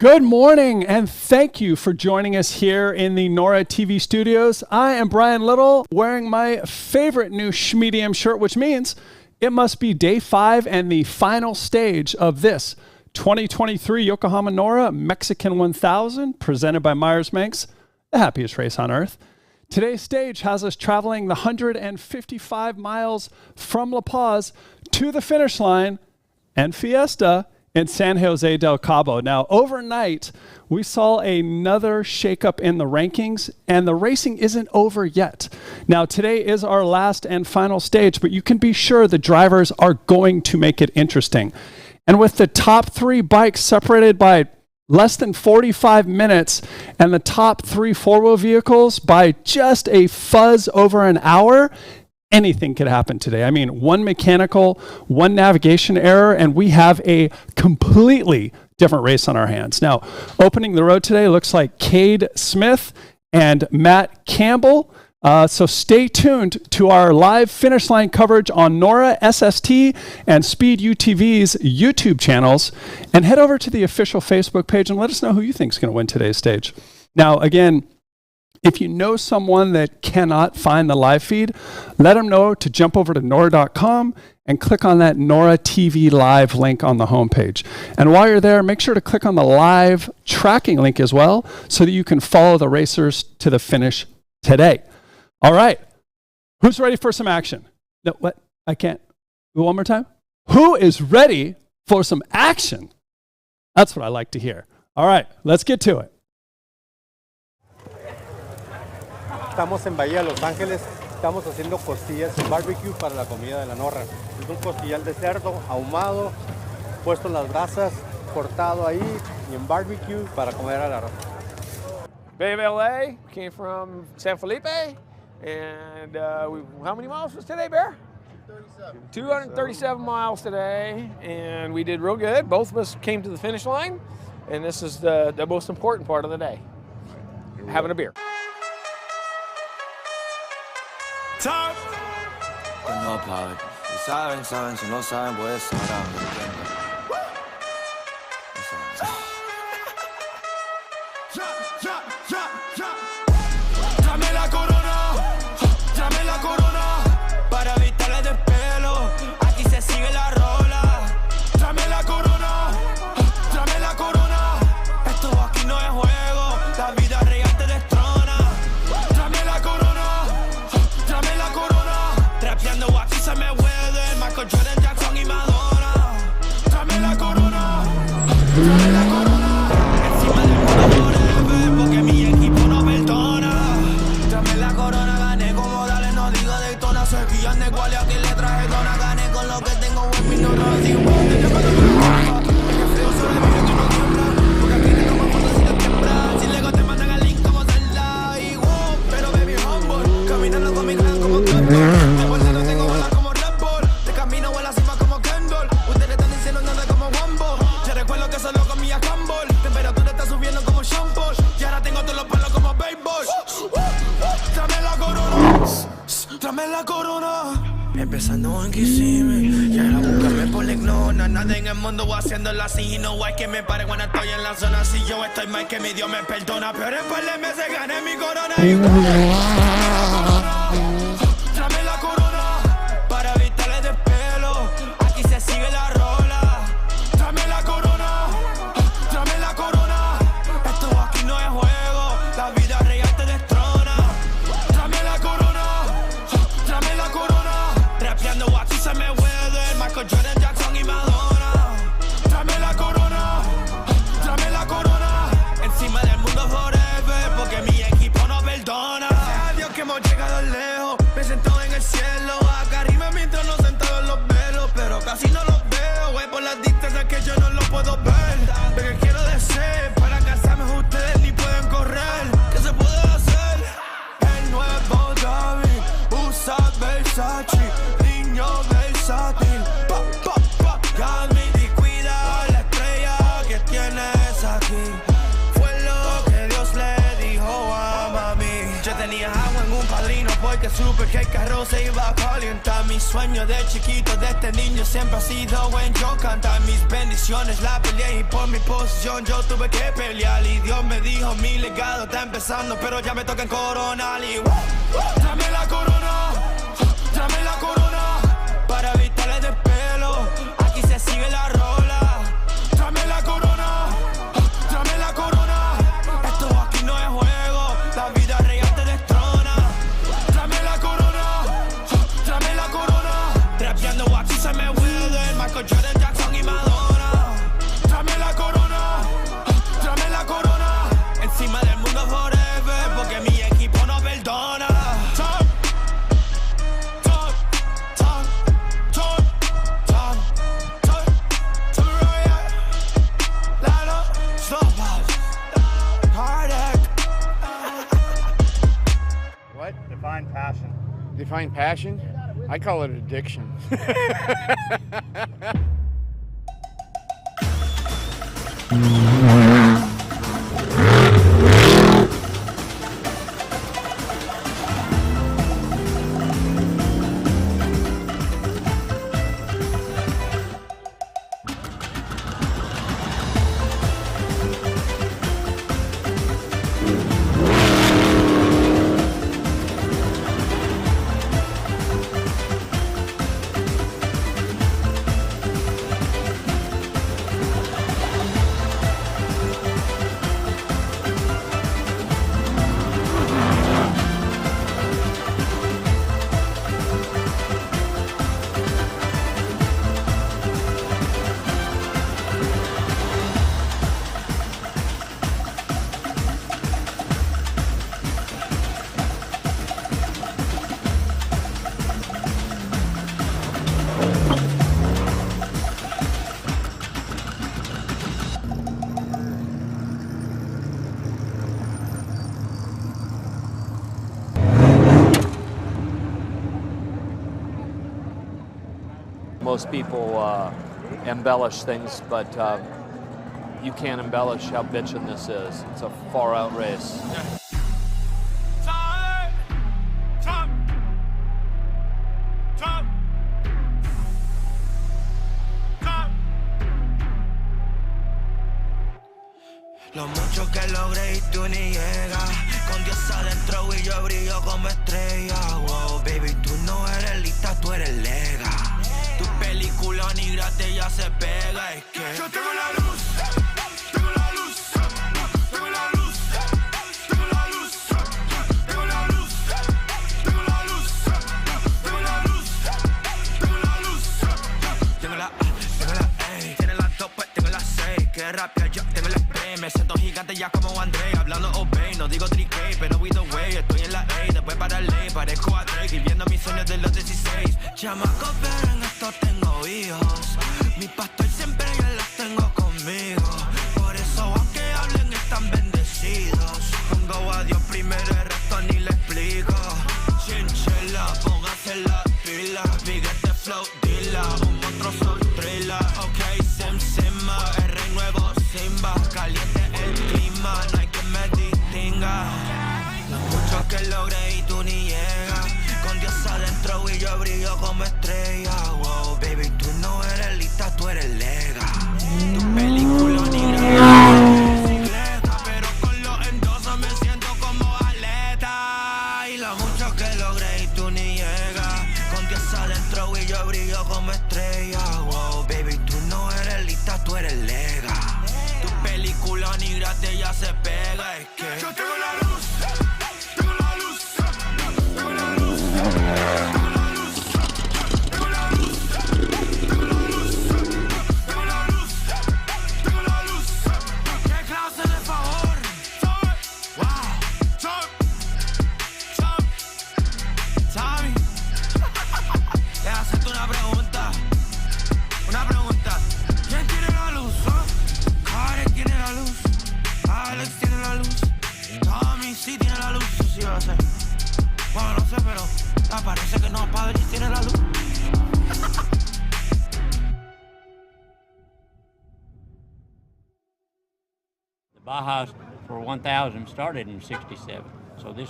Good morning, and thank you for joining us here in the NORRA TV studios. I am Brian Little, wearing my favorite new medium shirt, which means it must be day 5 and the final stage of this 2023 Yokohama NORRA Mexican 1000, presented by Meyers Manx, the happiest race on earth. Today's stage has us traveling the 155 miles from La Paz to the finish line and Fiesta in San Jose del Cabo. Now, overnight, we saw another shakeup in the rankings, and the racing isn't over yet. Now, today is our last and final stage, but you can be sure the drivers are going to make it interesting. And with the top 3 bikes separated by less than 45 minutes and the top 3 four-wheel vehicles by just a fuzz over an hour, anything could happen today. I mean, one mechanical, one navigation error, and we have a completely different race on our hands. Now, opening the road today looks like Cade Smith and Matt Campbell. So stay tuned to our live finish line coverage on NORRA, SST, and Speed UTV's YouTube channels, and head over to the official Facebook page and let us know who you think is going to win today's stage. Now, again, if you know someone that cannot find the live feed, let them know to jump over to norra.com and click on that NORRA TV Live link on the homepage. And while you're there, make sure to click on the live tracking link as well so that you can follow the racers to the finish today. All right. Who's ready for some action? No, what? I can't. One more time. Who is ready for some action? That's what I like to hear. All right, let's get to it. Estamos en Bahía de Los Ángeles, estamos haciendo costillas en barbecue para la comida de la Norra. Es un costillal de cerdo ahumado, puesto en las brasas, cortado ahí y en barbecue para comer a la raza. Bay of LA, came from San Felipe, and how many miles was today, Bear? 237 miles today, and we did real good. Both of us came to the finish line, and this is the most important part of the day, having a beer. Top. No, padre. Si saben, saben. Si no saben, pues sabrán. Dame la corona, para evitarle despelo. Aquí se sigue la rola. Dame la corona, esto aquí no es juego. La vida real te destrona. Dame la corona, trapeando aquí se me huele. Michael Jordan, Jackson y Madonna. Dame la corona. Encima del mundo forever, porque mi equipo no perdona. Dame la corona, gané como dale, no digo Daytona. Soy guión de cual y aquí le traje dona. Gané con lo que tengo en mi no digo. Es que frío sobrevive que no tiembla. Porque aquí te toman fotos si no tiembla. Si luego te mandan al link como Zelda y wow. Pero baby humble, caminando con mi clan como Kendall. De vuelta no tengo bola como Red Bull. De camino en la cima como Kendall. Ustedes están diciendo nada como Wombo. Yo recuerdo que solo comía Campbell. Temperatura está subiendo como shampoo. Y ahora tengo todos los palos como béisbol. Dame la corona, dame la corona. Empezando en Kissimmee, y ahora buscarme por la ignora. Nada en el mundo voy haciéndolo así. Y no hay que me pare cuando estoy en la zona. Si yo estoy mal, que mi Dios me perdona. Pero en par de meses gané mi corona. Dame la corona, para evitarle despelo. Aquí se sigue la rola. Dame la corona, esto aquí no es juego. La vida real te destrona. Dame la corona, rapeando aquí se me huele. Michael Jordan, Jackson y Madonna. Dame la corona, encima del mundo forever, porque mi equipo no perdona. Adiós que hemos llegado lejos, me siento en el cielo. Acá arriba mientras nos sentado en los velos, pero casi no los veo. Voy por las distancias que yo no los puedo ver. Pero quiero decir, para casarme ustedes ni pueden correr. ¿Qué se puede hacer? El nuevo David usa Versace, niño versátil. Pa, pa, pa, Gami, y cuida la estrella que tienes aquí. Fue lo que Dios le dijo a mami. Yo tenía agua en un padrino porque supe que el carro se iba a calentar. Mi mi sueño de chiquito, de este niño siempre ha sido buen. Yo cantar mis bendiciones, la peleé y por mi posición yo tuve que pelear. Y Dios me dijo, mi legado está empezando, pero ya me toca en coronar. Y dame la corona, dame la corona, para evitarle de pelo, aquí se sigue la rola. Dame la corona, dame la corona, esto aquí no es juego, la vida real te destrona. Dame la corona, trapeando guachi se me vuelve Michael Jordan, Jackson y Madonna. Dame la corona, encima del mundo forever, porque mi equipo no perdona. What? Define passion. Define passion? I call it addiction. Most people embellish things, but you can't embellish how bitchin' this is. It's a far-out race. Lo mucho que logré y tú ni llegas. Con Dios adentro y yo brillo como estrella. Wow, baby, tú no eres lista, tú eres lega. Tu película negra te ya se pega. Es que yo tengo la luz, tengo la luz, tengo la luz, tengo la luz, tengo la luz, tengo la luz, tengo la luz, tengo la luz, tengo la A, tiene las dos, pues tengo las 6. Que rapia yo tengo la B, me siento gigante ya como André. Hablando obey, no digo 3K, pero either way, estoy en la A, después para ley, parezco a Drake, viviendo mis sueños de los 16. Chamaco, pero en esto tengo hijos. Mi pastor siempre ya los tengo conmigo. Por eso aunque hablen están bendecidos. Pongo a Dios primero, el resto ni le explico. Chinchela, póngase la pila. Biguete flow, dila. Un monstruo soy thriller. Ok, Sim Simma, el rey nuevo Simba. Caliente el clima, no hay que me distinga. Lo mucho que logré y tú ni llegas. Con Dios adentro y yo brillo como estrella. Wow, baby, tú no eres lista, tú eres lega. Tu película negra bicicleta, pero con los endosos me siento como atleta. Y lo mucho que logré y tú ni llegas. Con Dios adentro y yo brillo como estrella. Wow, baby, tú no eres lista, tú eres lega. Tu película negra te ya se pega. Es que yo tengo la luz, tengo la luz, tengo la luz, tengo la luz, tengo la luz, tengo la luz, tengo la luz, tengo la luz. ¿Qué clase de favor? Wow, Tommy, déjame hacerte una pregunta. ¿Quién tiene la luz? Karen tiene la luz, Alex tiene la luz, Tommy sí tiene la luz, eso sí va a ser. Bueno, no sé, pero parece que no, Padre tiene la luz. The Baja for 1000 started in '67, so this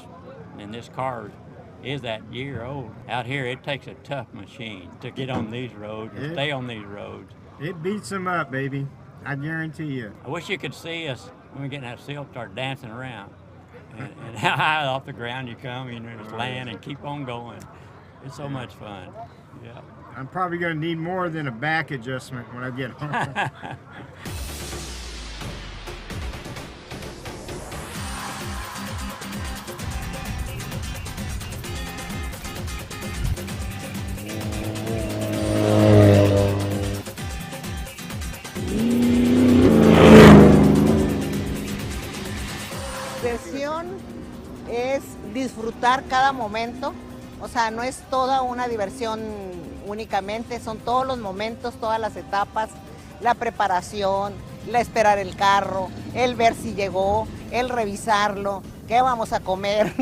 car is that year old. Out here, it takes a tough machine to get on these roads and stay on these roads. It beats them up, baby. I guarantee you. I wish you could see us when we get in that silk start dancing around. And how high off the ground you come, you know, just land and keep on going. It's so much fun. Yeah. I'm probably going to need more than a back adjustment when I get home. Es disfrutar cada momento, o sea, no es toda una diversión únicamente, son todos los momentos, todas las etapas, la preparación, la esperar el carro, el ver si llegó, el revisarlo, qué vamos a comer.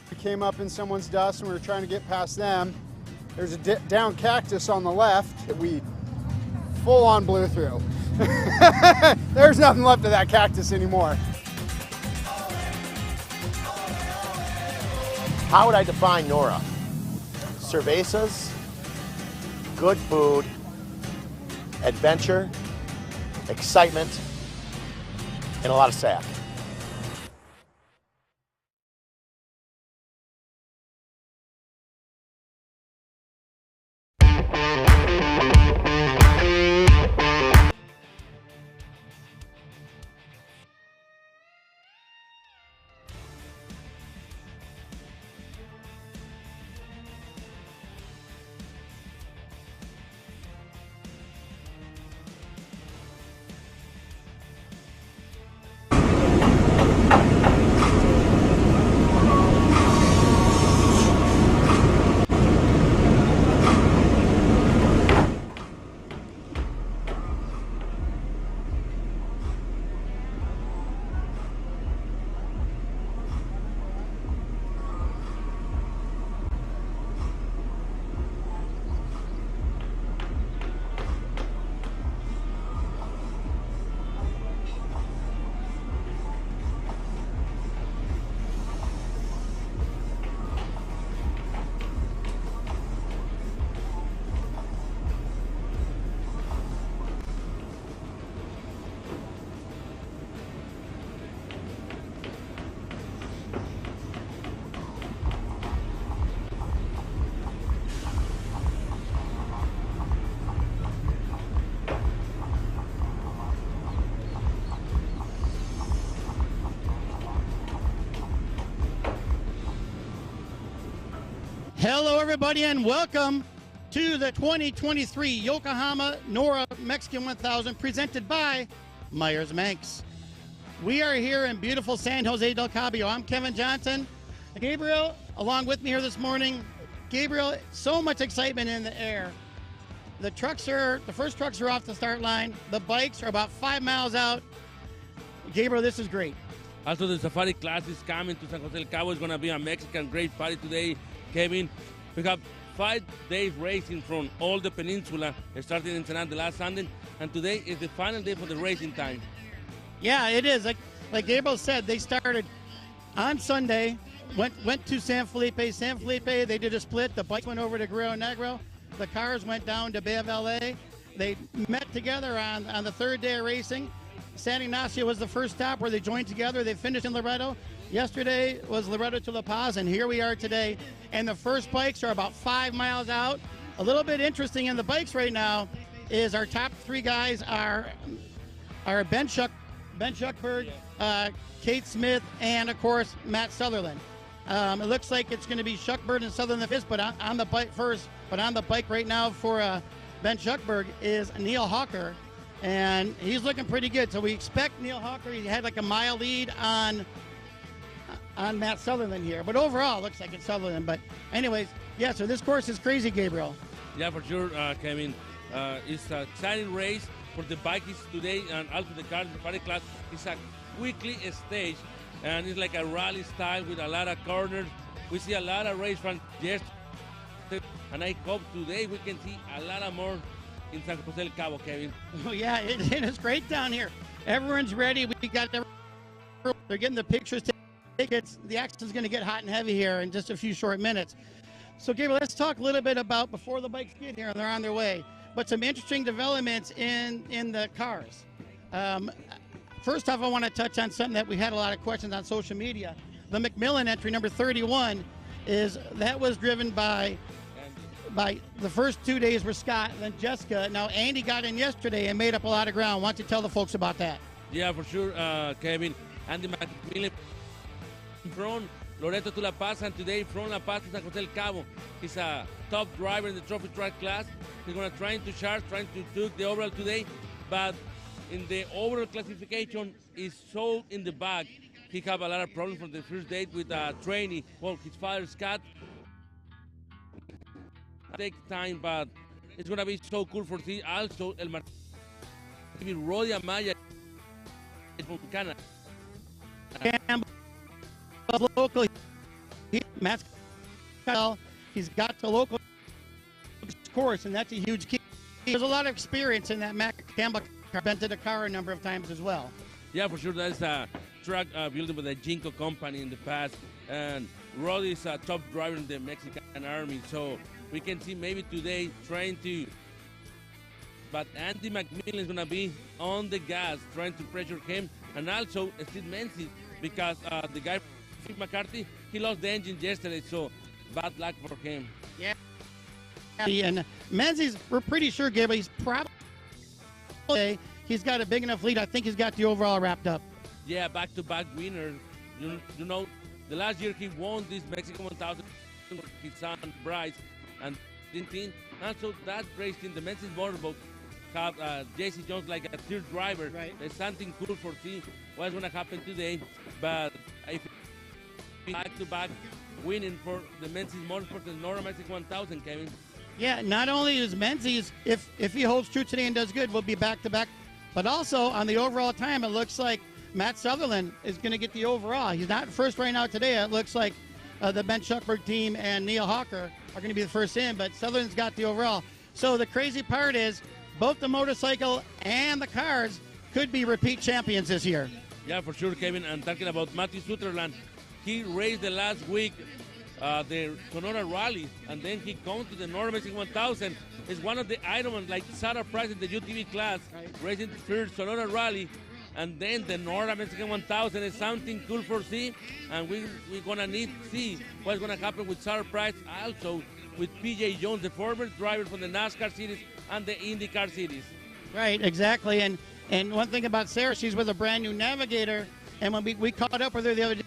We came up in someone's dust and we were trying to get past them. There's a down cactus on the left that we full on blew through. There's nothing left of that cactus anymore. How would I define NORRA? Cervezas, good food, adventure, excitement, and a lot of sack. Hello, everybody, and welcome to the 2023 Yokohama NORRA Mexican 1000 presented by Meyers Manx. We are here in beautiful San Jose del Cabo. I'm Kevin Johnson. Gabriel, along with me here this morning. Gabriel, so much excitement in the air. The first trucks are off the start line. The bikes are about 5 miles out. Gabriel, this is great. Also, the safari class is coming to San Jose del Cabo. It's going to be a Mexican great party today, Kevin. We have 5 days racing from all the peninsula, starting in Ensenada the last Sunday, and today is the final day for the racing time. Yeah, it is. Like Gabriel said, they started on Sunday, went to San Felipe. San Felipe, they did a split. The bikes went over to Guerrero Negro. The cars went down to Bay of LA. They met together on the third day of racing. San Ignacio was the first stop where they joined together. They finished in Laredo. Yesterday was Laredo to La Paz, and here we are today. And the first bikes are about 5 miles out. A little bit interesting in the bikes right now is our top 3 guys are Ben Shuckberg, Kate Smith, and of course Matt Sutherland. It looks like it's going to be Shuckberg and Sutherland the fifth, but on the bike first. But on the bike right now for Ben Shuckberg is Neil Hawker, and he's looking pretty good. So we expect Neil Hawker. He had like a mile lead on Matt Sutherland here, but overall it looks like it's Sutherland. But anyways, yeah, so this course is crazy, Gabriel. Yeah, for sure, Kevin. It's an exciting race for the bikes today, and also the car safari class. It's a quickly stage, and it's like a rally style with a lot of corners. We see a lot of race fans yesterday, and I hope today we can see a lot of more in San Jose del Cabo, Kevin. Oh yeah, it is great down here. Everyone's ready. We got they're getting the pictures the action's going to get hot and heavy here in just a few short minutes. So, Gabriel, let's talk a little bit about before the bikes get here and they're on their way, but some interesting developments in the cars. First off, I want to touch on something that we had a lot of questions on social media. The McMillan entry, number 31, that was driven by the first 2 days were Scott and then Jessica. Now, Andy got in yesterday and made up a lot of ground. Why don't you tell the folks about that? Yeah, for sure, Kevin. Andy McMillan from Loreto to La Paz, and today from La Paz to San Jose del Cabo. He's a top driver in the trophy track class. He's going to try to charge, trying to take the overall today, but in the overall classification is so in the back. He have a lot of problems from the first date with a trainee. Well, his father, Scott. Take time, but it's going to be so cool for see. Also, El Rodi Amaya from Canada. Local, Matt's he's got the local course, and that's a huge key. There's a lot of experience in that Matt Campbell car. Rented a car a number of times as well. Yeah, for sure. That's a truck built by the Jinko company in the past, and Rod is a top driver in the Mexican army. So we can see maybe today trying to, but Andy McMillan is going to be on the gas, trying to pressure him, and also Steve Menzies, because the guy McCarthy, he lost the engine yesterday, so bad luck for him. Yeah. And Menzies, we're pretty sure, Gabriel, he's probably, he's got a big enough lead. I think he's got the overall wrapped up. Yeah, back-to-back winner. You know, the last year he won this Mexican 1000 with his son Bryce and Tintin. And so that race in the Menzies motorboat have JC Jones like a third driver. Right. There's something cool for see what's going to happen today. But if back-to-back winning for the Menzies Motorsport and NORRA Mexican 1000, Kevin. Yeah, not only is Menzies, if he holds true today and does good, we'll be back-to-back. But also, on the overall time, it looks like Matt Sutherland is going to get the overall. He's not first right now today. It looks like the Ben Shuckberg team and Neil Hawker are going to be the first in, but Sutherland's got the overall. So the crazy part is both the motorcycle and the cars could be repeat champions this year. Yeah, for sure, Kevin. And talking about Matthew Sutherland, he raced the last week the Sonora Rally, and then he comes to the NORRA Mexican 1000. It's one of the items like Sarah Price in the UTV class, racing the first Sonora Rally, and then the NORRA Mexican 1000 is something cool for see, and we're gonna need to see what's gonna happen with Sarah Price, also with PJ Jones, the former driver from the NASCAR series and the IndyCar series. Right, exactly. And one thing about Sarah, she's with a brand new Navigator, and when we caught up with her the other day,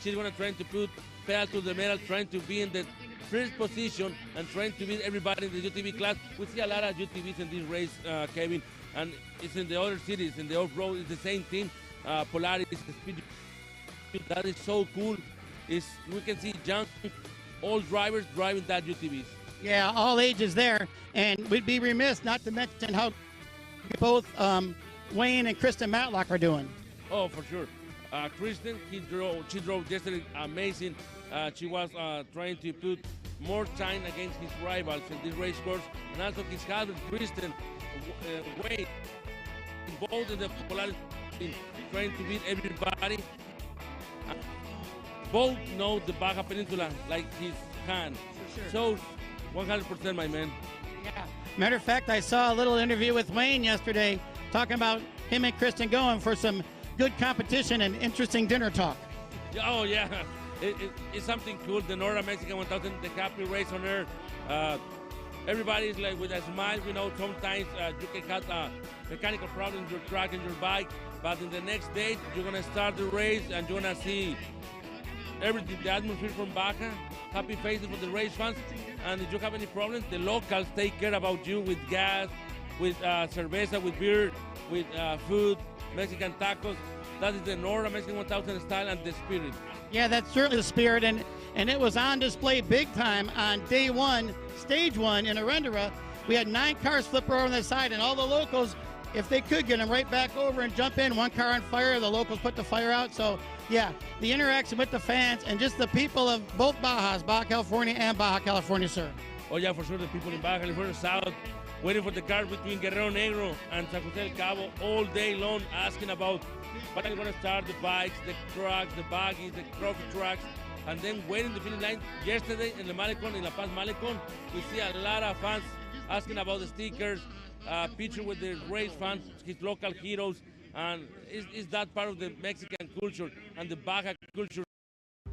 she's going to try to put pedal to the metal, trying to be in the first position and trying to beat everybody in the UTV class. We see a lot of UTVs in this race, Kevin, and it's in the other cities, in the off-road, it's the same team. Polaris, Speed. That is so cool. We can see young, old drivers driving that UTVs. Yeah, all ages there, and we'd be remiss not to mention how both Wayne and Kristen Matlock are doing. Oh, for sure. Kristen, she drove yesterday amazing. She was trying to put more time against his rivals in this race course, and also his husband, Kristen, Wayne, involved in the Polaris team, trying to beat everybody. Both know the Baja Peninsula like his hand. Sure. So, 100%, my man. Yeah. Matter of fact, I saw a little interview with Wayne yesterday talking about him and Kristen going for some good competition and interesting dinner talk. Oh, yeah. It's something cool. The NORRA Mexican 1000, the happy race on air. Everybody is like with a smile. You know, sometimes you can have mechanical problems in your truck and your bike, but in the next day, you're going to start the race and you're going to see everything, the atmosphere from Baja, happy faces for the race fans. And if you have any problems, the locals take care about you with gas, with cerveza, with beer, with food, Mexican tacos. That is the NORRA Mexican 1000 style and the spirit. Yeah, that's certainly the spirit, and it was on display big time on day one, stage one in Arendara. We had 9 cars flip over on the side, and all the locals, if they could get them right back over and jump in, one car on fire, the locals put the fire out. So Yeah, the interaction with the fans and just the people of both Bajas, Baja California and Baja California Sur. Oh yeah, for sure, the people in Baja California South waiting for the car between Guerrero Negro and San Jose del Cabo all day long, asking about when are going to start the bikes, the trucks, the buggies, the trophy trucks, and then waiting the finish line. Yesterday in the Malecon, in La Paz Malecon, we see a lot of fans asking about the stickers, picture with the race fans, his local heroes, and is that part of the Mexican culture and the Baja culture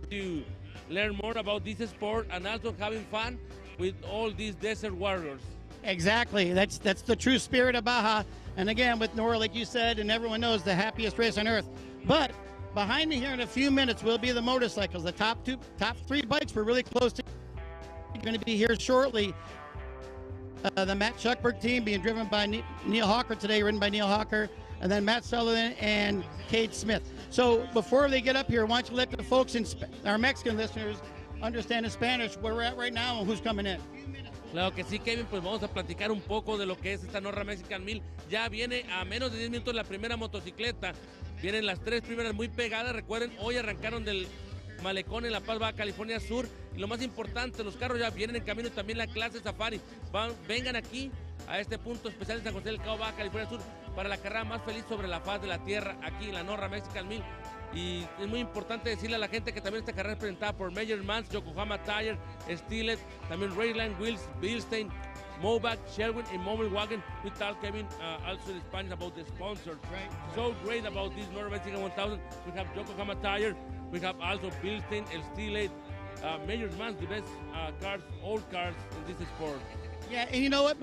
to learn more about this sport and also having fun with all these desert warriors. Exactly. That's the true spirit of Baja. And again, with Norra, like you said, and everyone knows, the happiest race on earth. But behind me here in a few minutes will be the motorcycles. The top three bikes were really close to going to be here shortly. The Matt Schuckberg team being driven by Neil Hawker today, ridden by Neil Hawker, and then Matt Sullivan and Kate Smith. So before they get up here, why don't you let the folks, our Mexican listeners, understand in Spanish where we're at right now and who's coming in. Claro que sí, Kevin, pues vamos a platicar un poco de lo que es esta NORRA Mexican 1000. Ya viene a menos de 10 minutos la primera motocicleta. Vienen las tres primeras muy pegadas. Recuerden, hoy arrancaron del Malecón en La Paz, Baja California Sur. Y lo más importante, los carros ya vienen en camino, también la clase Safari. Vengan aquí a este punto especial de San José del Cabo, Baja California Sur, para la carrera más feliz sobre la faz de la tierra, aquí en la NORRA Mexican 1000. Y es muy importante decirle a la gente que también esta carrera es presentada por Meyers Manx, Yokohama Tire, Steelhead, también Rayland Wheels, Bilstein, Mobac, Sherwin, and Mobile Wagon. We talked, Kevin, also in Spanish about the sponsors. Right. So great about this NORRA Mexican 1000. We have Yokohama Tire, we have also Bilstein, Steelhead, Meyers Manx, the best cars, old cars in this sport. Yeah, and you know what?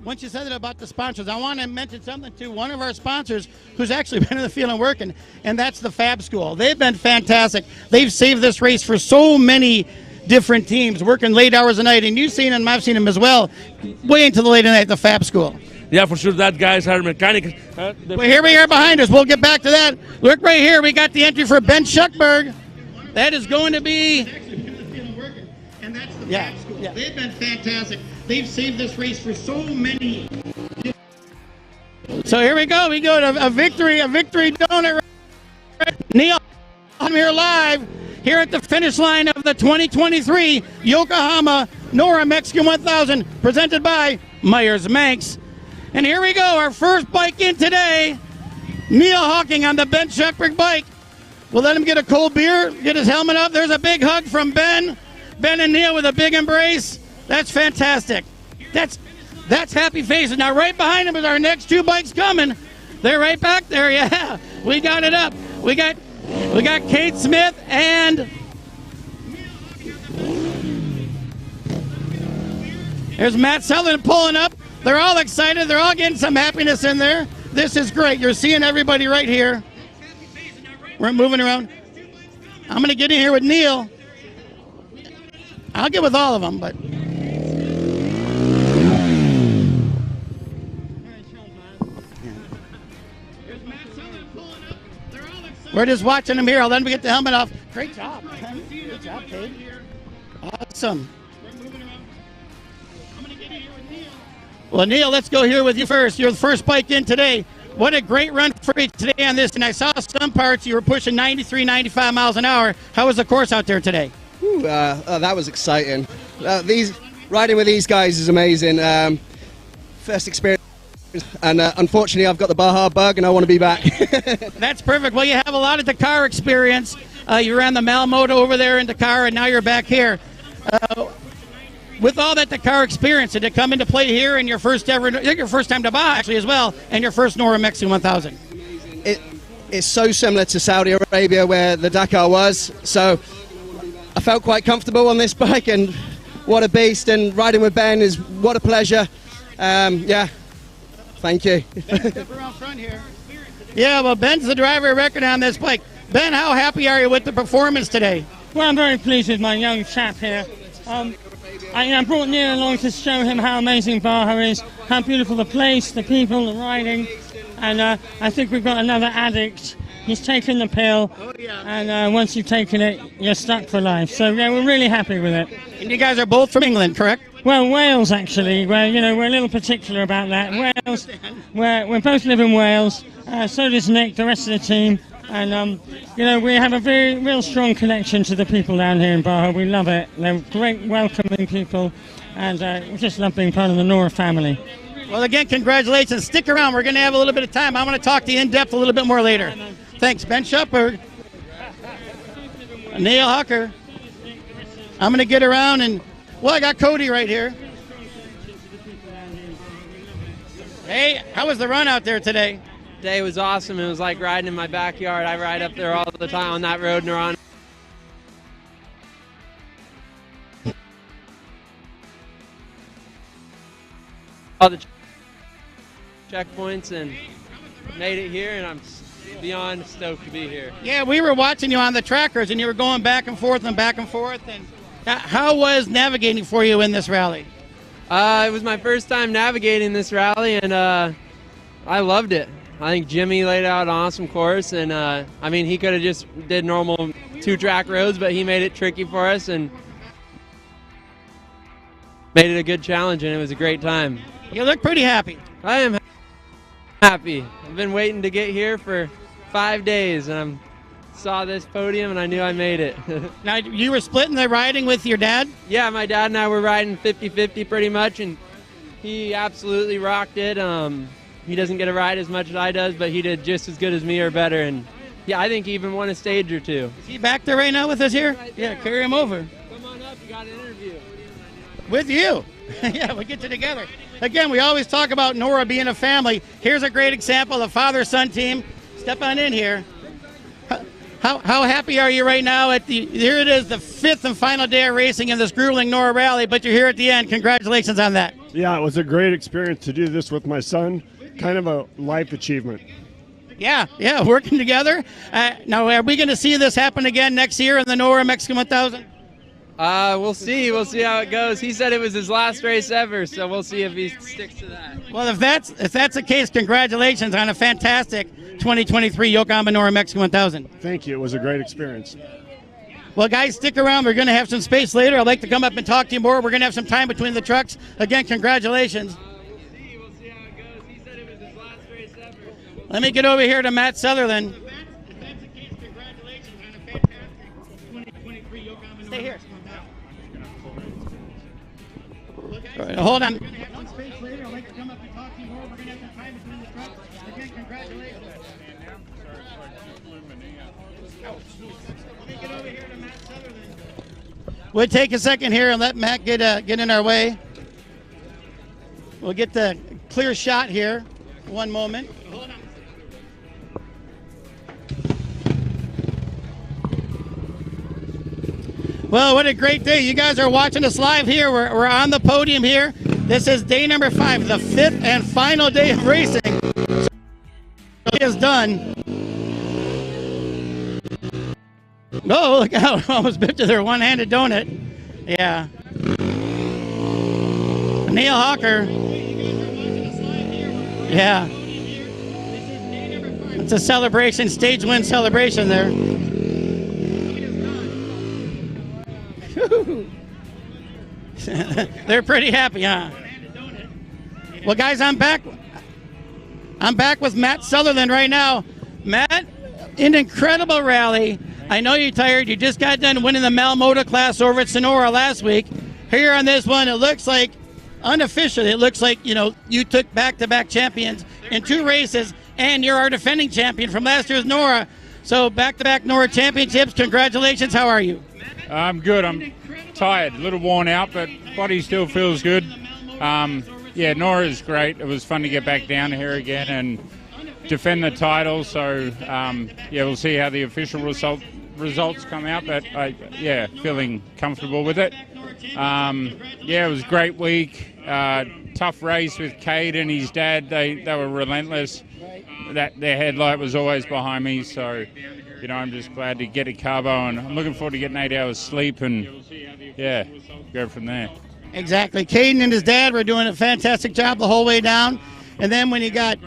Once you said that about the sponsors, I want to mention something to one of our sponsors who's actually been in the field and working, and that's the Fab School. They've been fantastic. They've saved this race for so many different teams, working late hours of night, and you've seen them, I've seen them as well, way into the late night at the Fab School. Yeah, for sure, that guys are mechanics. Well, here we are behind us. We'll get back to that. Look right here. We got the entry for Ben Schuckberg. That is going to be... And that's the Fab School. Yeah. They've been fantastic. They've saved this race for so many. So here we go. We go to a victory donut. Neil, I'm here live here at the finish line of the 2023 Yokohama NORRA Mexican 1000, presented by Meyers Manx. And here we go, our first bike in today. Neil Hawking on the Ben Schuckberg bike. We'll let him get a cold beer, get his helmet up. There's a big hug from Ben. Ben and Neil with a big embrace. That's fantastic. That's happy faces. Now right behind him is our next two bikes coming. They're right back there. Yeah, we got it up. We got Kate Smith and there's Matt Sullivan pulling up. They're all excited. They're all getting some happiness in there. This is great. You're seeing everybody right here. We're moving around. I'm going to get in here with Neil. I'll get with all of them, but... We're just watching them here. I'll let them get the helmet off. Great job, man. Good job, Kate. Awesome. Well, Neil, let's go here with you first. You're the first bike in today. What a great run for you today on this. And I saw some parts you were pushing 93, 95 miles an hour. How was the course out there today? Ooh, that was exciting. Riding with these guys is amazing. First experience, and unfortunately I've got the Baja bug and I want to be back. That's perfect. Well, you have a lot of Dakar experience. You ran the Malmoto over there in Dakar, and now you're back here. With all that Dakar experience, did it come into play here in your first time to Baja actually as well, and your first NORRA Mexican 1000? It's so similar to Saudi Arabia where the Dakar was, so I felt quite comfortable on this bike, and what a beast, and riding with Ben is what a pleasure. Yeah, thank you. Around front here. Yeah, well, Ben's the driver of record on this bike. Ben, how happy are you with the performance today? Well, I'm very pleased with my young chap here. I brought Neil along to show him how amazing Baja is, how beautiful the place, the people, the riding, and I think we've got another addict. He's taken the pill, and once you've taken it, you're stuck for life. So yeah, we're really happy with it. And you guys are both from England, correct? Well, Wales actually. We're a little particular about that. Wales, we both live in Wales. So does Nick, the rest of the team. And, you know, we have a real strong connection to the people down here in Baja. We love it. They're great, welcoming people, and we just love being part of the NORRA family. Well, again, congratulations. Stick around. We're going to have a little bit of time. I want to talk to you in depth a little bit more later. Thanks, Ben Shepard. Neil Hucker. I'm going to get around and, well, I got Cody right here. Hey, how was the run out there today? Today was awesome. It was like riding in my backyard. I ride up there all the time on that road and around. All the checkpoints and made it here, and I'm beyond stoked to be here. Yeah, we were watching you on the trackers, and you were going back and forth and back and forth. And how was navigating for you in this rally? It was my first time navigating this rally, and I loved it. I think Jimmy laid out an awesome course, and I mean, he could have just did normal 2-track roads, but he made it tricky for us and made it a good challenge, and it was a great time. You look pretty happy. I am happy. I've been waiting to get here for 5 days, and I saw this podium, and I knew I made it. Now, you were splitting the riding with your dad? Yeah, my dad and I were riding 50-50 pretty much, and he absolutely rocked it. He doesn't get a ride as much as I does, but he did just as good as me or better, and yeah, I think he even won a stage or two. Is he back there right now with us here? Right yeah, carry him over. Come on up, you got an interview. With you. Yeah, we get you together. Again, we always talk about NORRA being a family. Here's a great example, the father-son team. Step on in here. How happy are you right now? Here it is, the 5th and final day of racing in this grueling NORRA rally, but you're here at the end. Congratulations on that. Yeah, it was a great experience to do this with my son. Kind of a life achievement. Yeah, working together. Now, are we going to see this happen again next year in the NORRA Mexican 1000? We'll see. We'll see how it goes. He said it was his last race ever, so we'll see if he sticks to that. Well, if that's the case, congratulations on a fantastic 2023 Yokohama NORRA Mexican 1000. Thank you. It was a great experience. Well, guys, stick around. We're going to have some space later. I'd like to come up and talk to you more. We're going to have some time between the trucks. Again, congratulations. We'll see how it goes. He said it was his last race ever. Let me get over here to Matt Sutherland. If that's the case, congratulations on a fantastic 2023 Yokohama NORRA. Stay here. Right, hold on. One space later, I'd like to come up and talk to you more. We're going to have some time between the trucks. Again, congratulations. Let me get over here to Matt Sutherland. We'll take a second here and let Matt get in our way. We'll get the clear shot here. One moment. Hold on. Well, what a great day. You guys are watching us live here. We're on the podium here. This is day number 5, the 5th and final day of racing. So it is done. Oh, look out. Almost bit to their one-handed donut. Yeah. Neil Hawker. Yeah. It's a celebration, stage win celebration there. They're pretty happy, huh? Well, guys, I'm back with Matt Sutherland right now. Matt, an incredible rally. I know you're tired. You just got done winning the Mal Moto class over at Sonora last week. Here on this one, it looks like, unofficially, it looks like, you took back-to-back champions in 2 races, and you're our defending champion from last year's NORRA. So back-to-back NORRA championships. Congratulations. How are you? I'm good. I'm tired, a little worn out, but body still feels good. Yeah, NORRA is great. It was fun to get back down here again and defend the title. So, yeah, we'll see how the official results come out, but yeah, feeling comfortable with it. Yeah, it was a great week. Tough race with Cade and his dad. They were relentless. Their headlight was always behind me, so I'm just glad to get to Cabo, and I'm looking forward to getting 8 hours sleep and, yeah, go from there. Exactly. Caden and his dad were doing a fantastic job the whole way down. And then when you got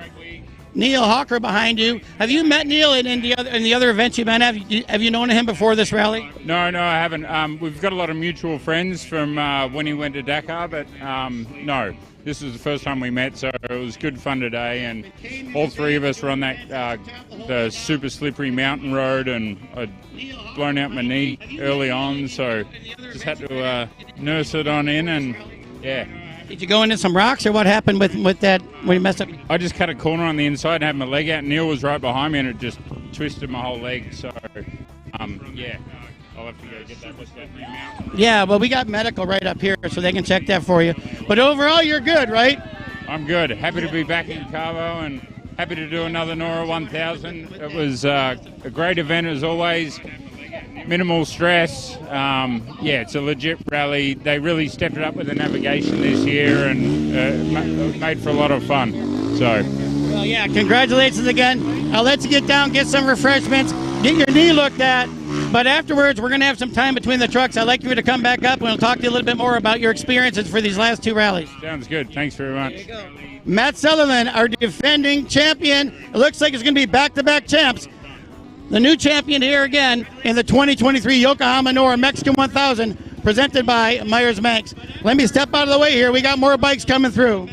Neil Hawker behind you. Have you met Neil in the other events you've been at? Have you known him before this rally? No, I haven't. We've got a lot of mutual friends from when he went to Dakar, but no. This is the first time we met, so it was good fun today, and all three of us were on that the super slippery mountain road, and I'd blown out my knee early on, so just had to nurse it on in, and yeah. Did you go into some rocks, or what happened with that when you messed up? I just cut a corner on the inside and had my leg out. Neil was right behind me, and it just twisted my whole leg, so yeah. I'll have to go get that. What's that new mountain? Yeah, well, we got medical right up here, so they can check that for you. But overall, you're good, right? I'm good. Happy to be back in Cabo and happy to do another NORRA 1000. It was a great event as always. Minimal stress. Yeah, it's a legit rally. They really stepped it up with the navigation this year and made for a lot of fun. So. Well, yeah, congratulations again. I'll let you get down, get some refreshments, get your knee looked at. But afterwards, we're going to have some time between the trucks. I'd like you to come back up and we'll talk to you a little bit more about your experiences for these last two rallies. Sounds good. Thanks very much. Matt Sutherland, our defending champion. It looks like it's going to be back-to-back champs. The new champion here again in the 2023 Yokohama NORRA Mexican 1000, presented by Meyers Manx. Let me step out of the way here. We got more bikes coming through.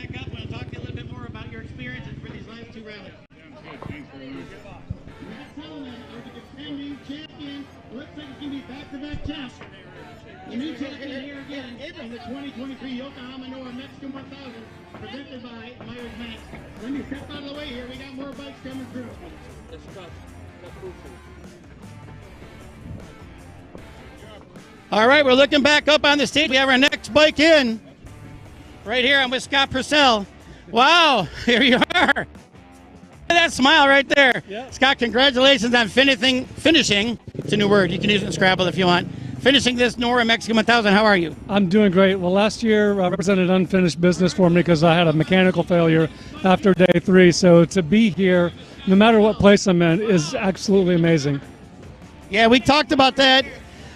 The new champion here again in the 2023 Yokohama NORRA Mexican 1000, presented by Meyers Manx. Let me step out of the way here. We got more bikes coming through. All right, we're looking back up on the stage. We have our next bike in. Right here, I'm with Scott Purcell. Wow, here you are. Look at that smile right there. Yep. Scott, congratulations on finishing. It's a new word. You can use it in Scrabble if you want. Finishing this NORRA Mexican 1000. How are you? I'm doing great. Well, last year I represented unfinished business for me because I had a mechanical failure after day 3. So to be here, no matter what place I'm in, is absolutely amazing. Yeah, we talked about that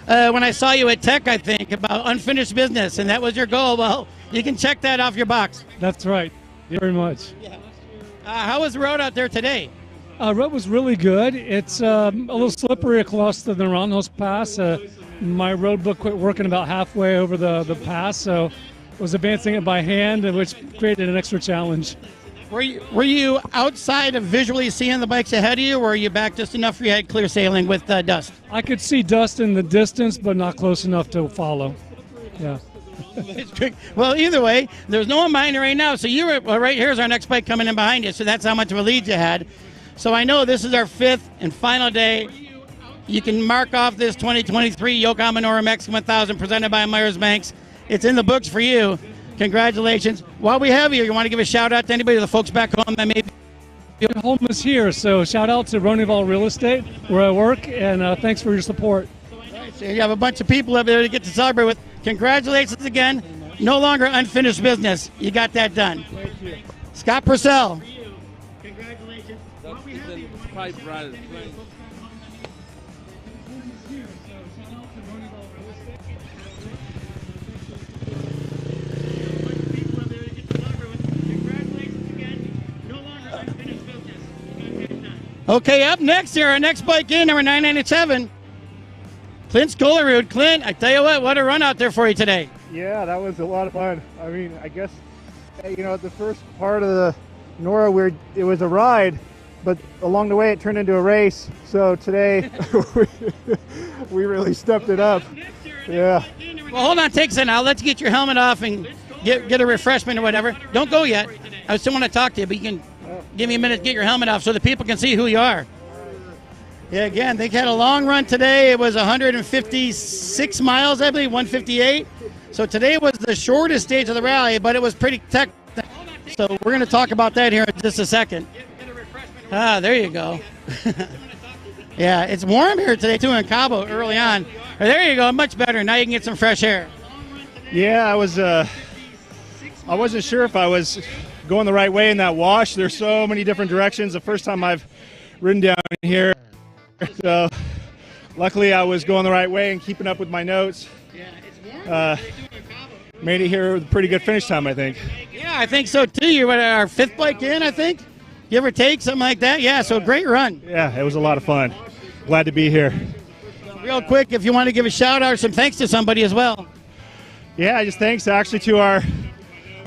when I saw you at Tech, I think, about unfinished business, and that was your goal. Well, you can check that off your box. That's right. Thank you very much. Yeah. How was the road out there today? Road was really good. It's a little slippery across the Naranjos Pass. My road book quit working about halfway over the pass, so I was advancing it by hand, which created an extra challenge. Were you outside of visually seeing the bikes ahead of you, or were you back just enough where you had clear sailing with dust? I could see dust in the distance, but not close enough to follow. Yeah. Well, either way, there's no one behind you right now. So you were right here's our next bike coming in behind you. So that's how much of a lead you had. So I know this is our 5th and final day. You can mark off this 2023 Yokohama NORRA Mexican 1000 presented by Meyers Manx. It's in the books for you. Congratulations. While we have you want to give a shout out to anybody, the folks back home that maybe. Home is here, so shout out to Ronival Real Estate where I work, and thanks for your support. Right, so you have a bunch of people up there to get to celebrate with. Congratulations again. No longer unfinished business. You got that done. Thank you. Scott Purcell. Congratulations. Pipe right. Okay, up next here, our next bike in, number 997, Clint Skolerud. Clint, I tell you what a run out there for you today. Yeah, that was a lot of fun. I mean, I guess, the first part of the NORRA, it was a ride, but along the way it turned into a race. So today, we really stepped it up. Yeah. Well, hold on, take a second. I'll let you get your helmet off and get a refreshment or whatever. Don't go yet. I still want to talk to you, but you can give me a minute to get your helmet off so the people can see who you are. Yeah, again, they had a long run today. It was 156 miles, I believe, 158. So today was the shortest stage of the rally, but it was pretty technical. So we're going to talk about that here in just a second. There you go. Yeah, it's warm here today, too, in Cabo early on. There you go, much better. Now you can get some fresh air. Yeah, I wasn't sure if I was going the right way in that wash. There's so many different directions. The first time I've ridden down here. So luckily I was going the right way and keeping up with my notes. Made it here with a pretty good finish time, I think. Yeah, I think so too. You were our 5th bike in, I think. give or take, something like that. Yeah, so great run. Yeah, it was a lot of fun. Glad to be here. Real quick, if you want to give a shout out or some thanks to somebody as well. Yeah, just thanks actually to our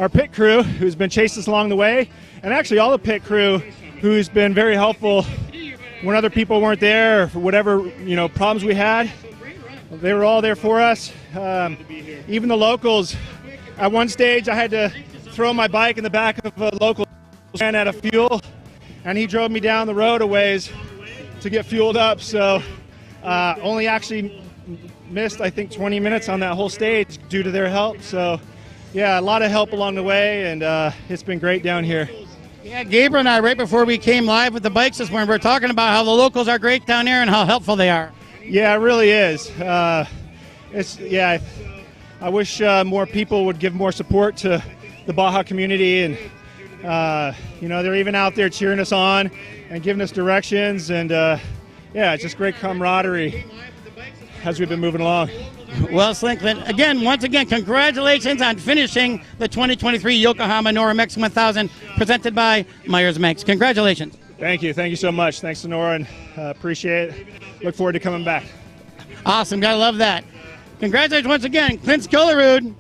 pit crew who's been chasing us along the way, and actually all the pit crew who's been very helpful when other people weren't there or for whatever problems we had. They were all there for us. Even the locals. At one stage, I had to throw my bike in the back of a local ran out of fuel, and he drove me down the road a ways to get fueled up. So only actually missed, I think, 20 minutes on that whole stage due to their help. So yeah, a lot of help along the way, and it's been great down here. Yeah, Gabriel and I, right before we came live with the bikes this morning, we were talking about how the locals are great down there and how helpful they are. Yeah, it really is. I wish more people would give more support to the Baja community, and they're even out there cheering us on and giving us directions, and it's just great camaraderie as we've been moving along. Well, Slinklin, once again, congratulations on finishing the 2023 Yokohama NORRA Mexican 1000 presented by Meyers Manx. Congratulations. Thank you so much. Thanks to Nora, and appreciate it. Look forward to coming back. Awesome, gotta love that. Congratulations once again, Clint Skollerud.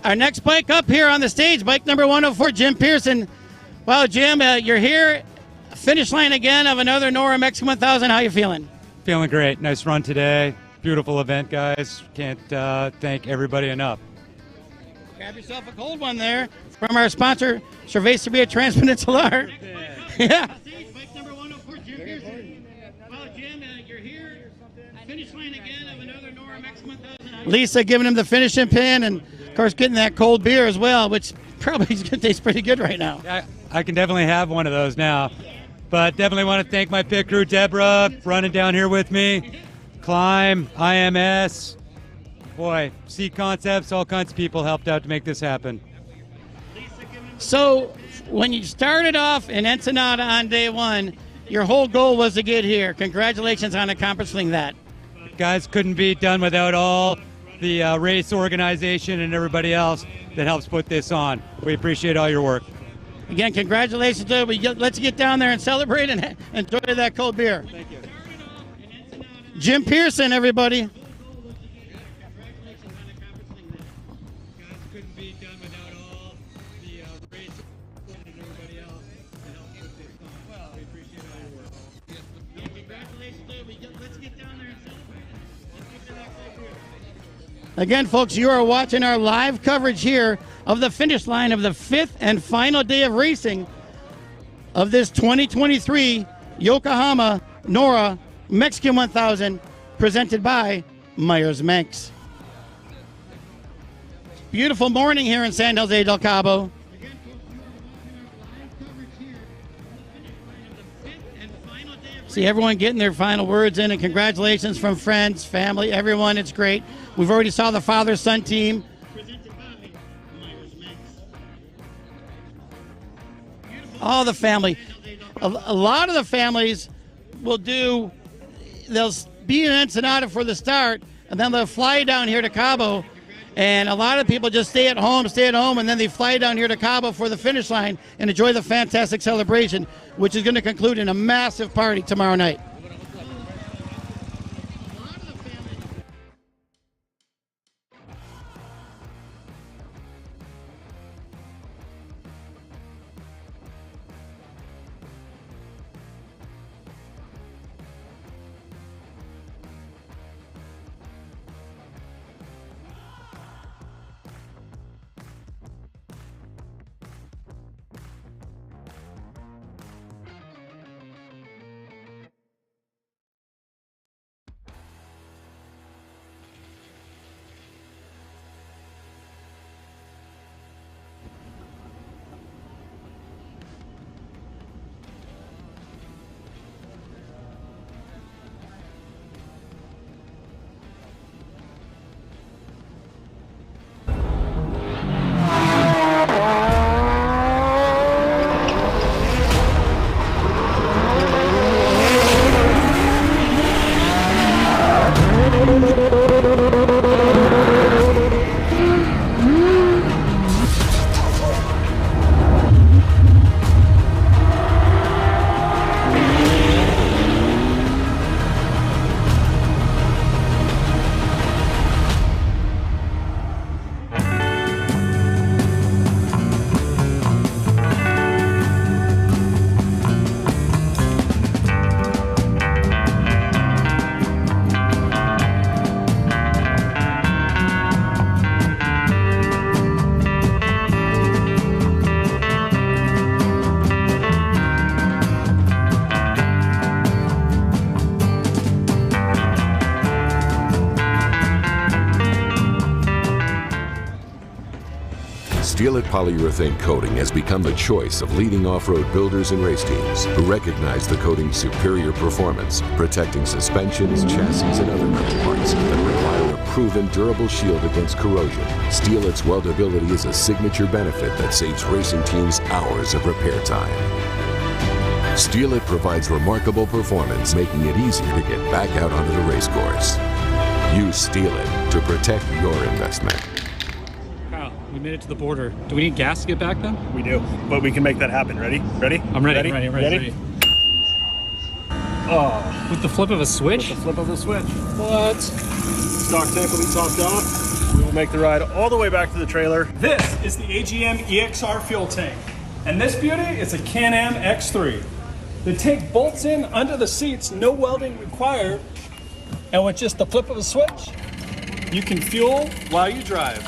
Our next bike up here on the stage, bike number 104, Jim Pearson. Well, Jim, you're here, finish line again of another NORRA Mexican 1000. How you feeling? Feeling great. Nice run today. Beautiful event, guys. Can't thank everybody enough. Grab yourself a cold one there from our sponsor, Cerveza Via Transpeninsula. Yeah. Bike number 104, Jim Pearson. Well, Jim, you're here, finish line again of another NORRA Mexican 1000. Lisa giving him the finishing pin, and of course getting that cold beer as well, which probably is going to taste pretty good right now. I can definitely have one of those now. But definitely want to thank my pit crew, Deborah, running down here with me, Climb, IMS, boy, Seat Concepts, all kinds of people helped out to make this happen. So when you started off in Ensenada on day one, your whole goal was to get here. Congratulations on accomplishing that. Guys, couldn't be done without all the race organization and everybody else that helps put this on. We appreciate all your work. Again, congratulations. Let's get down there and celebrate and enjoy that cold beer. Thank you. Jim Pearson, everybody. Again, folks, you are watching our live coverage here of the finish line of the 5th and final day of racing of this 2023 Yokohama NORRA Mexican 1000 presented by Meyers Manx. Beautiful morning here in San Jose del Cabo. See everyone getting their final words in, and congratulations from friends, family, everyone. It's great. We've already saw the father-son team. All the family. A lot of the families will they'll be in Ensenada for the start, and then they'll fly down here to Cabo. And a lot of people just stay at home, and then they fly down here to Cabo for the finish line and enjoy the fantastic celebration, which is going to conclude in a massive party tomorrow night. Steel It polyurethane coating has become the choice of leading off-road builders and race teams who recognize the coating's superior performance, protecting suspensions, chassis, and other metal parts that require a proven durable shield against corrosion. Steel It's weldability is a signature benefit that saves racing teams hours of repair time. Steel It provides remarkable performance, making it easier to get back out onto the race course. Use Steel It to protect your investment. We made it to the border. Do we need gas to get back then? We do, but we can make that happen. Ready? Ready? I'm ready. I'm ready. Oh. With the flip of a switch? With the flip of a switch. What? Stock tank will be topped off. We will make the ride all the way back to the trailer. This is the AGM EXR fuel tank. And this beauty is a Can-Am X3. The tank bolts in under the seats, no welding required. And with just the flip of a switch, you can fuel while you drive.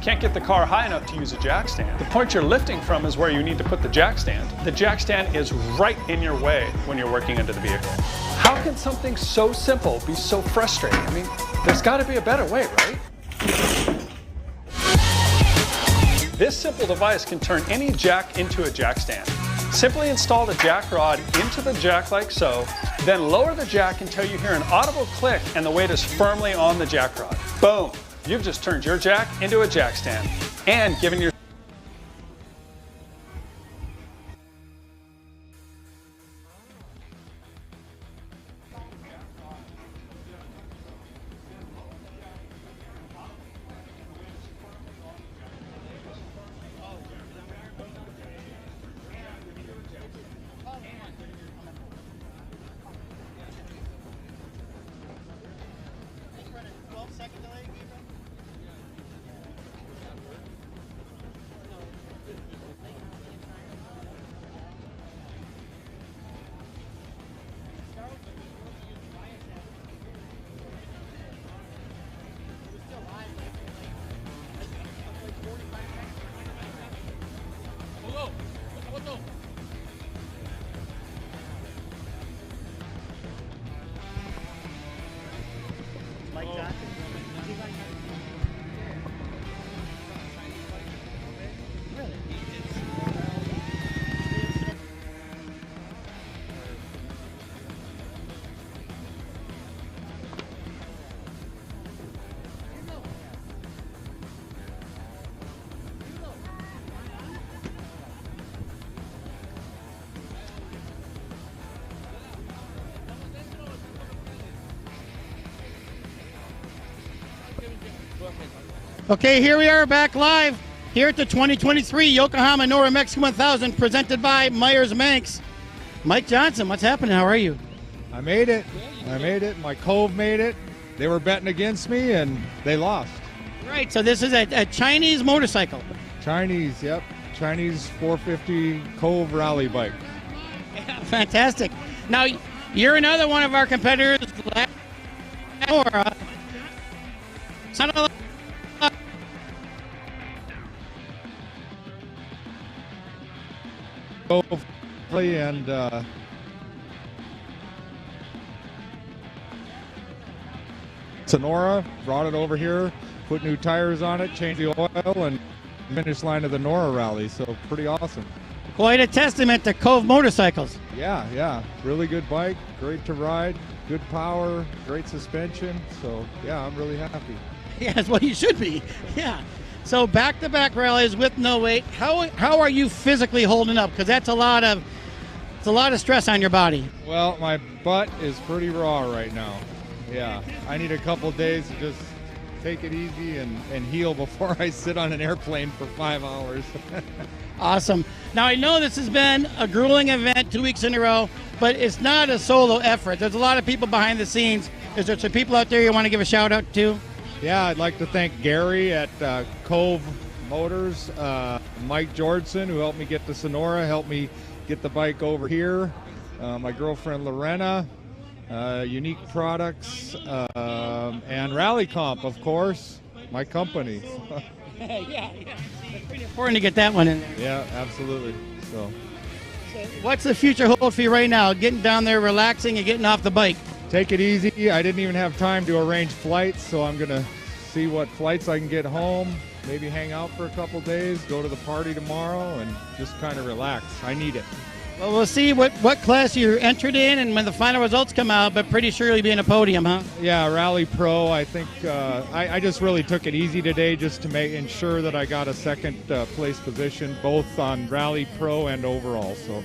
Can't get the car high enough to use a jack stand. The point you're lifting from is where you need to put the jack stand. The jack stand is right in your way when you're working under the vehicle. How can something so simple be so frustrating? I mean, there's got to be a better way, right? This simple device can turn any jack into a jack stand. Simply install the jack rod into the jack like so, then lower the jack until you hear an audible click and the weight is firmly on the jack rod. Boom! You've just turned your jack into a jack stand and given your Okay, here we are back live here at the 2023 Yokohama NORRA Mexican 1000 presented by Meyers Manx. Mike Johnson, what's happening? How are you? I made it. My Cove made it. They were betting against me and they lost. Right, so this is a Chinese motorcycle. Chinese, yep. Chinese 450 Cove rally bike. Fantastic. Now, you're another one of our competitors. NORRA. And Sonora brought it over here, put new tires on it, changed the oil, and finish line of the NORRA rally. So pretty awesome. Quite a testament to Cove motorcycles. Yeah, really good bike, great to ride, good power, great suspension. So yeah, I'm really happy. Yeah, that's what you should be. Yeah. So back-to-back rallies with no weight. How are you physically holding up? Because that's a lot of stress on your body. Well, my butt is pretty raw right now. Yeah, I need a couple days to just take it easy and heal before I sit on an airplane for 5 hours. Awesome. Now, I know this has been a grueling event 2 weeks in a row, but it's not a solo effort. There's a lot of people behind the scenes. Is there some people out there you want to give a shout out to? Yeah, I'd like to thank Gary at Cove Motors, Mike Jordson, who helped me get to Sonora, helped me get the bike over here, my girlfriend Lorena, Unique Products, and Rally Comp, of course, my company. Yeah. It's pretty important to get that one in there. Yeah, absolutely. So, what's the future hold for you right now? Getting down there, relaxing, and getting off the bike? take it easy. I didn't even have time to arrange flights, so I'm going to see what flights I can get home, maybe hang out for a couple days, go to the party tomorrow, and just kind of relax. I need it. Well, we'll see what class you're entered in and when the final results come out, but pretty sure you'll be in a podium, huh? Yeah, Rally Pro. I think I just really took it easy today just to ensure that I got a second place position, both on Rally Pro and overall. So,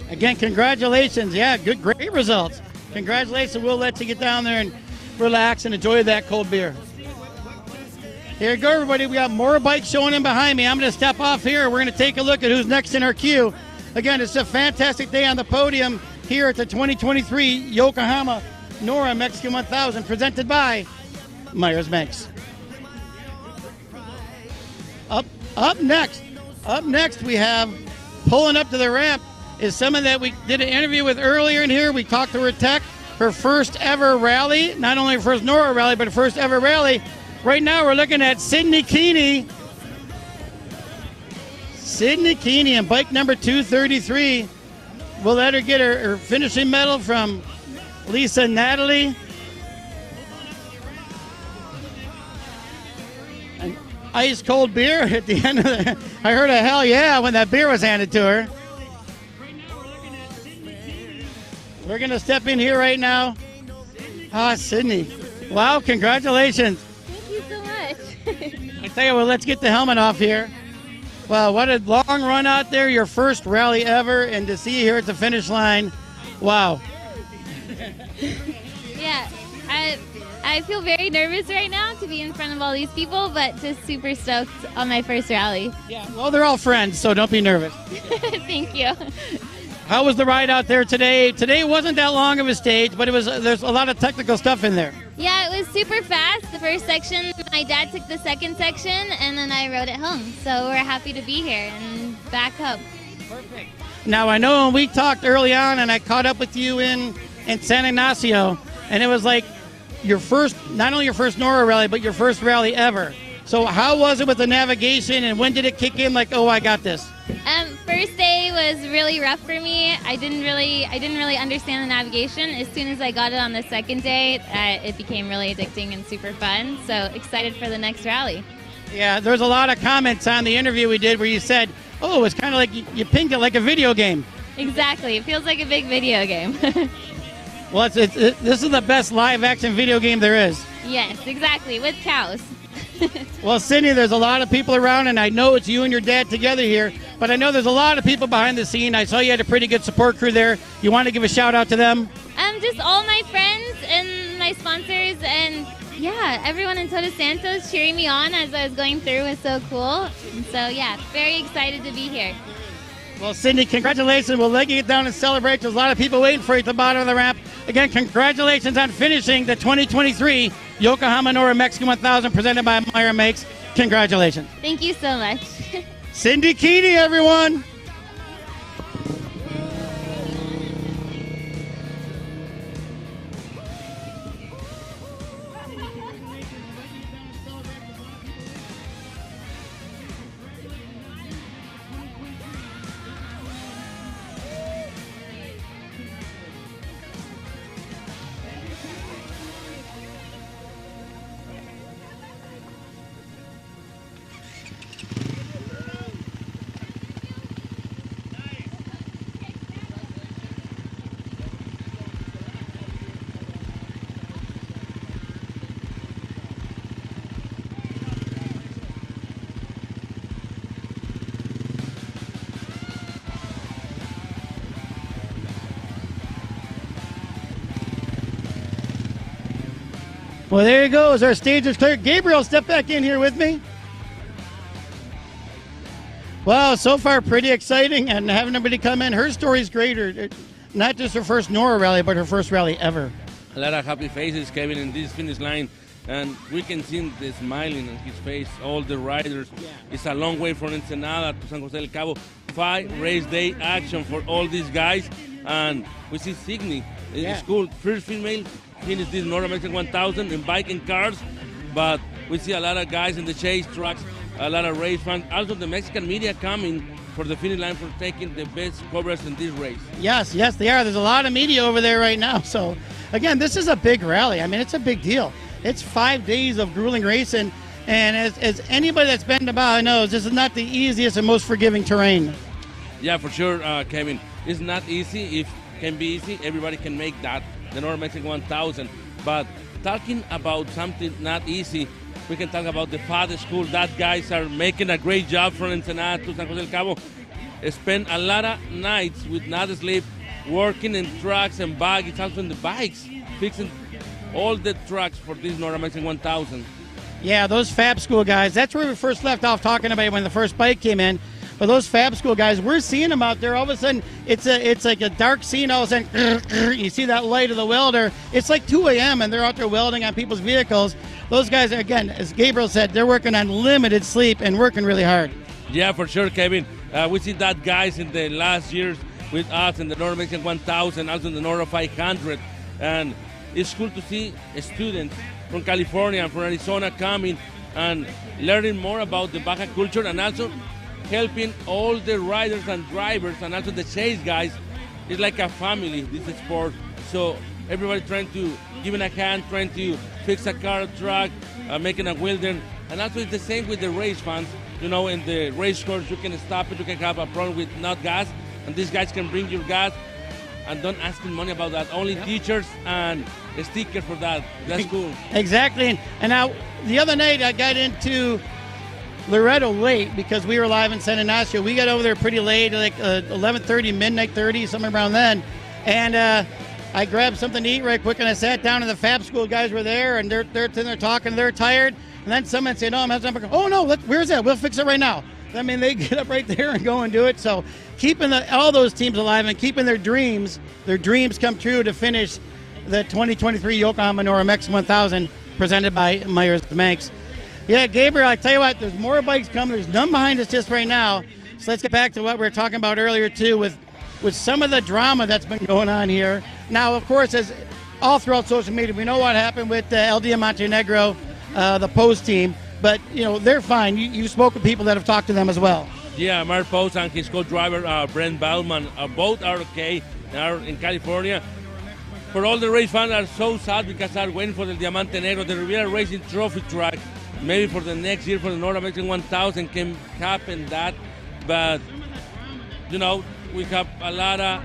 again, congratulations. Yeah, great results. Congratulations. We'll let you get down there and relax and enjoy that cold beer. Here you go, everybody. We got more bikes showing in behind me. I'm going to step off here. We're going to take a look at who's next in our queue. Again, it's a fantastic day on the podium here at the 2023 Yokohama NORRA Mexican 1000, presented by Meyers Manx. Up next, we have pulling up to the ramp is someone that we did an interview with earlier in here. We talked to her tech, her first ever rally, not only her first NORRA rally, but her first ever rally. Right now, we're looking at Sydney Keeney. Sydney Keeney and bike number 233. We'll let her get her finishing medal from Lisa Natalie. An ice cold beer at the end of the. I heard a hell yeah when that beer was handed to her. We're going to step in here right now. Sydney. Wow, congratulations. Thank you so much. I tell you what, let's get the helmet off here. Well, what a long run out there, your first rally ever, and to see you here at the finish line, wow. Yeah, I feel very nervous right now to be in front of all these people, but just super stoked on my first rally. Yeah, well, they're all friends, so don't be nervous. Thank you. How was the ride out there today? Today wasn't that long of a stage, but there's a lot of technical stuff in there. Yeah, it was super fast. The first section, my dad took the second section, and then I rode it home. So we're happy to be here and back up. Perfect. Now, I know when we talked early on, and I caught up with you in San Ignacio, and it was like your first, not only your first NORRA rally, but your first rally ever. So how was it with the navigation, and when did it kick in like, oh, I got this? First day was really rough for me. I didn't really understand the navigation. As soon as I got it on the second day, it became really addicting and super fun. So excited for the next rally. Yeah, there's a lot of comments on the interview we did where you said, oh, it's kind of like you pinged it like a video game. Exactly. It feels like a big video game. Well, this is the best live action video game there is. Yes, exactly, with cows. Well, Sydney, there's a lot of people around, and I know it's you and your dad together here, but I know there's a lot of people behind the scene. I saw you had a pretty good support crew there. You want to give a shout out to them? Just all my friends and my sponsors, and yeah, everyone in Todos Santos cheering me on as I was going through was so cool. And so yeah, very excited to be here. Well, Sydney, congratulations. We'll let you get down and celebrate. There's a lot of people waiting for you at the bottom of the ramp. Again, congratulations on finishing the 2023 Yokohama NORRA Mexican 1000 presented by Meyers Manx. Congratulations. Thank you so much. Cindy Keeney, everyone. Well, there you go. As our stage is clear, Gabriel, step back in here with me. Wow, so far pretty exciting, and having everybody come in. Her story's great. Not just her first NORRA rally, but her first rally ever. A lot of happy faces, Kevin, in this finish line. And we can see the smiling on his face, all the riders. Yeah. It's a long way from Ensenada to San Jose del Cabo. 5 race day action for all these guys. And we see Signy, it's cool. First female finished this NORRA Mexican 1000 in bike and cars. But we see a lot of guys in the chase trucks, a lot of race fans. Also the Mexican media coming for the finish line for taking the best coverage in this race. Yes, they are. There's a lot of media over there right now. So, again, this is a big rally. I mean, it's a big deal. It's 5 days of grueling racing, and as anybody that's been about knows, this is not the easiest and most forgiving terrain. Yeah, for sure, Kevin. It's not easy. If it can be easy, everybody can make that, the NORRA Mexican 1000. But talking about something not easy, we can talk about the father school. That guys are making a great job from Ensenada to San Jose del Cabo. Spend a lot of nights with not sleep, working in trucks and buggies, also in the bikes, fixing all the trucks for this NORRA Mexican 1000. Yeah, those Fab School guys, that's where we first left off talking about when the first bike came in. But those Fab School guys, we're seeing them out there. All of a sudden, it's like a dark scene. All of a sudden, you see that light of the welder. It's like 2 a.m. and they're out there welding on people's vehicles. Those guys, again, as Gabriel said, they're working on limited sleep and working really hard. Yeah, for sure, Kevin. We see that guys in the last years with us in the NORRA Mexican 1000, also in the NORRA 500. And it's cool to see students from California and from Arizona coming and learning more about the Baja culture, and also helping all the riders and drivers and also the chase guys. It's like a family, this sport. So everybody trying to give a hand, trying to fix a car, truck, making a welder. And also it's the same with the race fans. You know, in the race course, you can stop it, you can have a problem with not gas, and these guys can bring your gas and don't ask them money about that. Only teachers and a sticker for that. That's cool. Exactly. And now, the other night, I got into Loretto late because we were live in San Ignacio. We got over there pretty late, like 11:30, midnight 30, somewhere around then. And I grabbed something to eat right quick, and I sat down, and the Fab School guys were there, and they're talking, they're tired. And then someone said, "No, I'm having something." "Oh no, where's that? We'll fix it right now." I mean, they get up right there and go and do it. So keeping all those teams alive and keeping their dreams come true to finish the 2023 Yokohama NORRA Mexican 1000 presented by Meyers Manx. Yeah, Gabriel, I tell you what, there's more bikes coming. There's none behind us just right now. So let's get back to what we were talking about earlier too, with some of the drama that's been going on here. Now, of course, as all throughout social media, we know what happened with El Diamante Negro, the Post team. But, you know, they're fine. You spoke with people that have talked to them as well. Yeah, Mark Post and his co-driver, Brent Bauman, both are okay, are in California. For all the race fans are so sad because they're waiting for the Diamante Negro, the Riviera Racing Trophy track. Maybe for the next year for the NORRA Mexican 1000 can happen that. But, you know, we have a lot of...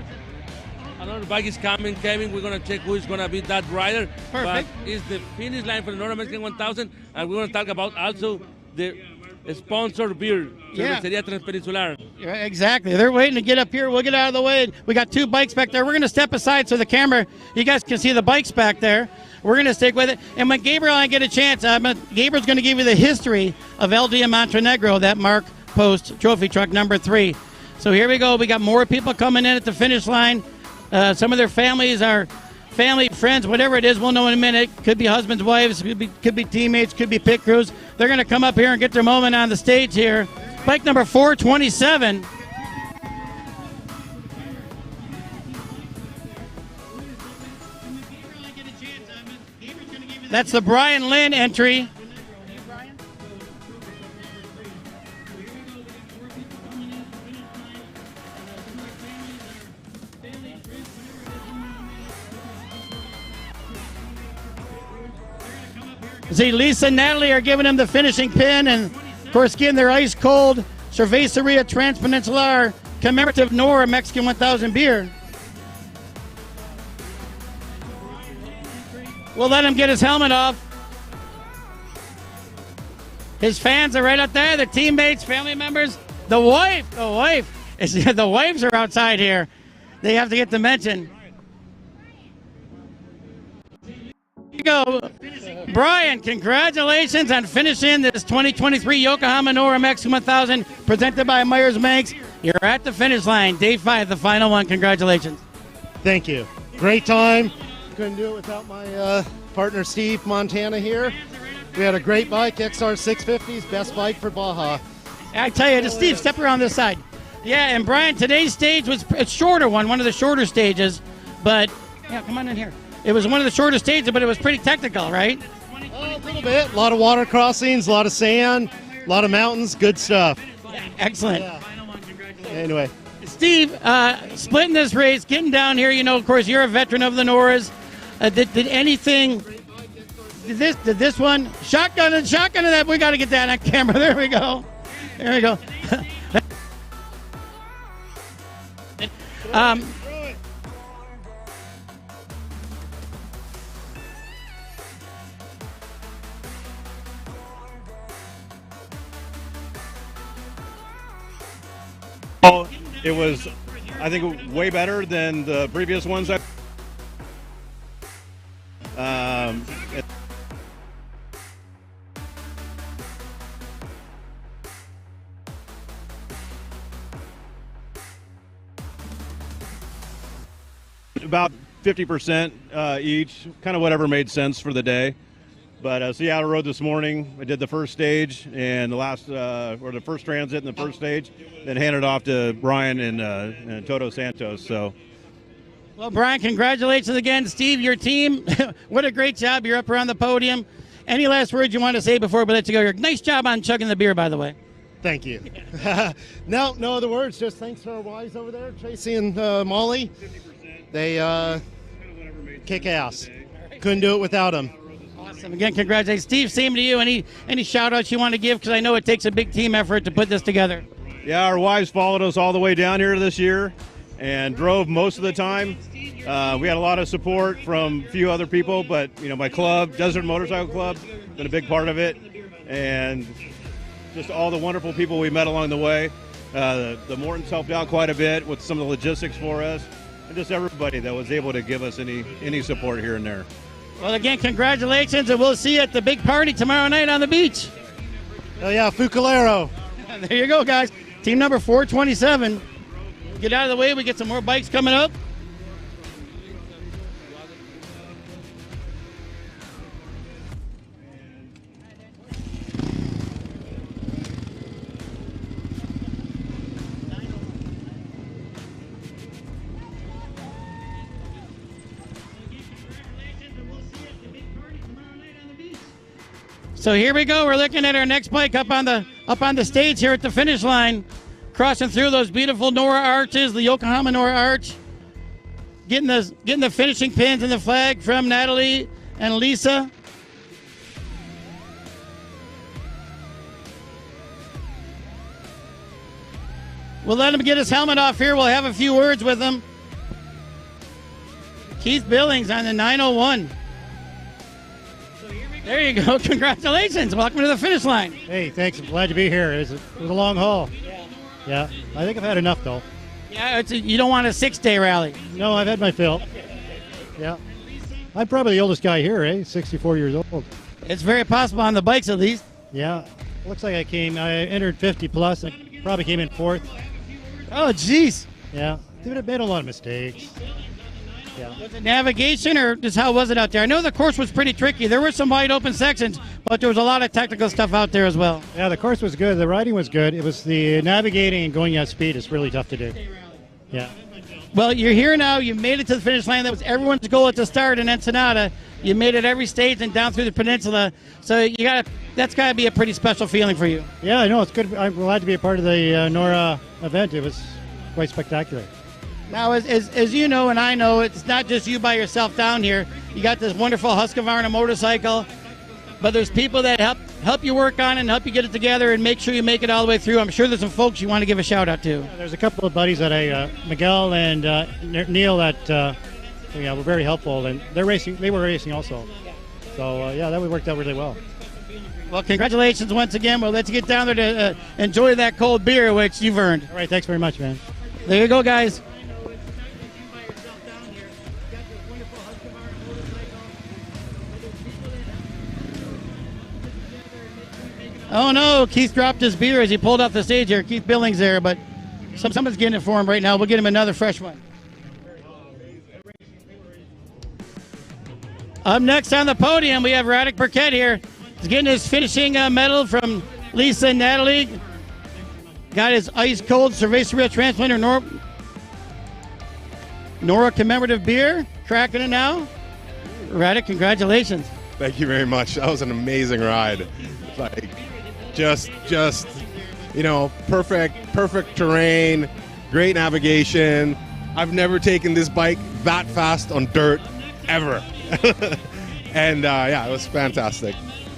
Another bike is coming, Kevin. We're going to check who is going to be that rider. Perfect. But it's the finish line for the NORRA Mexican 1000. And we're going to talk about also the sponsor beer, Cervecería Transpeninsular. Yeah, exactly. They're waiting to get up here. We'll get out of the way. We got 2 bikes back there. We're going to step aside so the camera, you guys can see the bikes back there. We're going to stick with it. And when Gabriel and I get a chance, Gabriel's going to give you the history of El Diamante Negro, that Mark Post trophy truck number 3. So here we go. We got more people coming in at the finish line. Some of their families are family, friends, whatever it is, we'll know in a minute. Could be husbands, wives, could be teammates, could be pit crews. They're going to come up here and get their moment on the stage here. Bike number 427. That's the Brian Lynn entry. See, Lisa and Natalie are giving him the finishing pin, and of course getting their ice cold Cervecería Transpeninsular commemorative NORRA Mexican 1000 beer. We'll let him get his helmet off. His fans are right up there, the teammates, family members. The wife. The wives are outside here. They have to get the mention. go. Brian, congratulations on finishing this 2023 Yokohama NORRA Mexican 1000 presented by Meyers Manx. You're at the finish line. Day 5, the final one. Congratulations. Thank you. Great time. Couldn't do it without my partner Steve Montana here. We had a great bike, XR 650s, best bike for Baja. I tell you, just Steve, step around this side. Yeah, and Brian, today's stage was a shorter one of the shorter stages, but yeah, come on in here. It was one of the shorter stages, but it was pretty technical, right? A little bit. A lot of water crossings, a lot of sand, a lot of mountains, good stuff. Yeah, excellent. Yeah. Anyway. Steve, splitting this race, getting down here, you know, of course, you're a veteran of the Norras. Did anything... Did this one shotgun and that? We got to get that on camera. There we go. There we go. It was, I think, way better than the previous ones. About 50% each, kind of whatever made sense for the day. But so yeah, I rode this morning. I did the first stage and the first transit and the first stage, then handed off to Brian and Toto Santos. So, well, Brian, congratulations again, Steve. Your team, what a great job! You're up around the podium. Any last words you want to say before we let you go? Nice job on chugging the beer, by the way. Thank you. No other words. Just thanks to our wives over there, Tracy and Molly. They kick ass. Couldn't do it without them. Awesome. Again, congratulations. Steve, same to you. Any shout-outs you want to give? Because I know it takes a big team effort to put this together. Yeah, our wives followed us all the way down here this year and drove most of the time. We had a lot of support from a few other people, but, you know, my club, Desert Motorcycle Club, been a big part of it. And just all the wonderful people we met along the way. The Mortons helped out quite a bit with some of the logistics for us. And just everybody that was able to give us any support here and there. Well, again, congratulations, and we'll see you at the big party tomorrow night on the beach. Oh, yeah, Fuculero. There you go, guys. Team number 427. Get out of the way. We get some more bikes coming up. So here we go. We're looking at our next bike up on the stage here at the finish line, crossing through those beautiful NORRA arches, the Yokohama NORRA arch, getting the finishing pins and the flag from Natalie and Lisa. We'll let him get his helmet off here. We'll have a few words with him. Keith Billings on the 901. There you go. Congratulations. Welcome to the finish line. Hey, thanks. I'm glad to be here. It was a long haul. Yeah. I think I've had enough, though. Yeah, you don't want a 6-day rally. No, I've had my fill. Yeah. I'm probably the oldest guy here, 64 years old. It's very possible on the bikes, at least. Yeah. Looks like I entered 50 plus. I probably came in 4th. Oh, jeez. Yeah. Dude, I made a lot of mistakes. Yeah. Was it navigation, or just how was it out there? I know the course was pretty tricky. There were some wide open sections, but there was a lot of technical stuff out there as well. Yeah, the course was good. The riding was good. It was the navigating and going at speed is really tough to do. Yeah. Well, you're here now. You made it to the finish line. That was everyone's goal at the start in Ensenada. You made it every stage and down through the peninsula. So that's got to be a pretty special feeling for you. Yeah, I know. It's good. I'm glad to be a part of the NORRA event. It was quite spectacular. Now, as you know and I know, it's not just you by yourself down here. You got this wonderful Husqvarna motorcycle, but there's people that help you work on it and help you get it together and make sure you make it all the way through. I'm sure there's some folks you want to give a shout out to. Yeah, there's a couple of buddies that Miguel and Neil that were very helpful, and they're racing. They were racing also. So that worked out really well. Well, congratulations once again. We'll let you get down there to enjoy that cold beer, which you've earned. All right, thanks very much, man. There you go, guys. Oh no, Keith dropped his beer as he pulled off the stage here. Keith Billings there, but someone's getting it for him right now. We'll get him another fresh one. Up next on the podium, we have Radek Burkett here. He's getting his finishing medal from Lisa and Natalie. Got his ice-cold Cerveceria Transplanter Norra commemorative beer. Cracking it now. Radek, congratulations. Thank you very much. That was an amazing ride. Like, just perfect terrain, great navigation. I've never taken this bike that fast on dirt ever. And it was fantastic.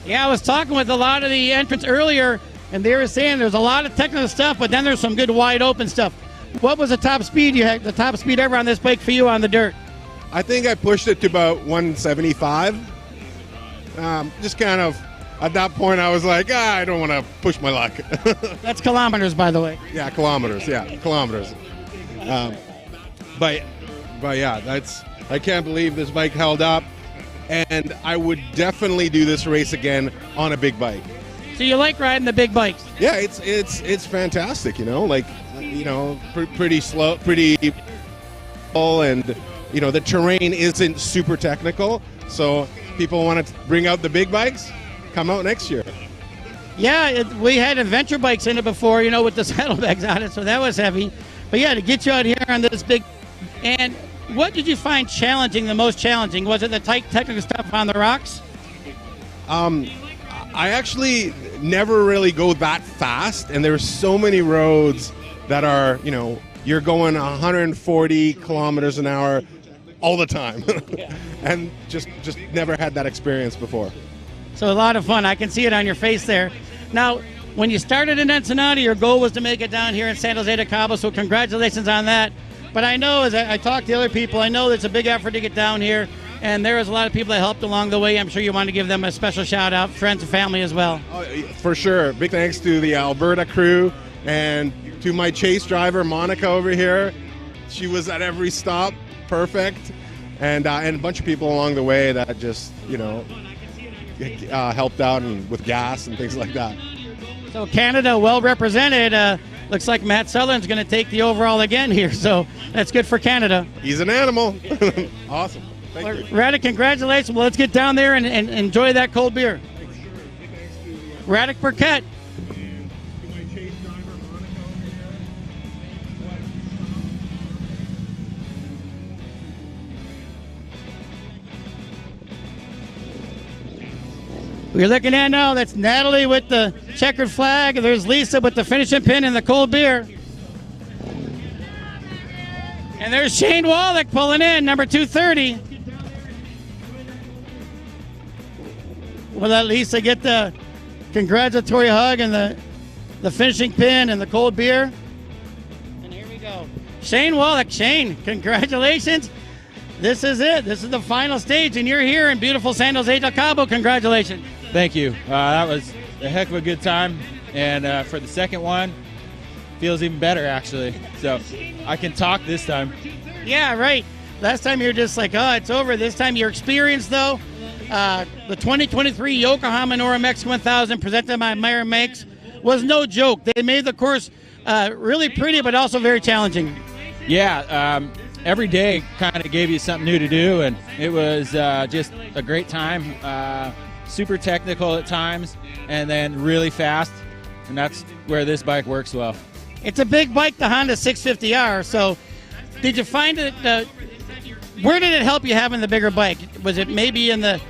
Yeah, I was talking with a lot of the entrants earlier, and they were saying there's a lot of technical stuff, but then there's some good wide open stuff. What was the top speed you had? The top speed ever on this bike for you on the dirt? I think I pushed it to about 175. Just kind of at that point, I was like, I don't want to push my luck. That's kilometers, by the way. Yeah, kilometers. But yeah, I can't believe this bike held up, and I would definitely do this race again on a big bike. So you like riding the big bikes? Yeah, it's fantastic. Pretty slow, pretty, and the terrain isn't super technical. So people want to bring out the big bikes, come out next year. Yeah, we had adventure bikes in it before, with the saddlebags on it, so that was heavy. But yeah, to get you out here on this big, and what did you find challenging, the most challenging? Was it the tight technical stuff on the rocks? I actually never really go that fast, and there's so many roads that are, you're going 140 kilometers an hour all the time. And just never had that experience before. So a lot of fun. I can see it on your face there. Now, when you started in Ensenada, your goal was to make it down here in San Jose de Cabo, so congratulations on that. But I know, as I talk to other people, I know it's a big effort to get down here, and there was a lot of people that helped along the way. I'm sure you want to give them a special shout-out, friends and family as well. Oh, for sure. Big thanks to the Alberta crew and to my chase driver, Monica, over here. She was at every stop, perfect. And a bunch of people along the way that just, helped out and with gas and things like that. So Canada well represented. Looks like Matt Sutherland's going to take the overall again here, so that's good for Canada. He's an animal. Awesome. Thank you. Radek, congratulations. Well, let's get down there and enjoy that cold beer. Radek Burkett. We're looking at now, that's Natalie with the checkered flag. There's Lisa with the finishing pin and the cold beer. And there's Shane Wallach pulling in, number 230. We'll let Lisa get the congratulatory hug and the finishing pin and the cold beer. And here we go. Shane Wallach. Shane, congratulations. This is it. This is the final stage, and you're here in beautiful San Jose del Cabo. Congratulations. Thank you. That was a heck of a good time, and for the second one, feels even better, actually. So I can talk this time. Yeah, right. Last time you were just like, oh, it's over. This time your experience, though, the 2023 Yokohama NORRA Mexican 1000 presented by Meyers Manx was no joke. They made the course really pretty, but also very challenging. Yeah, every day kind of gave you something new to do, and it was just a great time. Super technical at times, and then really fast, and that's where this bike works well. It's a big bike, the Honda 650R. So, did you find it? Where did it help you having the bigger bike? Was it maybe in the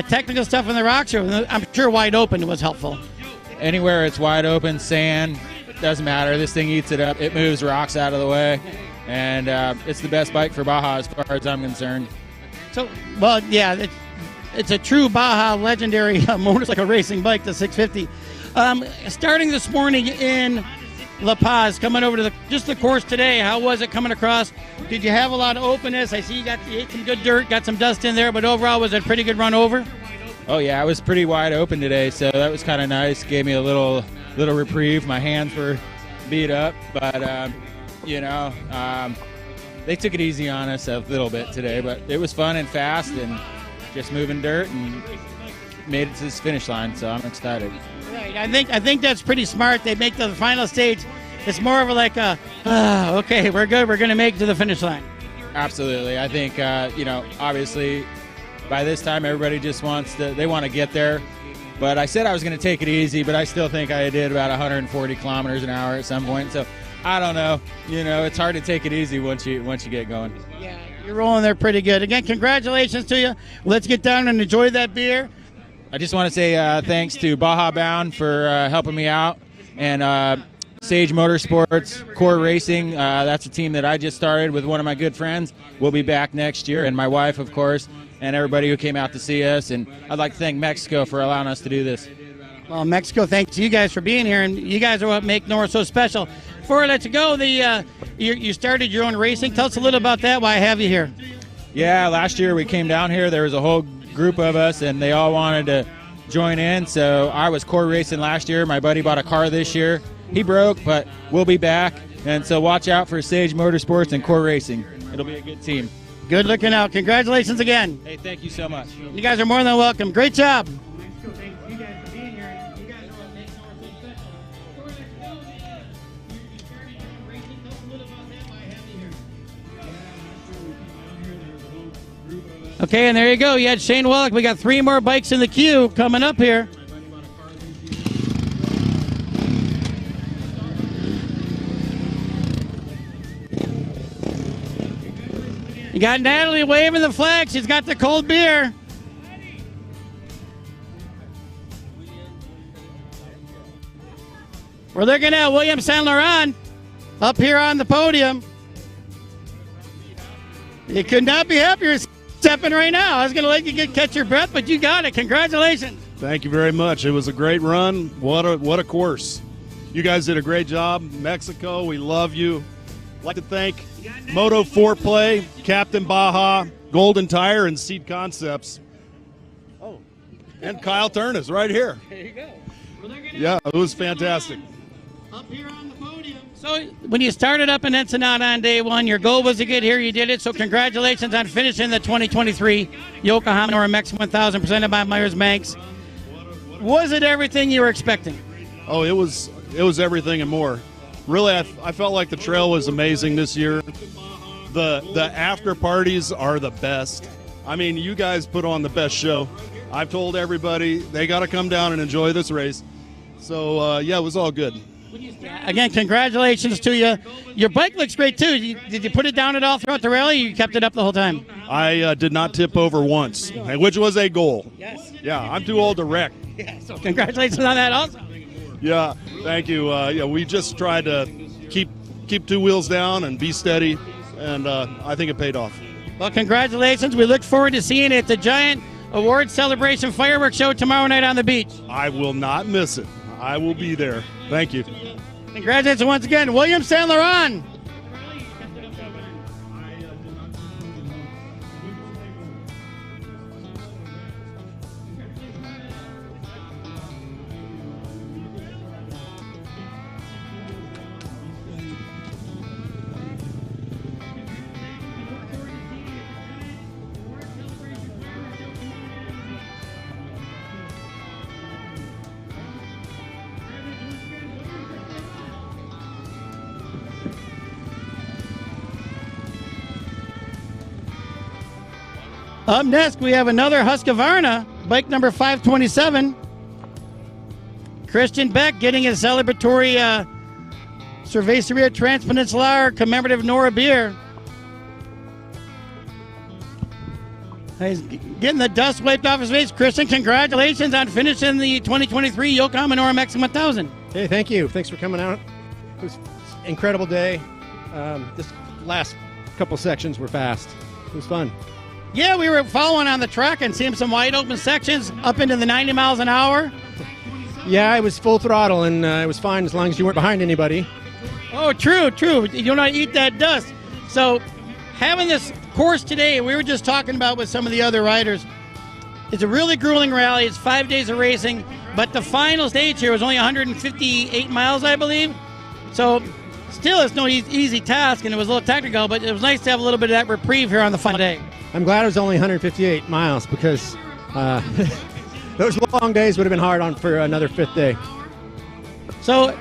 technical stuff in the rocks, or I'm sure wide open was helpful? Anywhere it's wide open, sand, doesn't matter. This thing eats it up. It moves rocks out of the way, and it's the best bike for Baja as far as I'm concerned. So, well, yeah, it's a true Baja legendary motorcycle racing bike, the 650. Starting this morning in La Paz, coming over to just the course today, how was it coming across? Did you have a lot of openness? I see you ate some good dirt, got some dust in there, but overall, was it a pretty good run over? Oh yeah, I was pretty wide open today, so that was kind of nice. Gave me a little reprieve. My hands were beat up, but they took it easy on us a little bit today, but it was fun and fast and just moving dirt and made it to this finish line, so I'm excited. Right. Right. I think that's pretty smart. They make the final stage. It's more of like okay, we're good. We're going to make it to the finish line. Absolutely. I think, obviously by this time everybody just they want to get there. But I said I was going to take it easy, but I still think I did about 140 kilometers an hour at some point. So I don't know. It's hard to take it easy once you get going. Yeah, you're rolling there pretty good. Again, congratulations to you. Let's get down and enjoy that beer. I just want to say thanks to Baja Bound for helping me out, and Sage Motorsports, Core Racing. That's a team that I just started with one of my good friends. We'll be back next year, and my wife, of course, and everybody who came out to see us. And I'd like to thank Mexico for allowing us to do this. Well, Mexico, thanks to you guys for being here, and you guys are what make Norra so special. Before I let you go, you started your own racing. Tell us a little about that. Why I have you here? Yeah, last year we came down here. There was a whole group of us, and they all wanted to join in. So I was core racing last year. My buddy bought a car this year. He broke, but we'll be back. And so watch out for Sage Motorsports and Core Racing. It'll be a good team. Good looking out. Congratulations again. Hey, thank you so much. You guys are more than welcome. Great job. Okay, and there you go. You had Shane Wellick. We got 3 more bikes in the queue coming up here. You got Natalie waving the flag. She's got the cold beer. We're looking at William Saint Laurent up here on the podium. You could not be happier stepping right now. I was going to let you catch your breath, but you got it. Congratulations. Thank you very much. It was a great run. What a course. You guys did a great job. Mexico, we love you. I'd like to thank Moto 4Play, Captain Baja, Golden Tire, and Seed Concepts. Oh, and Kyle Turnus right here. There you go. Yeah, it was fantastic. Up here on the podium. So when you started up in Ensenada on day 1, your goal was to get here. You did it. So congratulations on finishing the 2023 Yokohama NORRA Mexican 1000 presented by Meyers Manx. Was it everything you were expecting? Oh, it was everything and more. Really, I felt like the trail was amazing this year. The after parties are the best. I mean, you guys put on the best show. I've told everybody they got to come down and enjoy this race. So, yeah, it was all good. Again, congratulations to you. Your bike looks great, too. Did you put it down at all throughout the rally, or you kept it up the whole time? I did not tip over once, which was a goal. Yes. Yeah, I'm too old to wreck. Yeah, so congratulations on that also. Yeah, thank you. Yeah, we just tried to keep 2 wheels down and be steady, and I think it paid off. Well, congratulations. We look forward to seeing it at the giant award celebration fireworks show tomorrow night on the beach. I will not miss it. I will be there. Thank you. Congratulations once again, William Saint Laurent. Up next, we have another Husqvarna, bike number 527. Christian Beck getting his celebratory Cerveceria Transpeninsular commemorative NORRA beer. He's getting the dust wiped off his face. Christian, congratulations on finishing the 2023 Yokohama NORRA Mexican 1000. Hey, thank you. Thanks for coming out. It was an incredible day. This last couple sections were fast. It was fun. Yeah, we were following on the track and seeing some wide open sections up into the 90 miles an hour. Yeah, I was full throttle, and it was fine as long as you weren't behind anybody. Oh, true. You don't want to eat that dust. So having this course today, we were just talking about with some of the other riders, it's a really grueling rally. It's 5 days of racing, but the final stage here was only 158 miles, I believe. So still, it's no easy task, and it was a little technical, but it was nice to have a little bit of that reprieve here on the final day. I'm glad it was only 158 miles because those long days would have been hard on for another 5th day. So,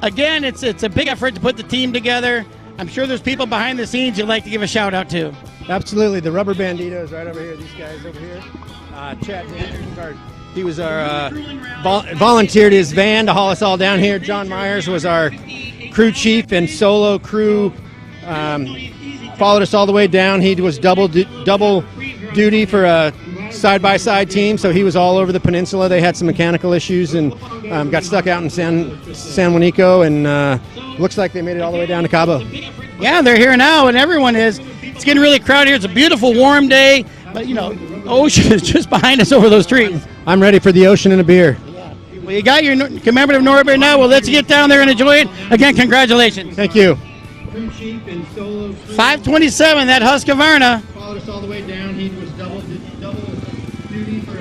again, it's a big effort to put the team together. I'm sure there's people behind the scenes you'd like to give a shout out to. Absolutely. The Rubber Banditos right over here. These guys over here. Chad Anderson, he was our volunteered his van to haul us all down here. John Meyers was our crew chief and solo crew. Followed us all the way down. He was double duty for a side-by-side team, so he was all over the peninsula. They had some mechanical issues and got stuck out in San Juanico, and looks like they made it all the way down to Cabo. Yeah, they're here now, and everyone is. It's getting really crowded here. It's a beautiful, warm day, but, you know, ocean is just behind us over those trees. I'm ready for the ocean and a beer. Well, you got your commemorative Norra beer now. Well, let's get down there and enjoy it. Again, congratulations. Thank you. 527, that Husqvarna. Followed us all the way down. He was double duty for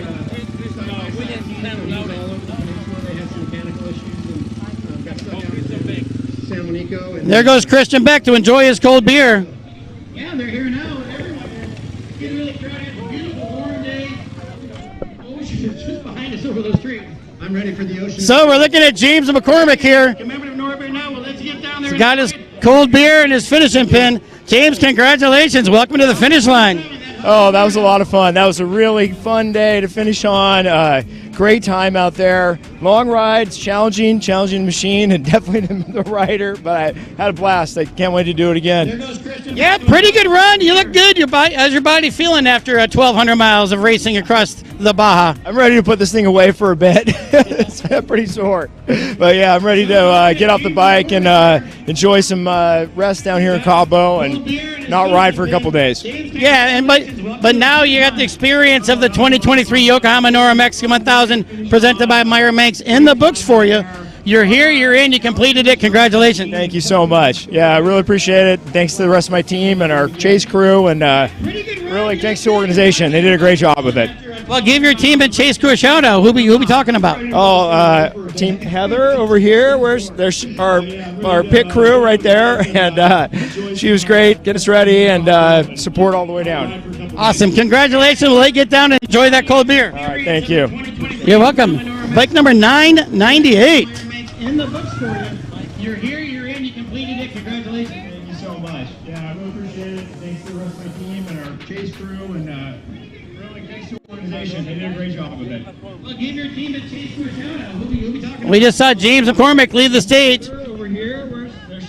San Juanico. There goes Christian Beck to enjoy his cold beer. Yeah, they're here now. Getting really crowded. It's a beautiful warm day. Ocean is just behind us over those trees. I'm ready for the ocean. So we're looking at James McCormick here. Commemorative Norra beer now. Well, let's get down there. He's got his cold beer and his finishing pin. James, congratulations. Welcome to the finish line. Oh, that was a lot of fun. That was a really fun day to finish on. Great time out there. Long rides, challenging machine, and definitely the rider, but I had a blast. I can't wait to do it again. Yeah, pretty good run. You look good. How's your body feeling after 1,200 miles of racing across the Baja? I'm ready to put this thing away for a bit. It's pretty sore. But yeah, I'm ready to get off the bike and enjoy some rest down here in Cabo and not ride for a couple days. Yeah, but now you got the experience of the 2023 Yokohama NORRA Mexican 1000 presented by Meyers Manx in the books for you. You're here, you're in, you completed it. Congratulations. Thank you so much. Yeah, I really appreciate it. Thanks to the rest of my team and our chase crew, and really thanks to the organization. They did a great job with it. Well, give your team and chase crew a shout out. Who we talking about? Oh, Team Heather over here. There's our pit crew right there, and she was great. Get us ready and support all the way down. Awesome. Congratulations. We'll let you get down and enjoy that cold beer. All right, thank you. You're welcome. Bike number 998. In the books for you. You're here, you're in, you completed it. Congratulations. Thank you so much. Yeah, I really appreciate it. Thanks to the rest of my team and our chase crew, and really thanks to the organization. They did a great job with it. Well, give your team a chase crew a shout out. Who we talking We just saw James McCormick leave the stage. over here? There's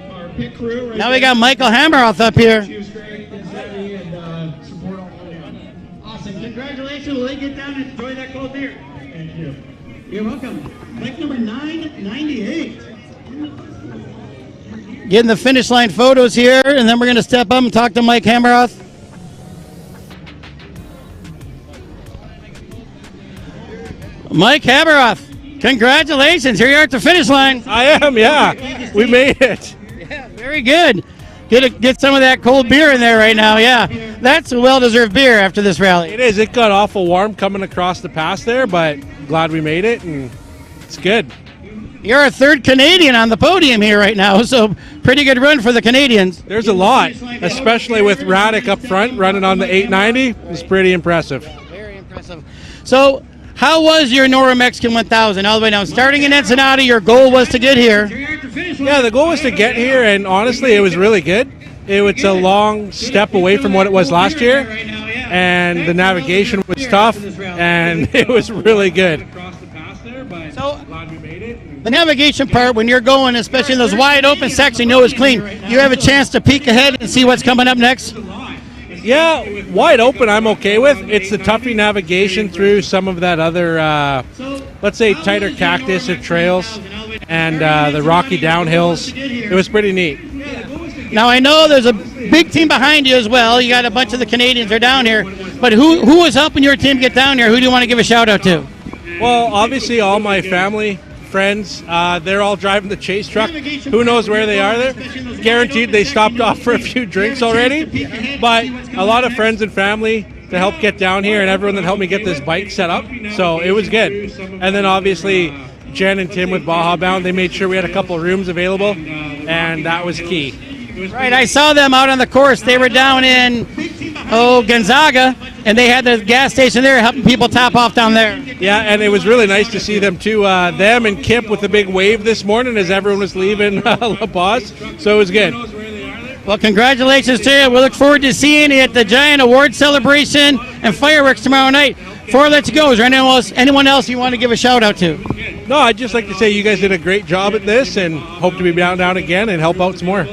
our pit crew right Now we got Michael Hammeroff up here. She was great and steady and support all the way down. Awesome. Congratulations. We'll get down and enjoy that cold beer. Thank you. You're welcome. Bike number 998. Getting the finish line photos here, and then we're going to step up and talk to Mike Hammeroff. Mike Hammeroff, congratulations. Here you are at the finish line. I am, yeah. We made it. Yeah, very good. Get some of that cold beer in there right now, yeah. That's a well-deserved beer after this rally. It is. It got awful warm coming across the pass there, but glad we made it, and it's good. You're a third Canadian on the podium here right now, so pretty good run for the Canadians. There's a lot, especially with Radek up front running on the 890. It's pretty impressive. Very impressive. So, how was your NORRA Mexican 1000 all the way down? Starting in Ensenada, your goal was to get here. Yeah, the goal was to get here, and honestly, it was really good. It was a long step away from what it was last year, and the navigation was tough, and it was really good. So, the navigation part, when you're going, especially in those wide open sections, you know it's clean. You have a chance to peek ahead and see what's coming up next? Yeah, wide open I'm okay with. It's the toughy navigation through some of that other, let's say, tighter cactus or trails and the rocky downhills. It was pretty neat. Now, I know there's a big team behind you as well. You got a bunch of the Canadians are down here. But who was helping your team get down here? Who do you want to give a shout out to? Well, obviously all my family, friends, they're all driving the chase truck. Who knows where they are there? Guaranteed they stopped off for a few drinks already. But a lot of friends and family to help get down here, and everyone that helped me get this bike set up. So it was good. And then obviously Jen and Tim with Baja Bound, they made sure we had a couple of rooms available, and that was key. Right, I saw them out on the course. They were down in Gonzaga, and they had the gas station there helping people top off down there. Yeah, and it was really nice to see them too. Them and Kip with the big wave this morning as everyone was leaving La Paz. So it was good. Well, congratulations to you. We look forward to seeing you at the giant award celebration and fireworks tomorrow night. Before I let you go, is there anyone else you want to give a shout out to? No, I'd just like to say you guys did a great job at this and hope to be down again and help out some more.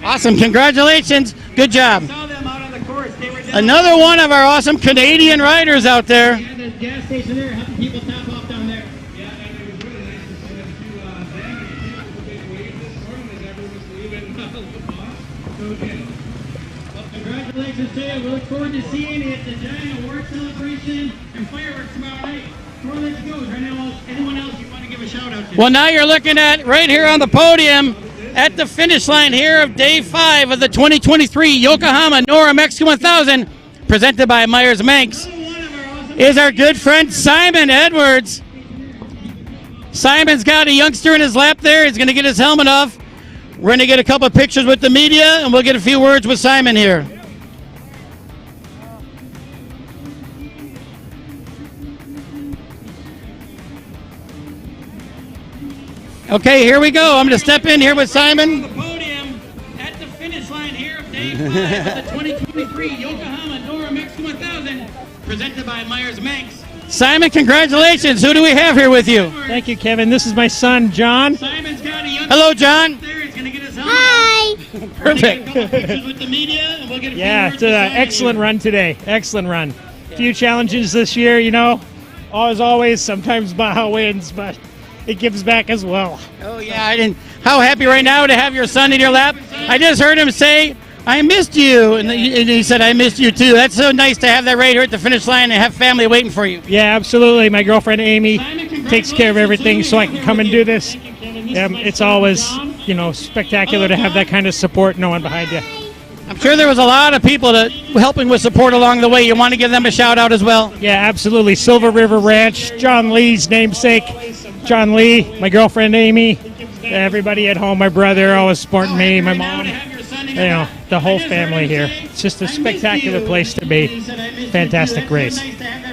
Awesome. Congratulations. Good job. Another one of our awesome Canadian riders out there. Gas station there, helping people top off down there. Well, congratulations to you. We look forward to seeing you at the giant award celebration and fireworks tomorrow night. Before I let you go, is there anyone else you want to give a shout out to? Well, now you're looking at right here on the podium at the finish line here of day 5 of the 2023 Yokohama NORRA Mexican 1000, presented by Meyers Manx, is our good friend Simon Edwards. Simon's got a youngster in his lap there. He's going to get his helmet off. We're going to get a couple of pictures with the media, and we'll get a few words with Simon here. Okay, here we go. I'm going to step in here with Simon. The podium at the finish line here of day 5 of the 2023 Yokohama NORRA Mexican 1000, presented by Meyers Manx. Simon, congratulations. Who do we have here with you? Thank you, Kevin. This is my son, John. Hello, John. Hi. Perfect. Yeah, it's an excellent run today. Excellent run. A few challenges this year, you know. As always, sometimes Baja wins, but it gives back as well. Oh, yeah. How happy right now to have your son in your lap. I just heard him say, I missed you. And he said, I missed you too. That's so nice to have that right here at the finish line and have family waiting for you. Yeah, absolutely. My girlfriend, Amy, takes care of everything so I can come and do this. It's always, you know, spectacular to have that kind of support, no one behind you. I'm sure there was a lot of people helping with support along the way. You want to give them a shout out as well? Yeah, absolutely. Silver River Ranch, John Lee's namesake, John Lee, my girlfriend Amy, everybody at home, my brother always supporting me, my mom, you know, the whole family here. It's just a spectacular place to be. Fantastic race.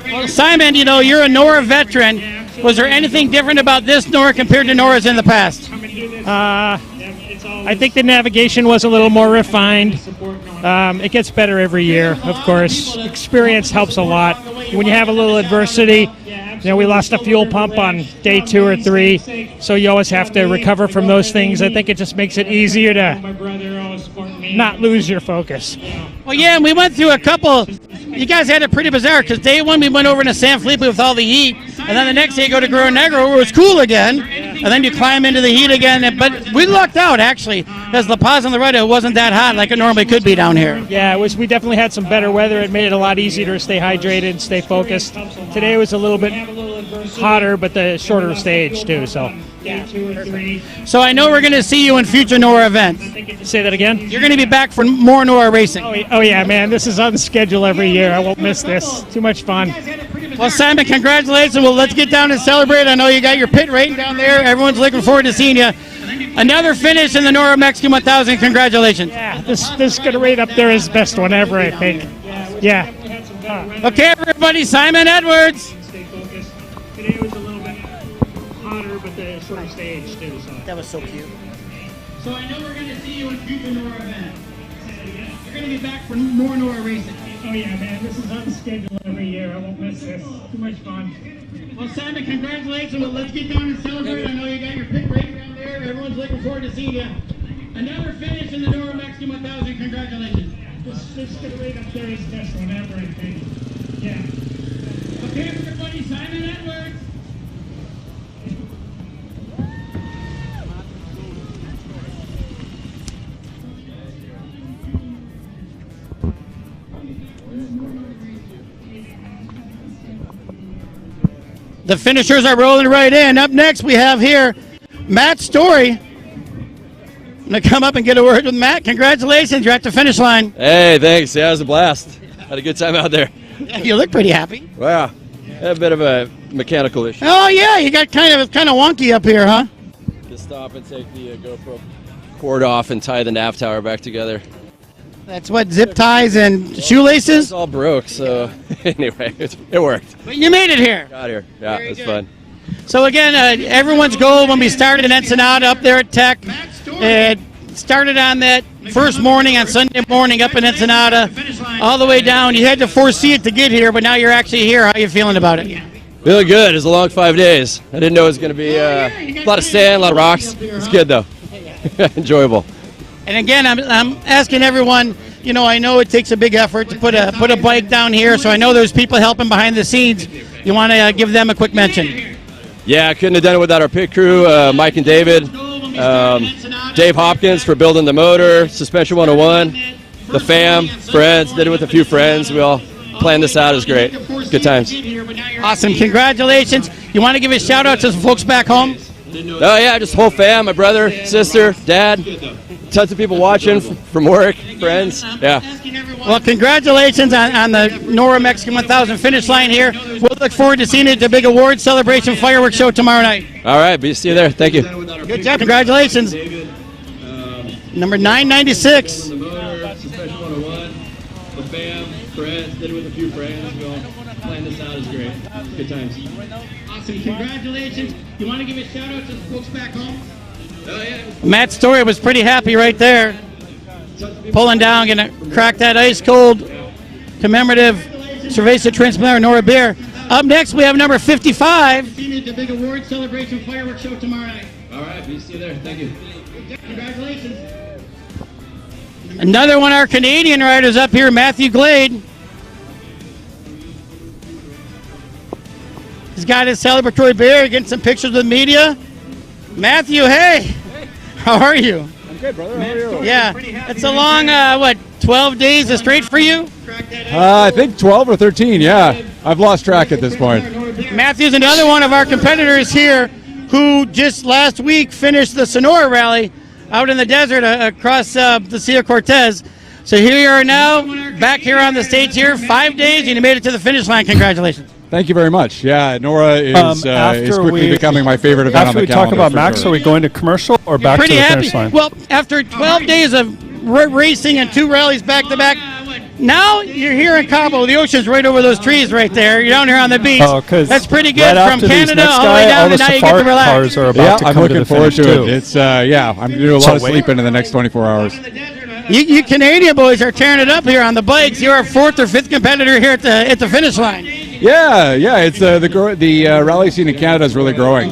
Well, Simon, you know, you're a NORRA veteran. Was there anything different about this NORRA compared to NORRAs in the past? I think the navigation was a little more refined. It gets better every year, of course. Experience helps a lot. When you have a little adversity, you know, we lost a fuel pump on day 2 or 3, so you always have to recover from those things. I think it just makes it easier to not lose your focus. Well, yeah, and we went through a couple. You guys had it pretty bizarre because day 1 we went over to San Felipe with all the heat, and then the next day you go to Rio Negro where it was cool again, and then you climb into the heat again. But we lucked out actually, because La Paz and Laredo wasn't that hot like it normally could be down here. Yeah, we definitely had some better weather. It made it a lot easier to stay hydrated and stay focused. Today was a little bit hotter, but the shorter stage too. So. Yeah. So I know we're going to see you in future NORRA events. Say that again? You're going to be back for more NORRA racing. Oh yeah, man. This is on schedule every year. I won't miss this. Too much fun. Well, Simon, congratulations. Well, let's get down and celebrate. I know you got your pit rating down there. Everyone's looking forward to seeing you. Another finish in the NORRA Mexican 1000. Congratulations. Yeah, this gonna rate up there as best one ever, I think. Yeah. Okay, everybody. Simon Edwards. Today was a little bit hotter, but the shorter stage too. So. That was so cute. So I know we're going to see you in future NORRA events. You're going to be back for more NORRA racing. Oh yeah, man. This is on schedule every year. I won't miss this. Too much fun. Well, Simon, congratulations. Well, let's get down and celebrate. I know you got your pit rating down there. Everyone's looking forward to seeing you. Another finish in the NORRA Mexican 1000. Congratulations. This could rate up there as best one ever, I think. Yeah. Okay, everybody. Simon Edwards. The finishers are rolling right in. Up next, we have here Matt Story. I'm going to come up and get a word with Matt. Congratulations, you're at the finish line. Hey, thanks. Yeah, it was a blast. Had a good time out there. You look pretty happy. Wow. Had a bit of a mechanical issue. Oh, yeah, you got kind of wonky up here, huh? Just stop and take the GoPro cord off and tie the nav tower back together. That's what, zip ties and shoelaces? It's all broke, so anyway, it worked. But you made it here. Got here. Yeah, it was fun. So again, everyone's goal when we started in Ensenada up there at Tech, it started on that first morning on Sunday morning up in Ensenada, all the way down. You had to foresee it to get here, but now you're actually here. How are you feeling about it? Really good. It was a long 5 days. I didn't know it was going to be a lot of sand, a lot of rocks. It's good though. Enjoyable. And again, I'm asking everyone, you know, I know it takes a big effort to put a bike down here, so I know there's people helping behind the scenes. You want to give them a quick mention? Yeah, I couldn't have done it without our pit crew, Mike and David. Dave Hopkins for building the motor, Suspension 101, the fam, friends, did it with a few friends. We all planned this out. It was great. Good times. Awesome. Congratulations. You want to give a shout out to some folks back home? Oh, yeah, just whole fam, my brother, sister, dad, tons of people watching from work, friends. Yeah. Well, congratulations on the NORRA Mexican 1000 finish line here. We'll look forward to seeing you at the big awards celebration fireworks show tomorrow night. All right, see you there. Thank you. Good job. Congratulations. Number 996. The motor, Suspension 101, the fam, friends, did it with a few friends. We all planned this out. It was great. Good times. Awesome. Congratulations. You want to give a shout out to the folks back home? Oh, yeah. Matt Story was pretty happy right there. Pulling down, gonna crack that ice cold commemorative Cerveza Transmitter NORRA beer. Up next, we have number 55. See you at the big award celebration fireworks show tomorrow night. All right, see you there. Thank you. Congratulations. Another one of our Canadian riders up here, Matthew Glade. He's got his celebratory beer, getting some pictures with media. Matthew, hey, how are you? I'm good, brother. How are you? Yeah, it's a long, 12 days straight for you? I think 12 or 13, yeah. I've lost track at this point. Matthew's another one of our competitors here who just last week finished the Sonora Rally out in the desert across the Sea Cortez. So here you are now, back here on the stage here, 5 days, and you made it to the finish line. Congratulations. Thank you very much. Yeah, NORRA is quickly becoming my favorite event on the calendar. After we talk about Max, are we going to commercial or back to the finish line? Well, after 12 days of racing and 2 rallies back to back, now you're here in Cabo. The ocean's right over those trees right there. You're down here on the beach. That's pretty good. Right from Canada all the way down, and now you get to relax. Cars are about to I'm come looking to the forward finish to too. it. It's I'm going to do a lot of sleeping in the next 24 hours. You Canadian boys are tearing it up here on the bikes. You're our 4th or 5th competitor here at the finish line. Yeah. It's the rally scene in Canada is really growing.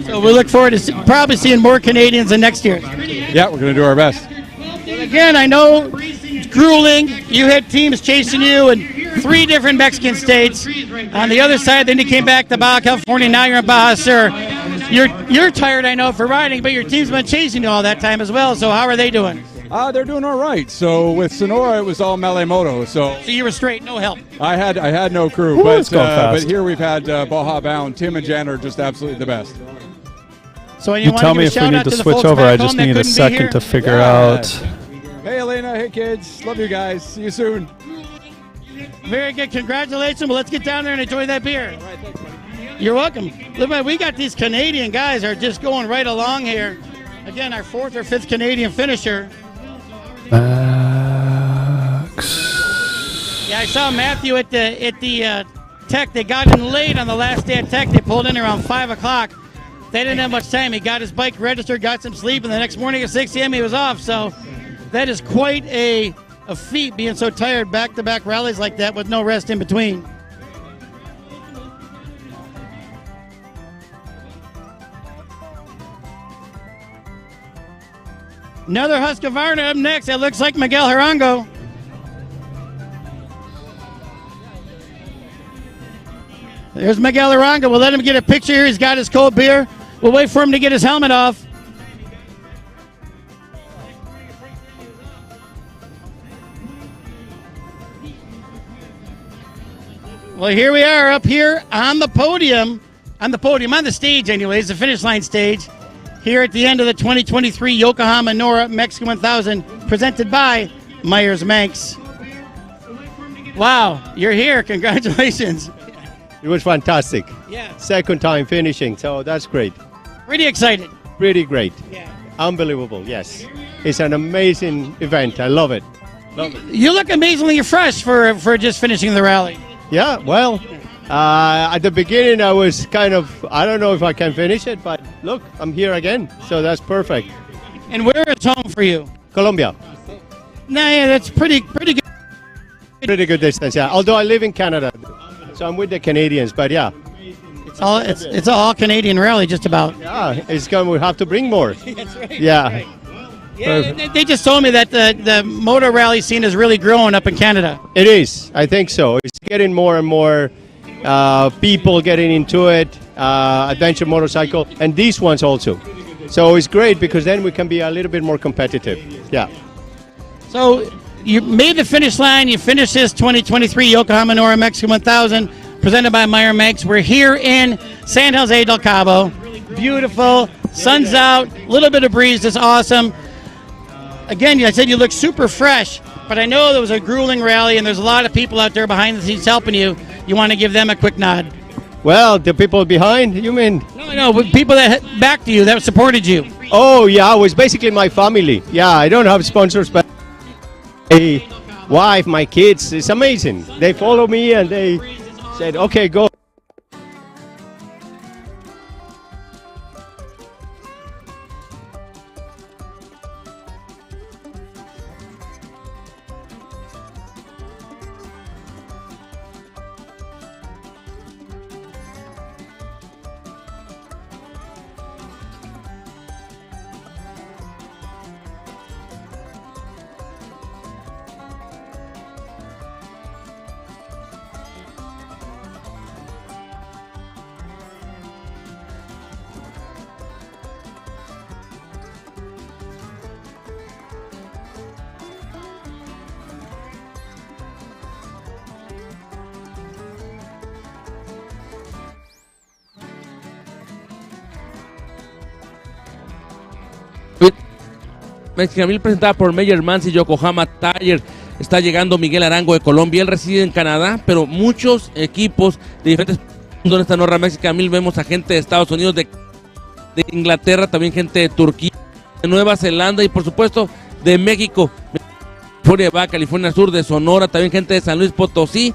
So we look forward to probably seeing more Canadians in next year. Yeah, we're going to do our best. Again, I know it's grueling. You had teams chasing you in 3 different Mexican states. On the other side, then you came back to Baja California. Now you're in Baja Sur. You're tired, I know, for riding, but your team's been chasing you all that time as well. So how are they doing? They're doing all right. So with Sonora, it was all Melemoto. So you were straight, no help. I had no crew, but here we've had Baja bound. Tim and Jan are just absolutely the best. So you tell me if we need to switch over. I just need a second to figure out. Hey, Elena. Hey, kids. Love you guys. See you soon. Very good. Congratulations. Well, let's get down there and enjoy that beer. All right, thanks, buddy. You're welcome. Look, man, we got these Canadian guys are just going right along here. Again, our 4th or 5th Canadian finisher. Max. Yeah, I saw Matthew at the Tech. They got in late on the last day at Tech. They pulled in around 5 o'clock. They didn't have much time. He got his bike registered, got some sleep, and the next morning at 6 a.m. he was off. So that is quite a feat, being so tired back-to-back rallies like that with no rest in between. Another Husqvarna up next. That looks like Miguel Hirango. There's Miguel Hirango. We'll let him get a picture here. He's got his cold beer. We'll wait for him to get his helmet off. Well, here we are up here on the podium. On the stage anyways, the finish line stage. Here at the end of the 2023 Yokohama NORRA Mexican 1000, presented by Meyers Manx. Wow, you're here. Congratulations. It was fantastic. Yeah. Second time finishing, so that's great. Pretty excited. Pretty great. Yeah. Unbelievable, yes. It's an amazing event. I love it. Love it. You look amazingly fresh for just finishing the rally. Yeah, well, at the beginning I was kind of, I don't know if I can finish it, but look, I'm here again, so that's perfect. And where is home for you? Colombia. Nah, yeah, that's pretty good. Pretty good distance, yeah. Although I live in Canada, so I'm with the Canadians, but yeah. It's all Canadian rally, just about. Yeah, it's going. We have to bring more. That's right. Yeah. Yeah, they just told me that the motor rally scene is really growing up in Canada. It is. I think so. It's getting more and more people getting into it, adventure motorcycle, and these ones also. So it's great because then we can be a little bit more competitive. Yeah. So you made the finish line. You finished this 2023 Yokohama NORRA Mexican 1000 presented by Meyers Manx. We're here in San Jose del Cabo. Beautiful. Sun's out. A little bit of breeze. Just awesome. Again, I said you look super fresh, but I know there was a grueling rally and there's a lot of people out there behind the scenes helping you. You want to give them a quick nod? Well, the people behind, you mean? No, but people that backed you, that supported you. Oh, yeah, it was basically my family. Yeah, I don't have sponsors, but my wife, my kids, it's amazing. They follow me and they said, okay, go. Mexican presentada por Meyers Manx y Yokohama Tire. Está llegando Miguel Arango de Colombia. Él reside en Canadá, pero muchos equipos de diferentes donde está NORRA Mexican 1000. Vemos a gente de Estados Unidos, de Inglaterra, también gente de Turquía, de Nueva Zelanda y por supuesto de México, California Baja, California Sur, de Sonora, también gente de San Luis Potosí.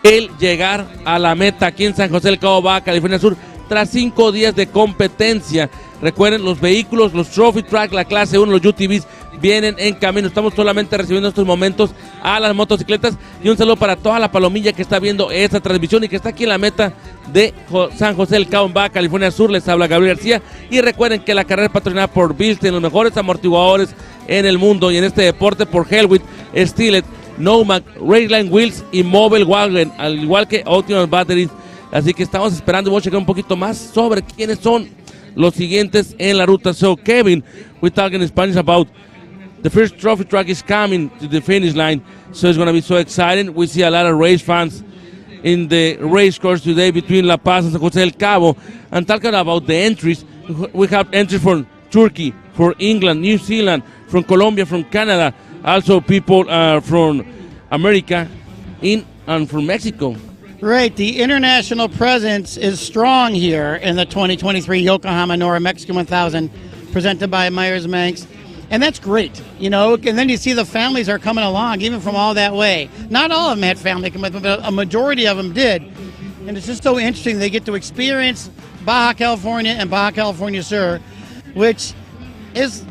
El llegar a la meta aquí en San José del Cabo, Baja California Sur, tras 5 días de competencia. Recuerden, los vehículos, los Trophy Track, la clase 1, los UTVs vienen en camino. Estamos solamente recibiendo estos momentos a las motocicletas y un saludo para toda la palomilla que está viendo esta transmisión y que está aquí en la meta de San José del Cabo, en Baja California Sur. Les habla Gabriel García y recuerden que la carrera es patrocinada por Bilstein, los mejores amortiguadores en el mundo y en este deporte por Hellwit, Stilet, Nomad, Raceline Wheels y Mobile Wagon, al igual que Optimal Batteries. Así que estamos esperando, voy a checar un poquito más sobre quiénes son los siguientes en la ruta. So Kevin, we talk in Spanish about the first trophy truck is coming to the finish line, so it's going to be so exciting. We see a lot of race fans in the race course today between La Paz and San Jose del Cabo. And talking about the entries, we have entries from Turkey, from England, New Zealand, from Colombia, from Canada, also people from America and from Mexico. Right, the international presence is strong here in the 2023 Yokohama NORRA Mexican 1000 presented by Meyers Manx. And that's great, you know, and then you see the families are coming along, even from all that way. Not all of them had family come with them, but a majority of them did. And it's just so interesting. They get to experience Baja California and Baja California Sur, which is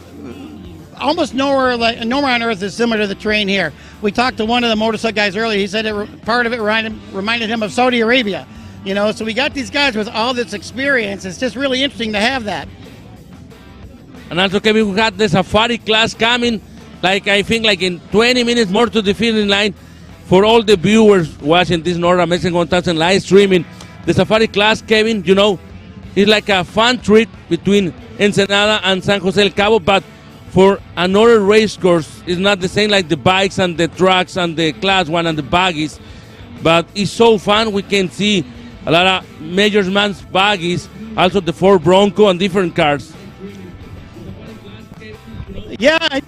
almost nowhere on earth is similar to the terrain here. We talked to one of the motorcycle guys earlier. He said part of it reminded him of Saudi Arabia. You know, so we got these guys with all this experience. It's just really interesting to have that. And also, Kevin, we got the safari class coming, I think in 20 minutes more to the finish line. For all the viewers watching this NORRA Mexican 1000 live streaming, the safari class, Kevin, you know, is like a fun trip between Ensenada and San Jose del Cabo, but for another race course, it's not the same like the bikes and the trucks and the class 1 and the buggies, but it's so fun. We can see a lot of Meyers Manx buggies, also the Ford Bronco and different cars. Yeah, I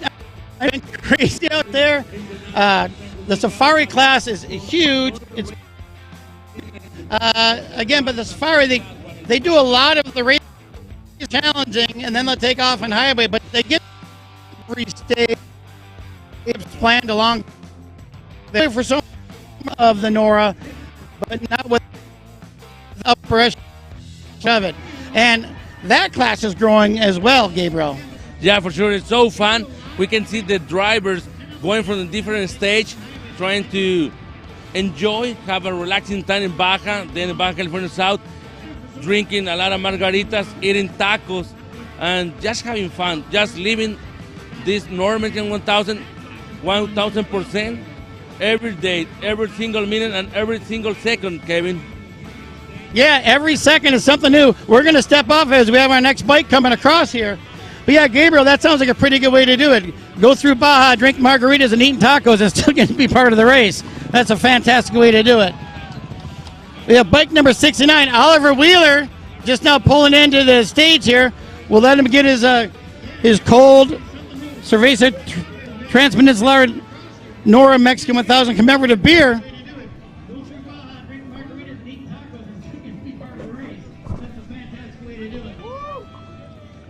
went crazy out there. The safari class is huge. It's again, but the safari they do a lot of the race challenging, and then they'll take off on highway, but they get every stage planned along there for some of the NORRA, but not with the upper echelon of it. And that class is growing as well, Gabriel. Yeah, for sure. It's so fun. We can see the drivers going from the different stage, trying to enjoy, have a relaxing time in Baja, then in Baja California South, drinking a lot of margaritas, eating tacos, and just having fun, just living this NORRA Mexican 1000% every day, every single minute, and every single second, Kevin. Yeah, every second is something new. We're going to step off as we have our next bike coming across here. But yeah, Gabriel, that sounds like a pretty good way to do it. Go through Baja, drink margaritas, and eating tacos, and still get to be part of the race. That's a fantastic way to do it. We have bike number 69, Oliver Wheeler, just now pulling into the stage here. We'll let him get his cold Cerveza Transpeninsular NORRA Mexican 1000 commemorative beer.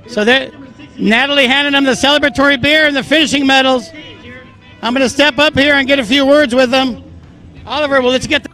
So there, Natalie handed him the celebratory beer and the finishing medals. I'm going to step up here and get a few words with them. Oliver, well, let's get the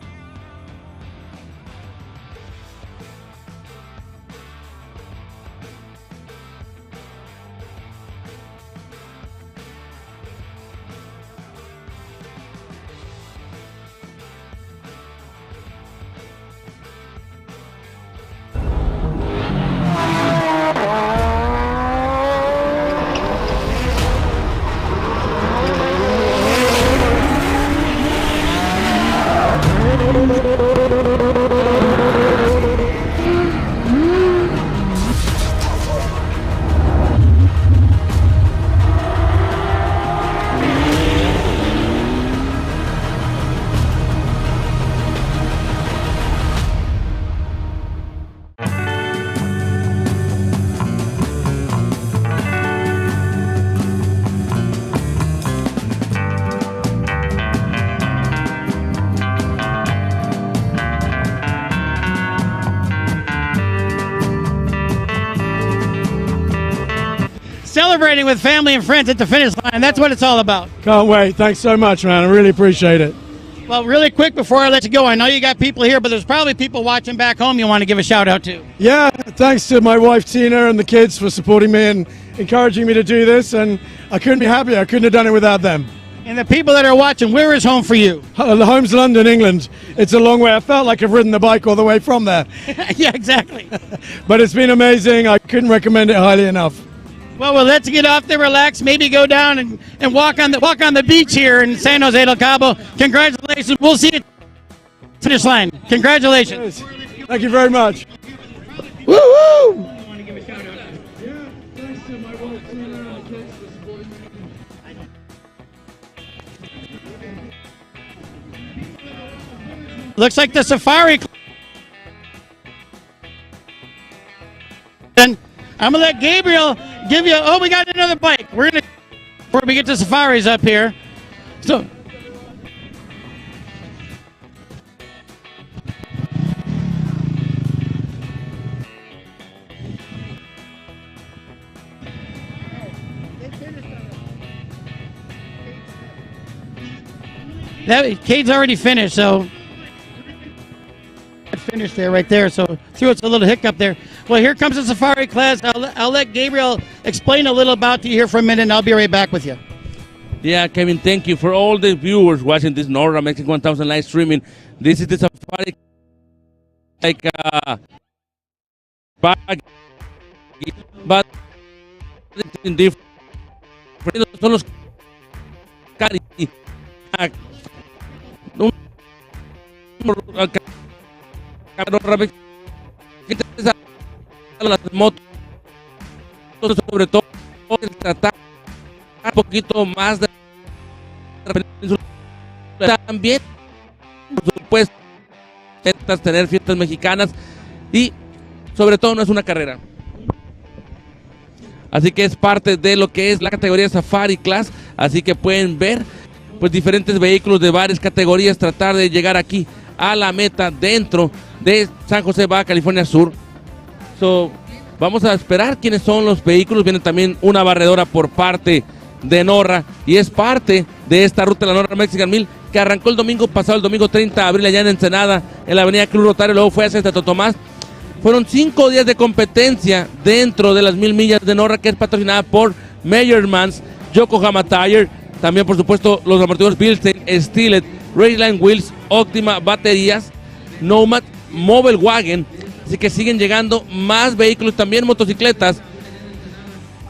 celebrating with family and friends at the finish line. That's what it's all about. Can't wait. Thanks so much, man. I really appreciate it. Well, really quick before I let you go, I know you got people here, but there's probably people watching back home you want to give a shout out to. Yeah, thanks to my wife Tina and the kids for supporting me and encouraging me to do this, and I couldn't be happier. I couldn't have done it without them. And the people that are watching, where is home for you? The home's London, England. It's a long way. I felt like I've ridden the bike all the way from there. Yeah, exactly. But it's been amazing. I couldn't recommend it highly enough. Well, let's get off there, relax, maybe go down and walk on the beach here in San Jose del Cabo. Congratulations. We'll see you at the finish line. Congratulations. Thank you very much. Woo-hoo! Looks like the Safari. Then I'm gonna let Gabriel give you. Oh, we got another bike. We're gonna before we get to Safaris up here. So. Cade's already finished, so finished there, right there. So threw us a little hiccup there. Well, here comes the Safari class. I'll let Gabriel explain a little about you here for a minute, and I'll be right back with you. Yeah, Kevin, thank you for all the viewers watching this NORRA Mexican 1000 live streaming. This is the Safari, like but in different. Son los las motos, sobre todo tratar un poquito más de también, por supuesto, tener fiestas mexicanas y sobre todo no es una carrera. Así que es parte de lo que es la categoría Safari Class, así que pueden ver pues diferentes vehículos de varias categorías tratar de llegar aquí a la meta dentro de San José, Baja California Sur. So, Vamos a esperar quiénes son los vehículos. Viene también una barredora por parte de Norra y es parte de esta ruta de la Norra Mexican 1000 que arrancó el domingo pasado, el domingo 30 de abril allá en Ensenada, en la avenida Cruz Rotario, luego fue hacia Santo Tomás. Fueron 5 días de competencia dentro de las 1000 millas de Norra, que es patrocinada por Meyers Manx, Yokohama Tire, también por supuesto los amortiguadores Bilstein, Stilet, Raceline Wheels, Optima Baterías, Nomad, Mobile Wagon. Así que siguen llegando más vehículos, también motocicletas,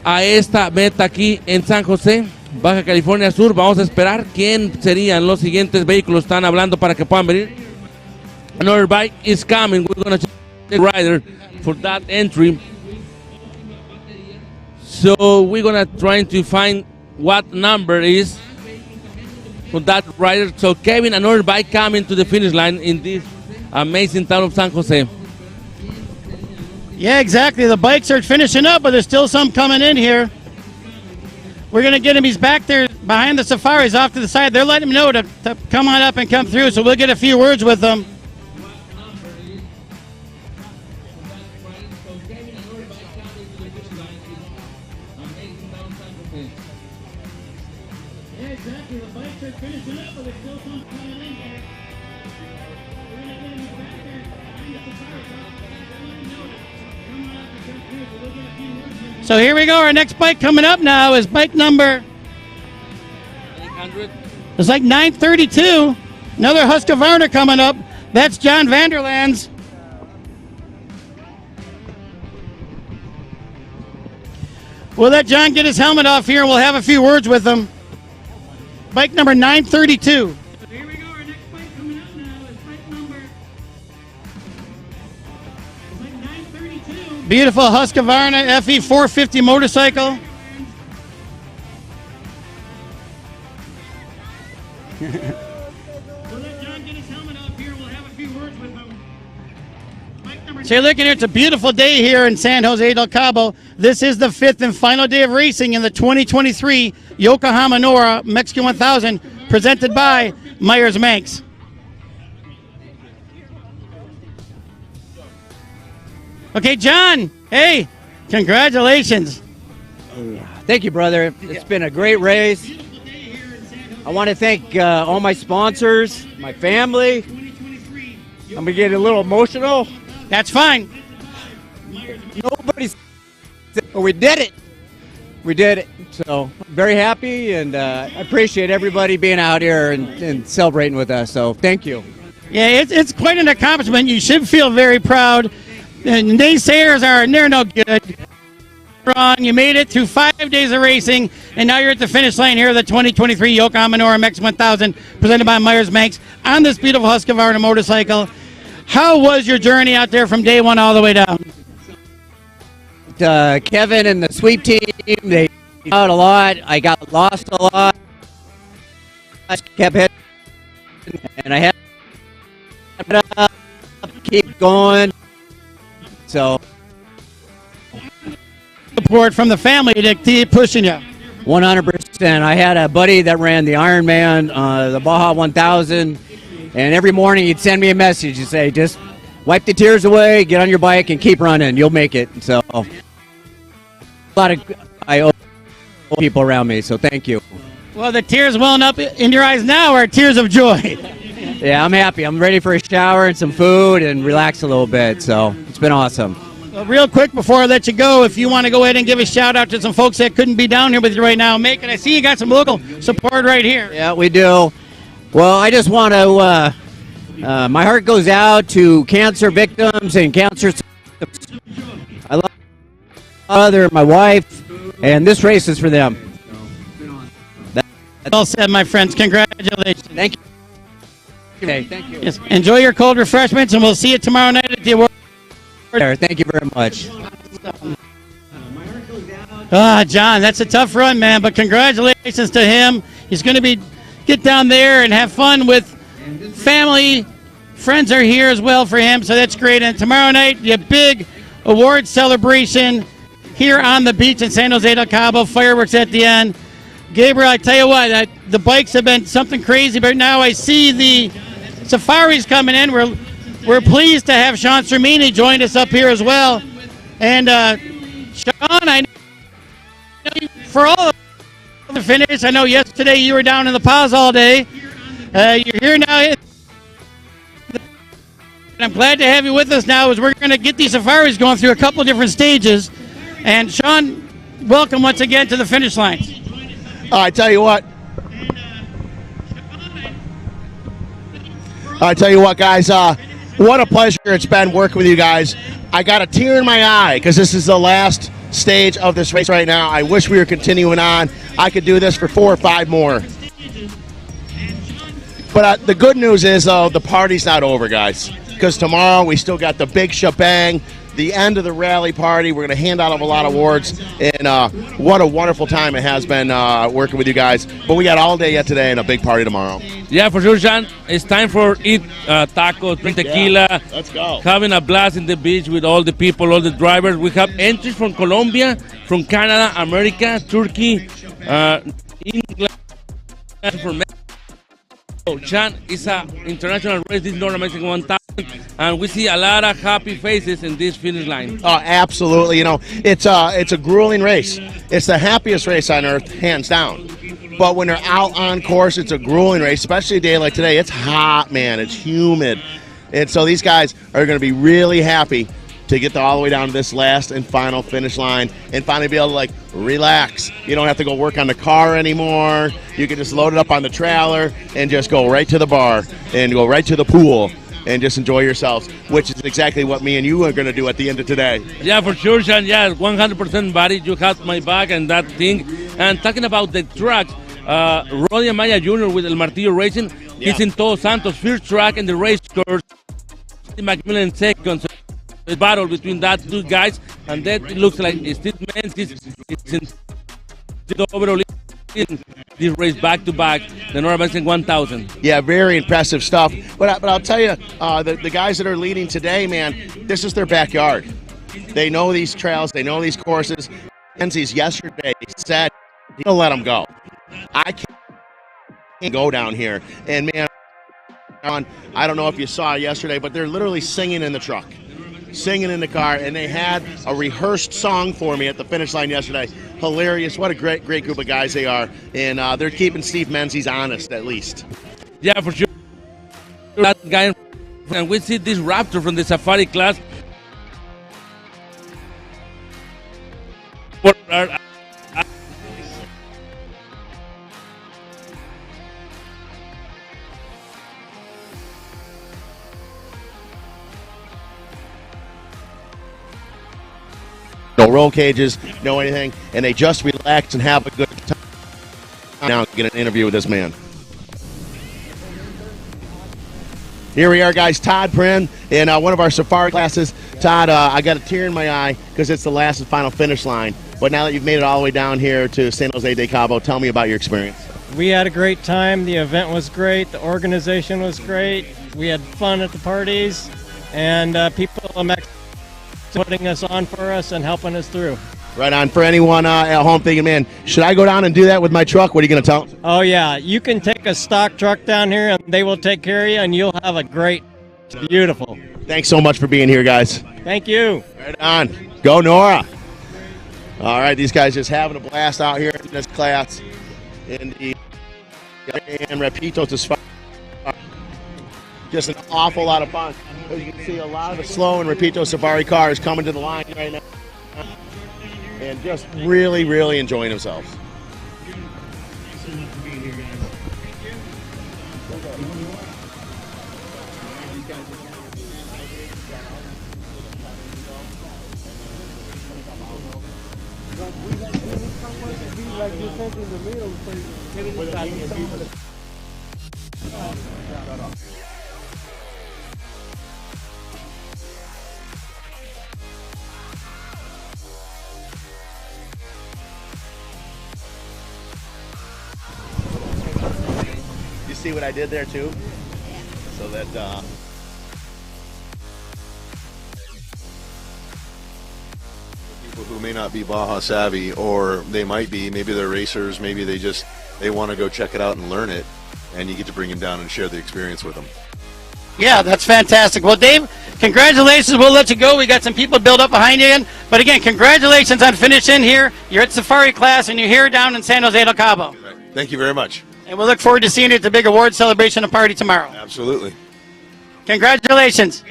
a esta meta aquí en San José, Baja California Sur. Vamos a esperar quién serían los siguientes vehículos. Están hablando para que puedan venir. Another bike is coming. We're going to check the rider for that entry. So we're going to try to find what number is for that rider. So Kevin, another bike coming to the finish line in this amazing town of San Jose. Yeah, exactly. The bikes are finishing up, but there's still some coming in here. We're going to get him. He's back there behind the safaris off to the side. They're letting him know to come on up and come through, so we'll get a few words with them. Yeah, exactly. The bikes are finishing up, but there's still some coming in here. We're going to get him. He's back there behind the safaris off to the side. They're letting him know to come on up and come through, so we'll get a few words with him. So here we go. Our next bike coming up now is bike number 800. It's like 932. Another Husqvarna coming up. That's John Vanderland's. We'll let John get his helmet off here and we'll have a few words with him. Bike number 932. Here we go. Our next bike coming up now is bike number 932. Beautiful Husqvarna FE 450 motorcycle. We'll let John get his helmet off here. We'll have a few words with him. So you're looking here, it's a beautiful day here in San Jose del Cabo. This is the 5th and final day of racing in the 2023 Yokohama NORRA Mexican 1000, presented by Meyers Manx. Okay, John, hey, congratulations. Thank you, brother. It's been a great race. I want to thank all my sponsors, my family. I'm going to get a little emotional. That's fine. Nobody's... But we did it. We did it. So very happy, and I appreciate everybody being out here and celebrating with us. So thank you. Yeah, it's quite an accomplishment. You should feel very proud. And naysayers they're no good. Ron, you made it through 5 days of racing, and now you're at the finish line here of the 2023 Yokohama NORRA Mexican 1000, presented by Meyers Manx, on this beautiful Husqvarna motorcycle. How was your journey out there from day one all the way down? Kevin and the sweep team, they out a lot. I got lost a lot. I kept heading, and I had to keep going. So support from the family to keep pushing you. 100%. I had a buddy that ran the Ironman, the Baja 1000, and every morning he'd send me a message and say, just wipe the tears away, get on your bike, and keep running. You'll make it. So I owe people around me, so thank you. Well, the tears welling up in your eyes now are tears of joy. Yeah, I'm happy. I'm ready for a shower and some food and relax a little bit, so it's been awesome. Well, real quick before I let you go, if you want to go ahead and give a shout out to some folks that couldn't be down here with you right now, make it. I see you got some local support right here. Yeah, we do. Well, I just want to, my heart goes out to cancer victims and cancer. I love my mother, my wife, and this race is for them. Well said, my friends. Congratulations. Thank you. Thank you. Yes. Enjoy your cold refreshments, and we'll see you tomorrow night at the award. Thank you very much. John, that's a tough run, man, but congratulations to him. He's going to get down there and have fun with family. Friends are here as well for him, so that's great. And tomorrow night, the big award celebration here on the beach in San Jose del Cabo, fireworks at the end. Gabriel, I tell you what, the bikes have been something crazy, but now I see the safaris coming in. We're pleased to have Sean Cermini join us up here as well. And Sean, I know for all of the finish, I know yesterday you were down in the pause all day. You're here now. And I'm glad to have you with us now as we're going to get these safaris going through a couple of different stages. And Sean, welcome once again to the finish line. I tell you what, guys, what a pleasure it's been working with you guys. I got a tear in my eye because this is the last stage of this race right now. I wish we were continuing on. I could do this for 4 or 5 more. But the good news is, the party's not over, guys, because tomorrow we still got the big shebang, the end of the rally party. We're going to hand out a lot of awards, and what a wonderful time it has been working with you guys. But we got all day yet today and a big party tomorrow. Yeah, for sure, Sean. It's time for eat tacos, drink tequila. Yeah, let's go. Having a blast in the beach with all the people, all the drivers. We have entries from Colombia, from Canada, America, Turkey, England, from Mexico. Sean, it's an international race, this NORRA Mexican 1000, and we see a lot of happy faces in this finish line. Oh, absolutely. You know, it's a grueling race. It's the happiest race on earth, hands down. But when they're out on course, it's a grueling race, especially a day like today. It's hot, man. It's humid. And so these guys are going to be really happy to get all the way down to this last and final finish line and finally be able to, like, relax. You don't have to go work on the car anymore. You can just load it up on the trailer and just go right to the bar and go right to the pool and just enjoy yourselves, which is exactly what me and you are going to do at the end of today. Yeah, for sure, Sean. Yeah, 100% buddy. You have my back and that thing. And talking about the trucks, Roddy Amaya Jr. with El Martillo Racing, he's in Todos Santos, first track in the race course. Macmillan second. So the battle between that 2 guys, and that looks like Steve Menz is in the overall in this race back-to-back, the NORRA Mexican 1000. Yeah, very impressive stuff. But I'll tell you, the guys that are leading today, man, this is their backyard. They know these trails. They know these courses. Menzies yesterday said he'll let them go. I can't go down here. And, man, I don't know if you saw yesterday, but they're literally singing in the truck, singing in the car, and they had a rehearsed song for me at the finish line yesterday. Hilarious. What a great group of guys they are. And they're keeping Steve Menzies honest, at least. Yeah, for sure. That guy, and we see this Raptor from the Safari class. No roll cages, no anything, and they just relax and have a good time. Now get an interview with this man. Here we are, guys. Todd Prin in one of our safari classes. Todd, I got a tear in my eye because it's the last and final finish line. But now that you've made it all the way down here to San Jose de Cabo, tell me about your experience. We had a great time. The event was great. The organization was great. We had fun at the parties, and people in Mexico putting us on for us and helping us through. Right on. For anyone at home thinking, man, should I go down and do that with my truck? What are you going to tell them? Oh, yeah. You can take a stock truck down here, and they will take care of you, and you'll have a great, beautiful. Thanks so much for being here, guys. Thank you. Right on. Go, NORRA. All right, these guys just having a blast out here in this class. In the and Repito to Safari. Just an awful lot of fun. As you can see, a lot of the slow and Repito Safari cars coming to the line right now. And just really, really enjoying themselves. You see what I did there too? So that people who may not be Baja savvy, or they might be, maybe they're racers, maybe they want to go check it out and learn it, and you get to bring them down and share the experience with them. Yeah, that's fantastic. Well, Dave, congratulations. We'll let you go. We got some people built up behind you again. But But again, congratulations on finishing here. You're at Safari class, and you're here down in San Jose del Cabo. Thank you very much. And we'll look forward to seeing you at the big award celebration and party tomorrow. Absolutely. Congratulations.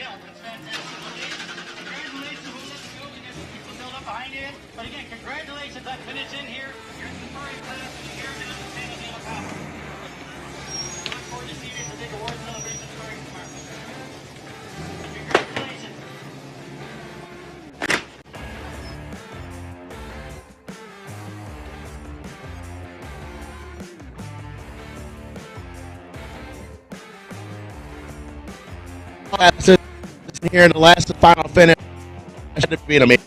Here in the last and final finish. Should be amazing.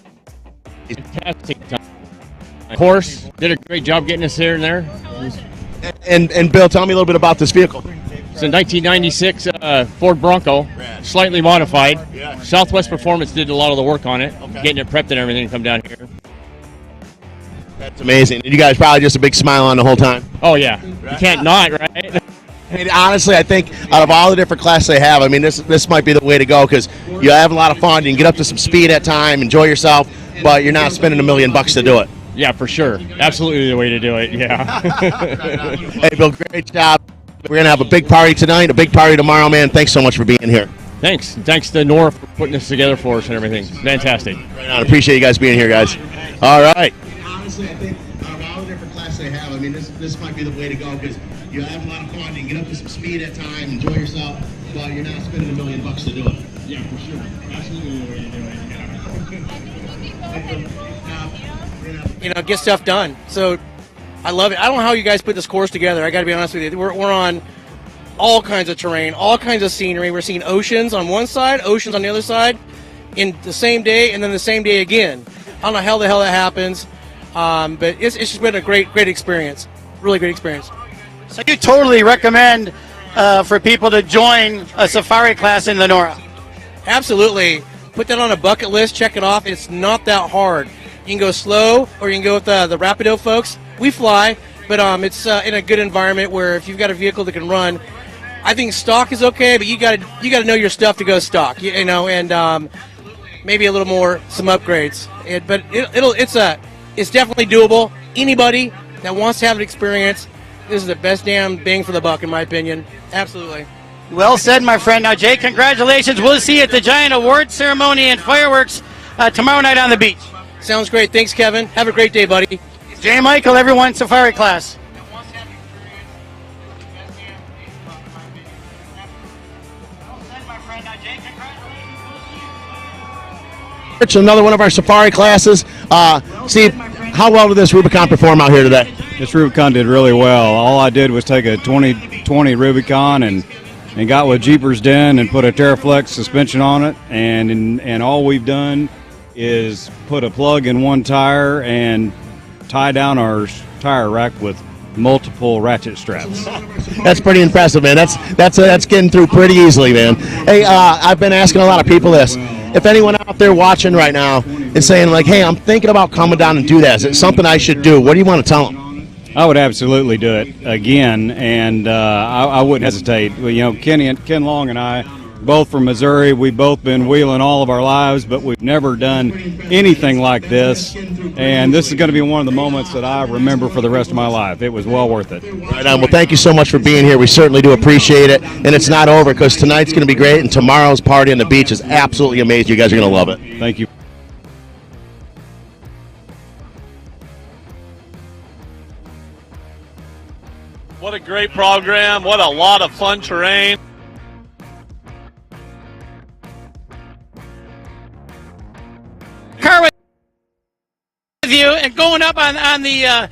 Fantastic time. Of course, did a great job getting us here and there. And Bill, tell me a little bit about this vehicle. It's a 1996 Ford Bronco, slightly modified. Southwest Performance did a lot of the work on it, getting it prepped and everything to come down here. That's amazing. And you guys probably just a big smile on the whole time. Oh, yeah. You can't not, right? I mean, honestly, I think out of all the different classes they have, I mean, this might be the way to go because you have a lot of fun. You can get up to some speed at time, enjoy yourself, but you're not spending $1 million to do it. Yeah, for sure. Absolutely the way to do it, yeah. Hey, Bill, great job. We're going to have a big party tonight, a big party tomorrow, man. Thanks so much for being here. Thanks. Thanks to Norra for putting this together for us and everything. Fantastic. Right on. Appreciate you guys being here, guys. All right. Honestly, I think out of all the different classes they have, I mean, this might be the way to go because you have a lot of fun. You can get up to some speed at time, enjoy yourself, but you're not spending $1 million to do it. Yeah, for sure. Absolutely the way to do it. You know, get stuff done. So I love it. I don't know how you guys put this course together. I got to be honest with you. We're on all kinds of terrain, all kinds of scenery. We're seeing oceans on one side, oceans on the other side in the same day, and then the same day again. I don't know how the hell that happens, but it's just been a great experience. Really great experience. So you totally recommend for people to join a safari class in the Norra? Absolutely. Put that on a bucket list, check it off. It's not that hard. You can go slow, or you can go with the Rapido folks. We fly, but it's in a good environment where if you've got a vehicle that can run, I think stock is okay, but you got to know your stuff to go stock, you know, and maybe a little more, some upgrades. But it's definitely doable. Anybody that wants to have an experience, this is the best damn bang for the buck, in my opinion. Absolutely. Well said, my friend. Now, Jay, congratulations. We'll see you at the giant award ceremony and fireworks tomorrow night on the beach. Sounds great. Thanks, Kevin. Have a great day, buddy. Jay Michael, everyone, safari class. Another one of our safari classes. Steve, how well did this Rubicon perform out here today? This Rubicon did really well. All I did was take a 2020 Rubicon and got with Jeepers Den and put a Terraflex suspension on it, and all we've done is put a plug in one tire and tie down our tire rack with multiple ratchet straps. That's pretty impressive, man. That's getting through pretty easily, man. Hey, I've been asking a lot of people this. If anyone out there watching right now is saying like, hey, I'm thinking about coming down and do that, is it something I should do? What do you want to tell them? I would absolutely do it again, and I wouldn't hesitate. Well, you know, Ken Long and I, both from Missouri, we've both been wheeling all of our lives, but we've never done anything like this. And this is going to be one of the moments that I remember for the rest of my life. It was well worth it. Right on. Well, thank you so much for being here. We certainly do appreciate it. And it's not over because tonight's going to be great, and tomorrow's party on the beach is absolutely amazing. You guys are going to love it. Thank you. What a great program. What a lot of fun terrain. Car with you and going up on the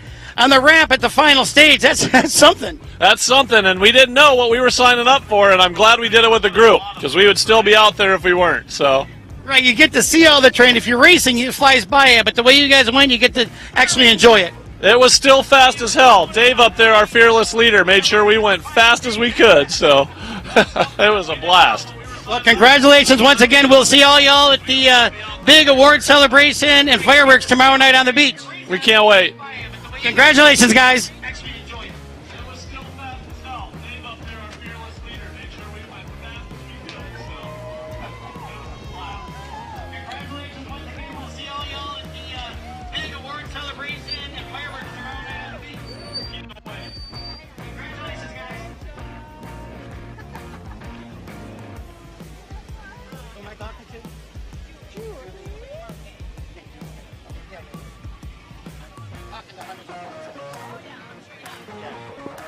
ramp at the final stage. That's something. That's something, and we didn't know what we were signing up for, and I'm glad we did it with the group because we would still be out there if we weren't. So. Right, you get to see all the terrain. If you're racing, it flies by you, but the way you guys win, you get to actually enjoy it. It was still fast as hell. Dave up there, our fearless leader, made sure we went fast as we could, so it was a blast. Well, congratulations once again. We'll see all y'all at the big award celebration and fireworks tomorrow night on the beach. We can't wait. Congratulations, guys.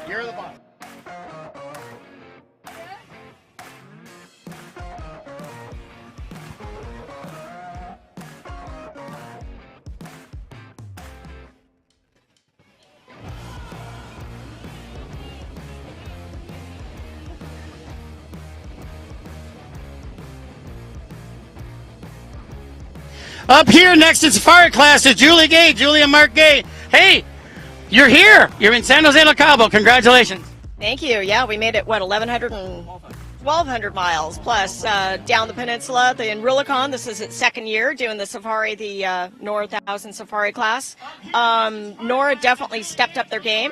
You're the boss. Up here next in Safari class is Julie Gay, Julia Mark Gay. Hey, you're here. You're in San Jose del Cabo. Congratulations. Thank you. Yeah, we made it, 1,200 miles plus down the peninsula. In Rullicon, this is its second year doing the safari, the NORRA 1000 safari class. NORRA definitely stepped up their game.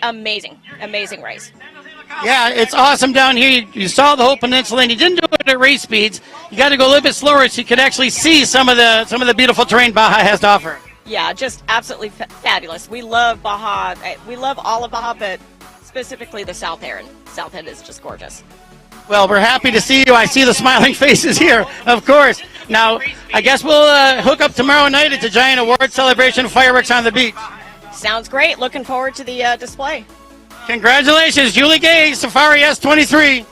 Amazing race. Yeah, it's awesome down here. You saw the whole peninsula, and you didn't do it at race speeds. You got to go a little bit slower so you could actually see some of the beautiful terrain Baja has to offer. Yeah, just absolutely fabulous. We love Baja. We love all of Baja, but specifically the South End. South End is just gorgeous. Well, we're happy to see you. I see the smiling faces here, of course. Now, I guess we'll hook up tomorrow night at the giant award celebration fireworks on the beach. Sounds great. Looking forward to the display. Congratulations, Julie Gay, Safari S23.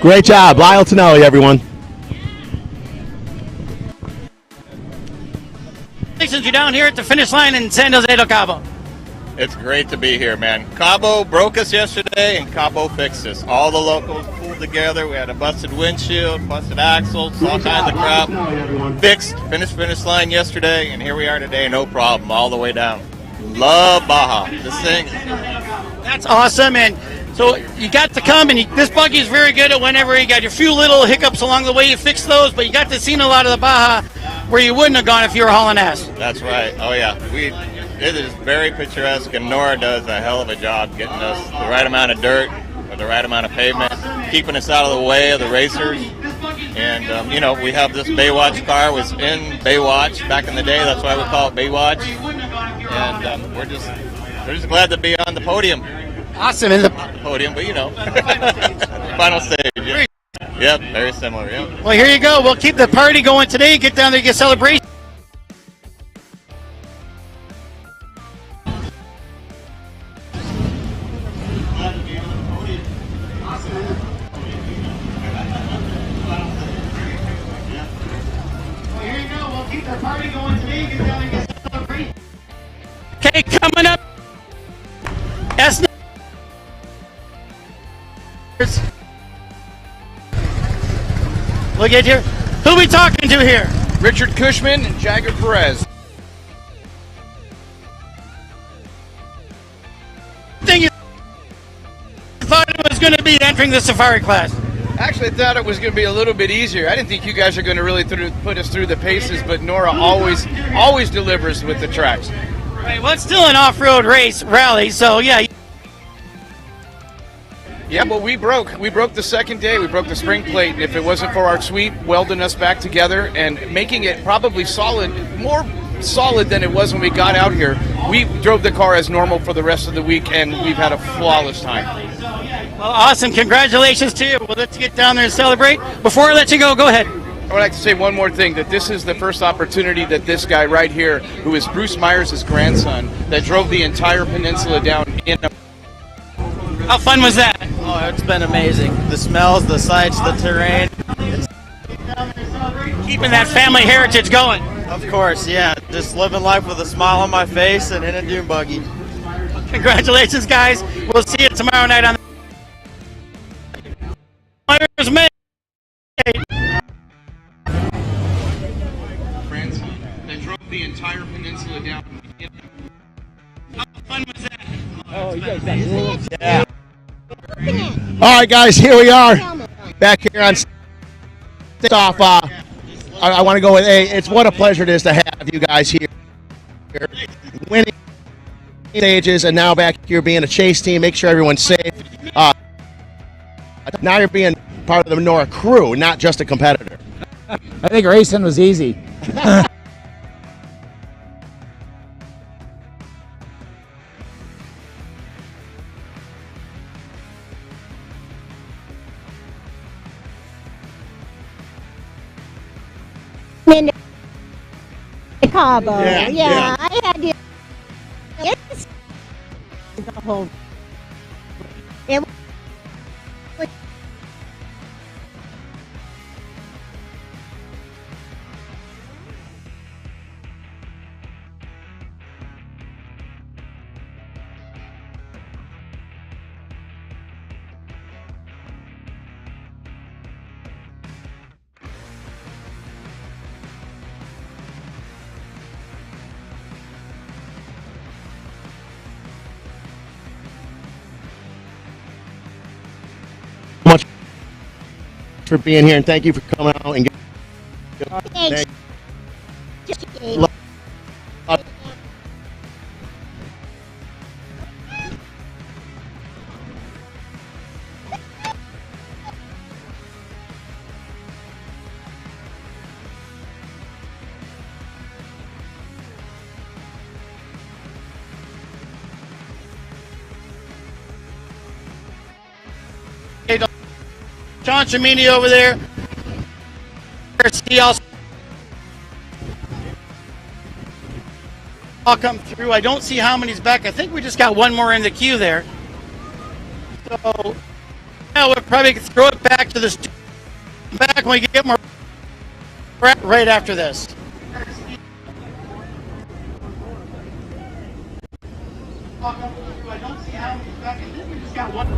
Great job. Lyle Tonelli, everyone. Congratulations, you're down here at the finish line in San Jose del Cabo. It's great to be here, man. Cabo broke us yesterday, and Cabo fixed us. All the locals pulled together. We had a busted windshield, busted axles, all kinds of crap. Fixed, finished finish line yesterday, and here we are today, no problem, all the way down. Love Baja. This thing. That's awesome, and so you got to come, and this buggy is very good at whenever you got your few little hiccups along the way, you fix those, but you got to see a lot of the Baja where you wouldn't have gone if you were hauling ass. That's right. Oh, yeah. It is very picturesque, and NORRA does a hell of a job getting us the right amount of dirt with the right amount of pavement, keeping us out of the way of the racers. And, we have this Baywatch car, was in Baywatch back in the day. That's why we call it Baywatch. And we're just glad to be on the podium. Awesome. In the podium, but final stage. Yeah. Yep, very similar. Yep. Well, here you go. We'll keep the party going today. Get down there, get celebration. Okay, coming up. We'll get here. Who are we talking to here? Richard Cushman and Jagger Perez. Thing you thought it was going to be entering the safari class? Actually, I thought it was going to be a little bit easier. I didn't think you guys are going to really put us through the paces, but NORRA always delivers with the tracks. Right. Well, it's still an off-road rally, so yeah. Yeah, but we broke the second day. We broke the spring plate. If it wasn't for our sweep welding us back together and making it probably more solid than it was when we got out here, we drove the car as normal for the rest of the week, and we've had a flawless time. Well, awesome. Congratulations to you. Well, let's get down there and celebrate. Before I let you go ahead. I would like to say one more thing, that this is the first opportunity that this guy right here, who is Bruce Meyers' grandson, that drove the entire peninsula down in a... How fun was that? Oh, it's been amazing. The smells, the sights, the terrain. Keeping that family heritage going. Of course, yeah. Just living life with a smile on my face and in a dune buggy. Congratulations, guys. We'll see you tomorrow night on Meyers Manx. That drove the entire peninsula down. How fun was that? Oh, you guys got rules? Yeah. All right, guys, here we are back here on off. I want to go with it's what a pleasure it is to have you guys here, winning stages, and now back here being a chase team. Make sure everyone's safe. Now you're being part of the NORRA crew, not just a competitor. I think racing was easy. In Cabo, yeah. I had to. It's the whole. It was much for being here, and thank you for coming out and thanks. John Cimini over there. He also all come through. I don't see how many's back. I think we just got one more in the queue there. So now we'll probably throw it back to the back when we get more right after this. I don't see how many's back. I think we just got one.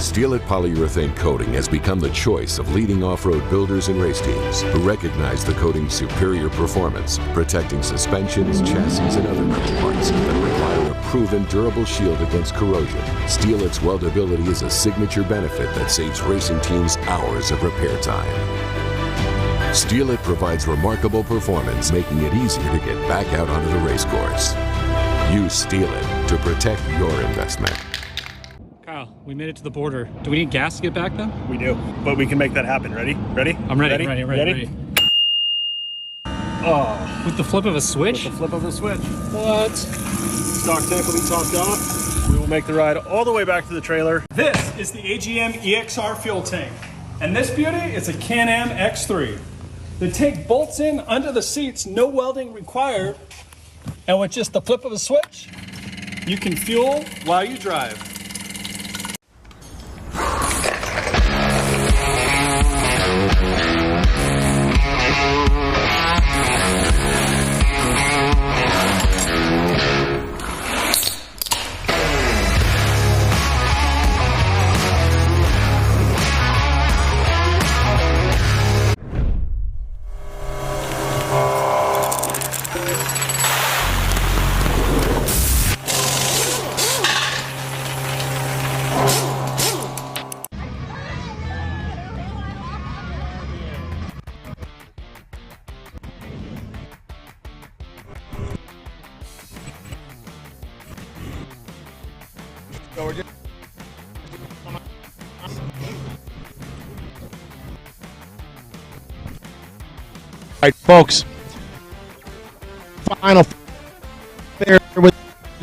Steelite polyurethane coating has become the choice of leading off-road builders and race teams who recognize the coating's superior performance, protecting suspensions, chassis, and other metal parts that require a proven durable shield against corrosion. Steelite's weldability is a signature benefit that saves racing teams hours of repair time. Steelite provides remarkable performance, making it easier to get back out onto the race course. Use Steelite to protect your investment. We made it to the border. Do we need gas to get back then? We do, but we can make that happen. Ready? Ready? I'm ready. Ready. Oh. With the flip of a switch? With the flip of a switch. What? Stock tank will be topped off. We will make the ride all the way back to the trailer. This is the AGM EXR fuel tank. And this beauty is a Can-Am X3. The tank bolts in under the seats, no welding required. And with just the flip of a switch, you can fuel while you drive. right, folks. Final there with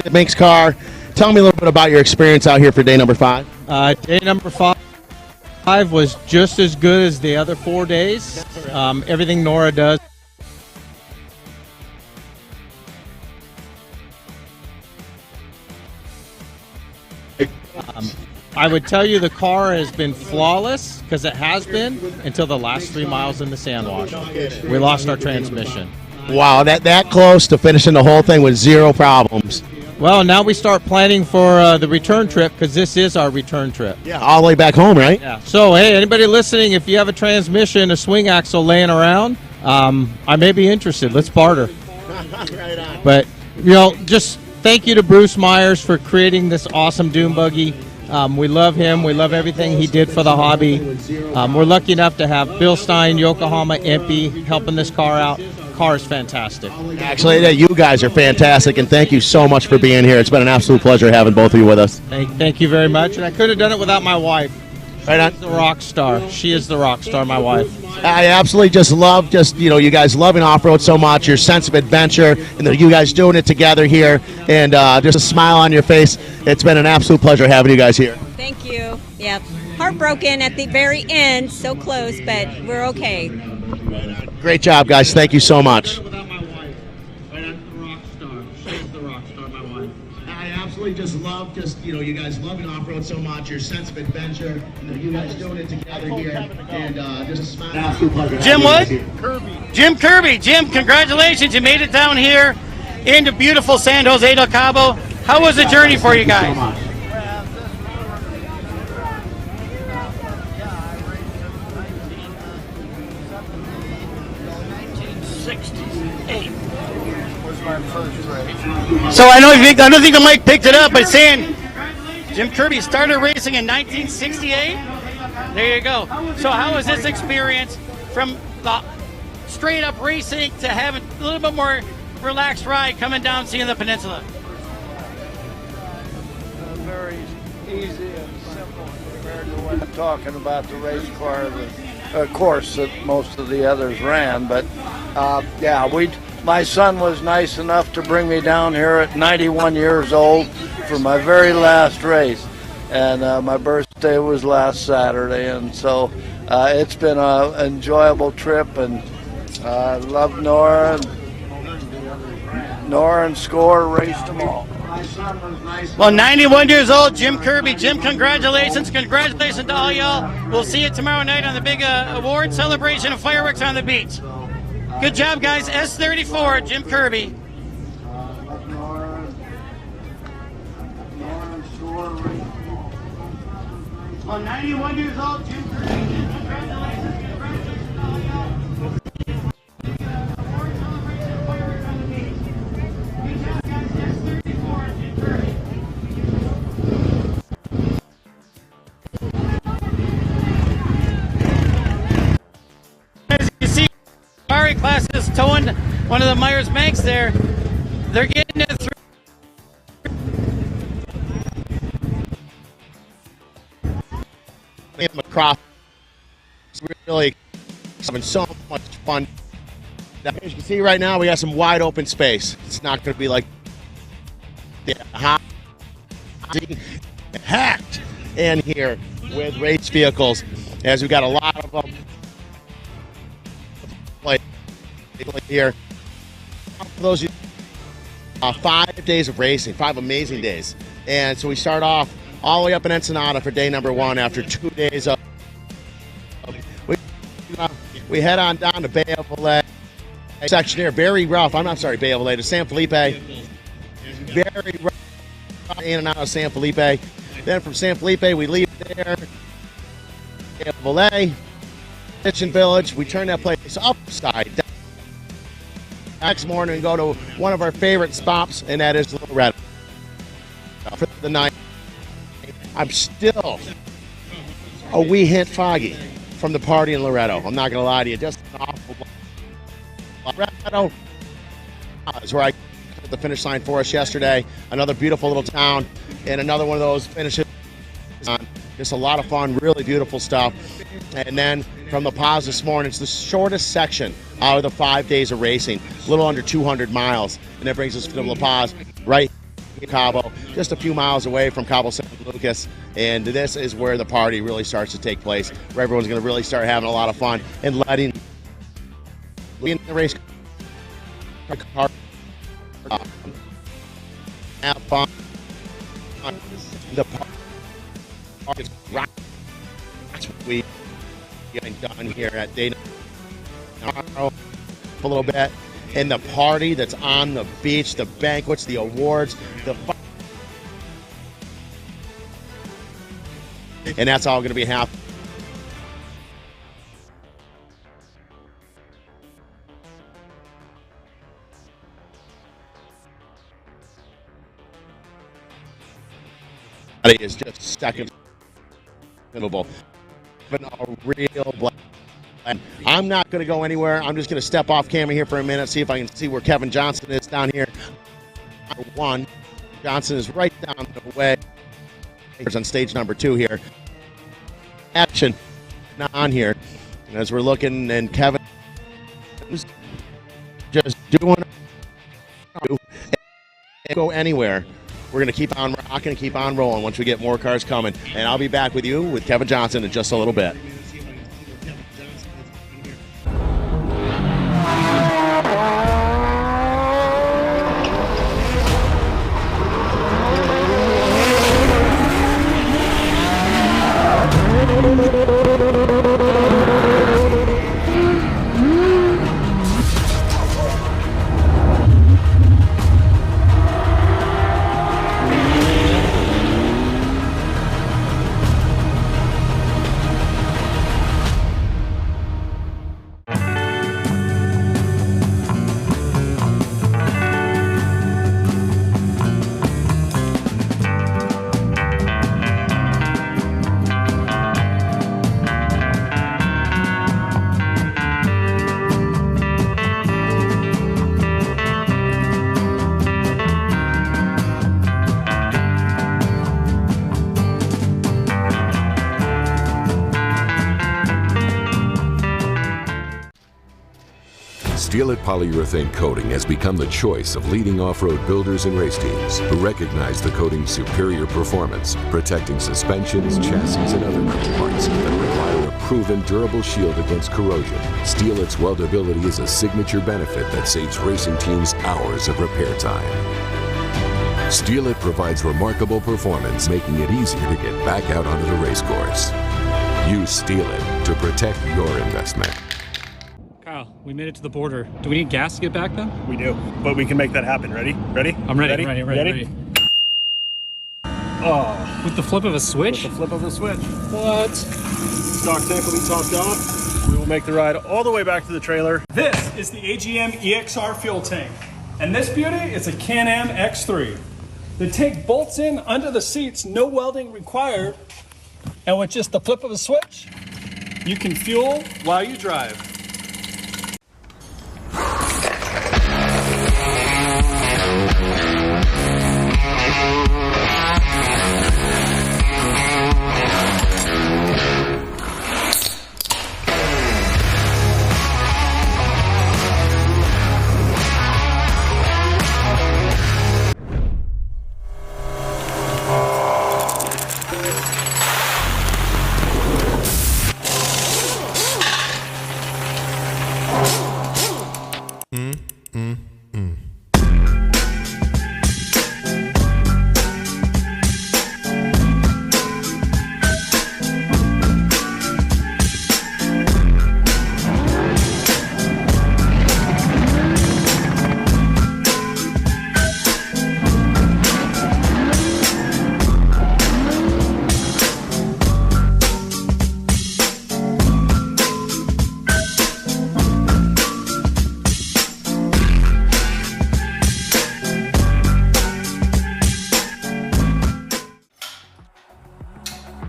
the Manx car. Tell me a little bit about your experience out here for day number 5. Day number 5 was just as good as the other 4 days. Everything Norra does. I would tell you the car has been flawless, because it has been, until the last 3 miles in the sand wash. We lost our transmission. Wow, that close to finishing the whole thing with 0 problems. Well, now we start planning for the return trip, because this is our return trip. Yeah, all the way back home, right? Yeah. So, hey, anybody listening, if you have a transmission, a swing axle laying around, I may be interested. Let's barter. Right on. But, just thank you to Bruce Meyers for creating this awesome dune buggy. We love him. We love everything he did for the hobby. We're lucky enough to have Bill Stein, Yokohama MP, helping this car out. Car is fantastic. Actually, you guys are fantastic, and thank you so much for being here. It's been an absolute pleasure having both of you with us. Thank you very much. And I couldn't have done it without my wife. Right on. She's the rock star. She is the rock star, my wife. I absolutely just love you guys loving off-road so much, your sense of adventure, and you guys doing it together here, and just a smile on your face. It's been an absolute pleasure having you guys here. Thank you. Yep. Heartbroken at the very end, so close, but we're okay. Great job, guys. Thank you so much. I absolutely just love you guys loving off-road so much, your sense of adventure, you guys doing it together here, and just a smile. Jim what? Jim Kirby. Jim, congratulations. You made it down here into beautiful San Jose del Cabo. How was the journey for you guys? So I don't think the mic picked it up, but it's saying Jim Kirby started racing in 1968. There you go. So how was this experience from the straight up racing to having a little bit more relaxed ride coming down seeing the peninsula? Very easy and simple compared to what I'm talking about the race car, the course that most of the others ran. But my son was nice enough to bring me down here at 91 years old for my very last race, and my birthday was last Saturday, and so it's been an enjoyable trip, and I love Norra. Norra and Score raced them all. Well, 91 years old, Jim Kirby. Jim, congratulations. Congratulations to all y'all. We'll see you tomorrow night on the big award celebration of fireworks on the beach. Good job, guys. S34, Jim Kirby. Well, 91 years old, Jim Kirby. Congratulations. Congratulations to all y'all. Award celebration of fireworks on the beach. Good job, guys. S34, Jim Kirby. As you see, Safari class is towing one of the Meyers Manx there. They're getting it through. Across, it's really having so much fun. As you can see right now, we got some wide open space. It's not going to be like hacked in here with race vehicles, as we got a lot of them here. For those of you, 5 days of racing, 5 amazing days, and so we start off all the way up in Ensenada for day number 1 after 2 days of. We head on down to Bay of Valais section here, very rough. I'm not sorry, Bay of Valais to San Felipe. Very rough in and out of San Felipe. Then from San Felipe we leave there. Bay of Valais, Kitchen Village. We turn that place upside down. Next morning we go to one of our favorite stops, and that is Loretto for the night. I'm still a wee hint foggy from the party in Loretto. I'm not going to lie to you. Just an awful Loretto is where I got the finish line for us yesterday. Another beautiful little town, and another one of those finishes on Just a lot of fun, really beautiful stuff. And then from the Paz this morning, it's the shortest section out of the 5 days of racing, a little under 200 miles. And that brings us to La Paz, right in Cabo, just a few miles away from Cabo San Lucas. And this is where the party really starts to take place, where everyone's going to really start having a lot of fun and letting the race car have fun. The party is right. That's what we getting done here at Dana a little bit. And the party that's on the beach, the banquets, the awards, and that's all going to be happening. Is just second. But a real blast. I'm not going to go anywhere. I'm just going to step off camera here for a minute, see if I can see where Kevin Johnson is down here. One, Johnson is right down the way. He's on stage number 2 here. Action on here. And as we're looking, and Kevin is just doing it. Go anywhere. We're going to keep on rocking and keep on rolling once we get more cars coming. And I'll be back with you with Kevin Johnson in just a little bit. Steel-It polyurethane coating has become the choice of leading off-road builders and race teams who recognize the coating's superior performance, protecting suspensions, chassis, and other metal parts that require a proven durable shield against corrosion. Steel-It's weldability is a signature benefit that saves racing teams hours of repair time. Steel-It provides remarkable performance, making it easier to get back out onto the race course. Use Steel-It to protect your investment. Kyle, we made it to the border. Do we need gas to get back then? We do, but we can make that happen. Ready? Ready? I'm ready. Ready. Oh. With the flip of a switch? With the flip of a switch. What? Stock tank will be topped off. We will make the ride all the way back to the trailer. This is the AGM EXR fuel tank. And this beauty is a Can-Am X3. The tank bolts in under the seats, no welding required. And with just the flip of a switch, you can fuel while you drive.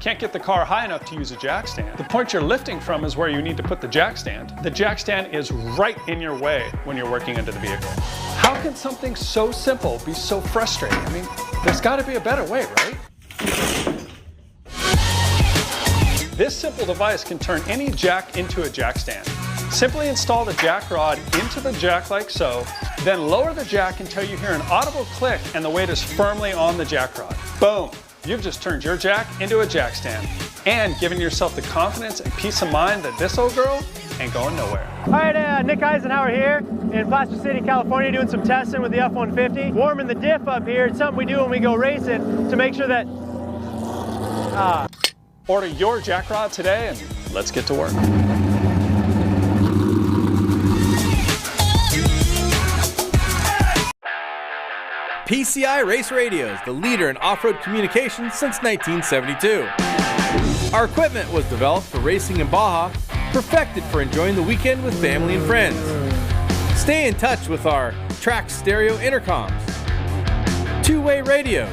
Can't get the car high enough to use a jack stand. The point you're lifting from is where you need to put the jack stand. The jack stand is right in your way when you're working under the vehicle. How can something so simple be so frustrating? I mean, there's got to be a better way, right? This simple device can turn any jack into a jack stand. Simply install the jack rod into the jack like so, then lower the jack until you hear an audible click and the weight is firmly on the jack rod. Boom! You've just turned your jack into a jack stand and given yourself the confidence and peace of mind that this old girl ain't going nowhere. All right, Nick Eisenhower here in Placer City, California, doing some testing with the F-150. Warming the diff up here. It's something we do when we go racing to make sure that... Order your jack rod today and let's get to work. PCI Race Radios, the leader in off-road communications since 1972. Our equipment was developed for racing in Baja, perfected for enjoying the weekend with family and friends. Stay in touch with our Trax stereo intercoms, two-way radios,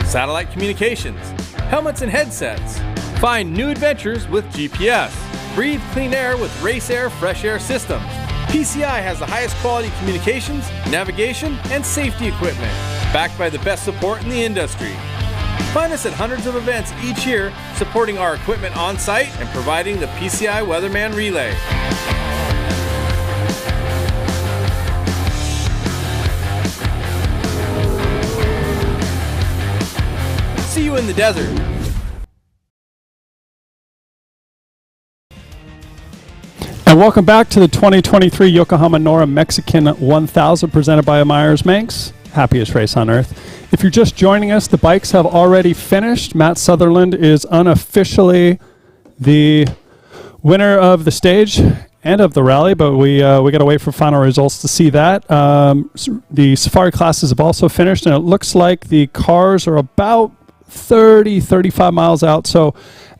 satellite communications, helmets and headsets. Find new adventures with GPS. Breathe clean air with Race Air Fresh Air systems. PCI has the highest quality communications, navigation, and safety equipment, backed by the best support in the industry. Find us at hundreds of events each year, supporting our equipment on site and providing the PCI Weatherman Relay. See you in the desert. And welcome back to the 2023 Yokohama NORRA Mexican 1000 presented by Meyers Manx. Happiest race on earth. If you're just joining us, the bikes have already finished. Matt Sutherland is unofficially the winner of the stage and of the rally, but we got to wait for final results to see that. The safari classes have also finished, and it looks like the cars are about 35 miles out. So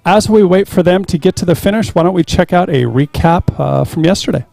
as we wait for them to get to the finish, why don't we check out a recap from yesterday?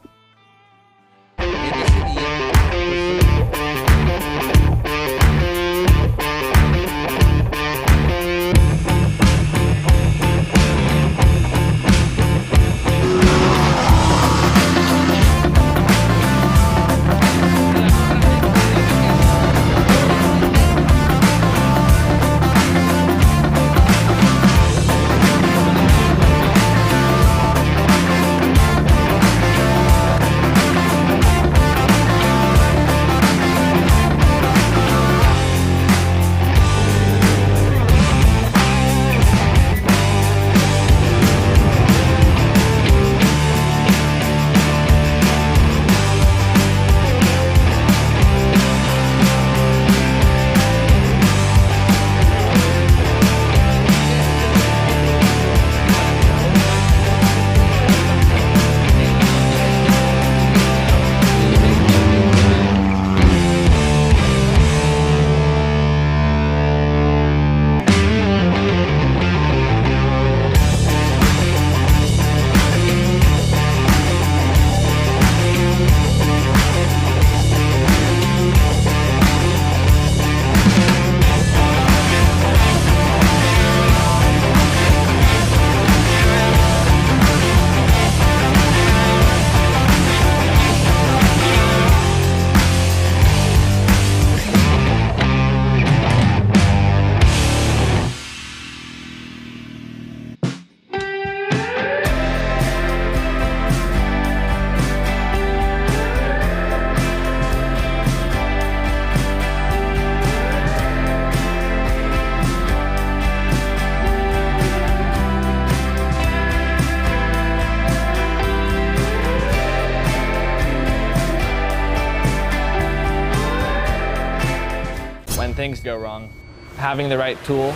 Things go wrong, having the right tool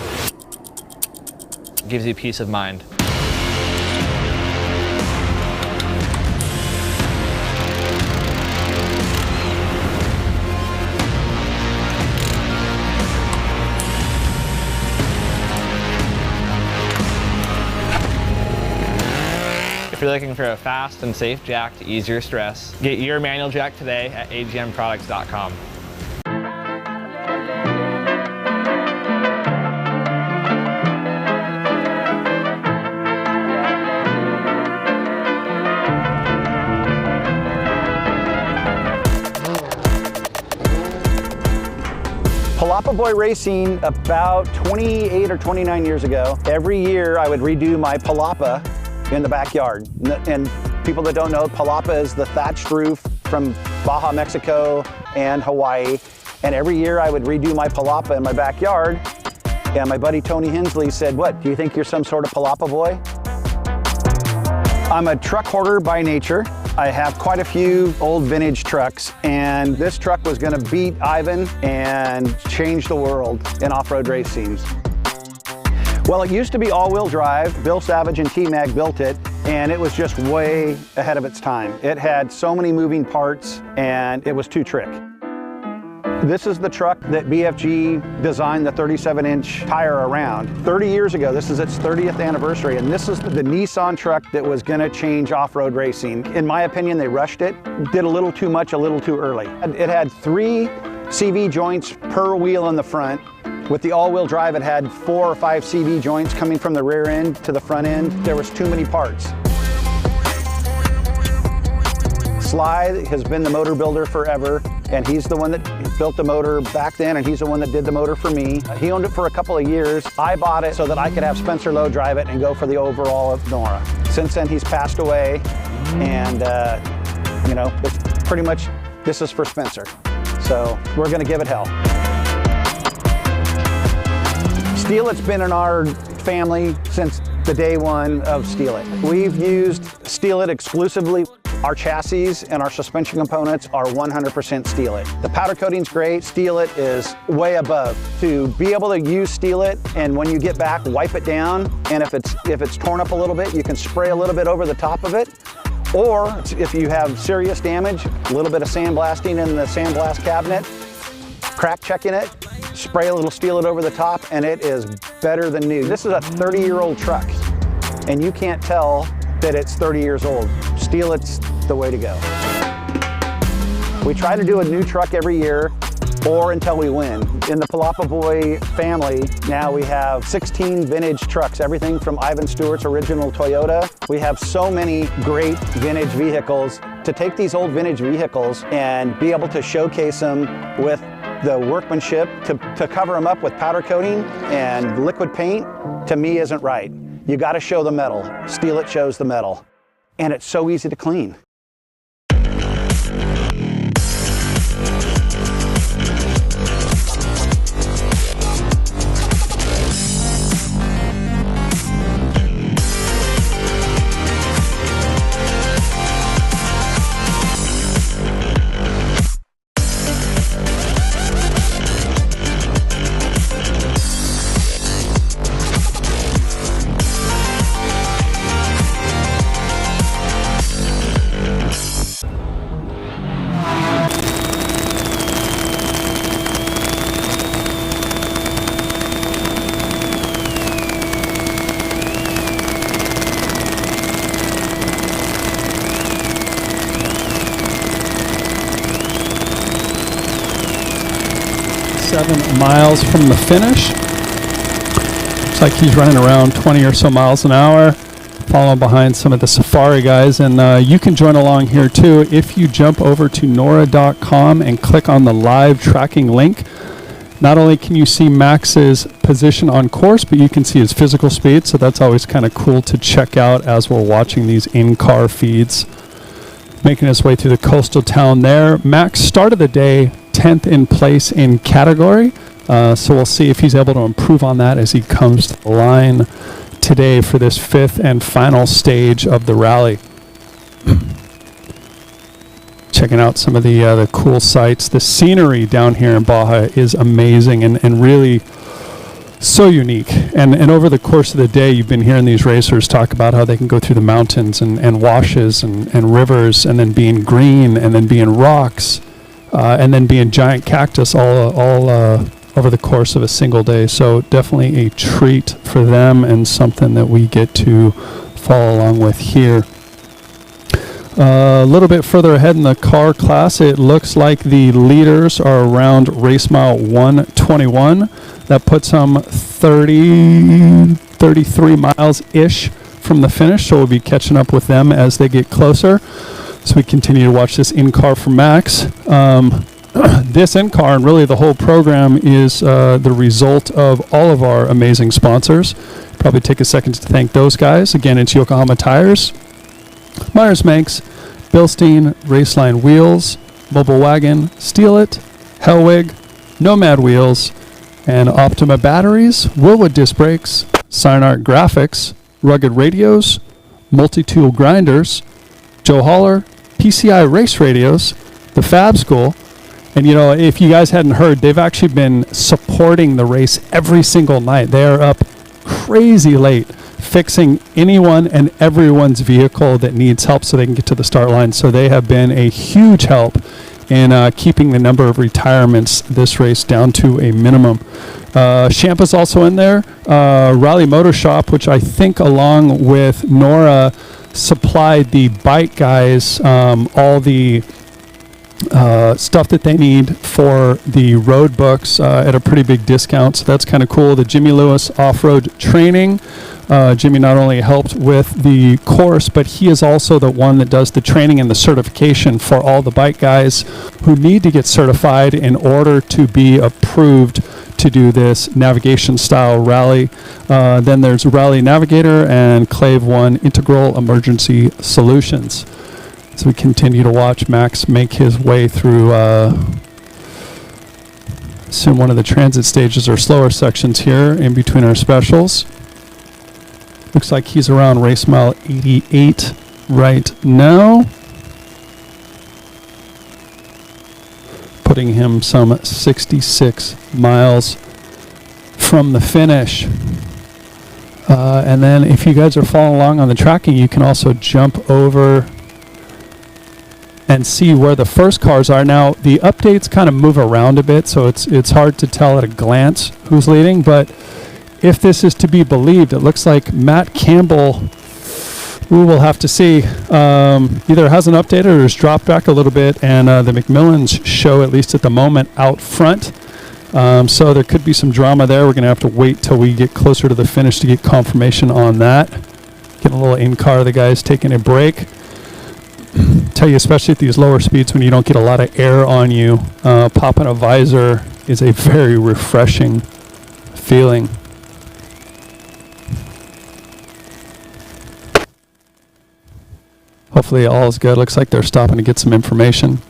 gives you peace of mind. If you're looking for a fast and safe jack to ease your stress, get your manual jack today at agmproducts.com. Palapa Boy Racing about 28 or 29 years ago. Every year I would redo my palapa in the backyard. And people that don't know, palapa is the thatched roof from Baja, Mexico and Hawaii. And every year I would redo my palapa in my backyard. And my buddy Tony Hensley said, "What, do you think you're some sort of palapa boy?" I'm a truck hoarder by nature. I have quite a few old vintage trucks, and this truck was gonna beat Ivan and change the world in off-road racing. Well, it used to be all-wheel drive. Bill Savage and T-Mag built it, and it was just way ahead of its time. It had so many moving parts, and it was too trick. This is the truck that BFG designed the 37-inch tire around. 30 years ago, this is its 30th anniversary, and this is the Nissan truck that was gonna change off-road racing. In my opinion, they rushed it, did a little too much, a little too early. It had 3 CV joints per wheel in the front. With the all-wheel drive, it had 4 or 5 CV joints coming from the rear end to the front end. There was too many parts. Sly has been the motor builder forever, and he's the one that built the motor back then, and he's the one that did the motor for me. He owned it for a couple of years. I bought it so that I could have Spencer Lowe drive it and go for the overall of NORRA. Since then, he's passed away, and you know, it's pretty much, this is for Spencer. So we're gonna give it hell. Steel It's been in our family since the day one of Steel It. We've used Steel It exclusively. Our chassis and our suspension components are 100% Steel It. The powder coating's great. Steel It is way above. To be able to use Steel It, and when you get back, wipe it down, and if it's torn up a little bit, you can spray a little bit over the top of it. Or if you have serious damage, a little bit of sandblasting in the sandblast cabinet, crack checking it, spray a little Steel It over the top, and it is better than new. This is a 30-year-old truck, and you can't tell that it's 30 years old. Steel It's the way to go. We try to do a new truck every year, or until we win. In the Palapa Boy family, now we have 16 vintage trucks, everything from Ivan Stewart's original Toyota. We have so many great vintage vehicles. To take these old vintage vehicles and be able to showcase them with the workmanship, to cover them up with powder coating and liquid paint, to me isn't right. You gotta show the metal. Steel It shows the metal. And it's so easy to clean. Miles from the finish. Looks like he's running around 20 or so miles an hour, following behind some of the Safari guys. And you can join along here too if you jump over to norra.com and click on the live tracking link. Not only can you see Max's position on course, but you can see his physical speed. So that's always kind of cool to check out as we're watching these in-car feeds. Making his way through the coastal town there. Max started the day 10th in place in category. So we'll see if he's able to improve on that as he comes to the line today for this 5th and final stage of the rally. Checking out some of the cool sights. The scenery down here in Baja is amazing and really so unique. And over the course of the day, you've been hearing these racers talk about how they can go through the mountains and washes and rivers, and then being green, and then being rocks, and then being giant cactus all over the course of a single day. So definitely a treat for them, and something that we get to follow along with here. A little bit further ahead in the car class, it looks like the leaders are around race mile 121. That puts them 33 miles-ish from the finish, so we'll be catching up with them as they get closer. So we continue to watch this in-car for Max. this in-car and really the whole program is the result of all of our amazing sponsors. Probably take a second to thank those guys. Again, it's Yokohama Tires, Meyers Manx, Bilstein, Raceline Wheels, Mobile Wagon, Steal It, Hellwig, Nomad Wheels, and Optima Batteries, Willwood Disc Brakes, Cyanart Graphics, Rugged Radios, Multi-Tool Grinders, Joe Holler, PCI Race Radios, the Fab School. And, you know, if you guys hadn't heard, they've actually been supporting the race every single night. They are up crazy late fixing anyone and everyone's vehicle that needs help so they can get to the start line. So they have been a huge help in keeping the number of retirements this race down to a minimum. Champa's also in there. Raleigh Motor Shop, which I think along with NORRA supplied the bike guys all the stuff that they need for the road books at a pretty big discount. So that's kind of cool. The Jimmy Lewis off-road training. Jimmy not only helped with the course, but he is also the one that does the training and the certification for all the bike guys who need to get certified in order to be approved to do this navigation style rally. Then there's Rally Navigator and Clave One Integral Emergency Solutions. So we continue to watch Max make his way through assume one of the transit stages or slower sections here in between our specials. Looks like he's around race mile 88 right now. Putting him some 66 miles from the finish. And then if you guys are following along on the tracking, you can also jump over and see where the first cars are. Now, the updates kind of move around a bit, so it's hard to tell at a glance who's leading, but if this is to be believed, it looks like Matt Campbell, we'll have to see, either hasn't updated or has dropped back a little bit, and the McMillans show, at least at the moment, out front. So there could be some drama there. We're going to have to wait till we get closer to the finish to get confirmation on that. Getting a little in-car, the guy's taking a break. Tell you, especially at these lower speeds when you don't get a lot of air on you, popping a visor is a very refreshing feeling. Hopefully all is good. Looks like they're stopping to get some information.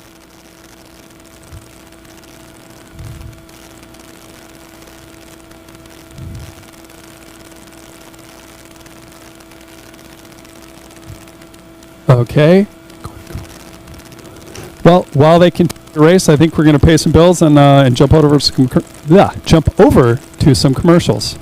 Okay. Well, while they continue the race, I think we're going to pay some bills and jump over to some commercials.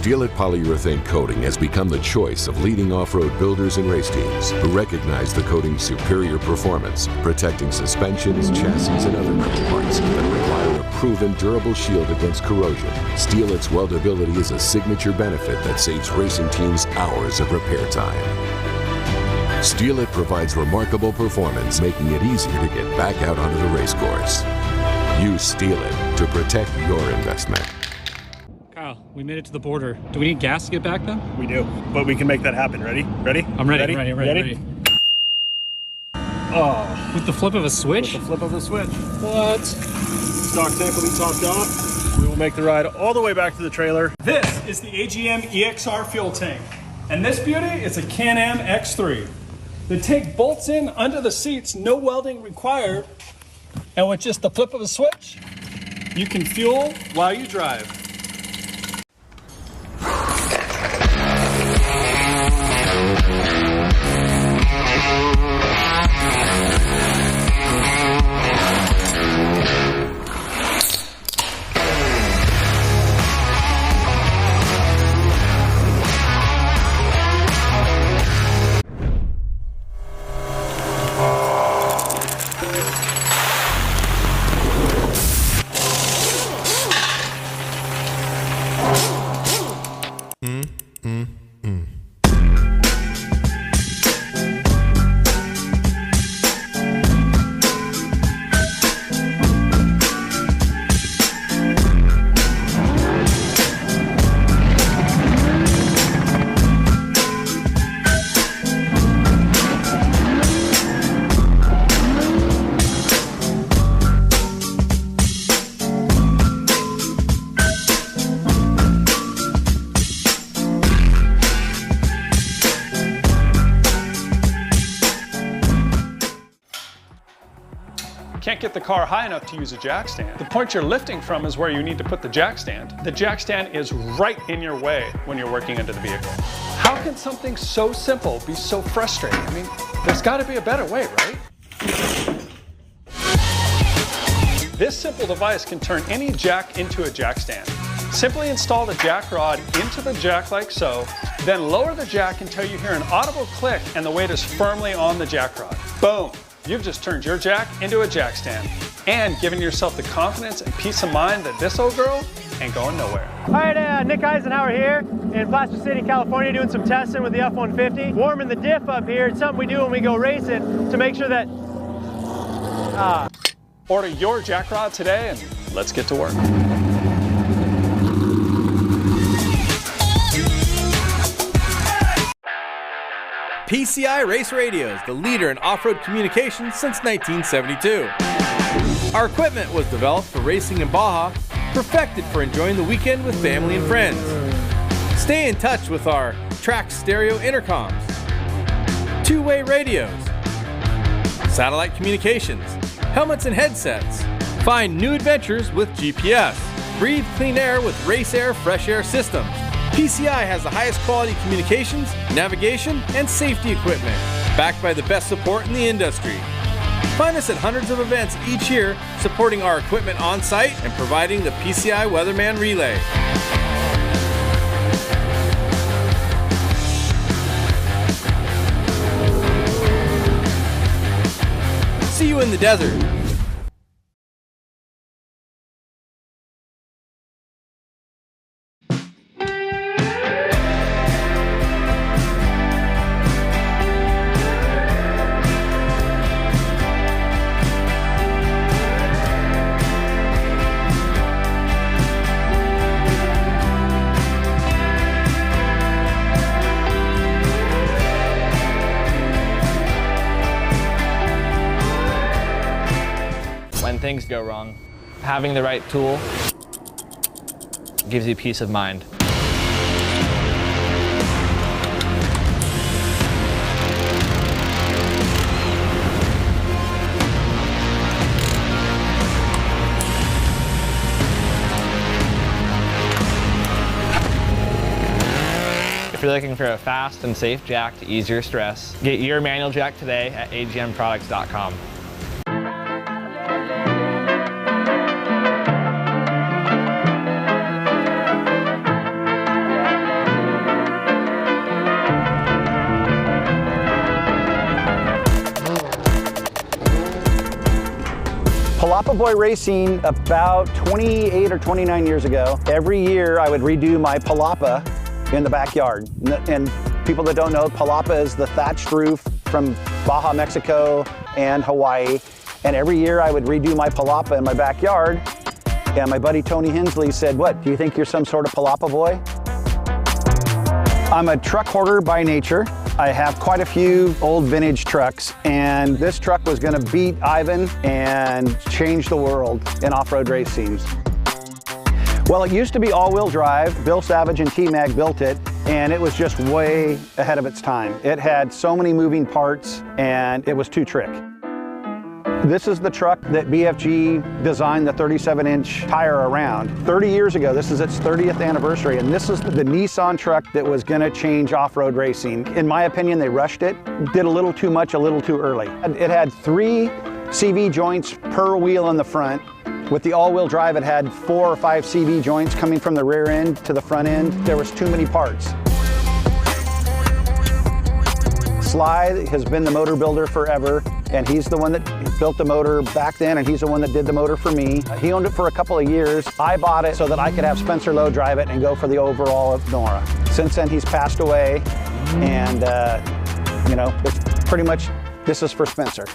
Steal It polyurethane coating has become the choice of leading off-road builders and race teams who recognize the coating's superior performance, protecting suspensions, chassis, and other metal parts that require a proven durable shield against corrosion. Steal It's weldability is a signature benefit that saves racing teams hours of repair time. Steal It provides remarkable performance, making it easier to get back out onto the race course. Use Steal It to protect your investment. We made it to the border. Do we need gas to get back then? We do, but we can make that happen. Ready? Ready? I'm ready. Ready. Oh. With the flip of a switch? With the flip of a switch. What? Stock tank will be topped off. We will make the ride all the way back to the trailer. This is the AGM EXR fuel tank. And this beauty is a Can-Am X3. that take bolts in under the seats, no welding required, and with just the flip of a switch, you can fuel while you drive. Can't get the car high enough to use a jack stand. The point you're lifting from is where you need to put the jack stand. The jack stand is right in your way when you're working under the vehicle. How can something so simple be so frustrating? I mean, there's got to be a better way, right? This simple device can turn any jack into a jack stand. Simply install the jack rod into the jack like so, then lower the jack until you hear an audible click and the weight is firmly on the jack rod. Boom! You've just turned your jack into a jack stand and given yourself the confidence and peace of mind that this old girl ain't going nowhere. All right, Nick Eisenhower here in Placer City, California, doing some testing with the F-150. Warming the diff up here. It's something we do when we go racing to make sure that... Order your jack rod today and let's get to work. PCI Race Radios, the leader in off-road communications since 1972. Our equipment was developed for racing in Baja, perfected for enjoying the weekend with family and friends. Stay in touch with our track stereo intercoms, two-way radios, satellite communications, helmets and headsets. Find new adventures with GPS. Breathe clean air with Race Air Fresh Air systems. PCI has the highest quality communications, navigation, and safety equipment, backed by the best support in the industry. Find us at hundreds of events each year, supporting our equipment on site and providing the PCI Weatherman Relay. See you in the desert. When things go wrong, having the right tool gives you peace of mind. If you're looking for a fast and safe jack to ease your stress, get your manual jack today at agmproducts.com. Palapa Boy Racing about 28 or 29 years ago. Every year I would redo my palapa in the backyard. And people that don't know, palapa is the thatched roof from Baja, Mexico and Hawaii. And every year I would redo my palapa in my backyard. And my buddy Tony Hensley said, "What, do you think you're some sort of palapa boy?" I'm a truck hoarder by nature. I have quite a few old vintage trucks, and this truck was going to beat Ivan and change the world in off-road racing. Well, it used to be all-wheel drive. Bill Savage and T-Mag built it, and it was just way ahead of its time. It had so many moving parts, and it was too trick. This is the truck that BFG designed the 37-inch tire around. 30 years ago, this is its 30th anniversary, and this is the Nissan truck that was gonna change off-road racing. In my opinion, they rushed it, did a little too much, a little too early. It had 3 CV joints per wheel in the front. With the all-wheel drive, it had 4 or 5 CV joints coming from the rear end to the front end. There was too many parts. Sly has been the motor builder forever, and he's the one that built the motor back then, and he's the one that did the motor for me. He owned it for a couple of years. I bought it so that I could have Spencer Lowe drive it and go for the overall of NORRA. Since then, he's passed away, and you know, it's pretty much, this is for Spencer.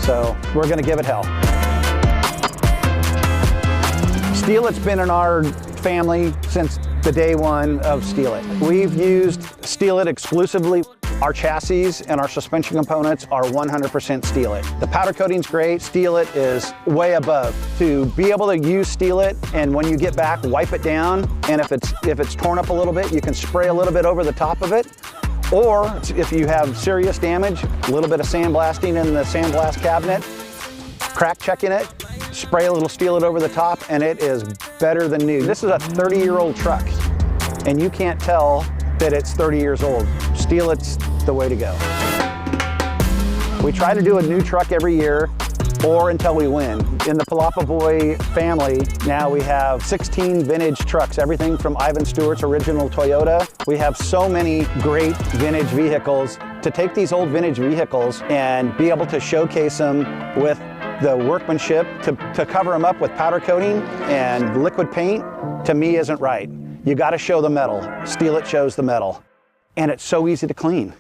So we're gonna give it hell. Steel It's been in our family since the day one of Steel It. We've used Steel It exclusively. Our chassis and our suspension components are 100% Steel It. The powder coating's great. Steel It is way above. To be able to use Steel It, and when you get back, wipe it down, and if it's torn up a little bit, you can spray a little bit over the top of it. Or if you have serious damage, a little bit of sandblasting in the sandblast cabinet, crack checking it, spray a little Steel It over the top, and it is better than new. This is a 30-year-old truck, and you can't tell that it's 30 years old. Steel It's the way to go. We try to do a new truck every year, or until we win. In the Palapa Boy family, now we have 16 vintage trucks, everything from Ivan Stewart's original Toyota. We have so many great vintage vehicles. To take these old vintage vehicles and be able to showcase them with the workmanship, to cover them up with powder coating and liquid paint, to me isn't right. You gotta show the metal. Steel It shows the metal. And it's so easy to clean.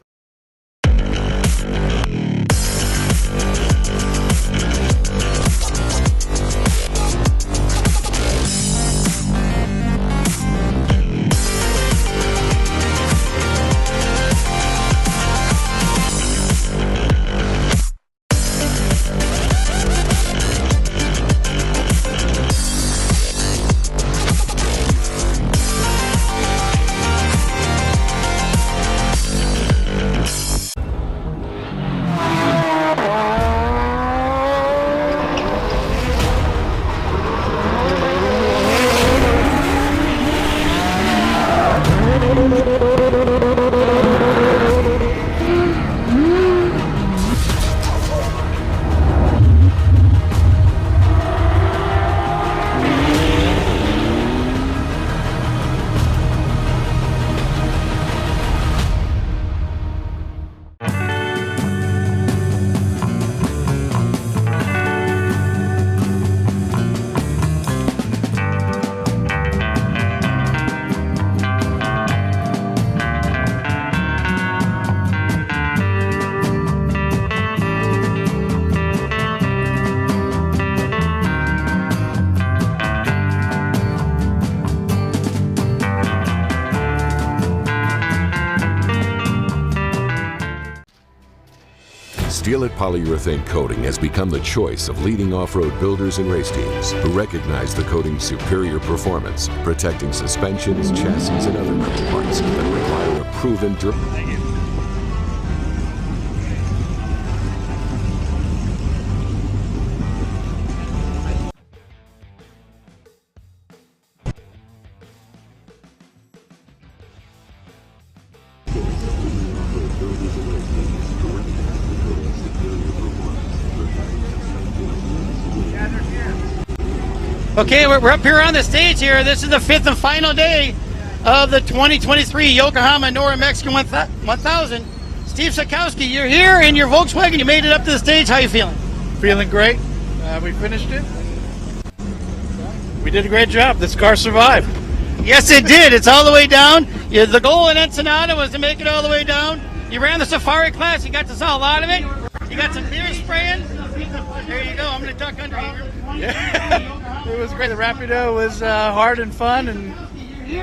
Steel It polyurethane coating has become the choice of leading off-road builders and race teams who recognize the coating's superior performance, protecting suspensions, chassis, and other metal parts that require a proven durability. Okay, we're up here on the stage here. This is the 5th and final day of the 2023 Yokohama NORRA Mexican 1000. Steve Sikowski, you're here in your Volkswagen. You made it up to the stage. How you feeling? Feeling great. We finished it. We did a great job. This car survived. Yes, it did. It's all the way down. Yeah, the goal in Ensenada was to make it all the way down. You ran the safari class. You got to saw a lot of it. You got some beer spraying. There you go. I'm going to duck under here. Yeah, it was great. The Rapido was hard and fun, and you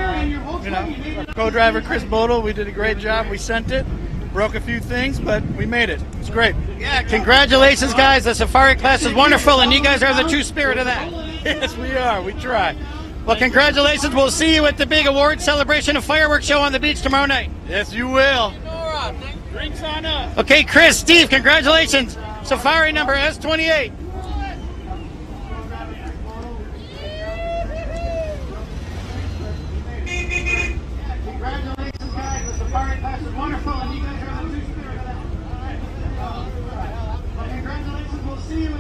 know, our co-driver Chris Bodel, we did a great job. We sent it, broke a few things, but we made it. It's great. Yeah, congratulations, guys. The safari class is wonderful, and you guys are the true spirit of that. Yes, we are. We try. Well, congratulations. We'll see you at the big award celebration and fireworks show on the beach tomorrow night. Yes, you will. Drinks on us. Okay, Chris, Steve, congratulations. Safari number S28. Congratulations, guys. The safari pass is wonderful, and you guys are the two spirit of that. Well, congratulations. We'll see you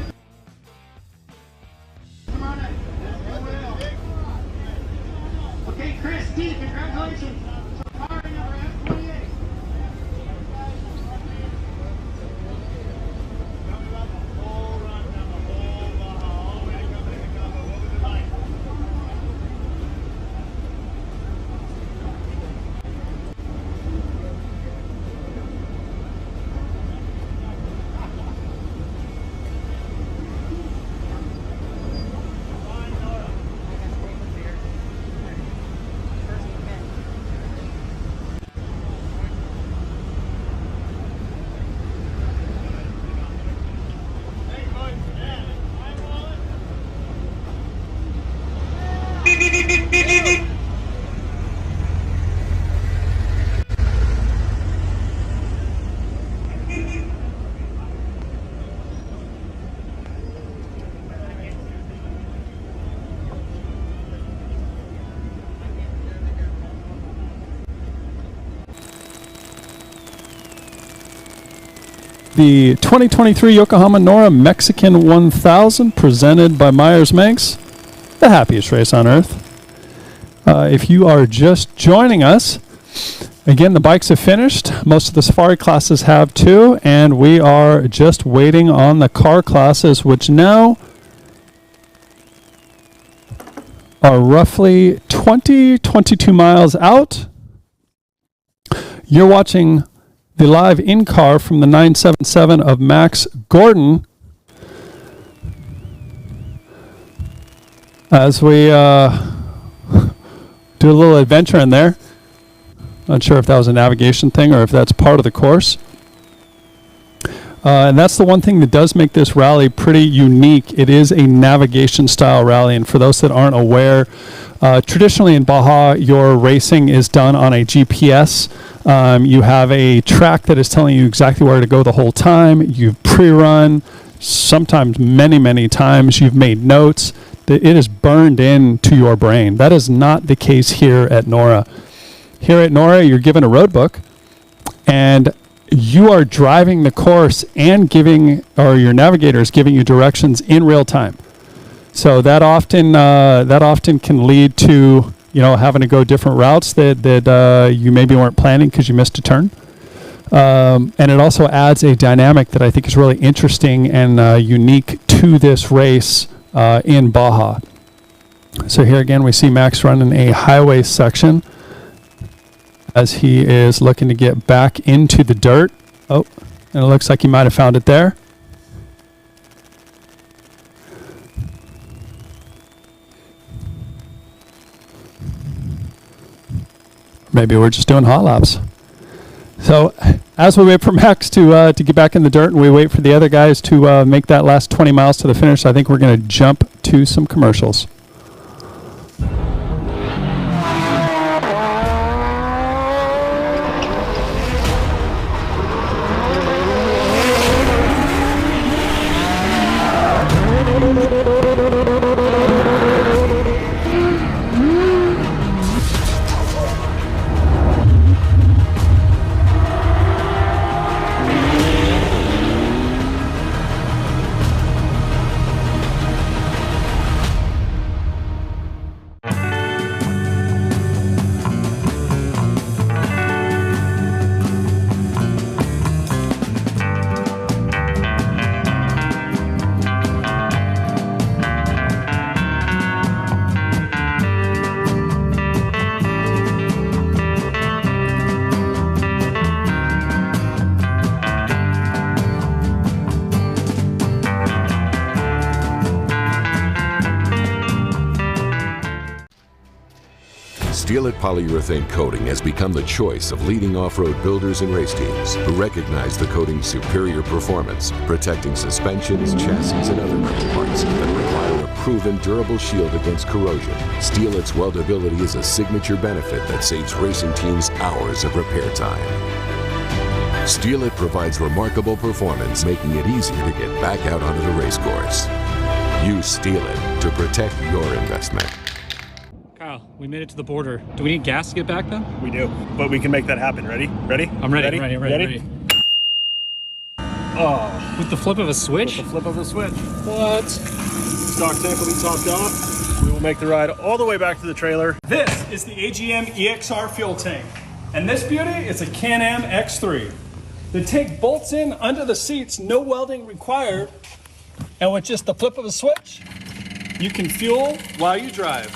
tomorrow night. Okay, Chris, Steve, congratulations. Safari number S28. The 2023 Yokohama NORRA Mexican 1000 presented by Meyers Manx, the happiest race on earth. If you are just joining us, again, the bikes have finished. Most of the safari classes have too, and we are just waiting on the car classes, which now are roughly 22 miles out. You're watching the live in-car from the 977 of Max Gordon as we do a little adventure in there. Not sure if that was a navigation thing or if that's part of the course. And that's the one thing that does make this rally pretty unique. It is a navigation style rally, and for those that aren't aware, traditionally in Baja, your racing is done on a GPS. You have a track that is telling you exactly where to go the whole time. You've pre-run, sometimes many times. You've made notes. It is burned into your brain. That is not the case here at NORRA. Here at NORRA, you're given a road book, and you are driving the course and your navigator is giving you directions in real time. So that often can lead to having to go different routes that you maybe weren't planning because you missed a turn. And it also adds a dynamic that I think is really interesting and unique to this race in Baja. So here again, we see Max running a highway section as he is looking to get back into the dirt. Oh, and it looks like he might have found it there. Maybe we're just doing hot laps. So as we wait for Max to get back in the dirt and we wait for the other guys to make that last 20 miles to the finish, I think we're going to jump to some commercials. Steel It polyurethane coating has become the choice of leading off-road builders and race teams who recognize the coating's superior performance, protecting suspensions, chassis, and other metal parts that require a proven durable shield against corrosion. Steel It's weldability is a signature benefit that saves racing teams hours of repair time. Steel It provides remarkable performance, making it easier to get back out onto the race course. Use Steel It to protect your investment. Kyle, we made it to the border. Do we need gas to get back then? We do, but we can make that happen. Ready? Ready? I'm ready. Ready. Oh, with the flip of a switch? With the flip of a switch. What? Stock tank will be topped off. We will make the ride all the way back to the trailer. This is the AGM EXR fuel tank. And this beauty is a Can-Am X3. The tank bolts in under the seats, no welding required. And with just the flip of a switch, you can fuel while you drive.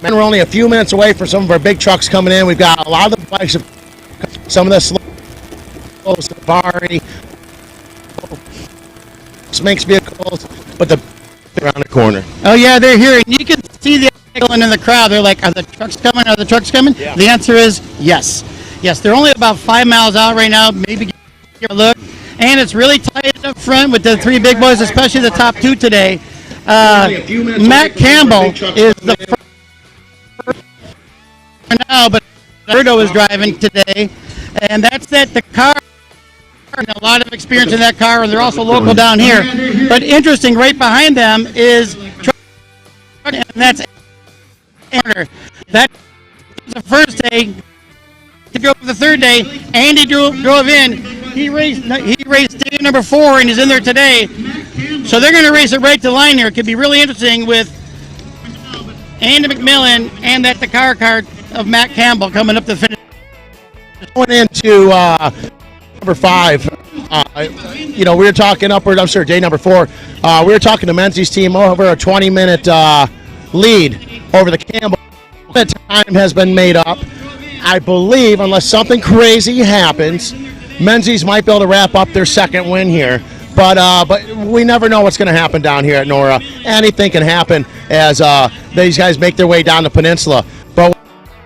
Man, we're only a few minutes away from some of our big trucks coming in. We've got a lot of the bikes, some of the slow Safari, Manx vehicles, but the around the corner. Oh yeah, they're here, and you can see the in the crowd. They're like, "Are the trucks coming? Are the trucks coming?" Yeah. The answer is yes. Yes, they're only about 5 miles out right now. Maybe give a look, and it's really tight up front with the 3 big boys, especially the top 2 today. Matt Campbell is the first now, but Alberto is driving today, and that's the car. And a lot of experience in that car, and they're also local down here. But interesting, right behind them is and that's that was the first day. To go for the third day, Andy drove in. He raced day number 4, and he's in there today. So they're going to race it right to line here. It could be really interesting with Andy McMillan and the car of Matt Campbell coming up to finish. Going into number 5, we were talking upward. I'm sorry, day number 4. We were talking to Menzies' team over a 20-minute lead over the Campbell. The time has been made up. I believe, unless something crazy happens, Menzies might be able to wrap up their second win here. But we never know what's going to happen down here at NORRA. Anything can happen as these guys make their way down the peninsula. But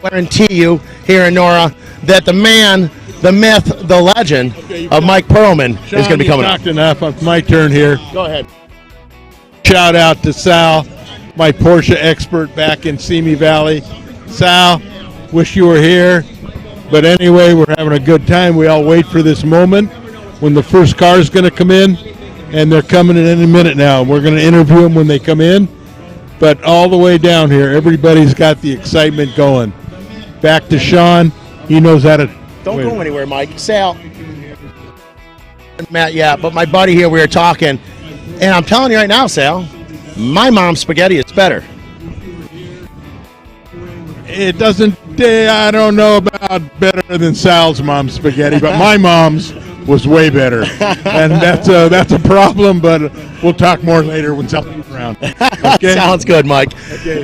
I guarantee you here in NORRA that the man, the myth, the legend of Mike Perlman is going to be coming up. Talked enough. It's my turn here. Go ahead. Shout out to Sal, my Porsche expert back in Simi Valley. Sal, wish you were here. But anyway, we're having a good time. We all wait for this moment when the first car is going to come in, and they're coming in any minute now. We're going to interview them when they come in. But all the way down here, everybody's got the excitement going. Back to Sean. He knows how to... Don't go anywhere, Mike. Sal. Matt, yeah, but my buddy here, we were talking, and I'm telling you right now, Sal, my mom's spaghetti is better. It doesn't... I don't know about better than Sal's mom's spaghetti, but my mom's was way better. And that's a problem, but we'll talk more later when Sal's around. Okay? Sounds good, Mike. Okay.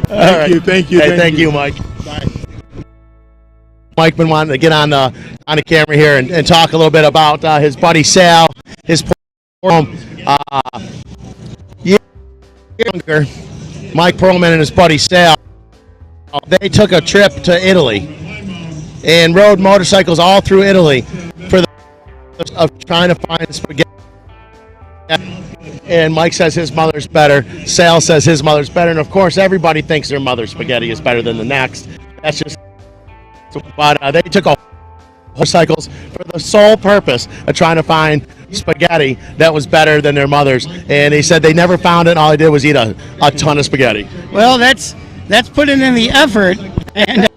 Thank you. Hey, thank you, Mike. Bye. Mike been wanting to get on the camera here and talk a little bit about his buddy Sal, his home. Younger, Mike Perlman and his buddy Sal, they took a trip to Italy and rode motorcycles all through Italy for the of trying to find spaghetti. And Mike says his mother's better. Sal says his mother's better, and of course everybody thinks their mother's spaghetti is better than the next. That's just. But they took motorcycles for the sole purpose of trying to find spaghetti that was better than their mother's, and they said they never found it. All they did was eat a ton of spaghetti. Well, that's putting in the effort, and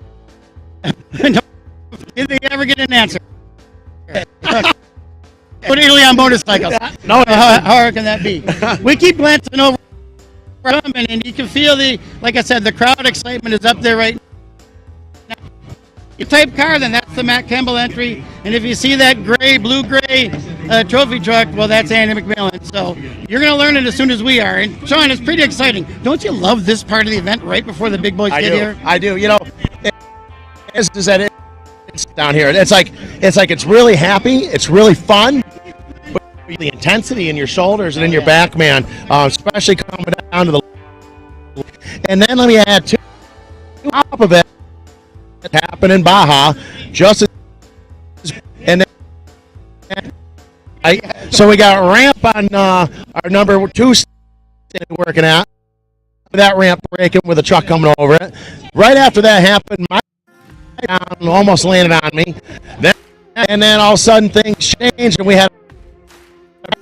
did they ever get an answer? Put Italy on motorcycles. No, how hard can that be? We keep glancing over, and you can feel like I said, the crowd excitement is up there right now. You type car, then that's the Matt Campbell entry. And if you see that blue-gray trophy truck, well, that's Andy McMillan. So you're going to learn it as soon as we are. And Sean, it's pretty exciting. Don't you love this part of the event right before the big boys get here? I do. You know, it's down here. It's like it's really happy. It's really fun. But the intensity in your shoulders and in your back, man, especially coming down to the. And then let me add to top of it. Happened in Baja, just as, and then, so we got a ramp on our number 2 working at that ramp breaking with a truck coming over it. Right after that happened, my down almost landed on me. Then all of a sudden things changed and we had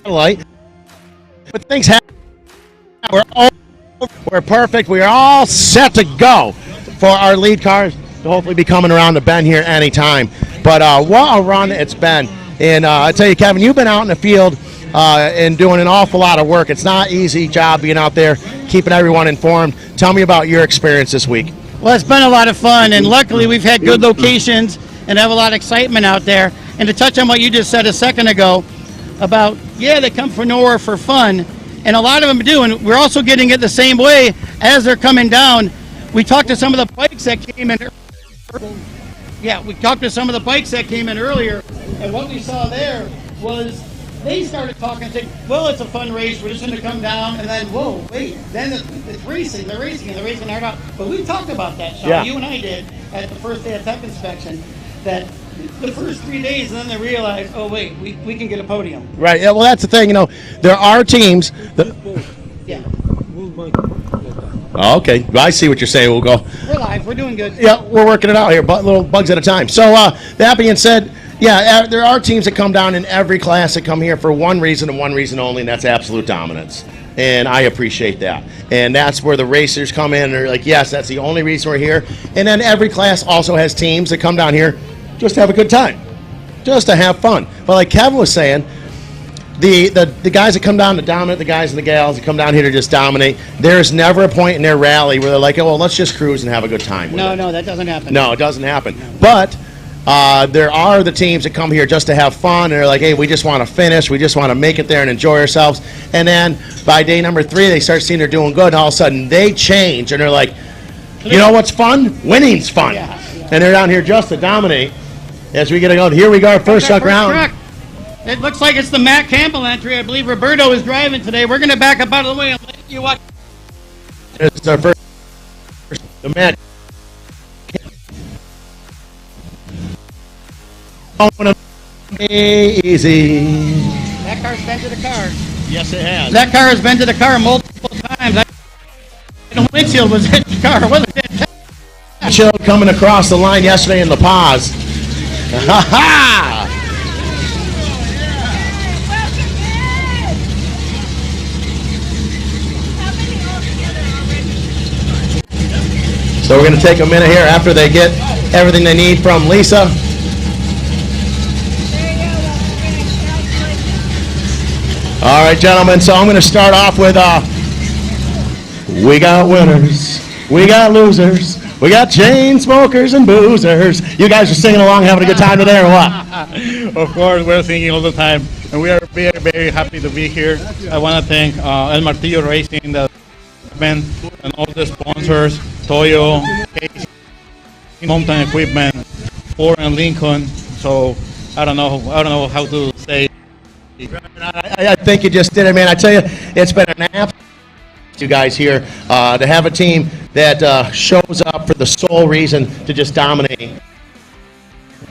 a light. But things happened. We're perfect. We are all set to go for our lead cars. Hopefully be coming around the bend here anytime. But what a run it's been. And I tell you, Kevin, you've been out in the field and doing an awful lot of work. It's not an easy job being out there, keeping everyone informed. Tell me about your experience this week. Well, it's been a lot of fun, and luckily we've had good locations and have a lot of excitement out there. And to touch on what you just said a second ago about, they come for NORRA for fun, and a lot of them do, and we're also getting it the same way as they're coming down. we talked to some of the bikes that came in. Yeah, we talked to some of the bikes that came in earlier, and what we saw there was they started talking and saying, well, it's a fun race, we're just going to come down, and then, whoa, wait, then it's racing, they're racing hard out. But we talked about that, Sean, Yeah. you and I did, at the first day of tech inspection, that the first 3 days, and then they realized, oh, wait, we can get a podium. Right. Yeah. Well, that's the thing. You know, there are teams that. Yeah. Oh, okay. Well, I see what you're saying. We'll go. We're live, we're doing good. Yeah, we're working it out here, but little bugs at a time. So that being said, yeah, there are teams that come down in every class that come here for one reason and one reason only, and that's absolute dominance. And I appreciate that. And that's where the racers come in and they're like, yes, that's the only reason we're here. And then every class also has teams that come down here just to have a good time, just to have fun. But like Kevin was saying, the guys that come down to dominate, the guys and the gals that come down here to just dominate, there's never a point in their rally where they're like, oh, well, let's just cruise and have a good time with it. No, that doesn't happen. No, it doesn't happen. But there are the teams that come here just to have fun, and they're like, hey, we just want to finish, we just want to make it there and enjoy ourselves. And then by day number 3, they start seeing they're doing good, and all of a sudden they change, and they're like, you know what's fun? Winning's fun. Yeah. And they're down here just to dominate. As we get it going, here we go, our first truck round. Truck. It looks like it's the Matt Campbell entry. I believe Roberto is driving today. We're going to back up out of the way and let you watch. It's our first, the Matt. Easy. That car's been to the car. Yes, it has. That car has been to the car multiple times. The windshield was hit the car, wasn't it? Chill coming across the line yesterday in La Paz. Ha ha! So we're going to take a minute here after they get everything they need from Lisa. All right, gentlemen, so I'm going to start off with we got winners, we got losers, we got chain smokers and boozers. You guys are singing along, having a good time today, or what? Of course, we're singing all the time, and we are very, very happy to be here. I want to thank El Martillo Racing, the and all the sponsors, Toyo, Casey, Mountain Equipment, Ford and Lincoln. So I don't know how to say. I think you just did it, man. I tell you, it's been an absolute you guys here to have a team that shows up for the sole reason to just dominate.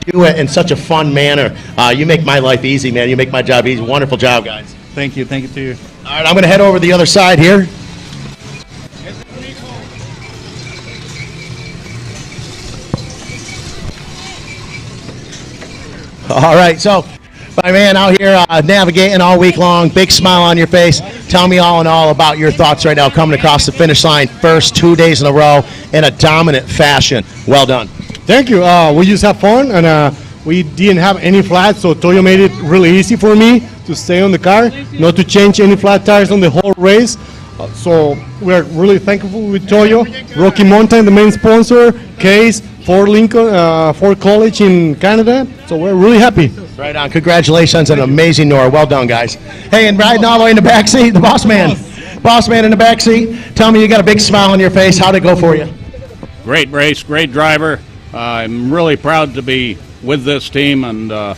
Do it in such a fun manner. You make my life easy, man. You make my job easy. Wonderful job, guys. Thank you to you. All right, I'm going to head over to the other side here. All right, so my man out here navigating all week long, big smile on your face. Tell me all in all about your thoughts right now coming across the finish line first 2 days in a row in a dominant fashion. Well done. Thank you. We just have fun, and we didn't have any flats, so Toyo made it really easy for me to stay on the car, not to change any flat tires on the whole race. So we're really thankful with Toyo. Rocky Mountain, the main sponsor, Case, Ford Lincoln, Ford College in Canada. So we're really happy. Right on. Congratulations on an amazing Norra. Well done, guys. Hey, and riding all the way in the back seat, the boss man. Boss man in the back seat. Tell me you got a big smile on your face. How'd it go for you? Great race, great driver. I'm really proud to be with this team and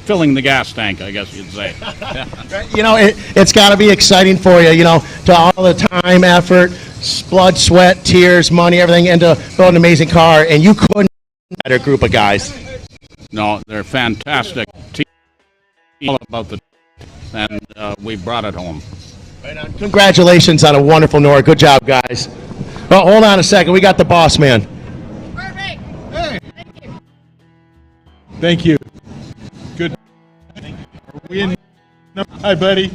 filling the gas tank, I guess you'd say. You know, it's got to be exciting for you, you know, to all the time, effort, blood, sweat, tears, money, everything, and to build an amazing car, and you couldn't have a better group of guys. No, they're fantastic. Team, all about the, and we brought it home. Right on. Congratulations on a wonderful Norra. Good job, guys. Well, hold on a second. We got the boss man. Perfect. Hey. Thank you. Thank you. Good. Are we in? No. Hi, buddy.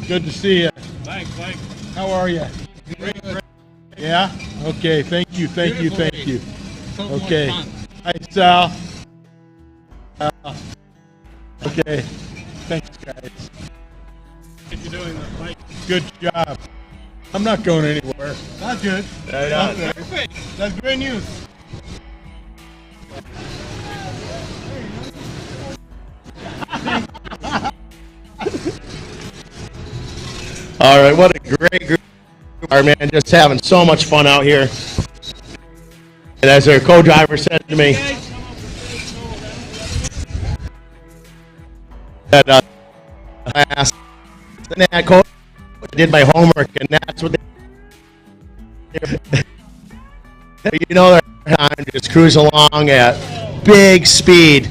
Good to see you. Thanks. How are you? Great. Yeah? Okay, thank you. Okay. Hi, Sal. Okay. Thanks, guys. What you doing, Mike? Good job. I'm not going anywhere. That's good. Right on. Perfect. That's great news. All right, what a great group are, man, just having so much fun out here. And as their co-driver said to me, that I asked, and that coach did my homework, and that's what they you know, they're time to just cruise along at big speed.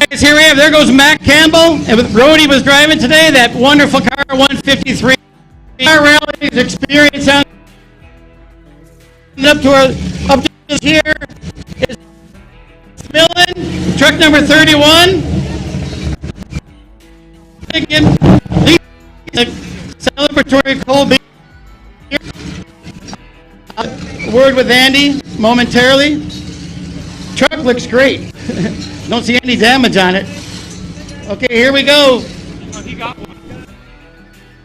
Guys, here we have, there goes Matt Campbell, and with Brody was driving today, that wonderful car 153. Our rally experience on up to here is Millen, truck number 31. Again, the celebratory cold beer. Word with Andy momentarily. Truck looks great. Don't see any damage on it. Okay, here we go.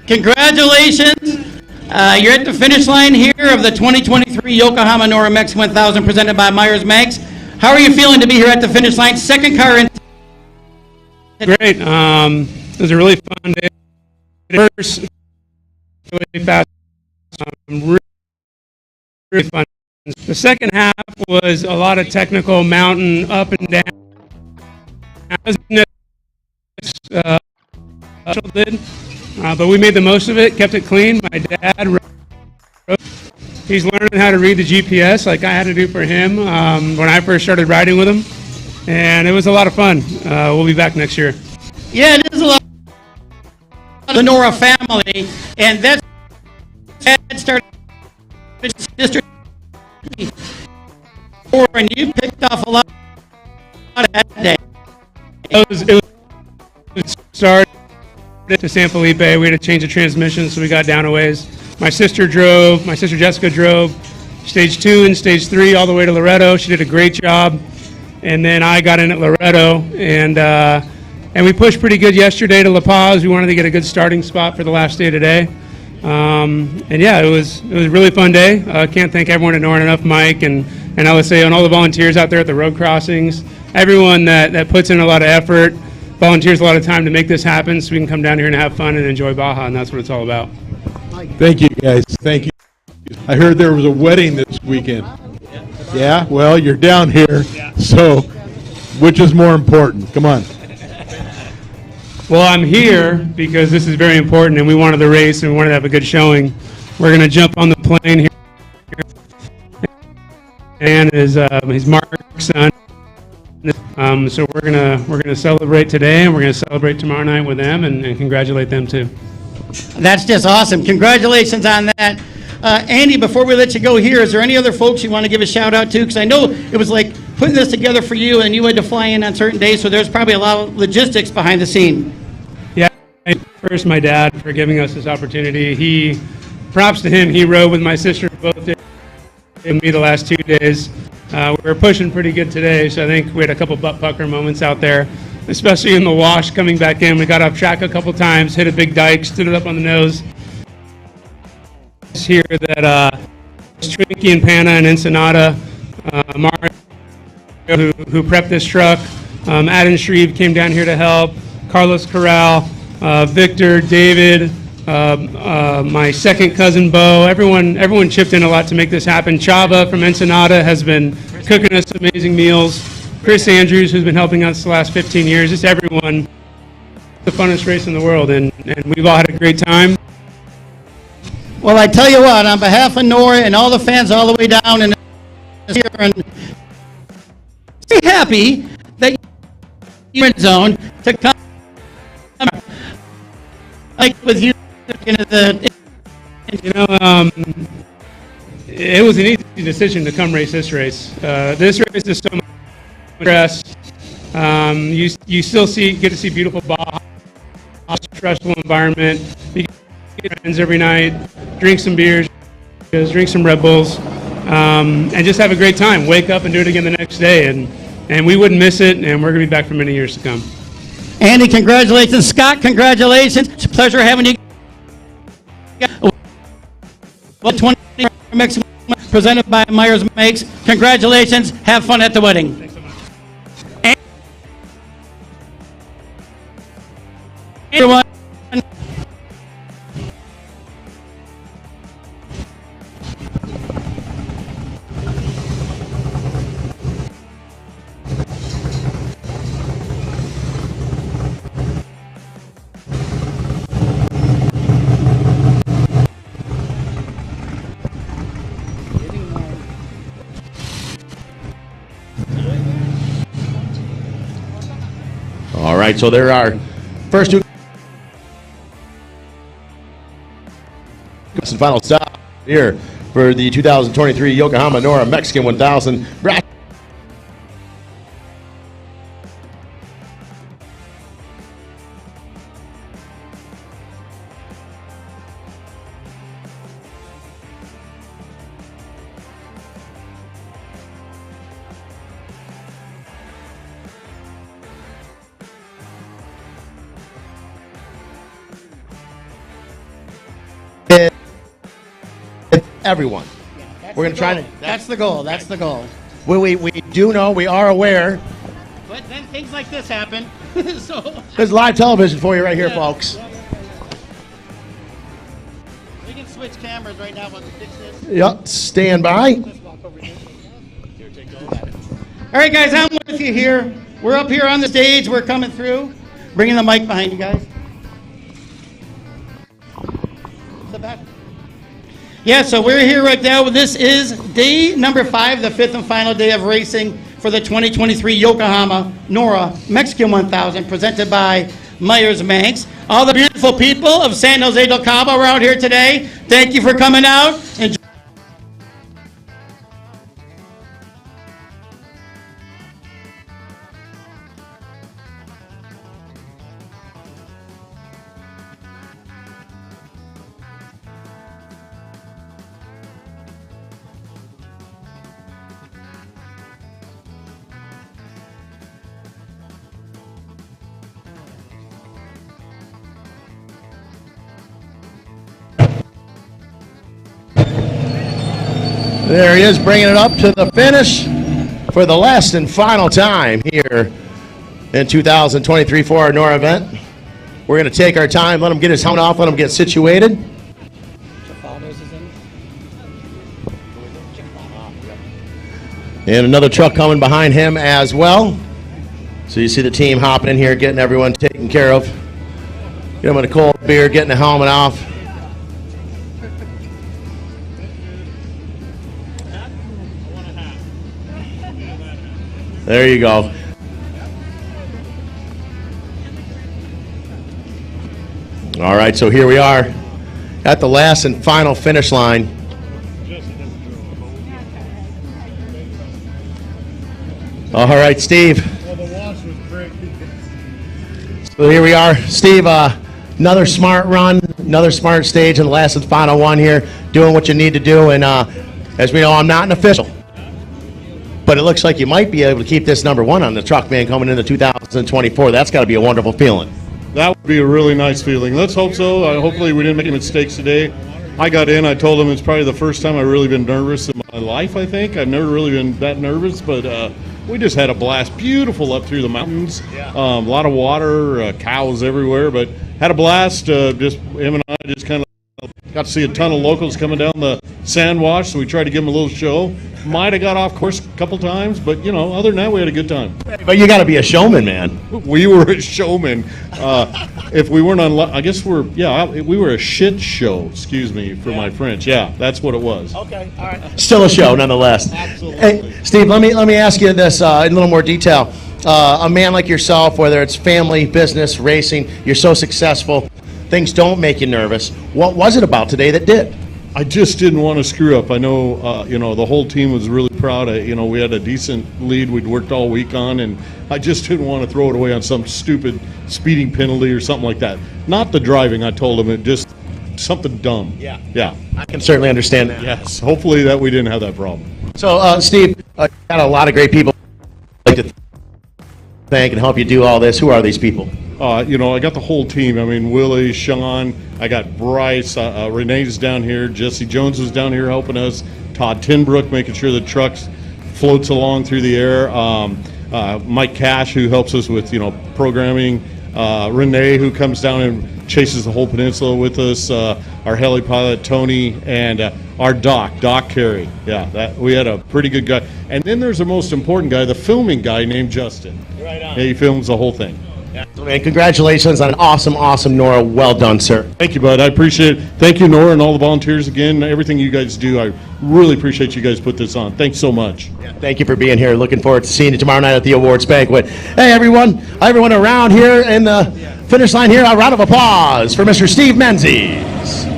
Congratulations. You're at the finish line here of the 2023 Yokohama NORRA Mexican 1000 presented by Meyers Manx. How are you feeling to be here at the finish line? Second car in. Great. It was a really fun day. First, really fast. Really fun. The second half was a lot of technical mountain up and down. But we made the most of it, kept it clean. My dad, he's learning how to read the GPS like I had to do for him when I first started riding with him. And it was a lot of fun. We'll be back next year. Yeah, it is a lot of the NORRA family. And that's started district. And you picked off a lot that day. It was started to San Felipe. We had to change the transmission, so we got down a ways. My sister Jessica drove stage 2 and stage 3 all the way to Loretto. She did a great job. And then I got in at Loretto, and we pushed pretty good yesterday to La Paz. We wanted to get a good starting spot for the last day today. And yeah, it was a really fun day. Can't thank everyone at NORRA enough, Mike and LSA and all the volunteers out there at the road crossings. Everyone that puts in a lot of effort, volunteers a lot of time to make this happen so we can come down here and have fun and enjoy Baja, and that's what it's all about. Thank you, guys. Thank you. I heard there was a wedding this weekend. Yeah? Well, you're down here, so which is more important? Come on. Well, I'm here because this is very important, and we wanted to race and we wanted to have a good showing. We're going to jump on the plane here. And he's Mark's son. So we're gonna celebrate today, and we're gonna celebrate tomorrow night with them, and congratulate them too. That's just awesome. Congratulations on that. Andy, before we let you go here, is there any other folks you want to give a shout out to? Because I know it was like putting this together for you, and you had to fly in on certain days, so there's probably a lot of logistics behind the scene. Yeah, first my dad for giving us this opportunity. Props to him, he rode with my sister both days and me the last 2 days. We were pushing pretty good today, so I think we had a couple butt pucker moments out there, especially in the wash coming back in. We got off track a couple times, hit a big dike, stood it up on the nose. Here that Trinky and Panna and Ensenada, Mario who prepped this truck, Adam Shreve came down here to help, Carlos Corral, Victor, David, my second cousin Bo, everyone chipped in a lot to make this happen. Chava from Ensenada has been cooking us amazing meals. Chris Andrews, who's been helping us the last 15 years, just everyone. The funnest race in the world, and we've all had a great time. Well, I tell you what, on behalf of NORRA and all the fans all the way down and here, and stay happy that you're in zone to come like with you. It was an easy decision to come race this race. This race is so much stress. You still get to see beautiful Baja, stressful environment. You get friends every night, drink some beers, drink some Red Bulls, and just have a great time. Wake up and do it again the next day, and we wouldn't miss it. And we're going to be back for many years to come. Andy, congratulations. Scott, congratulations. It's a pleasure having you. Well, 20 Mexican presented by Meyers Manx. Congratulations. Have fun at the wedding. Thanks so much. Everyone. All right, so there are first two and final stop here for the 2023 Yokohama NORRA Mexican 1000. Everyone. We're going to try to. That's the goal. That's the goal. We do know, we are aware. But then things like this happen. So There's live television for you right here, folks. we can switch cameras right now while we fix this. Yep, stand by. All right, guys, I'm with you here. We're up here on the stage. We're coming through. Bringing the mic behind you guys. The back. Yeah, so we're here right now. This is day number 5, the 5th and final day of racing for the 2023 Yokohama NORRA Mexican 1000, presented by Meyers Manx. All the beautiful people of San Jose del Cabo are out here today. Thank you for coming out. Enjoy. There he is, bringing it up to the finish for the last and final time here in 2023 for our NORRA event. We're going to take our time, let him get his helmet off, let him get situated. And another truck coming behind him as well. So you see the team hopping in here, getting everyone taken care of. Get him a cold beer, getting the helmet off. There you go. All right, so here we are at the last and final finish line. All right, Steve. So here we are. Steve, another smart run, another smart stage in the last and final one here, doing what you need to do. And as we know, I'm not an official. But it looks like you might be able to keep this number 1 on the truck, man, coming into 2024. That's got to be a wonderful feeling. That would be a really nice feeling. Let's hope so. Hopefully we didn't make any mistakes today. I got in. I told him it's probably the first time I've really been nervous in my life, I think. I've never really been that nervous, but we just had a blast. Beautiful up through the mountains. A lot of water, cows everywhere, but had a blast. Just him and I just kind of got to see a ton of locals coming down the sand wash, so we tried to give them a little show. Might have got off course a couple times, but, you know, other than that, we had a good time. But you got to be a showman, man. We were a showman. If we weren't on, I guess we were a shit show, excuse me for my French. Yeah, that's what it was. Okay, all right. Still a show, nonetheless. Absolutely. Hey, Steve, let me ask you this in a little more detail. A man like yourself, whether it's family, business, racing, you're so successful, things don't make you nervous. What was it about today that did? I just didn't want to screw up. I know, the whole team was really proud. We had a decent lead we'd worked all week on, and I just didn't want to throw it away on some stupid speeding penalty or something like that. Not the driving, I told him, it just something dumb. Yeah. I can certainly understand that. Yes, hopefully that we didn't have that problem. So, Steve, got a lot of great people like to thank and help you do all this. Who are these people? You know, I got the whole team. I mean, Willie, Sean, I got Bryce, Renee's down here, Jesse Jones was down here helping us, Todd Tinbrook making sure the trucks floats along through the air, Mike Cash who helps us with, you know, programming, Renee who comes down and chases the whole peninsula with us, our heli pilot Tony, and our Doc Carey. Yeah, we had a pretty good guy. And then there's the most important guy, the filming guy named Justin. Right on. Yeah, he films the whole thing. Yeah. Man, congratulations on an awesome Nora. Well done, sir. Thank you, bud. I appreciate it. Thank you, Nora, and all the volunteers again. Everything you guys do, I really appreciate you guys put this on. Thanks so much. Yeah, thank you for being here. Looking forward to seeing you tomorrow night at the awards banquet. Hey, everyone around here in the finish line here, a round of applause for Mr. Steve Menzies.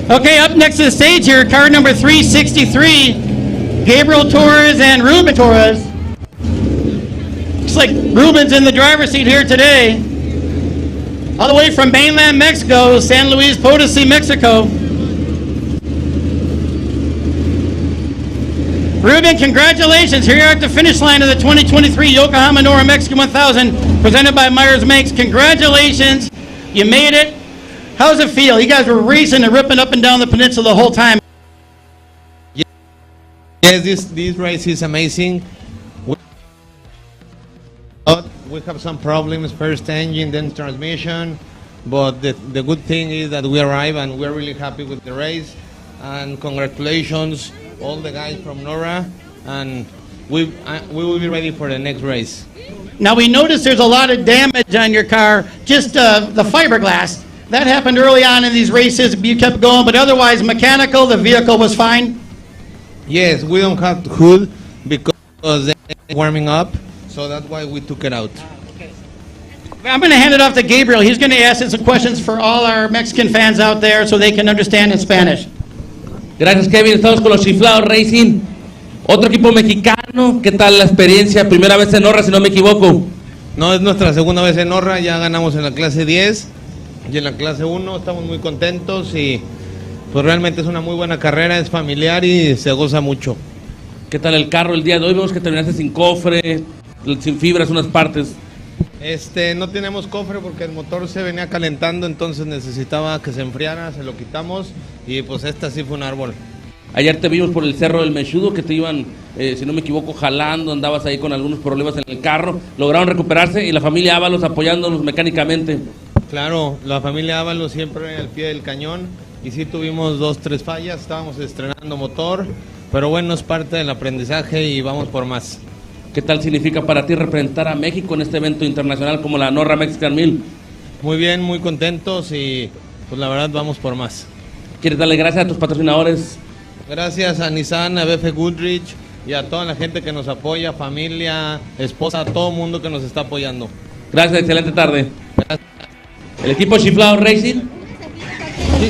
Okay, up next to the stage here, car number 363, Gabriel Torres and Ruben Torres. Looks like Ruben's in the driver's seat here today. All the way from mainland Mexico, San Luis Potosí, Mexico. Ruben, congratulations. Here you are at the finish line of the 2023 Yokohama NORRA Mexican 1000, presented by Meyers Manx. Congratulations. You made it. How does it feel? You guys were racing and ripping up and down the peninsula the whole time. Yes, this race is amazing. We have some problems, first engine, then transmission, but the good thing is that we arrived and we're really happy with the race. And congratulations, all the guys from NORRA, and we will be ready for the next race. Now we noticed there's a lot of damage on your car, just the fiberglass. That happened early on in these races. You kept going, but otherwise mechanical, the vehicle was fine? Yes, we don't have the hood because they're warming up, so that's why we took it out. I'm going to hand it off to Gabriel. He's going to ask some questions for all our Mexican fans out there so they can understand in Spanish. Gracias, Kevin. Estamos con los Chiflados Racing. Otro equipo mexicano. ¿Qué tal la experiencia? Primera vez en NORRA, si no me equivoco. No, es nuestra segunda vez en NORRA. Ya ganamos en la clase 10 y en la clase 1. Estamos muy contentos y pues realmente es una muy buena carrera. Es familiar y se goza mucho. ¿Qué tal el carro el día de hoy? Vemos que terminaste sin cofre, sin fibras, unas partes. No tenemos cofre porque el motor se venía calentando, entonces necesitaba que se enfriara, se lo quitamos y pues esta sí fue un árbol. Ayer te vimos por el Cerro del Mechudo que te iban, si no me equivoco, jalando, andabas ahí con algunos problemas en el carro, lograron recuperarse y la familia Ábalos apoyándonos mecánicamente. Claro, la familia Ábalos siempre al pie del cañón y sí tuvimos 2-3 fallas, estábamos estrenando motor, pero bueno, es parte del aprendizaje y vamos por más. ¿Qué tal significa para ti representar a México en este evento internacional como la NORRA Mexican 1000? Muy bien, muy contentos y pues la verdad vamos por más. ¿Quieres darle gracias a tus patrocinadores? Gracias a Nissan, a BF Goodrich y a toda la gente que nos apoya, familia, esposa, a todo el mundo que nos está apoyando. Gracias, excelente tarde. Gracias. El equipo Chiflados Racing. ¿Sí?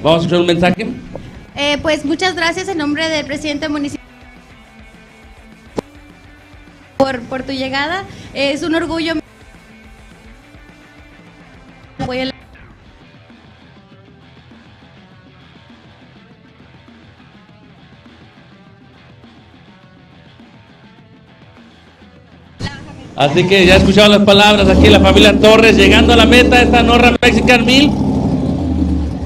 Vamos a escuchar un mensaje. Pues muchas gracias en nombre del presidente municipal por tu llegada. Es un orgullo. Así que ya escucharon las palabras aquí la familia Torres llegando a la meta de esta NORRA Mexican 1000.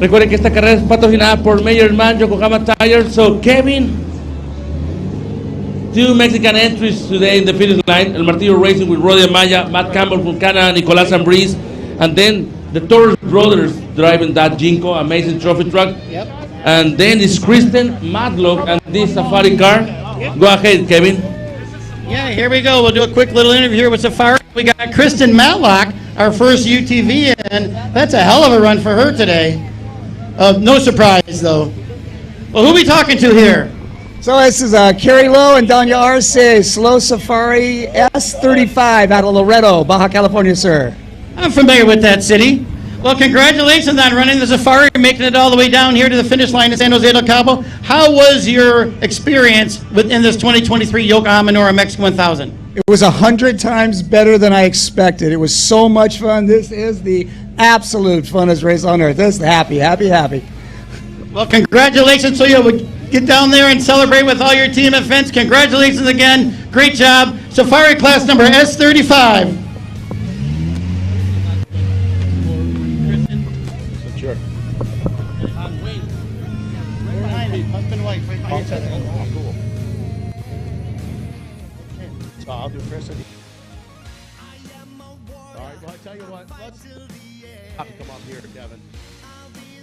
Recuerden que esta carrera es patrocinada por Meyers Manx, Yokohama Tires. So Kevin, 2 Mexican entries today in the finish line. El Martillo Racing with Roddy Amaya, Matt Campbell, Vulcana, Nicolás Ambriz, and then the Torres brothers driving that Jinko, amazing trophy truck. Yep. And then it's Kristen Matlock and this safari car. Go ahead, Kevin. Yeah, here we go. We'll do a quick little interview here with Safari. We got Kristen Matlock, our first UTV, and that's a hell of a run for her today. No surprise, though. Well, who are we talking to here? So this is Carrie Lowe and Danya Arce, Slow Safari S35 out of Loreto, Baja California, sir. I'm familiar with that city. Well, congratulations on running the safari and making it all the way down here to the finish line in San Jose del Cabo. How was your experience within this 2023 Yokohama NORRA Mexican 1000? It was 100 times better than I expected. It was so much fun. This is the absolute funnest race on earth. This is happy. Well, congratulations. So you'll get down there and celebrate with all your team events. Congratulations again. Great job. Safari class number S35. Sure. Right behind me. Husband and wife. Right behind each other. Oh, cool. So I'll do Chris. All right, well, I tell you what, let's have to come up here, Kevin.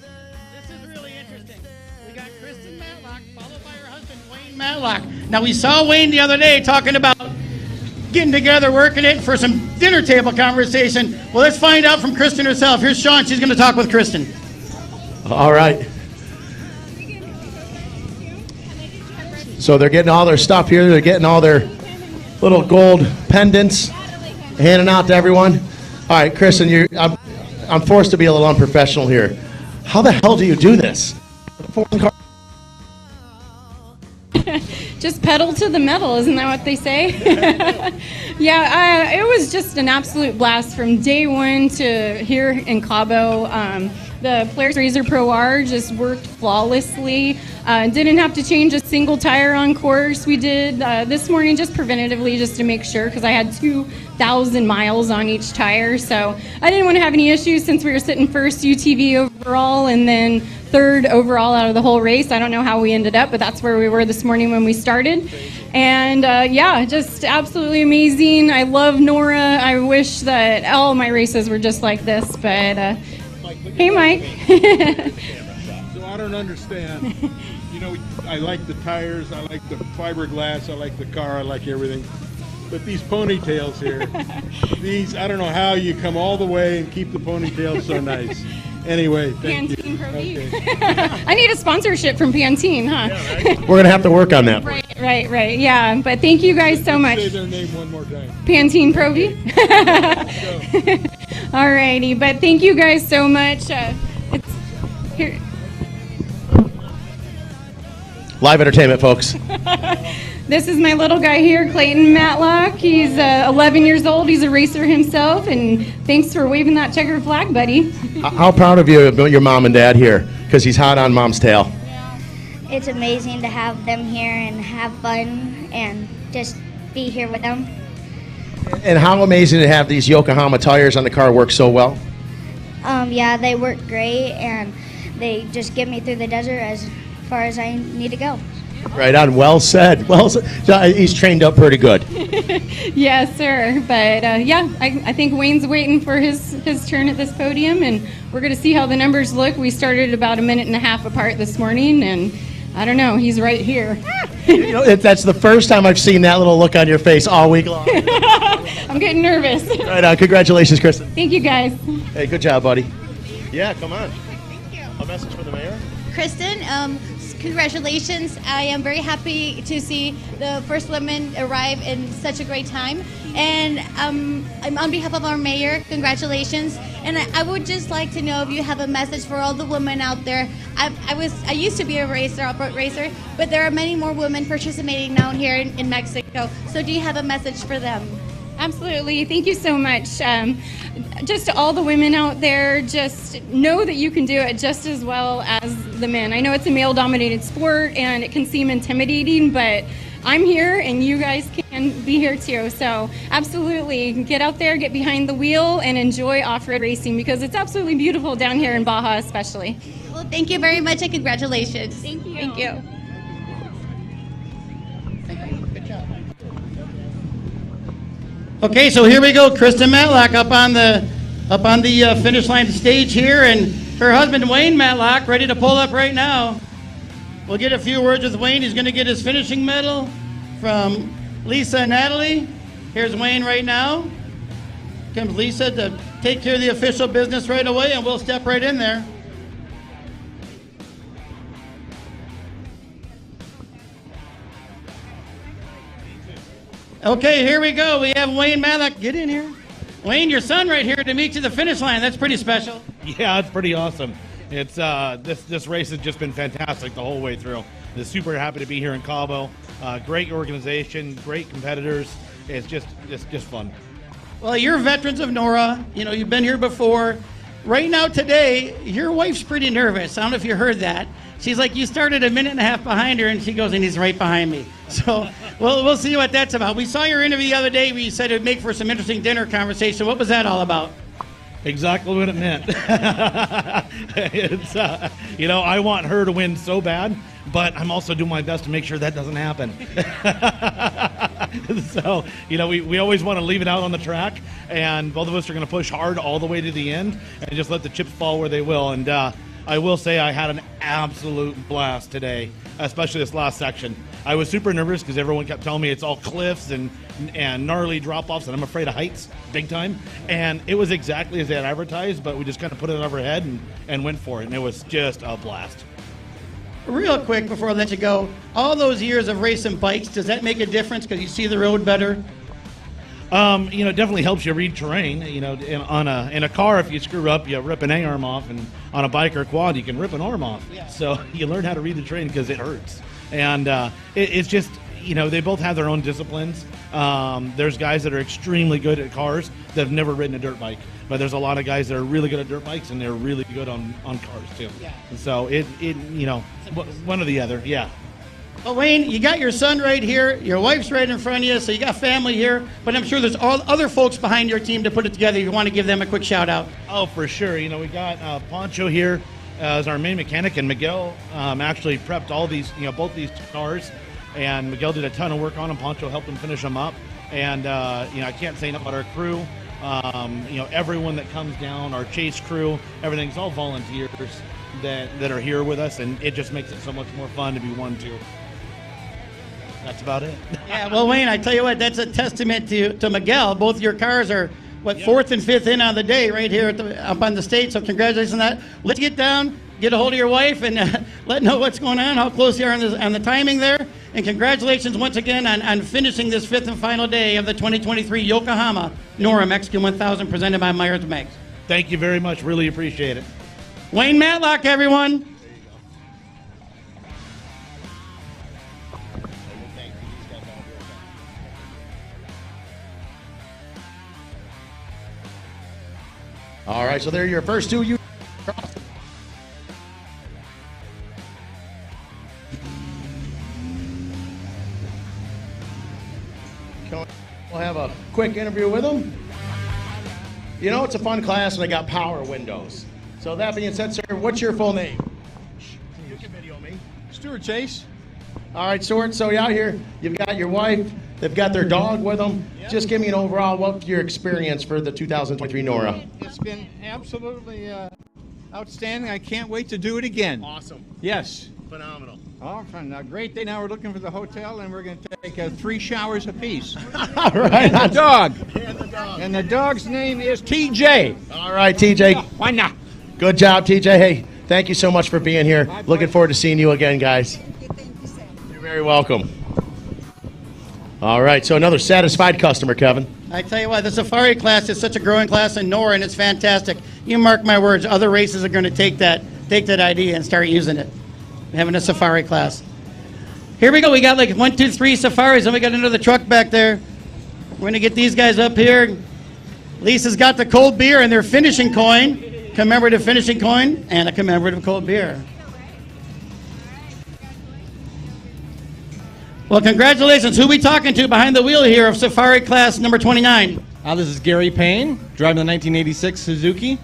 This is really interesting. We got Kristen Matlock, followed by her husband, Wayne Matlock. Now, we saw Wayne the other day talking about getting together, working it for some dinner table conversation. Well, let's find out from Kristen herself. Here's Sean. She's going to talk with Kristen. All right. So they're getting all their stuff here. They're getting all their little gold pendants, handing out to everyone. All right, Kristen, I'm forced to be a little unprofessional here. How the hell do you do this? Just pedal to the metal, isn't that what they say? Yeah, it was just an absolute blast from day one to here in Cabo. The Polaris Razor Pro R just worked flawlessly. Didn't have to change a single tire on course. We did this morning just preventatively just to make sure, because I had 2,000 miles on each tire. So I didn't want to have any issues since we were sitting first UTV overall and then third overall out of the whole race. I don't know how we ended up, but that's where we were this morning when we started. And yeah, just absolutely amazing. I love NORRA. I wish that all my races were just like this, but hey, Mike. So I don't understand. You know, I like the tires, I like the fiberglass, I like the car, I like everything. But these ponytails here, I don't know how you come all the way and keep the ponytails so nice. Anyway, thank you. Pantene Pro V. Okay. I need a sponsorship from Pantene, huh? Yeah, right? We're going to have to work on that. Right. Yeah, but thank you guys so much. Say their name one more time. Pantene Pro V. Alrighty, but thank you guys so much. It's here. Live entertainment, folks. This is my little guy here, Clayton Matlock. He's 11 years old. He's a racer himself, and thanks for waving that checkered flag, buddy. How proud of you about your mom and dad here? Because he's hot on mom's tail. It's amazing to have them here and have fun and just be here with them. And how amazing to have these Yokohama tires on the car work so well. Yeah, they work great, and they just get me through the desert as far as I need to go. Right on. Well said. Well said. So, he's trained up pretty good. Yes, sir. But yeah, I think Wayne's waiting for his turn at this podium, and we're going to see how the numbers look. We started about a minute and a half apart this morning, and I don't know. He's right here. You know, that's the first time I've seen that little look on your face all week long. I'm getting nervous. Right on. Congratulations, Kristen. Thank you, guys. Hey, good job, buddy. Yeah, come on. Thank you. A message for the mayor? Kristen, congratulations. I am very happy to see the first women arrive in such a great time. And on behalf of our mayor, congratulations. And I would just like to know if you have a message for all the women out there. I used to be a racer, off-road racer, but there are many more women participating now here in Mexico. So do you have a message for them? Absolutely. Thank you so much. Just to all the women out there, just know that you can do it just as well as the men. I know it's a male-dominated sport and it can seem intimidating, but I'm here and you guys can be here too. So absolutely, get out there, get behind the wheel, and enjoy off-road racing because it's absolutely beautiful down here in Baja especially. Well, thank you very much and congratulations. Thank you. Thank you. Okay, so here we go. Kristen Matlock up on the finish line stage here, and her husband Wayne Matlock ready to pull up right now. We'll get a few words with Wayne. He's going to get his finishing medal from Lisa and Natalie. Here's Wayne right now. Comes Lisa to take care of the official business right away, and we'll step right in there. Okay, here we go. We have Wayne Matlock. Get in here. Wayne, your son right here to meet you at the finish line. That's pretty special. Yeah, it's pretty awesome. It's this race has just been fantastic the whole way through. Just super happy to be here in Cabo. Great organization, great competitors. It's just fun. Well, you're veterans of NORRA. You know, you've been here before. Right now, today, your wife's pretty nervous. I don't know if you heard that. She's like, you started a minute and a half behind her, and she goes, and he's right behind me. So we'll see what that's about. We saw your interview the other day where you said it would make for some interesting dinner conversation. What was that all about? Exactly what it meant. It's, I want her to win so bad, but I'm also doing my best to make sure that doesn't happen. So, we always want to leave it out on the track, and both of us are going to push hard all the way to the end and just let the chips fall where they will. And I will say I had an absolute blast today, especially this last section. I was super nervous because everyone kept telling me it's all cliffs and gnarly drop-offs, and I'm afraid of heights big time. And it was exactly as they had advertised, but we just kind of put it over our head and went for it, and it was just a blast. Real quick before I let you go, all those years of racing bikes, does that make a difference because you see the road better? It definitely helps you read terrain. In a car, if you screw up, you rip an A-arm off, and on a bike or a quad, you can rip an arm off. Yeah. So you learn how to read the terrain because it hurts. And it's just, they both have their own disciplines. There's guys that are extremely good at cars that have never ridden a dirt bike. But there's a lot of guys that are really good at dirt bikes, and they're really good on cars, too. Yeah. And so one or the other, yeah. Well, Wayne, you got your son right here, your wife's right in front of you, so you got family here, but I'm sure there's all other folks behind your team to put it together. You want to give them a quick shout out? Oh, for sure. We got Poncho here as our main mechanic, and Miguel actually prepped all these, both these cars, and Miguel did a ton of work on them. Poncho helped him finish them up, and I can't say enough about our crew. Everyone that comes down, our chase crew, everything's all volunteers that are here with us, and it just makes it so much more fun to be 1-2. That's about it. Yeah, well, Wayne, I tell you what, that's a testament to Miguel. Both your cars are, fourth and fifth in on the day right here up on the stage, so congratulations on that. Let's get down, get a hold of your wife, and let know what's going on, how close you are on the timing there. And congratulations once again on finishing this fifth and final day of the 2023 Yokohama NORRA Mexican 1000 presented by Meyers Manx. Thank you very much. Really appreciate it. Wayne Matlock, everyone. All right, so there are your first two. We'll have a quick interview with them. It's a fun class, and I got power windows. So that being said, sir, what's your full name? You can video me. Stuart Chase. All right, Stuart, so you're out here, you've got your wife, they've got their dog with them. Yep. Just give me an overall, what's your experience for the 2023 NORRA? It's been absolutely outstanding. I can't wait to do it again. Awesome. Yes. Phenomenal. Oh, fun. A great day. Now we're looking for the hotel, and we're going to take 3 showers apiece. All right. And the dog. And the dog. And the dog's name is TJ. All right, TJ. Why not? Good job, TJ. Hey, thank you so much for being here. Looking forward to seeing you again, guys. You're very welcome. All right, so another satisfied customer, Kevin. I tell you what, the safari class is such a growing class in NORRA, and it's fantastic. You mark my words, other races are going to take that idea and start using it. Having a safari class. Here we go. We got like 1, 2, 3 safaris, and we got another truck back there. We're going to get these guys up here. Lisa's got the cold beer and their finishing coin, commemorative finishing coin, and a commemorative cold beer. Well, congratulations. Who we talking to behind the wheel here of safari class number 29? This is Gary Payne, driving the 1986 Suzuki.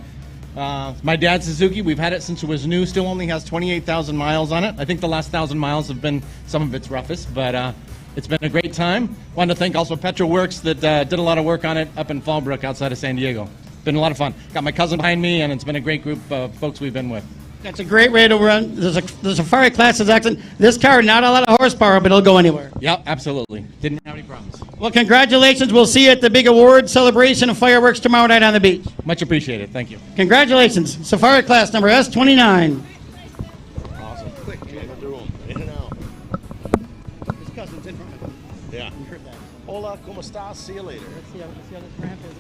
My dad's Suzuki. We've had it since it was new. Still only has 28,000 miles on it. I think the last 1,000 miles have been some of its roughest, but it's been a great time. Wanted to thank also Petrol Works that did a lot of work on it up in Fallbrook outside of San Diego. Been a lot of fun. Got my cousin behind me, and it's been a great group of folks we've been with. That's a great way to run. The safari class is excellent. This car, not a lot of horsepower, but it'll go anywhere. Yep, absolutely. Didn't have any problems. Well, congratulations. We'll see you at the big award celebration and fireworks tomorrow night on the beach. Much appreciated. Thank you. Congratulations. Safari class number S29. Awesome. Quick, in and out. His cousin's in front of him. Yeah. Hola, ¿cómo estás? See you later. Let's see how this ramp is.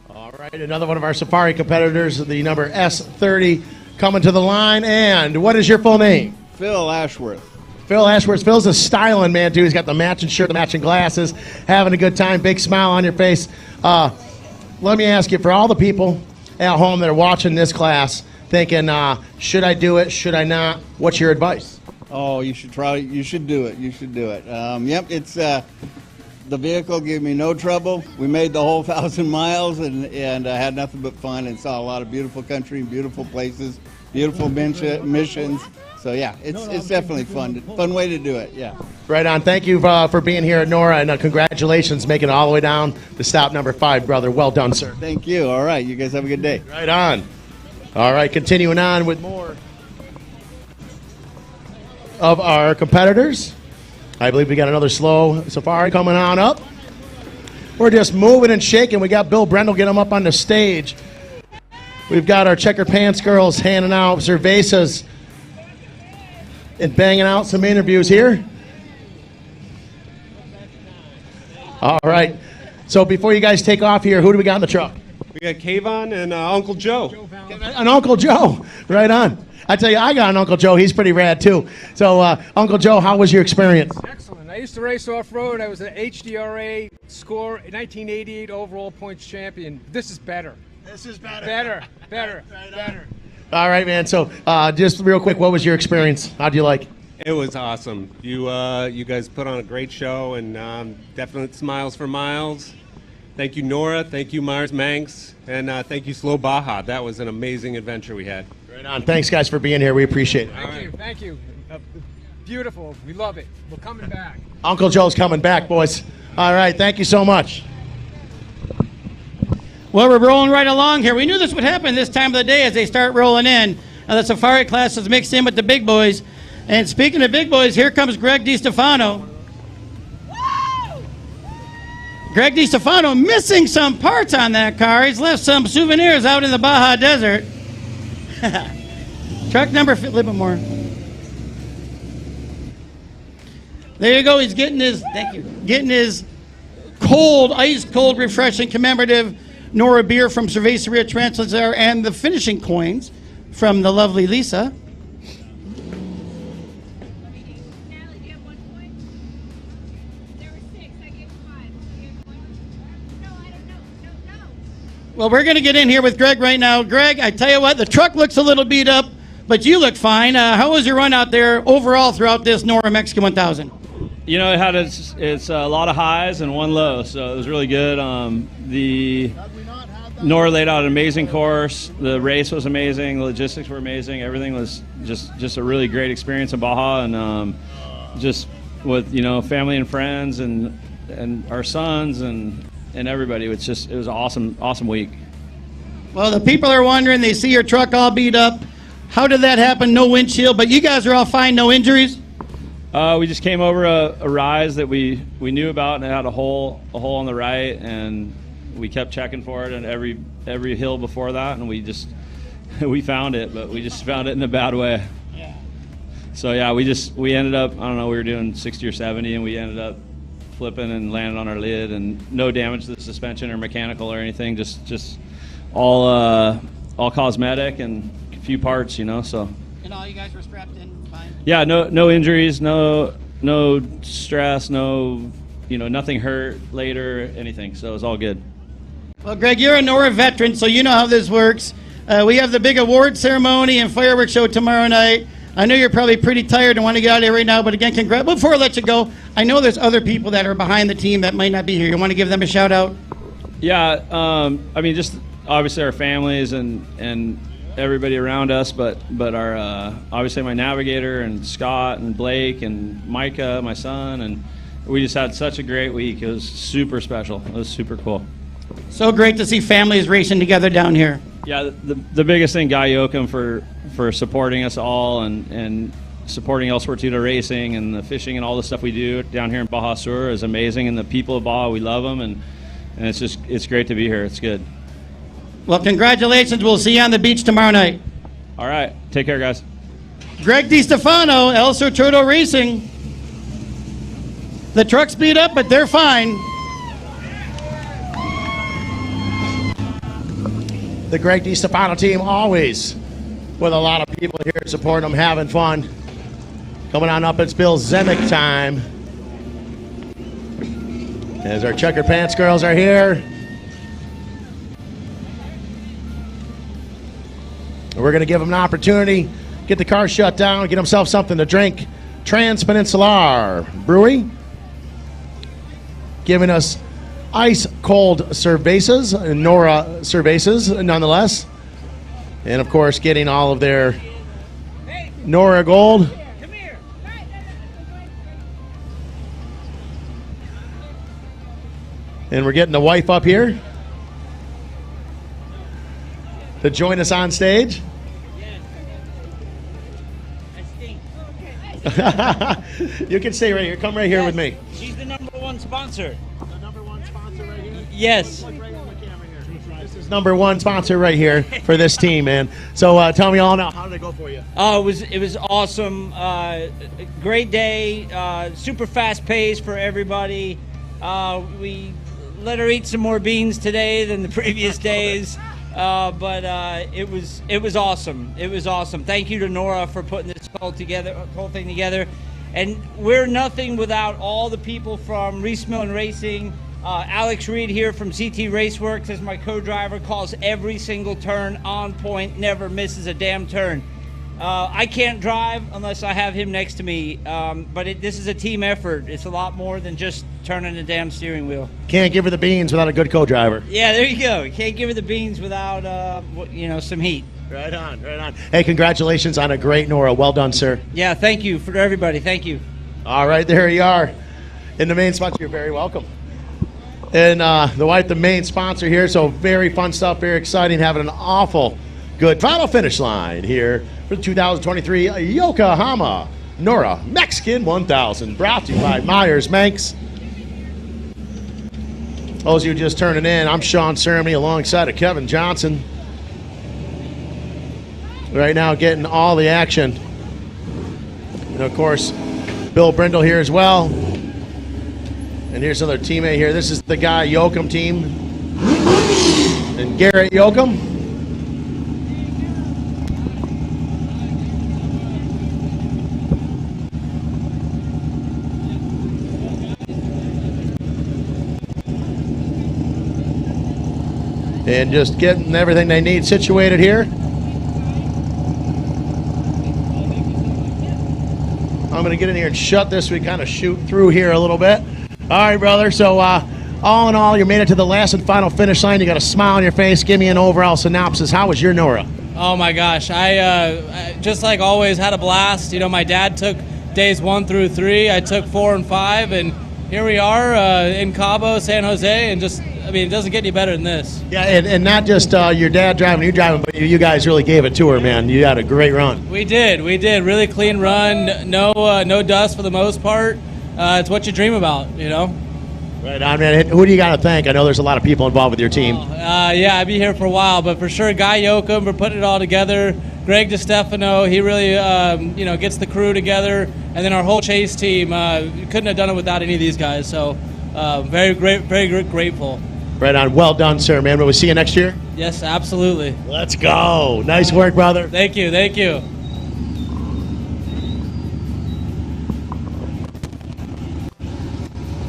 All right, another one of our Safari competitors, the number S30, coming to the line. And what is your full name? Phil Ashworth. Phil Ashworth. Phil's a styling man, too. He's got the matching shirt, the matching glasses, having a good time, big smile on your face. Let me ask you, for all the people at home that are watching this class, thinking, should I do it, should I not, what's your advice? Oh, you should try. You should do it. You should do it. Yep, it's the vehicle gave me no trouble. We made the whole 1,000 miles and had nothing but fun and saw a lot of beautiful country, beautiful places, beautiful missions. So yeah, it's definitely fun. Fun way to do it. Yeah. Right on. Thank you for being here at NORRA, and congratulations making it all the way down to stop number 5, brother. Well done, sir. Thank you. All right, you guys have a good day. Right on. All right, continuing on with more of our competitors. I believe we got another slow Safari coming on up. We're just moving and shaking. We got Bill Brendel, get him up on the stage. We've got our checker pants girls handing out cervezas and banging out some interviews here. All right. So before you guys take off here, who do we got in the truck? We got Kayvon and Uncle Joe. An Uncle Joe. Right on. I tell you, I got an Uncle Joe. He's pretty rad, too. So, Uncle Joe, how was your experience? Excellent. I used to race off-road. I was an HDRA score 1988 overall points champion. This is better. This is better. Better. All right, man. So, just real quick, what was your experience? How'd you like? It was awesome. You guys put on a great show, and definite smiles for Miles. Thank you, NORRA. Thank you, Meyers Manx. And thank you, Slow Baja. That was an amazing adventure we had. Right on. Thanks, guys, for being here. We appreciate it. Thank you. Beautiful. We love it. We're coming back. Uncle Joe's coming back, boys. All right. Thank you so much. Well, we're rolling right along here. We knew this would happen this time of the day as they start rolling in. The Safari class is mixed in with the big boys. And speaking of big boys, here comes Greg DiStefano. Greg DiStefano missing some parts on that car. He's left some souvenirs out in the Baja Desert. Truck number, a little bit more. There you go. He's getting his, thank you, getting his cold, ice cold, refreshing, commemorative NORRA beer from Cerveceria Translator and the finishing coins from the lovely Lisa. Well, we're going to get in here with Greg right now. Greg, I tell you what, the truck looks a little beat up, but you look fine. How was your run out there overall throughout this NORRA Mexican 1000? You know, it had it's a lot of highs and one low, so it was really good. The NORRA laid out an amazing course. The race was amazing. The logistics were amazing. Everything was just a really great experience in Baja, and just with family and friends and our sons and everybody. It was an awesome week. Well, the people are wondering, they see your truck all beat up. How did that happen? No windshield, but you guys are all fine, no injuries? We just came over a rise that we knew about, and it had a hole on the right, and we kept checking for it on every hill before that, and we found it, but we just found it in a bad way. Yeah. So yeah, we ended up, I don't know, we were doing 60 or 70, and we ended up flipping and landed on our lid, and no damage to the suspension or mechanical or anything, just all cosmetic and a few parts, so. And all you guys were strapped in fine? Yeah, no injuries, no stress, nothing hurt later, anything, so it was all good. Well, Greg, you're a NORRA veteran, so you know how this works. We have the big award ceremony and fireworks show tomorrow night. I know you're probably pretty tired and want to get out of here right now, but again, congrats. Before I let you go, I know there's other people that are behind the team that might not be here. You want to give them a shout out? Yeah, just obviously our families and everybody around us, but our obviously my navigator and Scott and Blake and Micah, my son, and we just had such a great week. It was super special. It was super cool. So great to see families racing together down here. Yeah, the biggest thing, Guy Yoakum, for supporting us all and supporting El Sportito Racing and the fishing and all the stuff we do down here in Baja Sur is amazing, and the people of Baja, we love them, and it's great to be here. It's good. Well, congratulations. We'll see you on the beach tomorrow night. All right. Take care, guys. Greg DiStefano, El Sportito Racing. The truck's beat up, but they're fine. The Greg DiStefano team always with a lot of people here supporting them, having fun. Coming on up, it's Bill Zemick time. As our checkered pants girls are here. We're going to give them an opportunity, get the car shut down, get themselves something to drink. Trans-Peninsular Brewery giving us ice-cold cervezas, Norra cervezas nonetheless. And, of course, getting all of their Norra Gold. And we're getting the wife up here to join us on stage. You can stay right here. Come right here with me. She's the #1 sponsor. The #1 sponsor right here? Yes. This is #1 sponsor right here for this team, man. So tell me all now, how did it go for you? Oh, it was awesome. Great day. Super fast pace for everybody. We let her eat some more beans today than the previous days. But it was awesome. It was awesome. Thank you to Norra for putting this whole thing together. And we're nothing without all the people from Reese Millen Racing. Alex Reed here from CT Raceworks as my co-driver, calls every single turn on point, never misses a damn turn. I can't drive unless I have him next to me, but this is a team effort. It's a lot more than just turning the damn steering wheel. Can't give her the beans without a good co-driver. Yeah, there you go. You can't give her the beans without, some heat. Right on, right on. Hey, congratulations on a great Norra. Well done, sir. Yeah, thank you for everybody. Thank you. All right, there you are. In the main sponsor, you're very welcome. And the wife, the main sponsor here, so very fun stuff, very exciting, having an awful good final finish line here for the 2023 Yokohama NORRA Mexican 1000, brought to you by Meyers Manx. Those of you just turning in, I'm Sean Ceremony alongside of Kevin Johnson. Right now getting all the action. And of course, Bill Brindle here as well. And here's another teammate here. This is the Guy Yoakum team. And Garrett Yoakum. And just getting everything they need situated here. I'm going to get in here and shut this. We kind of shoot through here a little bit. All right, brother. So all in all, you made it to the last and final finish line. You got a smile on your face. Give me an overall synopsis. How was your Norra? Oh, my gosh. I just like always had a blast. You know, my dad took days 1 through 3. I took 4 and 5. And here we are in Cabo, San Jose. And just, I mean, it doesn't get any better than this. Yeah, and not just your dad driving, you driving, but you guys really gave it to her, man. You had a great run. We did. Really clean run. No dust for the most part. It's what you dream about, you know? Right on, man. Who do you got to thank? I know there's a lot of people involved with your team. Yeah, I'd be here for a while, but for sure, Guy Yoakum for putting it all together. Greg DiStefano, he really, gets the crew together. And then our whole chase team, couldn't have done it without any of these guys. So very grateful. Right on. Well done, sir, man. We'll see you next year? Yes, absolutely. Let's go. Nice work, brother. Thank you.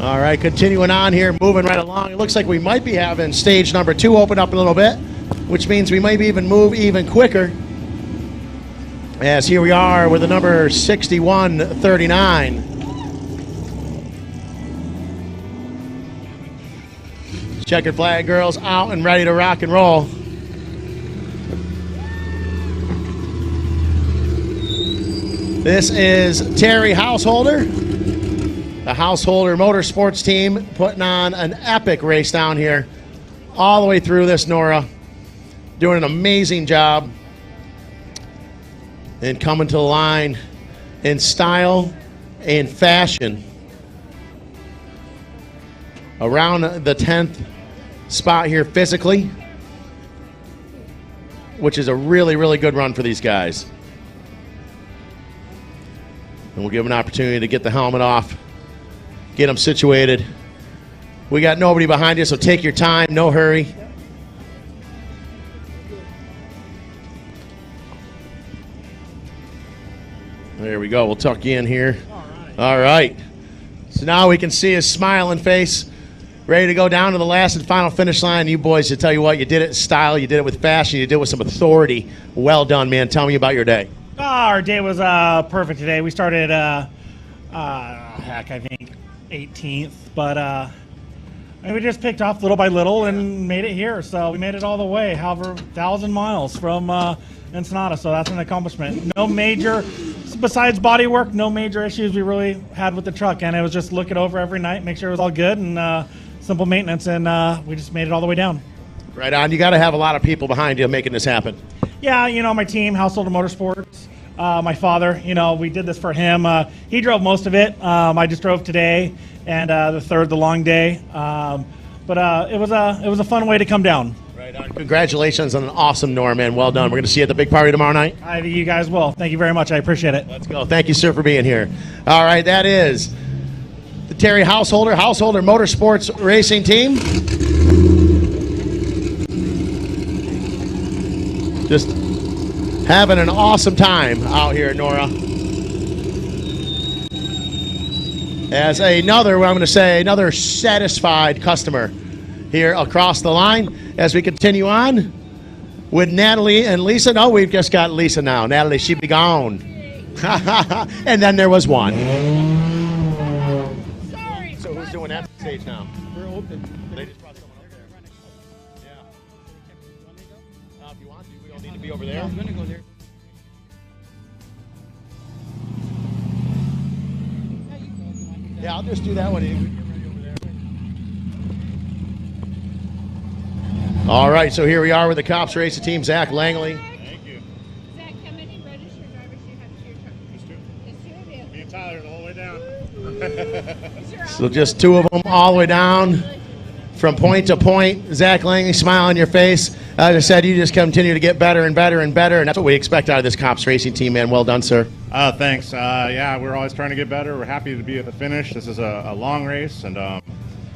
All right, continuing on here, moving right along. It looks like we might be having stage number 2 open up a little bit, which means we might even move even quicker. As here we are with the number 6139. Checkered flag girls out and ready to rock and roll. This is Terry Householder, the Householder Motorsports team, putting on an epic race down here all the way through this Norra, doing an amazing job and coming to the line in style and fashion. Around the 10th spot here physically, which is a really good run for these guys. And we'll give them an opportunity to get the helmet off, get them situated. We got nobody behind you, so take your time, no hurry. There we go. We'll tuck you in here. All right. So now we can see his smiling face, ready to go down to the last and final finish line. You boys, to tell you what, you did it in style, you did it with fashion, you did it with some authority. Well done, man. Tell me about your day. Our day was perfect today. We started, I think 18th, but we just picked off little by little and made it here. So we made it all the way, however, 1,000 miles from Ensenada. So that's an accomplishment. No major, besides body work, no major issues we really had with the truck. And it was just look it over every night, make sure it was all good, and simple maintenance. And we just made it all the way down. Right on. You got to have a lot of people behind you making this happen. Yeah, my team, Household of Motorsports. My father, we did this for him. He drove most of it. I just drove today and the long day. But it was a fun way to come down. Right on. Congratulations on an awesome NORRA, man. Well done. We're going to see you at the big party tomorrow night. You guys will. Thank you very much. I appreciate it. Let's go. Thank you, sir, for being here. All right, that is the Terry Householder Motorsports Racing Team. Just having an awesome time out here at NORRA. As another satisfied customer here across the line as we continue on with Natalie and Lisa. No, we've just got Lisa now. Natalie, she be gone. And then there was one. Sorry. So who's doing that stage now? We're open. They just brought someone over there. Yeah. If you want to, we don't need to be over there. Yeah, I'm going to go there. Yeah, I'll just do that one. All right, so here we are with the Cops Racing Team, Zach Langley. Thank you. Zach, how many registered drivers do you have to your truck? Just two. Just two? Me and Tyler the whole way down. So just two of them all the way down from point to point. Zach Langley, smile on your face. As I said, you just continue to get better and better and better, and that's what we expect out of this Cops Racing Team, man. Well done, sir. Thanks. Yeah, we're always trying to get better. We're happy to be at the finish. This is a long race, and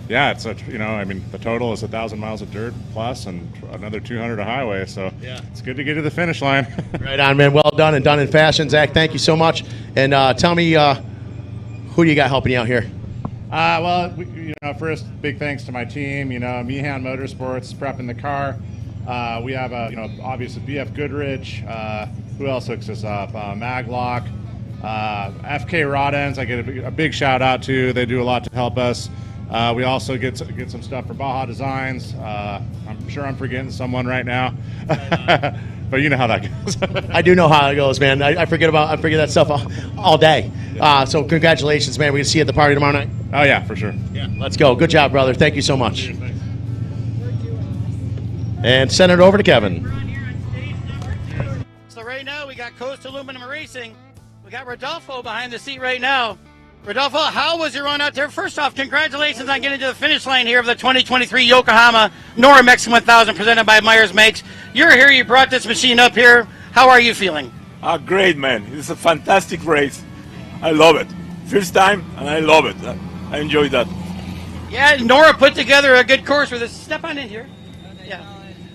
yeah, it's the total is 1,000 miles of dirt plus and another 200 of highway. So yeah, it's good to get to the finish line. Right on, man. Well done and done in fashion, Zach. Thank you so much. And tell me, who do you got helping you out here? Well, first, big thanks to my team. Meyers Motorsports prepping the car. We have obviously BF Goodrich. Who else hooks us up? Maglock, FK Rod Ends. I get a big shout out to. They do a lot to help us. We also get some stuff for Baja Designs. I'm sure I'm forgetting someone right now, but you know how that goes. I do know how it goes, man. I forget that stuff all day. So congratulations, man. We can see you at the party tomorrow night. Oh yeah, for sure. Yeah, let's go. Good job, brother. Thank you so much. And send it over to Kevin. So right now we got Coast Aluminum Racing. We got Rodolfo behind the seat right now. Rodolfo, how was your run out there? First off, congratulations on getting to the finish line here of the 2023 Yokohama NORRA Mexican 1000 presented by Meyers Manx. You're here, you brought this machine up here. How are you feeling? Great, man. It's a fantastic race. I love it. First time, and I love it. I enjoyed that. Yeah, NORRA put together a good course for this. Step on in here. Yeah.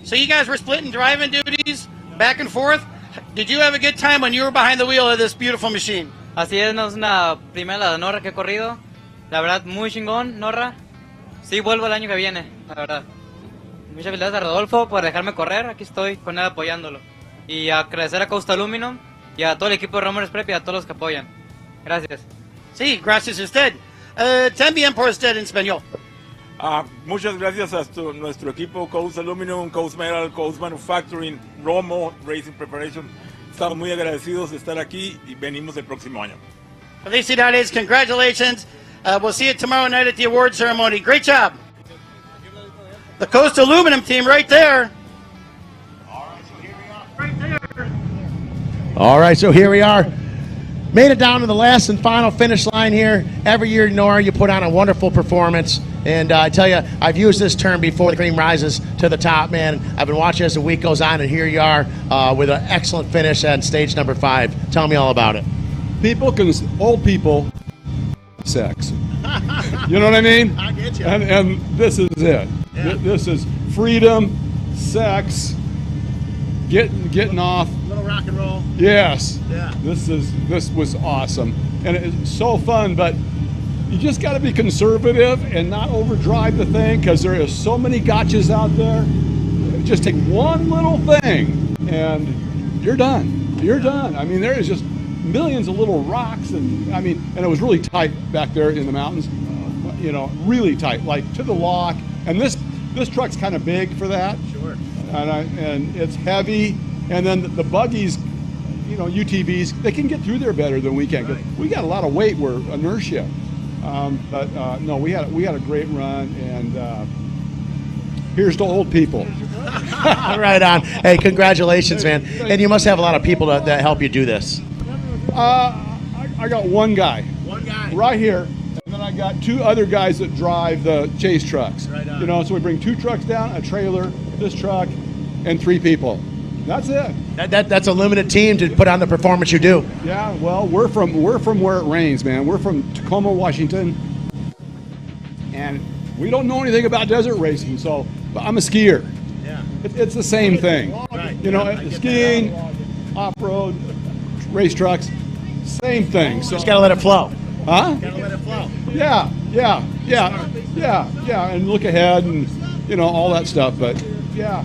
So you guys were splitting driving duties back and forth. Did you have a good time when you were behind the wheel of this beautiful machine? Así es, no es una primera de NORRA que he corrido. La verdad, muy chingón, NORRA. Sí, vuelvo el año que viene, la verdad. Muchas felicidades a Rodolfo por dejarme correr. Aquí estoy con él apoyándolo. Y agradecer a Coast Aluminum y a todo el equipo de Romers Prep y a todos los que apoyan. Gracias. Sí, gracias a usted. También por usted en español. Muchas gracias a nuestro equipo, Coast Aluminum, Coast Metal, Coast Manufacturing, Romo Racing Preparation. Estamos muy agradecidos de estar aquí y venimos el próximo año. Felicidades, congratulations. We'll see you tomorrow night at the award ceremony. Great job. The Coast Aluminum team right there. All right, so here we are. Made it down to the last and final finish line here. Every year, NORRA, you put on a wonderful performance. And I tell you, I've used this term before, the cream rises to the top, man. I've been watching as the week goes on, and here you are with an excellent finish on stage number 5. Tell me all about it. Old people, sex. You know what I mean? I get you. And this is it. Yeah. This is freedom, sex, getting off. Little rock and roll. Yes. Yeah. This was awesome, and it's so fun. But you just got to be conservative and not overdrive the thing, because there is so many gotchas out there. Just take one little thing, and you're done. You're done. I mean, there is just millions of little rocks, and and it was really tight back there in the mountains. You know, really tight, like to the lock. And this truck's kind of big for that. Sure. And it's heavy. And then the buggies, you know, UTVs, they can get through there better than we can. Right. We got a lot of weight. We're inertia. But no, we had a great run, and here's to old people. Right on. Hey, congratulations, man. And you must have a lot of people that help you do this. I got one guy. One guy. Right here. And then I got two other guys that drive the chase trucks. Right on. You know, so we bring two trucks down, a trailer, this truck, and 3 people. That's it. That's a limited team to put on the performance you do. Yeah, well, we're from where it rains, man. We're from Tacoma, Washington, and we don't know anything about desert racing. So, but I'm a skier. Yeah. It's the same thing. Right. You know, skiing, off-road, race trucks, same thing. So Just gotta let it flow. Huh? Gotta let it flow. Yeah, and look ahead and, you know, all that stuff. But yeah,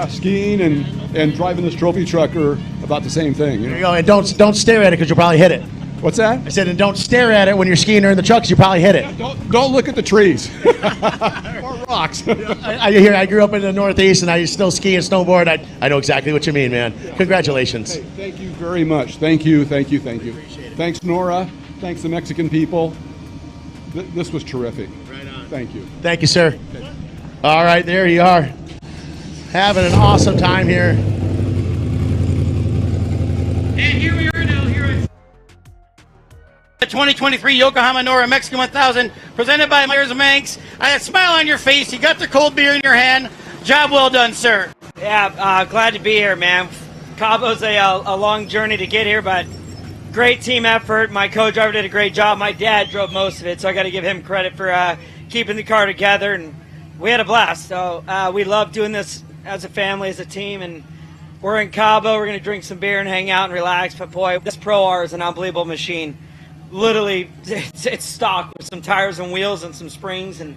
skiing and driving this trophy truck are about the same thing. You know? There you go. And don't stare at it, because you'll probably hit it. What's that? I said, and don't stare at it when you're skiing or in the truck, 'cause you probably hit it. Don't look at the trees or rocks. I grew up in the Northeast, and I still ski and snowboard. I know exactly what you mean, man. Congratulations. Hey, thank you very much. Thank you. Thanks, Nora. Thanks, the Mexican people. This was terrific. Right on. Thank you. Thank you, sir. All right, there you are. Having an awesome time here. And here we are now, here at the 2023 Yokohama NORRA Mexican 1000, presented by Meyers Manx. I had a smile on your face. You got the cold beer in your hand. Job well done, sir. Yeah, glad to be here, man. Cabo's a long journey to get here, but great team effort. My co-driver did a great job. My dad drove most of it, so I got to give him credit for keeping the car together, and we had a blast. So we love doing this as a family, as a team, and we're in Cabo. We're going to drink some beer and hang out and relax. But boy, this Pro R is an unbelievable machine. Literally, it's stock with some tires and wheels and some springs, and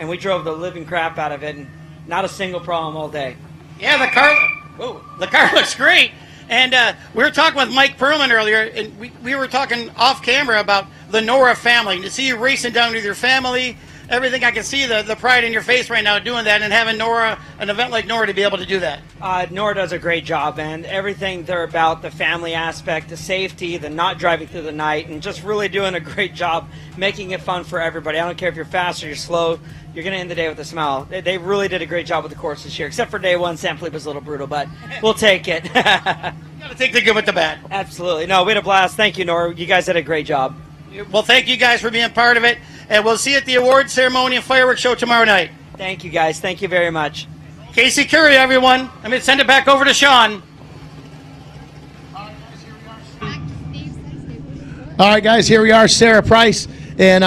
we drove the living crap out of it, and not a single problem all day. Yeah, the car looks great. And we were talking with Mike Perlman earlier, and we were talking off camera about the NORRA family. To see you racing down with your family, everything, I can see the pride in your face right now doing that, and having NORRA, an event like NORRA, to be able to do that. NORRA does a great job, man. Everything they're about, the family aspect, the safety, the not driving through the night, and just really doing a great job making it fun for everybody. I don't care if you're fast or you're slow, you're going to end the day with a smile. They really did a great job with the course this year, except for day one. San Felipe was a little brutal, but we'll take it. You got to take the good with the bad. Absolutely. No, we had a blast. Thank you, NORRA. You guys did a great job. Well, thank you guys for being part of it, and we'll see you at the awards ceremony and fireworks show tomorrow night. Thank you, guys. Thank you very much. Casey Curry, everyone. I'm going to send it back over to Sean. All right, guys, here we are, Sarah Price. And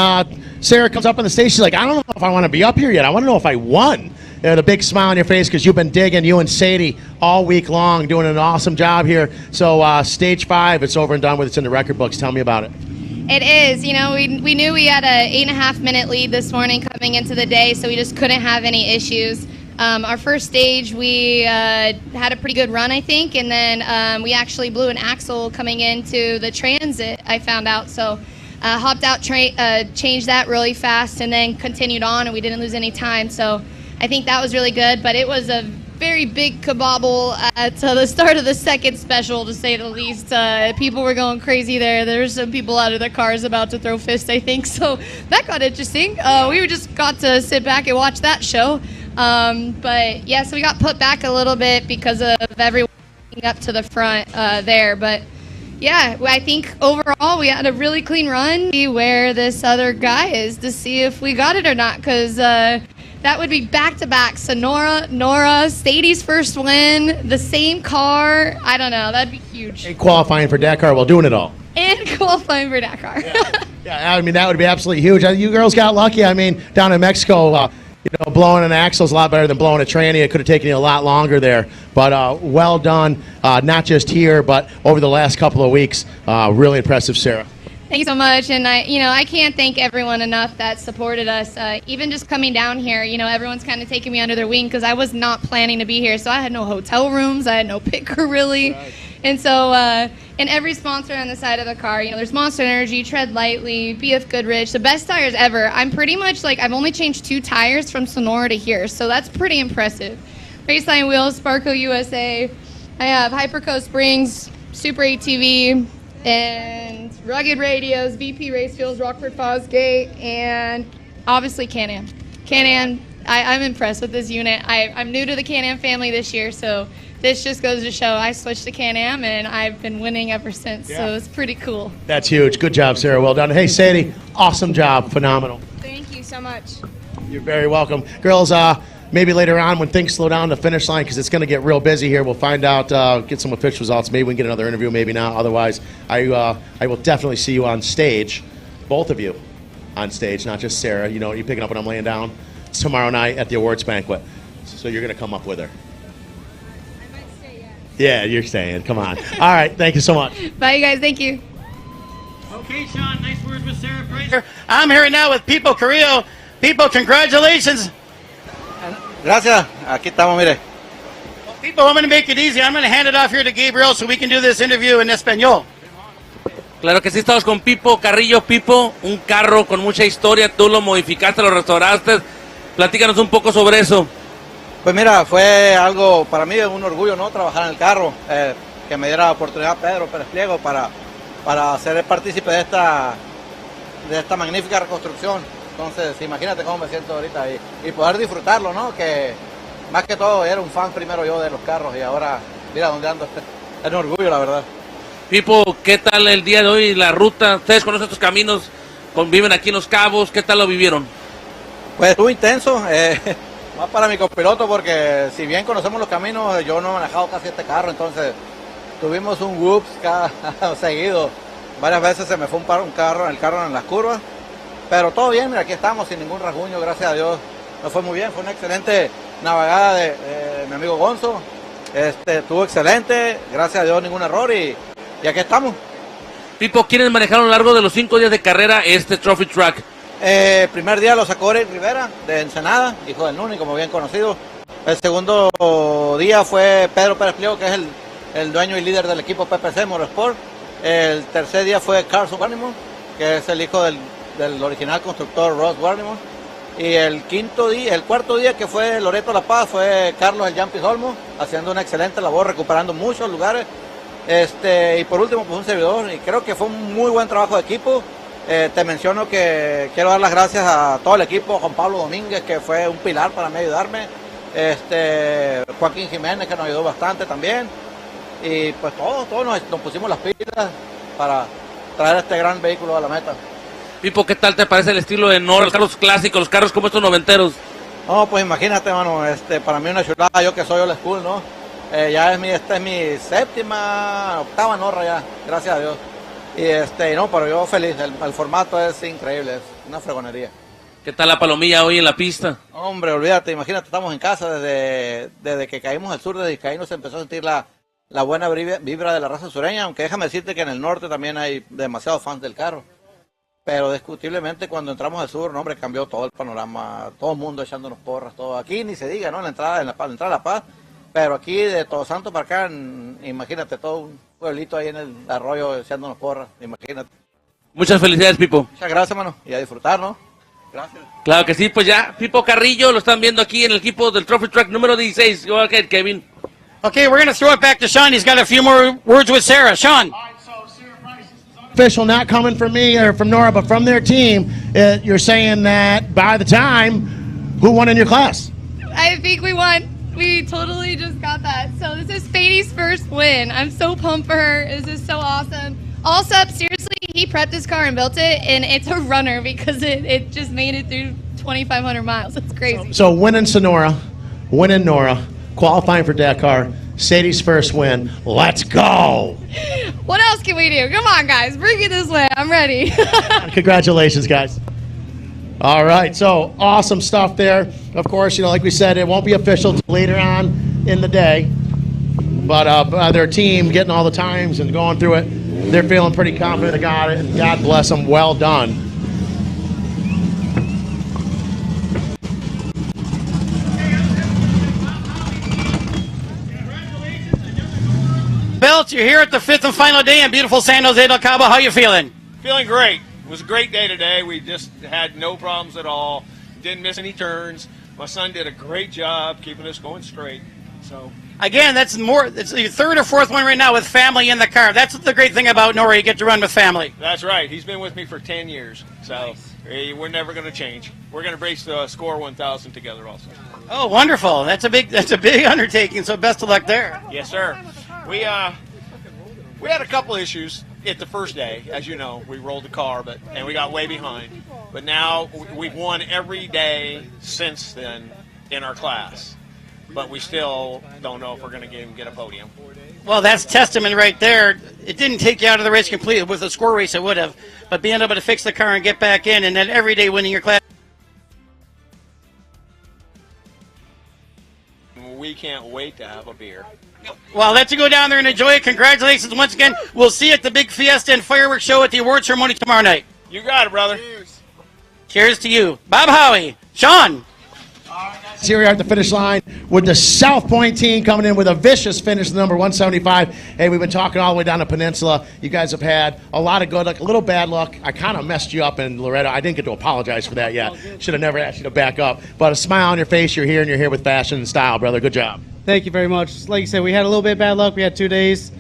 Sarah comes up on the stage. She's like, I don't know if I want to be up here yet. I want to know if I won. And a big smile on your face, because you've been digging, you and Sadie, all week long, doing an awesome job here. So stage 5, it's over and done with. It's in the record books. Tell me about it. It is. You know, we knew we had a 8.5-minute lead this morning coming into the day, so we just couldn't have any issues. Our first stage, we had a pretty good run, I think, and then we actually blew an axle coming into the transit, I found out. So hopped out, changed that really fast, and then continued on, and we didn't lose any time. So I think that was really good, but it was a very big kabobble at the start of the second special, to say the least. People were going crazy there. There were some people out of their cars about to throw fists, I think. So that got interesting. We just got to sit back and watch that show. But yeah, so we got put back a little bit because of everyone up to the front there. But yeah, I think overall we had a really clean run. See where this other guy is to see if we got it or not, because that would be back-to-back. So NORRA, Sadie's first win, the same car. I don't know. That'd be huge. And qualifying for Dakar while doing it all. And qualifying for Dakar. Yeah, I mean, that would be absolutely huge. You girls got lucky. I mean, down in Mexico, blowing an axle is a lot better than blowing a tranny. It could have taken you a lot longer there. But well done, not just here, but over the last couple of weeks. Really impressive, Sarah. Thank you so much, and I can't thank everyone enough that supported us. Even just coming down here, everyone's kind of taking me under their wing because I was not planning to be here, so I had no hotel rooms, I had no pit crew really, and so and every sponsor on the side of the car, there's Monster Energy, Tread Lightly, BF Goodrich, the best tires ever. I'm pretty much I've only changed 2 tires from Sonora to here, so that's pretty impressive. Raceline Wheels, Sparco USA, I have Hyperco Springs, Super ATV, and Rugged Radios, VP Race Fuels, Rockford Fosgate, and obviously Can-Am. Can-Am, I'm impressed with this unit. I'm new to the Can-Am family this year, so this just goes to show I switched to Can-Am, and I've been winning ever since, so it's pretty cool. That's huge. Good job, Sarah. Well done. Hey, Sadie, awesome job. Phenomenal. Thank you so much. You're very welcome. Girls, maybe later on when things slow down the finish line, because it's going to get real busy here, we'll find out, get some official results. Maybe we can get another interview, maybe not. Otherwise, I will definitely see you on stage, both of you on stage, not just Sarah. You picking up when I'm laying down? It's tomorrow night at the awards banquet. So you're going to come up with her. I might stay, Yeah, you're staying. Come on. All right. Thank you so much. Bye, you guys. Thank you. Okay, Sean, nice words with Sarah Fraser. I'm here now with Pipo Carrillo. Pipo, congratulations. Gracias. Aquí estamos, mire. Pipo, I'm going to make it easy. I'm going to hand it off here to Gabriel so we can do this interview in español. Claro que sí, estamos con Pipo Carrillo. Pipo, un carro con mucha historia. Tú lo modificaste, lo restauraste. Platícanos un poco sobre eso. Pues mira, fue algo para mí un orgullo, ¿no? Trabajar en el carro. Que me diera la oportunidad Pedro Pérez Pliego para ser partícipe de esta magnífica reconstrucción. Entonces, imagínate cómo me siento ahorita y poder disfrutarlo, ¿no? Que más que todo era un fan primero yo de los carros y ahora mira dónde ando. Es un orgullo, la verdad. Pipo, ¿qué tal el día de hoy, la ruta? Ustedes conocen estos caminos, conviven aquí en Los Cabos, ¿qué tal lo vivieron? Pues estuvo intenso, más para mi copiloto porque si bien conocemos los caminos, yo no he manejado casi este carro, entonces tuvimos un whoops cada seguido. Varias veces se me fue el carro en las curvas. Pero todo bien, mira, aquí estamos sin ningún rasguño, gracias a Dios. Nos fue muy bien, fue una excelente navegada de mi amigo Gonzo. Estuvo excelente, gracias a Dios ningún error y aquí estamos. Pipo, ¿quiénes manejaron a lo largo de los 5 días de carrera este Trophy Truck? Primer día lo sacó Eric Rivera de Ensenada, hijo del Nuni, como bien conocido. El segundo día fue Pedro Pérez Pliego, que es el dueño y líder del equipo PPC Motorsport. El tercer día fue Carson Warnimore, que es el hijo del original constructor Ross Warnimore. Y el cuarto día, que fue Loreto La Paz, fue Carlos el Jumpy Olmo, haciendo una excelente labor, recuperando muchos lugares. Y por último, pues un servidor, y creo que fue un muy buen trabajo de equipo. Te menciono que quiero dar las gracias a todo el equipo, a Juan Pablo Domínguez, que fue un pilar para mí ayudarme, Joaquín Jiménez, que nos ayudó bastante también, y pues todos nos pusimos las pilas para traer este gran vehículo a la meta. Pipo, ¿qué tal te parece el estilo de Norra, los carros clásicos, los carros como estos noventeros? No, pues imagínate, mano, para mí una chulada, yo que soy old school, ¿no? Esta es mi 7ª, 8ª Norra ya, gracias a Dios. Y no, pero yo feliz, el formato es increíble, es una fregonería. ¿Qué tal la palomilla hoy en la pista? Hombre, olvídate, imagínate, estamos en casa desde que caímos al sur, desde que ahí nos empezó a sentir la buena vibra de la raza sureña, aunque déjame decirte que en el norte también hay demasiados fans del carro. Pero discutiblemente cuando entramos al sur, no, hombre, cambió todo el panorama, todo el mundo echándonos porras, todo. Aquí ni se diga, ¿no? La entrada a La Paz, pero aquí de Todos Santos para acá, imagínate, todo un pueblito ahí en el arroyo echándonos porras, imagínate. Muchas felicidades, Pipo. Muchas gracias, mano, y a disfrutar, ¿no? Gracias. Claro que sí, pues ya, Pipo Carrillo, lo están viendo aquí en el equipo del Trophy Truck número 16. Go ahead, Kevin. Okay, we're going to throw it back to Sean. He's got a few more words with Sarah. Sean. Official, not coming from me or from Nora, but from their team. You're saying that by the time, who won in your class? I think we won. We totally just got that. So this is Fadie's first win. I'm so pumped for her. This is so awesome. Also, seriously, he prepped his car and built it, and it's a runner because it just made it through 2,500 miles. It's crazy. So winning Sonora, winning Nora, qualifying for Dakar, Sadie's first win. Let's go. What else can we do? Come on, guys. Bring it this way. I'm ready. Congratulations, guys. All right, so awesome stuff there. Of course, like we said, it won't be official till later on in the day. But their team getting all the times and going through it, they're feeling pretty confident they got it. And God bless them. Well done. Belts, you're here at the 5th and final day in beautiful San Jose del Cabo. How you feeling? Feeling great. It was a great day today. We just had no problems at all. Didn't miss any turns. My son did a great job keeping us going straight. So again, it's your third or fourth one right now with family in the car. That's the great thing about Norra. You get to run with family. that's right. He's been with me for 10 years. So we're never going to change. We're going to race the Score 1000 together also. Oh, wonderful. That's a big undertaking. So best of luck there. Yes, sir. We had a couple issues at the first day. As you know, we rolled the car, and we got way behind. But now we've won every day since then in our class. But we still don't know if we're going to get a podium. Well, that's testament right there. It didn't take you out of the race completely. With a score race, it would have. But being able to fix the car and get back in, and then every day winning your class. We can't wait to have a beer. Well, let you go down there and enjoy it. Congratulations once again. We'll see you at the big fiesta and fireworks show at the award ceremony tomorrow night. You got it, brother. Cheers to you. Bob Howie. Sean. So here we are at the finish line with the South Point team coming in with a vicious finish, number 175. Hey, we've been talking all the way down the peninsula. You guys have had a lot of good luck, a little bad luck. I kind of messed you up in Loretto. I didn't get to apologize for that yet. Should have never asked you to back up. But a smile on your face, you're here, and you're here with fashion and style, brother. Good job. Thank you very much. Like you said, we had a little bit of bad luck. We had 2 days.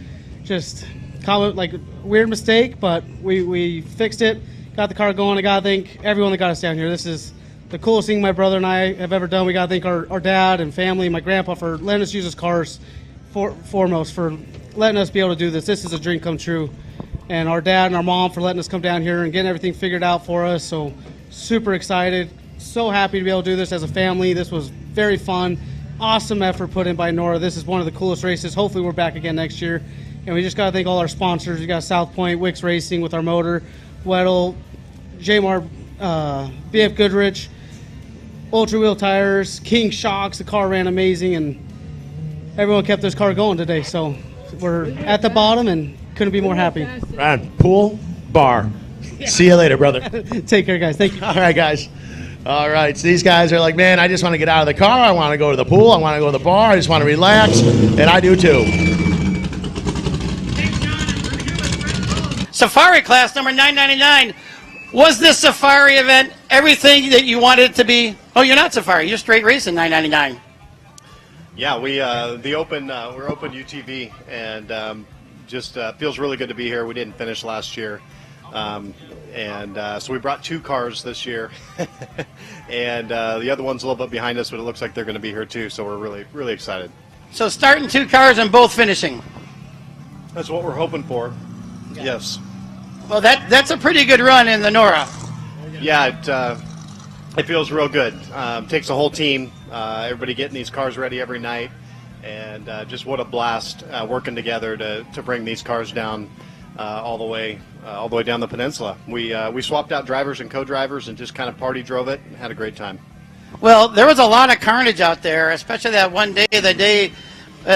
Just like a weird mistake, but we fixed it, got the car going. I got to thank everyone that got us down here. This is the coolest thing my brother and I have ever done. We got to thank our dad and family, my grandpa, for letting us use his cars, foremost, for letting us be able to do this. This is a dream come true. And our dad and our mom for letting us come down here and getting everything figured out for us. So super excited, so happy to be able to do this as a family. This was very fun. Awesome effort put in by Norra. This is one of the coolest races. Hopefully we're back again next year. And we just got to thank all our sponsors. We got South Point, Wicks Racing with our motor, Weddle, Jmar, BF Goodrich, Ultra Wheel Tires, King Shocks. The car ran amazing, and everyone kept this car going today. So we're at the bottom and couldn't be more happy. Ron, pool, bar. See you later, brother. Take care, guys. Thank you. All right, guys. All right, so these guys are like, man, I just want to get out of the car. I want to go to the pool. I want to go to the bar. I just want to relax, and I do too. Safari class number 999. Was this Safari event everything that you wanted it to be? Oh, you're not Safari. You're straight racing 999. Yeah, we're open UTV, and just feels really good to be here. We didn't finish last year. So we brought 2 cars this year, and the other one's a little bit behind us, but it looks like they're going to be here too, so we're really, really excited. So starting 2 cars and both finishing. That's what we're hoping for. Yeah. Yes. Well, that's a pretty good run in the Norra. Yeah, it feels real good. Takes a whole team, everybody getting these cars ready every night, and just what a blast working together to bring these cars down all the way down the peninsula. We swapped out drivers and co-drivers and just kind of party drove it and had a great time. Well, there was a lot of carnage out there, especially that one day, the day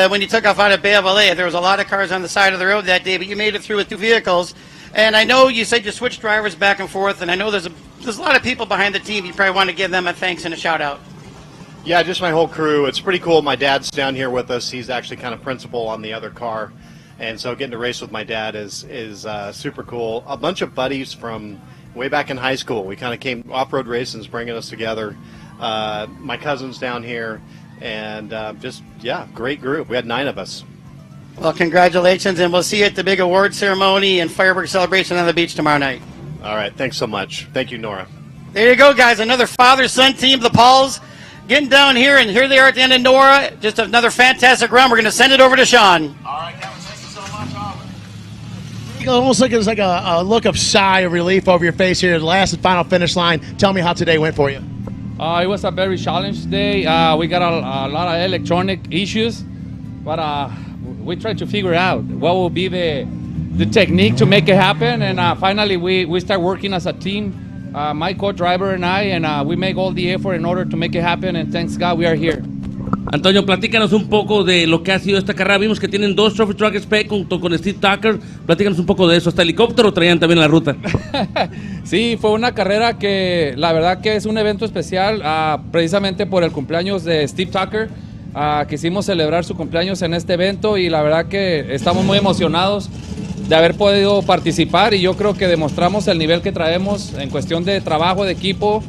when you took off out of Bay of LA. There was a lot of cars on the side of the road that day, but you made it through with 2 vehicles. And I know you said you switched drivers back and forth, and I know there's a lot of people behind the team. You probably want to give them a thanks and a shout out. Yeah, just my whole crew. It's pretty cool. My dad's down here with us. He's actually kind of principal on the other car. And so getting to race with my dad is super cool. A bunch of buddies from way back in high school. We kind of came off-road racing, bringing us together. My cousin's down here, and great group. We had 9 of us. Well, congratulations, and we'll see you at the big award ceremony and fireworks celebration on the beach tomorrow night. All right, thanks so much. Thank you, Norra. There you go, guys. Another father-son team, the Pauls, getting down here, and here they are at the end of Norra. Just another fantastic run. We're going to send it over to Sean. All right, Kevin, thank you so much. Almost like it's like a look of sigh of relief over your face here. The last and final finish line. Tell me how today went for you. It was a very challenging day. We got a lot of electronic issues, but we tried to figure out what will be the technique to make it happen. And finally, we start working as a team my co-driver and I, and we make all the effort in order to make it happen, and thanks God we are here. Antonio, platícanos un poco de lo que ha sido esta carrera. Vimos que tienen 2 Trophy Truck Spec junto con Steve Tucker. Platícanos un poco de eso. ¿Hasta helicóptero traían también en la ruta? Sí, fue una carrera que la verdad que es un evento especial, precisamente por el cumpleaños de Steve Tucker. Quisimos celebrar su cumpleaños en este evento y la verdad que estamos muy emocionados de haber podido participar, y yo creo que demostramos el nivel que traemos en cuestión de trabajo de equipo,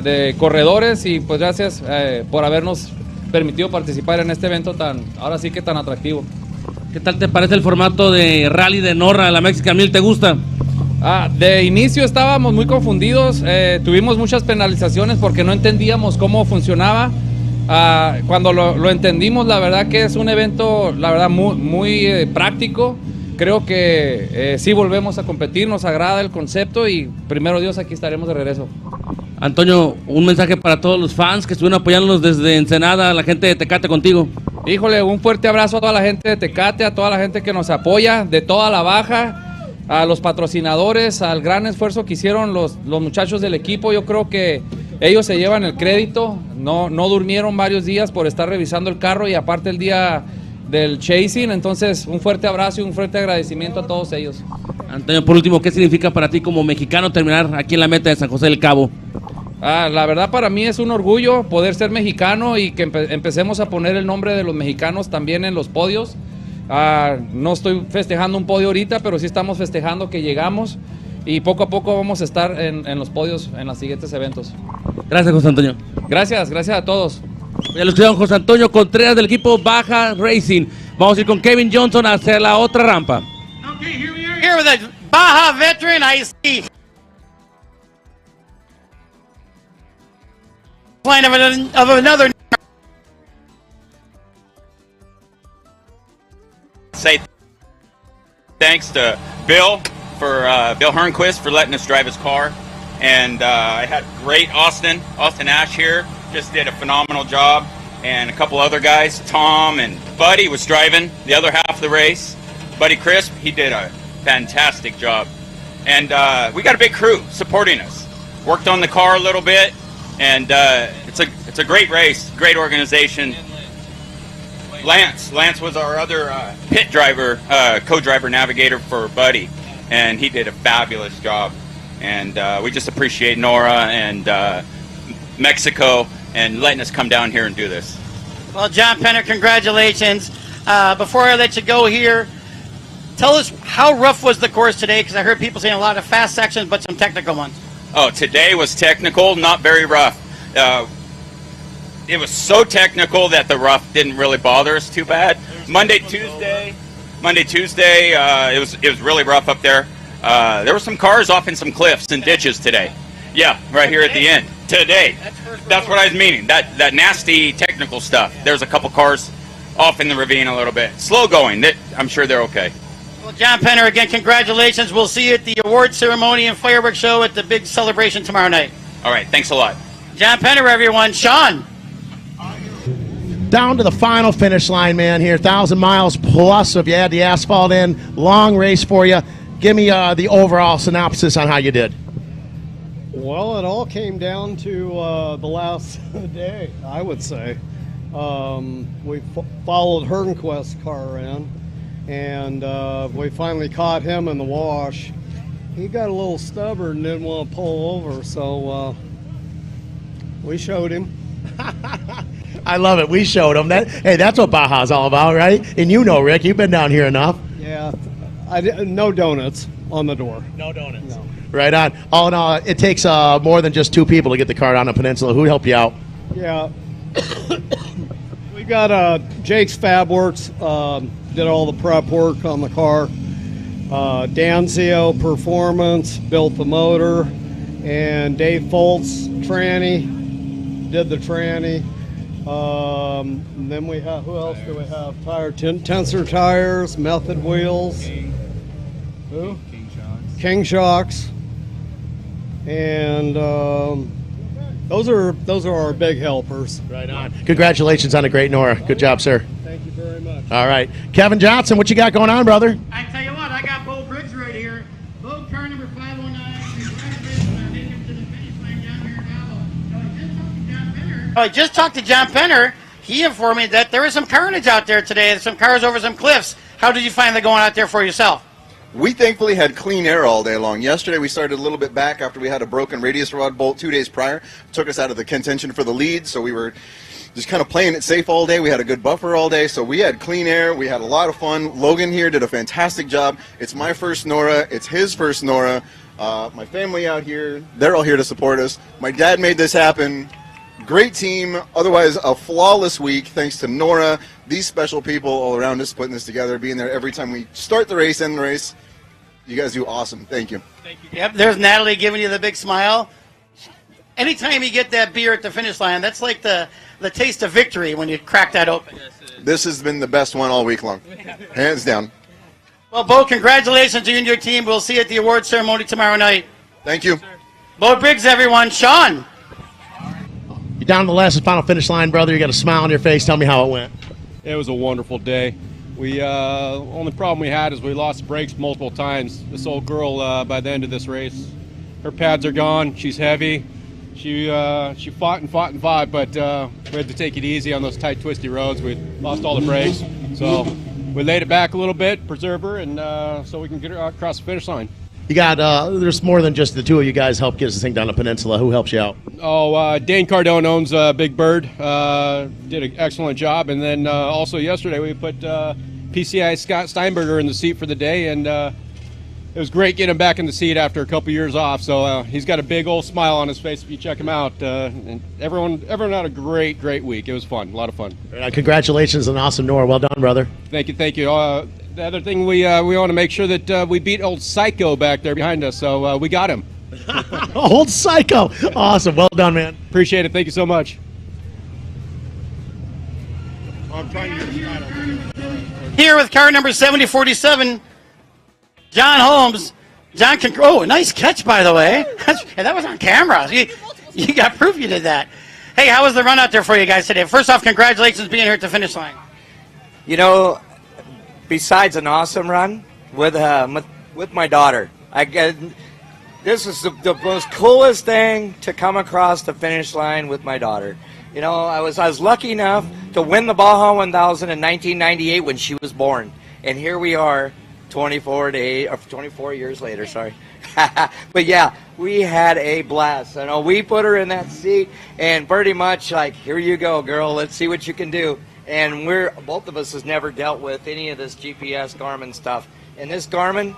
de corredores, y pues gracias por habernos permitido participar en este evento ahora sí que tan atractivo. ¿Qué tal te parece el formato de rally de Norra, la Mexican 1000? ¿Te gusta? De inicio estábamos muy confundidos, tuvimos muchas penalizaciones porque no entendíamos cómo funcionaba. Cuando lo entendimos, la verdad que es un evento, la verdad, muy práctico. Creo que sí volvemos a competir, nos agrada el concepto y primero Dios aquí estaremos de regreso. Antonio, un mensaje para todos los fans que estuvieron apoyándonos desde Ensenada, la gente de Tecate contigo. Híjole, un fuerte abrazo a toda la gente de Tecate, a toda la gente que nos apoya, de toda la baja, a los patrocinadores, al gran esfuerzo que hicieron los muchachos del equipo. Yo creo que ellos se llevan el crédito, no durmieron varios días por estar revisando el carro y aparte el día del chasing, entonces un fuerte abrazo y un fuerte agradecimiento a todos ellos. Antonio, por último, ¿qué significa para ti como mexicano terminar aquí en la meta de San José del Cabo? La verdad para mí es un orgullo poder ser mexicano y que empecemos a poner el nombre de los mexicanos también en los podios. No estoy festejando un podio ahorita, pero sí estamos festejando que llegamos y poco a poco vamos a estar en los podios en los siguientes eventos. Gracias, José Antonio. Gracias a todos. Ya lo escucharon, José Antonio Contreras del equipo Baja Racing. Vamos a ir con Kevin Johnson hacia la otra rampa. Here with a Baja veteran, I see. Line of another. Say thanks to Bill Bill Hernquist for letting us drive his car, and I had great Austin Ash here, just did a phenomenal job, and a couple other guys, Tom and Buddy was driving the other half of the race. Buddy Crisp, he did a fantastic job, and we got a big crew supporting us. Worked on the car a little bit, and it's a great race, great organization. Lance was our other pit driver, co-driver navigator for Buddy, and he did a fabulous job. And we just appreciate Norra and Mexico and letting us come down here and do this. Well, John Penner, congratulations. Before I let you go here, tell us how rough was the course today, because I heard people saying a lot of fast sections but some technical ones. Oh, today was technical, not very rough. It was so technical that the rough didn't really bother us too bad. Monday, Tuesday, it was really rough up there. There were some cars off in some cliffs and ditches today. Yeah, right here at the end. Today. That's what I was meaning. That nasty technical stuff. There's a couple cars off in the ravine a little bit. Slow going. I'm sure they're okay. Well, John Penner, again, congratulations. We'll see you at the award ceremony and fireworks show at the big celebration tomorrow night. All right, thanks a lot. John Penner, everyone. Sean. Down to the final finish line, man, here. 1,000 miles plus if you add the asphalt in. Long race for you. Give me the overall synopsis on how you did. Well, it all came down to the last day, I would say. We followed Hernquist's car in, and we finally caught him in the wash. He got a little stubborn and didn't want to pull over, so we showed him. I love it. We showed him. Hey, that's what Baja's all about, right? And you know, Rick, you've been down here enough. Yeah, no donuts on the door. No donuts. No. Right on. All in all, it takes more than just 2 people to get the car down the peninsula. Who helped you out? Yeah. We got Jake's Fab Works, did all the prep work on the car. Danzio Performance built the motor. And Dave Foltz, tranny, did the tranny. Then we have, who else do we have? Tensor Tires, Method Wheels. Who? King Shocks. And those are our big helpers. Right on. Congratulations on a great Norra. Good job, sir. Thank you very much. All right. Kevin Johnson, what you got going on, brother? I tell you what, I got Bo Briggs right here. Bo, car number 509. Congratulations on making I just talked to John Penner. He informed me that there was some carnage out there today, some cars over some cliffs. How did you find that going out there for yourself? We thankfully had clean air all day long. Yesterday we started a little bit back after we had a broken radius rod bolt 2 days prior. It took us out of the contention for the lead, so we were just kind of playing it safe all day. We had a good buffer all day, so we had clean air. We had a lot of fun. Logan here did a fantastic job. It's my first NORRA. It's his first NORRA. My family out here, they're all here to support us. My dad made this happen. Great team. Otherwise, a flawless week thanks to NORRA. These special people all around us putting this together, being there every time we start the race, end the race. You guys do awesome. Thank you. Yep, there's Natalie giving you the big smile. Anytime you get that beer at the finish line, that's like the taste of victory when you crack that open. This has been the best one all week long. Hands down. Well, Bo, congratulations to you and your team. We'll see you at the award ceremony tomorrow night. Thank you. Bo Briggs, everyone. Sean. You're down to the last and final finish line, brother. You got a smile on your face. Tell me how it went. It was a wonderful day. We only problem we had is we lost brakes multiple times. This old girl, by the end of this race, her pads are gone. She's heavy. She fought and fought and fought, but we had to take it easy on those tight, twisty roads. We lost all the brakes, so we laid it back a little bit, preserve her, and so we can get her across the finish line. You got, there's more than just the two of you guys help get this thing down the peninsula. Who helps you out? Oh, Dane Cardone owns Big Bird. Did an excellent job. And then also yesterday we put PCI Scott Steinberger in the seat for the day, and it was great getting him back in the seat after a couple years off. So he's got a big old smile on his face if you check him out. And everyone had a great week. It was fun, a lot of fun. Congratulations on awesome NORRA. Well done, brother. Thank you. The other thing, we want to make sure that we beat old Psycho back there behind us, so we got him. Old Psycho. Awesome. Well done, man. Appreciate it. Thank you so much. Here with car number 7047, John Holmes. John, oh, nice catch, by the way. That was on camera. You got proof you did that. Hey, how was the run out there for you guys today? First off, congratulations being here at the finish line. You know, besides an awesome run with my daughter, this is the most coolest thing to come across the finish line with my daughter. You know, I was lucky enough to win the Baja 1000 in 1998 when she was born, and here we are, 24 years later. Sorry, but yeah, we had a blast. I know we put her in that seat, and pretty much like, here you go, girl. Let's see what you can do. And both of us has never dealt with any of this GPS Garmin stuff. And this Garmin,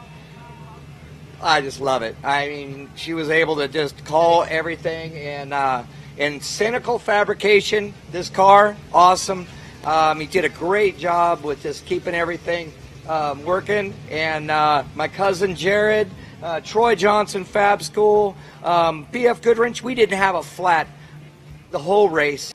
I just love it. I mean, she was able to just call everything. And in cynical fabrication, this car, awesome. He did a great job with just keeping everything working. And my cousin Jared, Troy Johnson Fab School, PF Goodwrench, we didn't have a flat the whole race.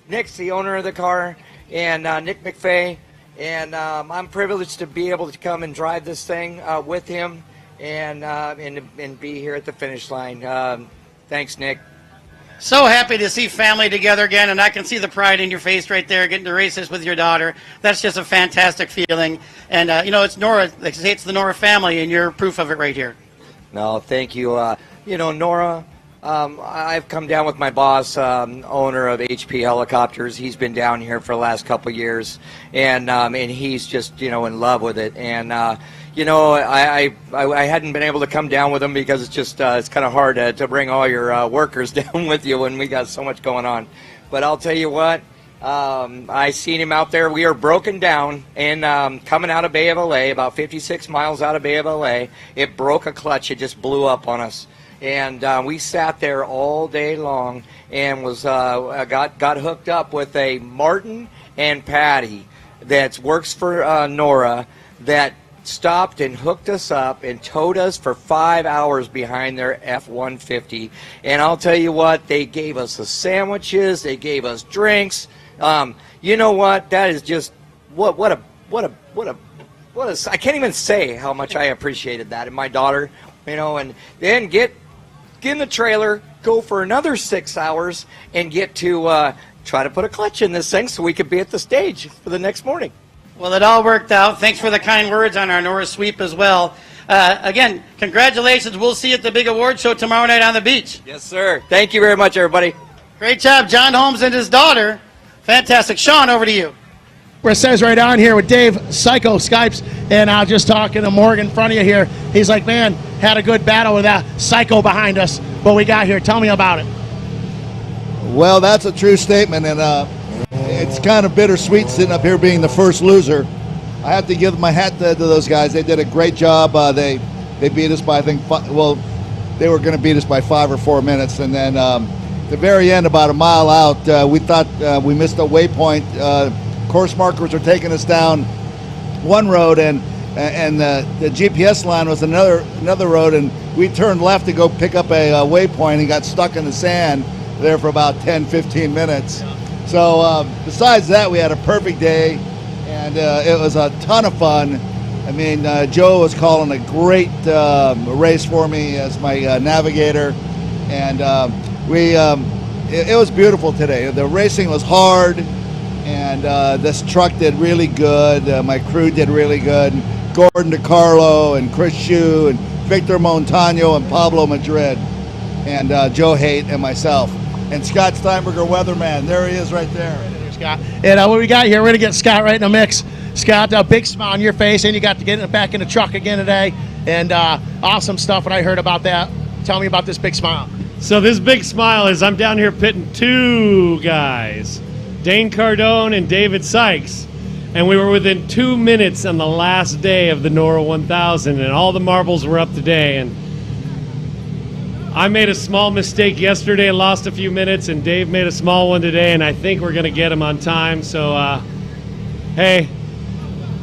Nick's the owner of the car, and Nick McFay, and I'm privileged to be able to come and drive this thing with him and be here at the finish line. Thanks, Nick. So happy to see family together again, and I can see the pride in your face right there, getting to race this with your daughter. That's just a fantastic feeling. And, you know, it's NORRA, they say it's the NORRA family, and you're proof of it right here. No, thank you. You know, NORRA, I've come down with my boss, owner of HP Helicopters. He's been down here for the last couple of years, and he's just, you know, in love with it. And you know, I hadn't been able to come down with him because it's just it's kind of hard to bring all your workers down with you when we got so much going on. But I'll tell you what, I seen him out there. We are broken down and coming out of Bay of LA, about 56 miles out of Bay of LA. It broke a clutch. It just blew up on us. And we sat there all day long and was got hooked up with a Martin and Patty that works for NORRA that stopped and hooked us up and towed us for 5 hours behind their F-150. And Can't tell you what, they gave us the sandwiches, they gave us drinks. You know what? That is just what a I can't even say how much I appreciated that. And my daughter, you know, and then get in the trailer, go for another 6 hours, and get to try to put a clutch in this thing so we could be at the stage for the next morning. Well, it all worked out. Thanks for the kind words on our NORRA sweep as well. Again, congratulations. We'll see you at the big award show tomorrow night on the beach. Yes, sir. Thank you very much, everybody. Great job, John Holmes and his daughter. Fantastic. Sean, over to you. Where it says right on here with Dave Psycho Skypes, and I was just talking to Morgan in front of you here. He's like, man, had a good battle with that Psycho behind us, but we got here. Tell me about it. Well, that's a true statement, and it's kind of bittersweet sitting up here being the first loser. I have to give my hat to those guys. They did a great job. They beat us by, I think, they were going to beat us by 5 or 4 minutes, and then the very end, about a mile out, we thought we missed a waypoint. Course markers were taking us down one road, and the GPS line was another road, and we turned left to go pick up a waypoint and got stuck in the sand there for about 10-15 minutes. So besides that, we had a perfect day, and it was a ton of fun. I mean, Joe was calling a great race for me as my navigator, and it was beautiful today. The racing was hard, and this truck did really good. My crew did really good. Gordon DiCarlo and Chris Shue and Victor Montano and Pablo Madrid and Joe Haight and myself. And Scott Steinberger, weatherman. There he is right there. Scott. And what we got here, we're going to get Scott right in the mix. Scott, a big smile on your face, and you got to get back in the truck again today. And awesome stuff when I heard about that. Tell me about this big smile. So this big smile is I'm down here pitting two guys, Dane Cardone and David Sykes. And we were within 2 minutes on the last day of the NORRA 1000, and all the marbles were up today. And I made a small mistake yesterday, lost a few minutes, and Dave made a small one today, and I think we're going to get him on time. So, hey,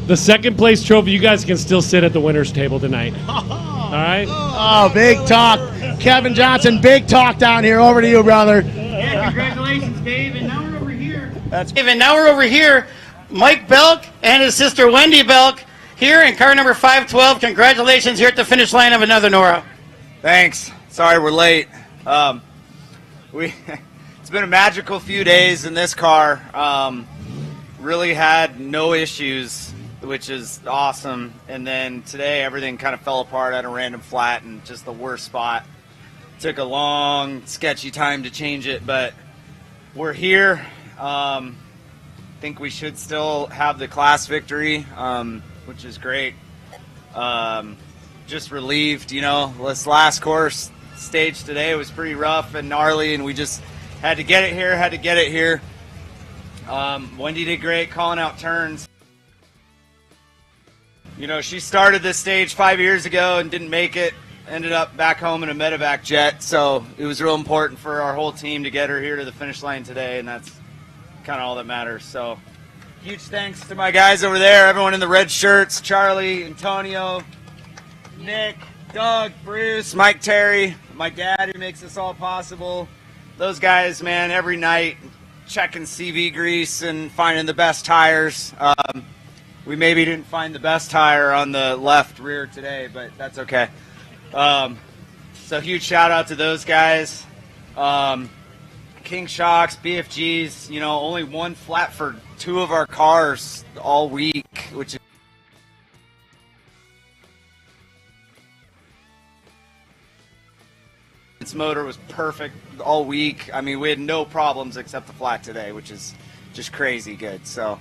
the second place trophy, you guys can still sit at the winner's table tonight. All right? Oh, big talk. Kevin Johnson, big talk down here. Over to you, brother. Yeah, congratulations, Dave. And now we're over here. And now we're over here. Mike Belk and his sister Wendy Belk here in car number 512. Congratulations here at the finish line of another NORRA. Thanks. Sorry we're late. It's been a magical few days in this car. Really had no issues, which is awesome. And then today everything kind of fell apart at a random flat and just the worst spot. Took a long, sketchy time to change it, but we're here. Think we should still have the class victory, which is great. Just relieved, you know, this last course stage today was pretty rough and gnarly, and we just had to get it here. Wendy did great calling out turns. You know, she started this stage 5 years ago and didn't make it, ended up back home in a medevac jet, so it was real important for our whole team to get her here to the finish line today, and that's kind of all that matters. So huge thanks to my guys over there, everyone in the red shirts, Charlie, Antonio, Nick, Doug, Bruce, Mike Terry, my dad who makes this all possible. Those guys, man, every night checking CV grease and finding the best tires. We maybe didn't find the best tire on the left rear today, but that's okay. So huge shout out to those guys. King Shocks, BFGs, you know, only one flat for 2 of our cars all week, which is its motor was perfect all week. I mean, we had no problems except the flat today, which is just crazy good. So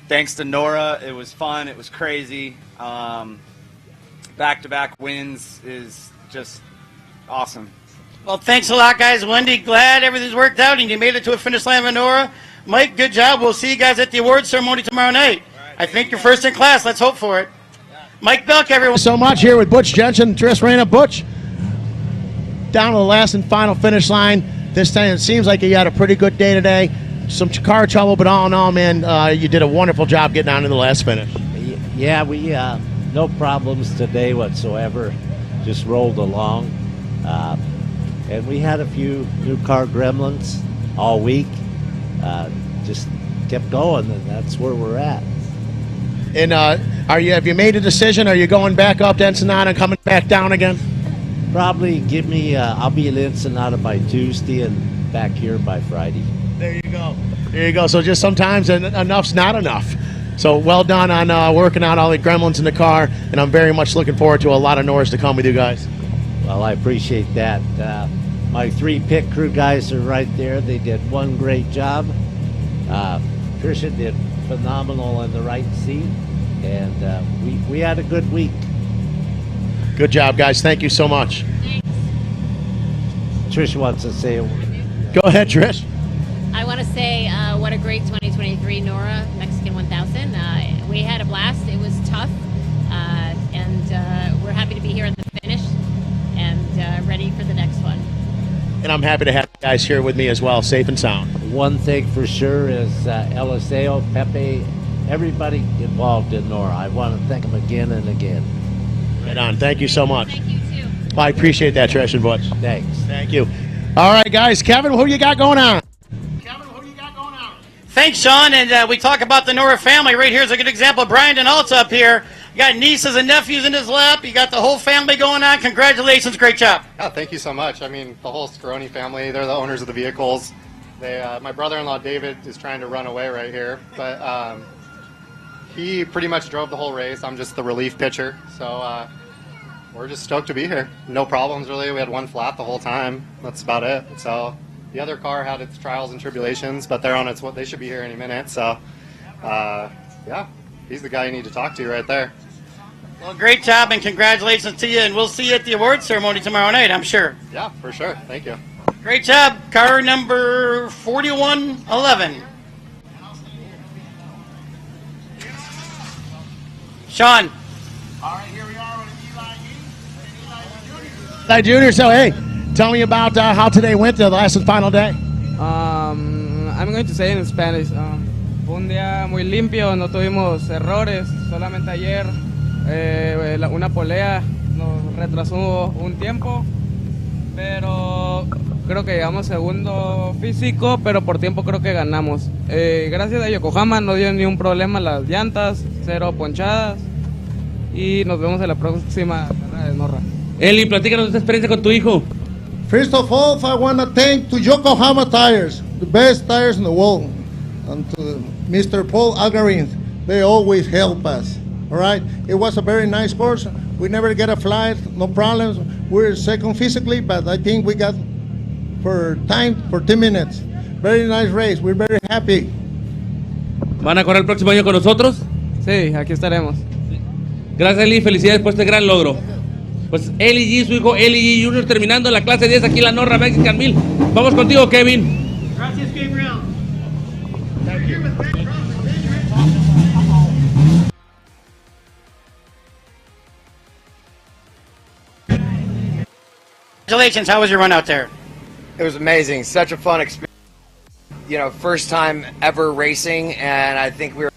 thanks to NORRA, it was fun, it was crazy. Back-to-back wins is just awesome. Well, thanks a lot, guys. Wendy, glad everything's worked out and you made it to a finish line of NORRA. Mike, good job. We'll see you guys at the awards ceremony tomorrow night. I think you're first in class. Let's hope for it. Mike Belk, everyone. So much here with Butch Jensen, Tris Reyna. Butch, down to the last and final finish line. This time it seems like you had a pretty good day today. Some car trouble, but all in all, man, you did a wonderful job getting down to the last finish. Yeah, we no problems today whatsoever. Just rolled along. And we had a few new car gremlins all week. Just kept going, and that's where we're at. And have you made a decision? Are you going back up to Ensenada and coming back down again? Probably give me, I'll be in Ensenada by Tuesday and back here by Friday. There you go. There you go. So just sometimes enough's not enough. So well done on working out all the gremlins in the car, and I'm very much looking forward to a lot of NORRAs to come with you guys. Well, I appreciate that. My 3 pit crew guys are right there. They did one great job. Tricia did phenomenal in the right seat, and we had a good week. Good job, guys. Thank you so much. Trish wants to say a word. Go ahead, Trish. I want to say what a great 2023 NORRA Mexican 1000. We had a blast. It was tough, and we're happy to be here in the finish and ready for the next one. And I'm happy to have you guys here with me as well, safe and sound. One thing for sure is Eliseo, Pepe, everybody involved in NORRA. I want to thank them again and again. Right on. Thank you so much. Thank you, too. Well, I appreciate that, Trish and Butch. Thanks. Thank you. All right, guys. Kevin, who you got going on? Thanks, Sean. And we talk about the NORRA family. Right here's a good example. Brian Denault's up here. You got nieces and nephews in his lap. You got the whole family going on. Congratulations. Great job. Yeah, thank you so much. I mean, the whole Scaroni family, they're the owners of the vehicles. My brother-in-law, David, is trying to run away right here. But he pretty much drove the whole race. I'm just the relief pitcher. So we're just stoked to be here. No problems, really. We had one flat the whole time. That's about it. So the other car had its trials and tribulations, but they're on its what they should be here any minute. So, yeah, he's the guy you need to talk to right there. Well, great job and congratulations to you. And we'll see you at the awards ceremony tomorrow night, I'm sure. Yeah, for sure. Thank you. Great job. Car number 4111. Sean. Hi, Junior. So, hey, tell me about how today went, the last and final day. I'm going to say in Spanish. Fue un día muy limpio, no tuvimos errores. Solamente ayer una polea nos retrasó un tiempo, pero creo que llegamos segundo físico, pero por tiempo creo que ganamos. Gracias a Yokohama no dio ni un problema las llantas, 0 ponchadas, y nos vemos en la próxima carrera de NORRA. Eli, platícanos esta experiencia con tu hijo. First of all, I want to thank to Yokohama Tires, the best tires in the world, and to Mr. Paul Algarin. They always help us. All right, it was a very nice course. We never get a flight, no problems. We're second physically, but I think we got for time for 10 minutes. Very nice race. We're very happy. ¿Van a correr el próximo año con nosotros? Sí, aquí estaremos. Gracias, Eli. Felicidades por este gran logro. Pues Eli G, su hijo Eli G Jr. terminando la clase 10 aquí en la NORRA Mexican 1000. Vamos contigo, Kevin. Gracias, Gabriel. Congratulations. How was your run out there? It was amazing. Such a fun experience. You know, first time ever racing, and I think we were.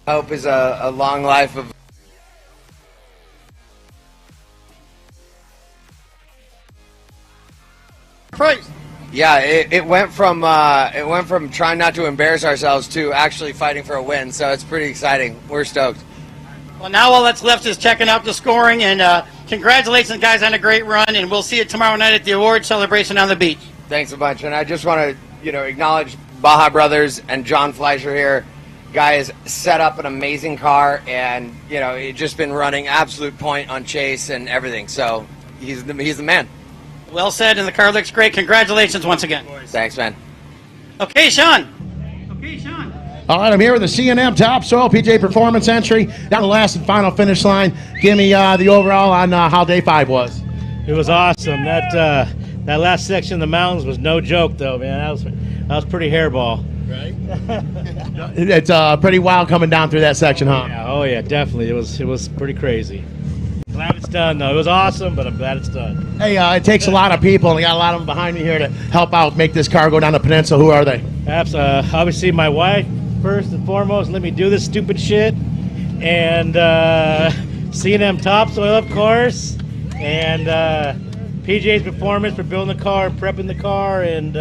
Hope is a long life of. Praise. Yeah, it went from trying not to embarrass ourselves to actually fighting for a win. So it's pretty exciting. We're stoked. Well, now all that's left is checking out the scoring, and congratulations, guys, on a great run, and we'll see you tomorrow night at the award celebration on the beach. Thanks a bunch, and I just want to, acknowledge Baja Brothers and John Fleischer here. Guy has set up an amazing car, and he's just been running absolute point on chase and everything. So he's the man. Well said, and the car looks great. Congratulations once again. Thanks, man. Okay, Sean. All right, I'm here with the C&M Topsoil PJ Performance entry. Down the last and final finish line. Give me the overall on how day 5 was. It was awesome. That last section of the mountains was no joke, though, man. That was pretty hairball. Right. It's pretty wild coming down through that section, huh? Yeah, oh yeah, definitely. It was pretty crazy. Glad it's done, though. It was awesome, but I'm glad it's done. Hey, it takes a lot of people, and we got a lot of them behind me here to help out make this car go down the peninsula. Who are they? Obviously, my wife, first and foremost, let me do this stupid shit. And C&M Topsoil, of course. And PJ's Performance for building the car, prepping the car, and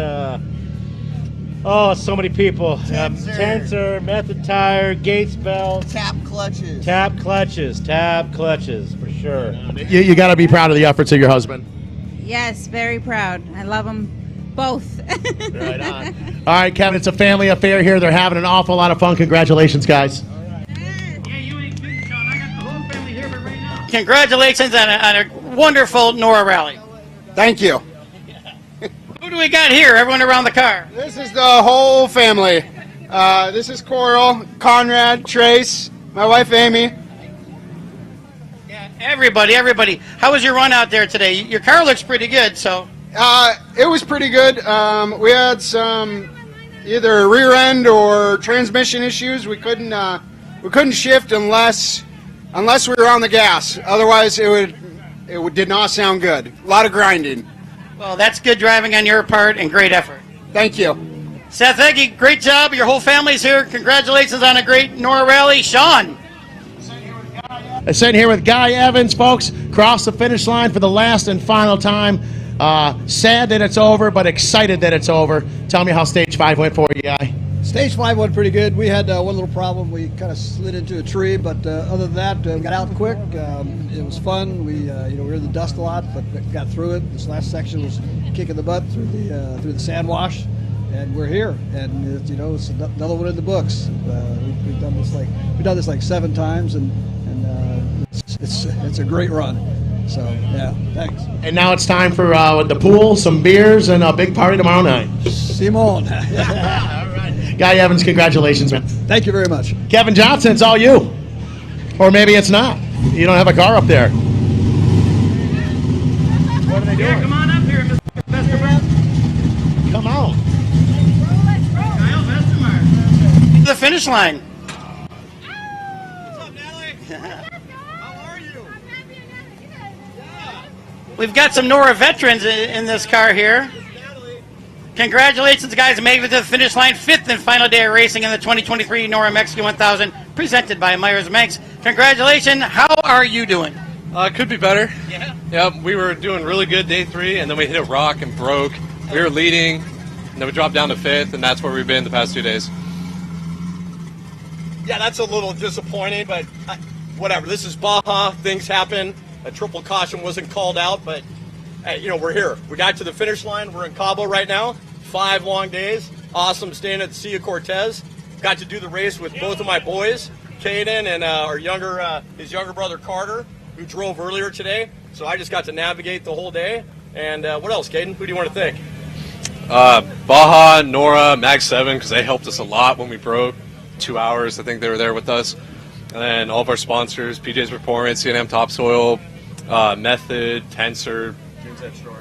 so many people. Tensor, Method Tire, Gates Belt. Tap clutches. Tap clutches, for sure. You got to be proud of the efforts of your husband. Yes, very proud. I love them both. Right on. All right, Kevin, it's a family affair here. They're having an awful lot of fun. Congratulations, guys. Yeah, you ain't kidding, Sean. I got the whole family here right now. congratulations on a wonderful NORRA rally. Thank you. Who do we got here? Everyone around the car. This is the whole family. This is Coral, Conrad, Trace, my wife Amy. Yeah, everybody. How was your run out there today? Your car looks pretty good, so. It was pretty good. We had some either rear end or transmission issues. We couldn't shift unless we were on the gas. Otherwise, it did not sound good. A lot of grinding. Well, that's good driving on your part and great effort. Thank you. Seth Eggy, great job. Your whole family's here. Congratulations on a great NORRA rally. Sean. I'm sitting here with Guy Evans, folks. Crossed the finish line for the last and final time. Sad that it's over, but excited that it's over. Tell me how Stage 5 went for you, Guy. Stage 5 went pretty good. We had one little problem. We kind of slid into a tree, but other than that, we got out quick. It was fun. We were in the dust a lot, but got through it. This last section was kicking the butt through the sand wash, and we're here. And it's another one in the books. We've done this like 7 times, and it's a great run. So yeah, thanks. And now it's time for the pool, some beers, and a big party tomorrow night. Simone. Guy Evans, congratulations, man. Thank you very much. Kevin Johnson, it's all you. Or maybe it's not. You don't have a car up there. What are they doing? Come on up here, Mr. Vesterberg. Come on. Kyle Vesterberg. The finish line. We've got some NORRA veterans in this car here. Congratulations, guys, making it to the finish line. 5th and final day of racing in the 2023 NORRA Mexican 1000, presented by Meyers Manx. Congratulations. How are you doing? Could be better. Yeah. Yep, we were doing really good day 3, and then we hit a rock and broke. We were leading, and then we dropped down to 5th, and that's where we've been the past 2 days. Yeah, that's a little disappointing, but whatever. This is Baja. Things happen. A triple caution wasn't called out, but hey, we're here. We got to the finish line. We're in Cabo right now. 5 long days. Awesome staying at the Sea of Cortez. Got to do the race with both of my boys, Caden and his younger brother Carter, who drove earlier today. So I just got to navigate the whole day. And what else, Caden? Who do you want to thank? Baja, NORRA, Mag 7, because they helped us a lot when we broke. 2 hours, I think they were there with us. And then all of our sponsors, PJ's Performance, C&M Topsoil, Method, Tensor,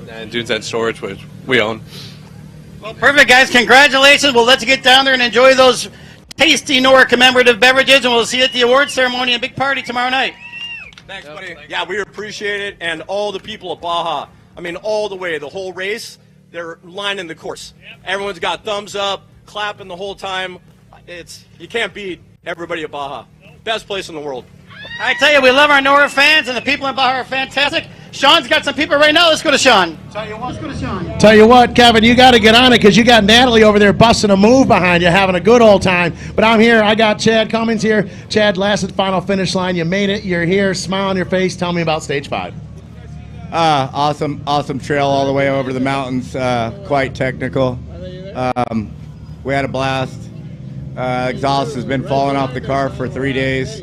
and Dunes End Storage, which we own. Well, perfect, guys. Congratulations. Well, let's get down there and enjoy those tasty NORRA commemorative beverages, and we'll see you at the awards ceremony and big party tomorrow night. Thanks, buddy. Yeah, we appreciate it. And all the people of Baja, I mean, all the way, the whole race, they're lining the course. Everyone's got thumbs up, clapping the whole time. You can't beat everybody at Baja. Best place in the world. I tell you, we love our NORRA fans, and the people in Baja are fantastic. Sean's got some people right now. Let's go to Sean. Tell you what, Kevin, you got to get on it because you got Natalie over there busting a move behind you, having a good old time. But I'm here. I got Chad Cummings here. Chad, last and final finish line. You made it. You're here. Smile on your face. Tell me about Stage 5. Awesome trail all the way over the mountains. Quite technical. We had a blast. Exhaust has been falling off the car for 3 days,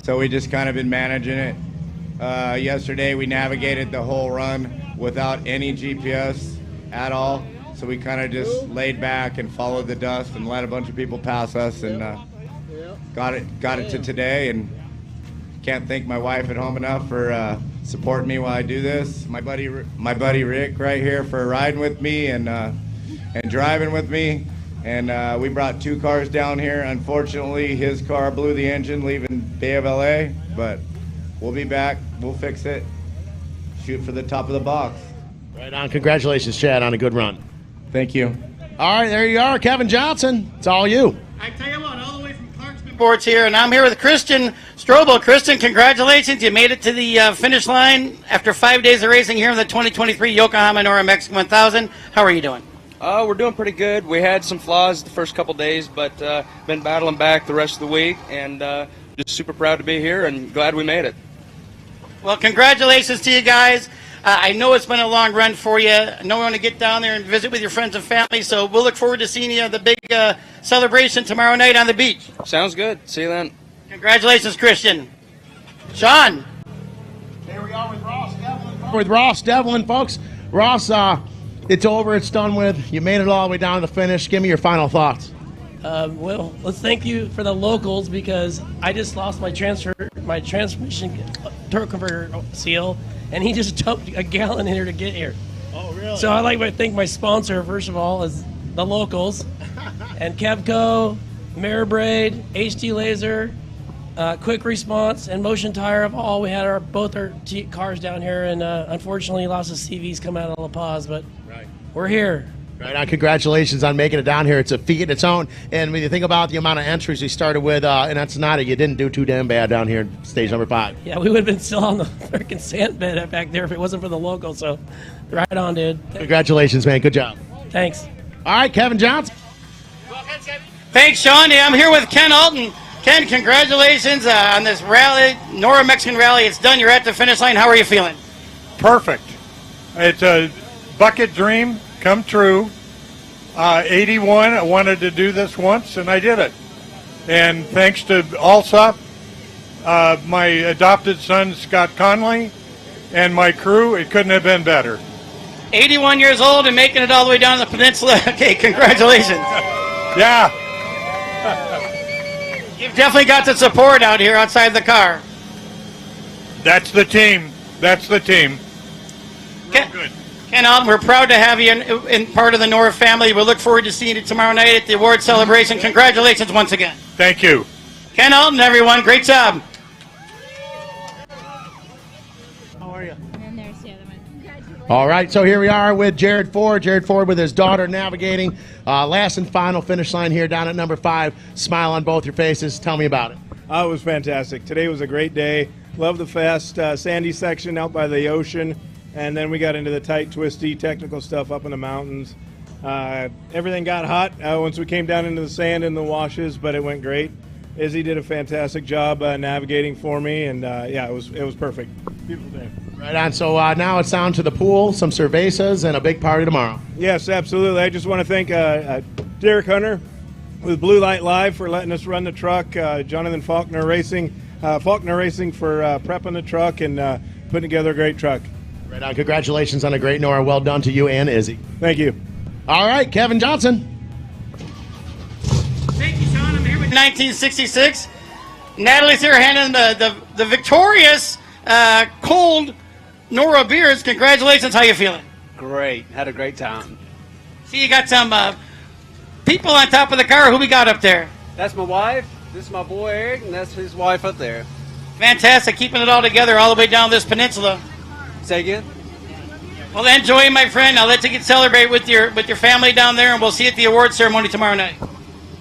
so we just kind of been managing it. Yesterday we navigated the whole run without any GPS at all, so we kind of just laid back and followed the dust and let a bunch of people pass us, and got it to today. And can't thank my wife at home enough for supporting me while I do this. My buddy Rick right here for riding with me and driving with me. And we brought 2 cars down here. Unfortunately, his car blew the engine leaving Bay of LA, but we'll be back. We'll fix it. Shoot for the top of the box. Right on. Congratulations, Chad, on a good run. Thank you. All right, there you are, Kevin Johnson. It's all you. I tell you what, all the way from Clarkston Sports here, and I'm here with Christian Strobel. Christian, congratulations. You made it to the finish line after 5 days of racing here in the 2023 Yokohama NORRA Mexican 1000. How are you doing? We're doing pretty good. We had some flaws the first couple days, but been battling back the rest of the week, and just super proud to be here and glad we made it. Well, congratulations to you guys. I know it's been a long run for you. I know we want to get down there and visit with your friends and family, so we'll look forward to seeing you at the big celebration tomorrow night on the beach. Sounds good. See you then. Congratulations, Christian. Sean. with Ross Devlin, folks. Ross, it's over. It's done with. You made it all the way down to the finish. Give me your final thoughts. Well, let's thank you for the locals because I just lost my transmission torque converter seal, and he just dumped a gallon in here to get here. Oh, really? So I'd like to thank my sponsor, first of all, is the locals, and Kevco, Marabraid, HD Laser, Quick Response, and Motion Tire of all. We had both our cars down here, and unfortunately lots of CVs come out of La Paz, but we're here. Right on. Congratulations on making it down here. It's a feat in its own. And when you think about the amount of entries we started with, and that's not you didn't do too damn bad down here in stage number 5. Yeah, we would have been still on the freaking sand bed back there if it wasn't for the local. So, right on, dude. Congratulations, man. Good job. Thanks. All right, Kevin Johnson. Thanks, Sean. Yeah, I'm here with Ken Alton. Ken, congratulations on this rally, NORRA Mexican rally. It's done. You're at the finish line. How are you feeling? Perfect. It's a bucket dream come true. 81, I wanted to do this once, and I did it. And thanks to Allsup, my adopted son, Scott Conley, and my crew, it couldn't have been better. 81 years old and making it all the way down the peninsula. Okay, congratulations. Yeah. You've definitely got the support out here outside the car. That's the team. That's the team. Ken Alton, we're proud to have you in part of the NORRA family. We look forward to seeing you tomorrow night at the award celebration. Congratulations once again. Thank you. Ken Alton, everyone, great job. How are you? And there's the other one. All right, so here we are with Jared Ford. Jared Ford with his daughter navigating. Last and final finish line here down at number 5. Smile on both your faces. Tell me about it. Oh, it was fantastic. Today was a great day. Love the fast sandy section out by the ocean. And then we got into the tight, twisty, technical stuff up in the mountains. Everything got hot once we came down into the sand and the washes, but it went great. Izzy did a fantastic job navigating for me, and yeah, it was perfect. Beautiful day. Right on. So now it's down to the pool, some cervezas, and a big party tomorrow. Yes, absolutely. I just want to thank Derek Hunter with Blue Light Live for letting us run the truck, Jonathan Faulkner Racing for prepping the truck and putting together a great truck. Right on. Congratulations on a great NORRA. Well done to you and Izzy. Thank you. All right, Kevin Johnson. Thank you, Sean. I'm here with 1966. Natalie's here handing the victorious cold NORRA beers. Congratulations. How you feeling? Great. Had a great time. See, you got some people on top of the car. Who we got up there? That's my wife. This is my boy Eric, and that's his wife up there. Fantastic. Keeping it all together all the way down this peninsula. Say again? Well, enjoy, my friend. I'll let you get celebrate with your family down there, and we'll see you at the award ceremony tomorrow night.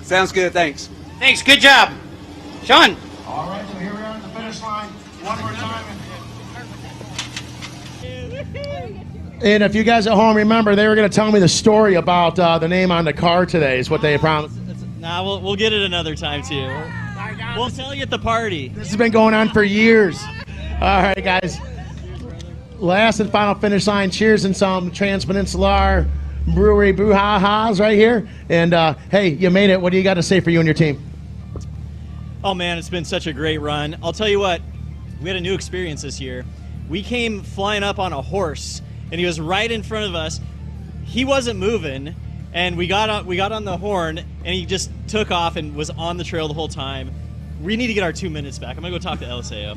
Sounds good. Thanks. Thanks. Good job. Sean. All right, so here we are at the finish line. One more time. And if you guys at home remember, they were going to tell me the story about the name on the car today is what they promised. Nah, we'll get it another time, too. We'll tell you at the party. This has been going on for years. All right, guys. Last and final finish line. Cheers and some Transpeninsular Brewery brouhahas right here. And, hey, you made it. What do you got to say for you and your team? Oh, man, it's been such a great run. I'll tell you what, we had a new experience this year. We came flying up on a horse, and he was right in front of us. He wasn't moving, and we got on the horn, and he just took off and was on the trail the whole time. We need to get our 2 minutes back. I'm going to go talk to LSAO.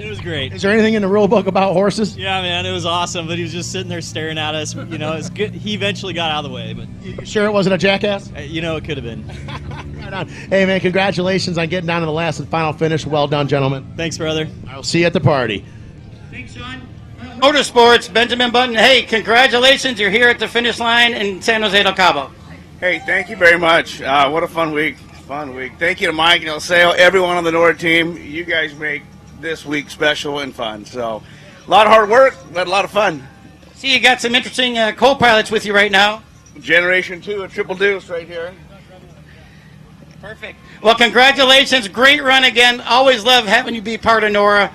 It was great. Is there anything in the rule book about horses? Yeah, man, it was awesome, but he was just sitting there staring at us. You know, it's good. He eventually got out of the way. But you sure it wasn't a jackass? You know, it could have been. Right on. Hey, man, congratulations on getting down to the last and final finish. Well done, gentlemen. Thanks, brother. I'll see you at the party. Thanks, Sean. Motorsports, Benjamin Button. Hey, congratulations. You're here at the finish line in San Jose del Cabo. Hey, thank you very much. What a fun week. Fun week. Thank you to Mike and Elseo, everyone on the NORRA team. You guys make this week special and fun. So, a lot of hard work, but a lot of fun. See, you got some interesting co-pilots with you right now. Generation 2 of Triple Deuce right here. Perfect. Well, congratulations. Great run again. Always love having you be part of NORRA.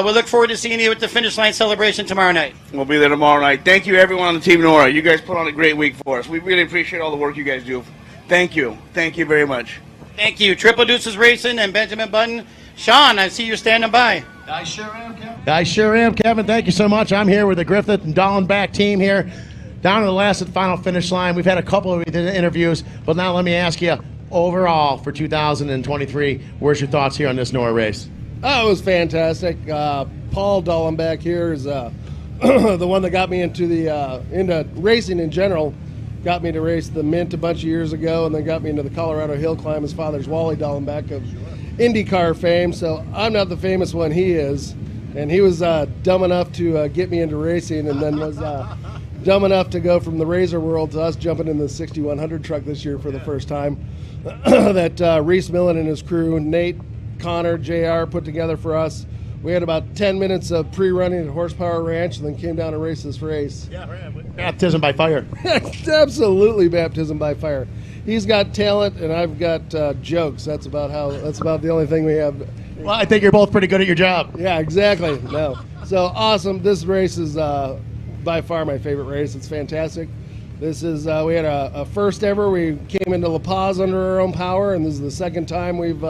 We look forward to seeing you at the finish line celebration tomorrow night. We'll be there tomorrow night. Thank you, everyone on the team NORRA. You guys put on a great week for us. We really appreciate all the work you guys do. Thank you. Thank you very much. Thank you. Triple Deuces Racing and Benjamin Button. Sean, I see you're standing by. I sure am, Kevin. Thank you so much. I'm here with the Griffith and Dallenbach team here, down to the last and final finish line. We've had a couple of interviews, but now let me ask you, overall for 2023, where's your thoughts here on this NORRA race? Oh, it was fantastic. Paul Dallenbach here is the one that got me into racing in general. Got me to race the Mint a bunch of years ago, and then got me into the Colorado Hill Climb. His father's Wally Dallenbach of IndyCar fame, so I'm not the famous one he is. And he was dumb enough to get me into racing, and then was dumb enough to go from the Razor world to us jumping in the 6100 truck this year for the first time. That Reese Millen and his crew, Nate, Connor, JR put together for us. We had about 10 minutes of pre-running at Horsepower Ranch, and then came down to race this race. Yeah, baptism by fire. Absolutely baptism by fire. He's got talent, and I've got jokes. That's about the only thing we have. Well, I think you're both pretty good at your job. Yeah, exactly. No, so awesome. This race is by far my favorite race. It's fantastic. This is we had a first ever. We came into La Paz under our own power, and this is the second time we've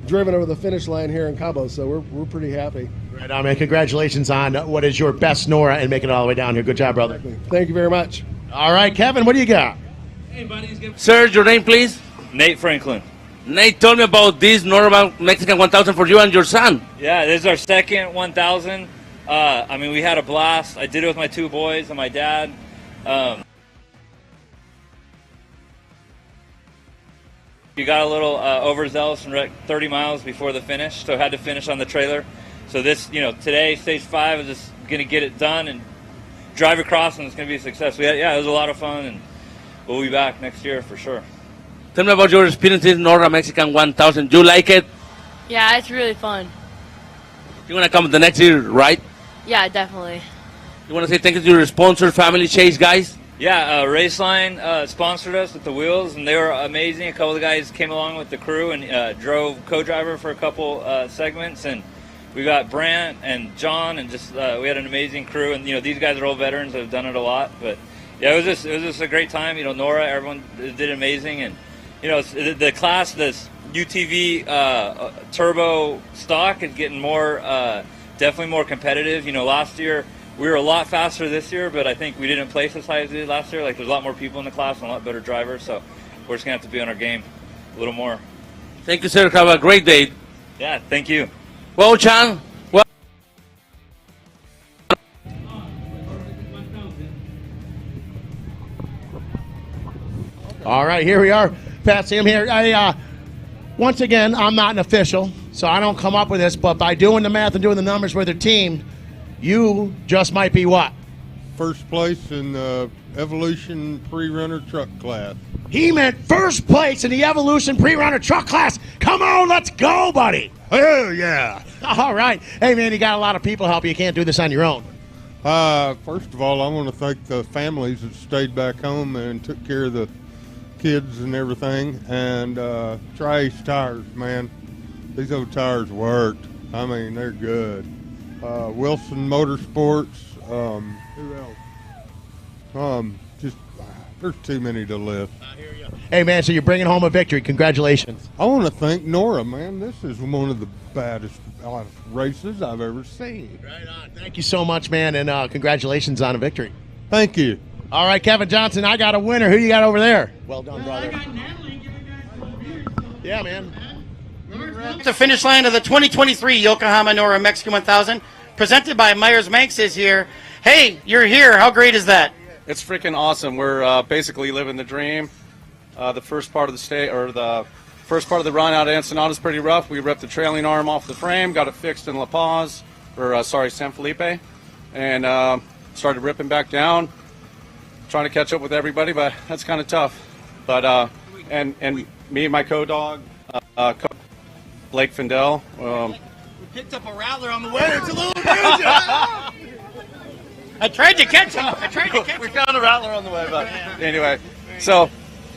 driven over the finish line here in Cabo, so we're pretty happy. Right on, man. Congratulations on what is your best NORRA and making it all the way down here. Good job, brother. Exactly. Thank you very much. All right, Kevin, what do you got? Hey, buddy. Sir, your name, please? Nate Franklin. Nate, tell me about this NORRA Mexican 1000 for you and your son. Yeah, this is our second 1000. I mean, we had a blast. I did it with my two boys and my dad. You got a little overzealous and wrecked 30 miles before the finish, so had to finish on the trailer. So this, today, stage 5 is just going to get it done and drive across, and it's going to be a success. It was a lot of fun, and we'll be back next year for sure. Tell me about your experiences in NORRA Mexican 1000. You like it? Yeah, it's really fun. You want to come the next year, right? Yeah, definitely. You want to say thank you to your sponsor, Family Chase, guys? Yeah, Raceline sponsored us with the wheels, and they were amazing. A couple of the guys came along with the crew and drove co-driver for a couple segments, and we got Brant and John, and just we had an amazing crew. And these guys are old veterans that have done it a lot, but yeah, it was just a great time. NORRA, everyone did amazing, and the class, this UTV turbo stock is getting more, definitely more competitive. Last year we were a lot faster this year, but I think we didn't place as high as we did last year. Like, there's a lot more people in the class and a lot better drivers, so we're just going to have to be on our game a little more. Thank you, sir. Have a great day. Yeah, thank you. Well, Chan, well. All right, here we are. Patsy, I'm here. Once again, I'm not an official, so I don't come up with this, but by doing the math and doing the numbers with their team, you just might be what? First place in the Evolution Pre-Runner Truck class. He meant first place in the Evolution Pre-Runner Truck class. Come on, let's go, buddy. Hell yeah. All right. Hey, man, you got a lot of people help you. You can't do this on your own. First of all, I want to thank the families that stayed back home and took care of the kids and everything. And Trace tires, man. These old tires worked. I mean, they're good. Wilson Motorsports. Who else? Just there's too many to list. Hey, man, so you're bringing home a victory. Congratulations. I want to thank NORRA, man. This is one of the baddest races I've ever seen. Right on. Thank you so much, man, and congratulations on a victory. Thank you. All right, Kevin Johnson, I got a winner. Who you got over there? Well done, brother. Yeah, man. The finish line of the 2023 Yokohama NORRA Mexican 1000, presented by Meyers Manx, is here. Hey, you're here. How great is that? It's freaking awesome. We're basically living the dream. The first part of the the run out of Ensenada is pretty rough. We ripped the trailing arm off the frame, got it fixed in La Paz, San Felipe, and started ripping back down, trying to catch up with everybody, but that's kind of tough. But and me and my co-dog, Blake Findell. We picked up a rattler on the way. It's a little dude. I tried to catch him. We found a rattler on the way, but anyway. So,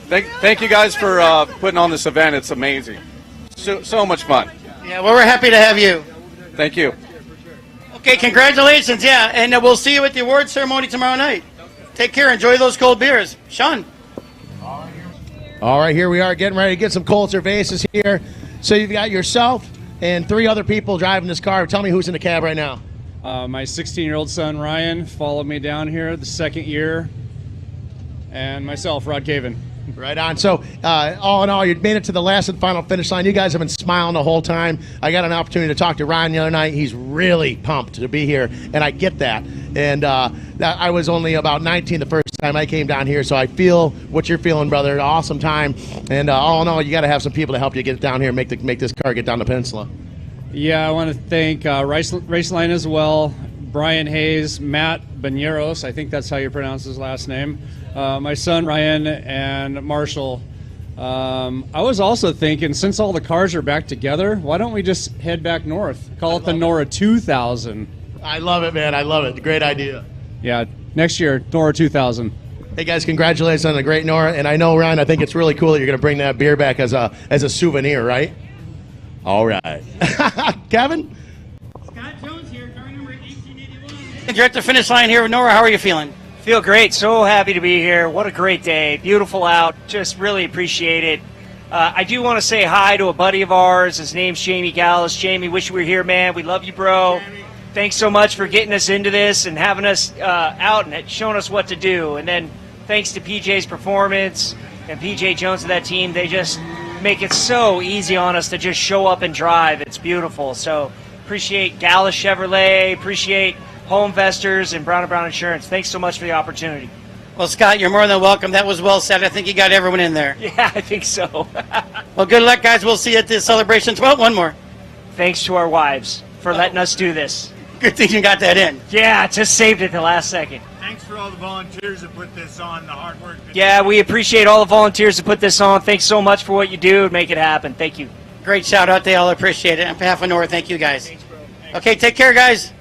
thank you guys for putting on this event. It's amazing. So much fun. Yeah, well, we're happy to have you. Thank you. Okay, congratulations. Yeah, and we'll see you at the award ceremony tomorrow night. Take care. Enjoy those cold beers. Sean. All right, here we are getting ready to get some cold cervezas here. So you've got yourself and 3 other people driving this car. Tell me who's in the cab right now. My 16-year-old son, Ryan, followed me down here the second year, and myself, Rod Caven. Right on. So, all in all, you made it to the last and final finish line. You guys have been smiling the whole time. I got an opportunity to talk to Ryan the other night. He's really pumped to be here, and I get that. And I was only about 19 the first time I came down here, so I feel what you're feeling, brother. Awesome time. And all in all, you got to have some people to help you get down here and make this car get down the peninsula. Yeah, I want to thank Raceline as well, Brian Hayes, Matt Baneros, I think that's how you pronounce his last name, my son Ryan, and Marshall. I was also thinking, since all the cars are back together, why don't we just head back north? Call it the NORRA 2000. I love it, man. I love it. Great idea. Yeah, next year, NORRA 2000. Hey, guys, congratulations on the great NORRA. And I know, Ryan, I think it's really cool that you're going to bring that beer back as a souvenir, right? All right. Kevin? Scott Jones here, car number 1881. You're at the finish line here with NORRA. How are you feeling? Feel great. So happy to be here. What a great day. Beautiful out. Just really appreciate it. I do want to say hi to a buddy of ours. His name's Jamie Gallus. Jamie, wish you were here, man. We love you, bro. Thanks so much for getting us into this and having us out and showing us what to do. And then thanks to PJ's performance and PJ Jones and that team. They just make it so easy on us to just show up and drive. It's beautiful. So appreciate Gallus Chevrolet, appreciate Home Investors and Brown & Brown Insurance. Thanks so much for the opportunity. Well, Scott, you're more than welcome. That was well said. I think you got everyone in there. Yeah, I think so. Well, good luck, guys. We'll see you at the celebrations. Well, one more. Thanks to our wives for letting us do this. Good thing you got that in. Yeah, just saved it the last second. Thanks for all the volunteers that put this on, the hard work. Yeah, we appreciate all the volunteers that put this on. Thanks so much for what you do to make it happen. Thank you. Great shout out. They all appreciate it. On behalf of NORRA, thank you, guys. Thanks, bro. Thanks. Okay, take care, guys.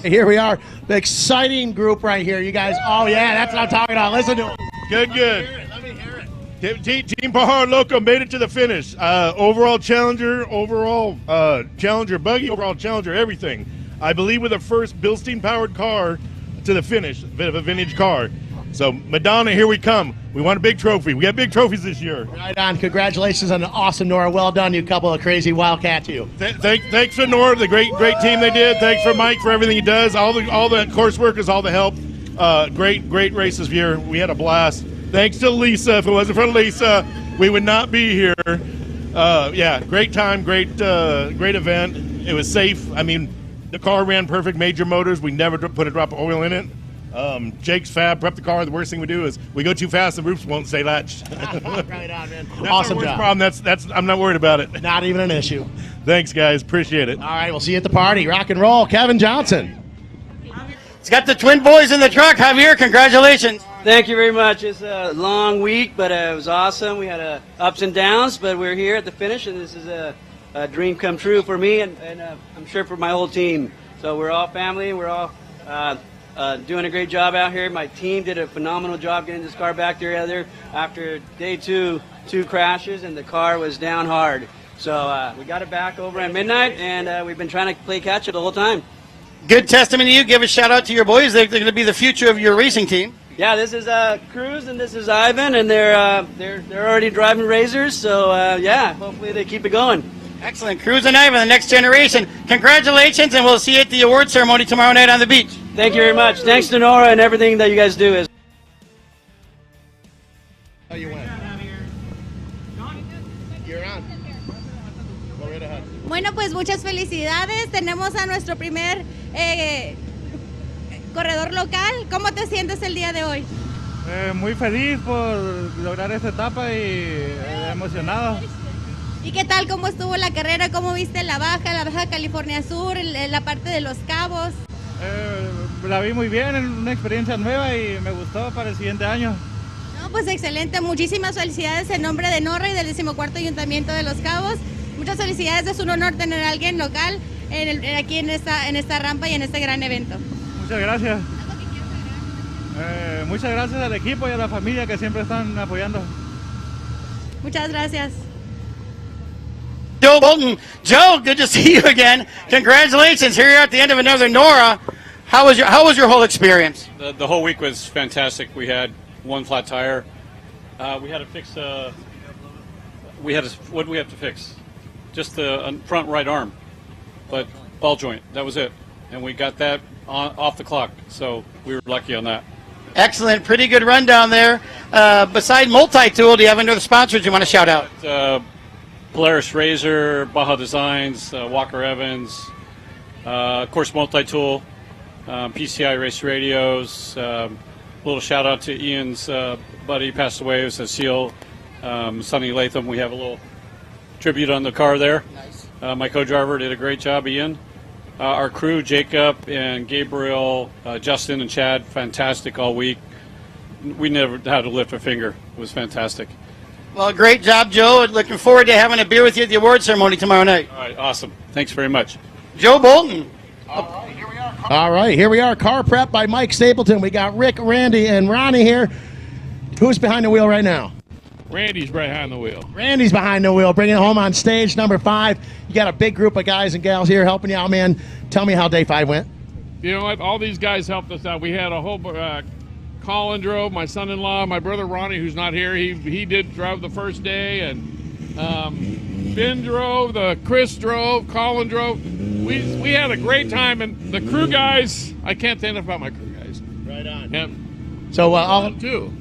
Here we are. The exciting group right here. You guys, oh, yeah, that's what I'm talking about. Listen to them. Good, good. Let me hear it. Team Baja Loco made it to the finish. Overall Challenger, Challenger Buggy, overall Challenger everything. I believe we're the first Bilstein-powered car to the finish, a bit of a vintage car. So, Madonna, here we come. We want a big trophy. We got big trophies this year. Right on. Congratulations on an awesome NORRA. Well done, you couple of crazy Wildcats, you. Thanks for NORRA, the great team they did. Thanks for Mike for everything he does. All the course workers, all the help. Great races here. We had a blast. Thanks to Lisa. If it wasn't for Lisa, we would not be here. Yeah, great time, great event. It was safe. I mean, the car ran perfect. Major Motors. We never put a drop of oil in it. Jake's fab, prep the car. The worst thing we do is we go too fast, the roofs won't stay latched. Right on, man. That's Awesome our worst job. problem. That's I'm not worried about it. Not even an issue. Thanks, guys. Appreciate it. All right, we'll see you at the party. Rock and roll. Kevin Johnson. It's got the twin boys in the truck. Javier, congratulations. Thank you very much. It's a long week, but it was awesome. We had ups and downs, but we're here at the finish, and this is a dream come true for me and I'm sure for my whole team. So we're all family. We're all doing a great job out here. My team did a phenomenal job getting this car back together after day two crashes, and the car was down hard. So we got it back over at midnight, and we've been trying to play catch-up the whole time. Good testimony to you. Give a shout out to your boys. They're going to be the future of your racing team. Yeah, this is Cruz and this is Ivan, and they're already driving Razors. So yeah, hopefully they keep it going. Excellent. Cruz and Ivan, the next generation. Congratulations, and we'll see you at the award ceremony tomorrow night on the beach. Thank you very much. Thanks to NORRA and everything that you guys do. How you went? You're on. Go right ahead. Bueno, pues muchas felicidades. Tenemos a nuestro primer corredor local. ¿Cómo te sientes el día de hoy? Muy feliz por lograr esta etapa y emocionado. ¿Y qué tal? ¿Cómo estuvo la carrera? ¿Cómo viste la Baja California Sur, la parte de Los Cabos? La vi muy bien, es una experiencia nueva y me gustó para el siguiente año. No, pues excelente. Muchísimas felicidades en nombre de NORRA y del 14º Ayuntamiento de Los Cabos. Muchas felicidades. Es un honor tener a alguien local aquí en esta rampa y en este gran evento. Muchas gracias. Muchas gracias al equipo y a la familia que siempre están apoyando. Muchas gracias. Joe Bolton. Joe, good to see you again. Congratulations. Here you're at the end of another NORRA. How was your whole experience? The whole week was fantastic. We had one flat tire. We had to fix what did we have to fix? Just the front right arm, but ball joint. That was it, and we got that off the clock. So we were lucky on that. Excellent. Pretty good rundown there. Besides multi-tool, do you have any other sponsors you want to shout out? Polaris Razor, Baja Designs, Walker Evans, of course multi-tool, PCI Race Radios. A little shout out to Ian's buddy, passed away. It was a SEAL, Sonny Latham. We have a little tribute on the car there. Nice. My co-driver did a great job, Ian. Our crew, Jacob and Gabriel, Justin and Chad, fantastic all week. We never had to lift a finger. It was fantastic. Well, great job, Joe. Looking forward to having a beer with you at the award ceremony tomorrow night. All right, awesome. Thanks very much. Joe Bolton. All right, here we are. Car prep by Mike Stapleton. We got Rick, Randy, and Ronnie here. Who's behind the wheel right now? Randy's behind the wheel. Randy's behind the wheel, bringing it home on stage number 5. You got a big group of guys and gals here helping you out, man. Tell me how day 5 went. You know what? All these guys helped us out. We had a whole Colin drove, my son-in-law, my brother Ronnie, who's not here. He did drive the first day, and Ben drove, Chris drove, Colin drove. We had a great time, and the crew guys. I can't say enough about my crew guys. Right on. Yep. So all too.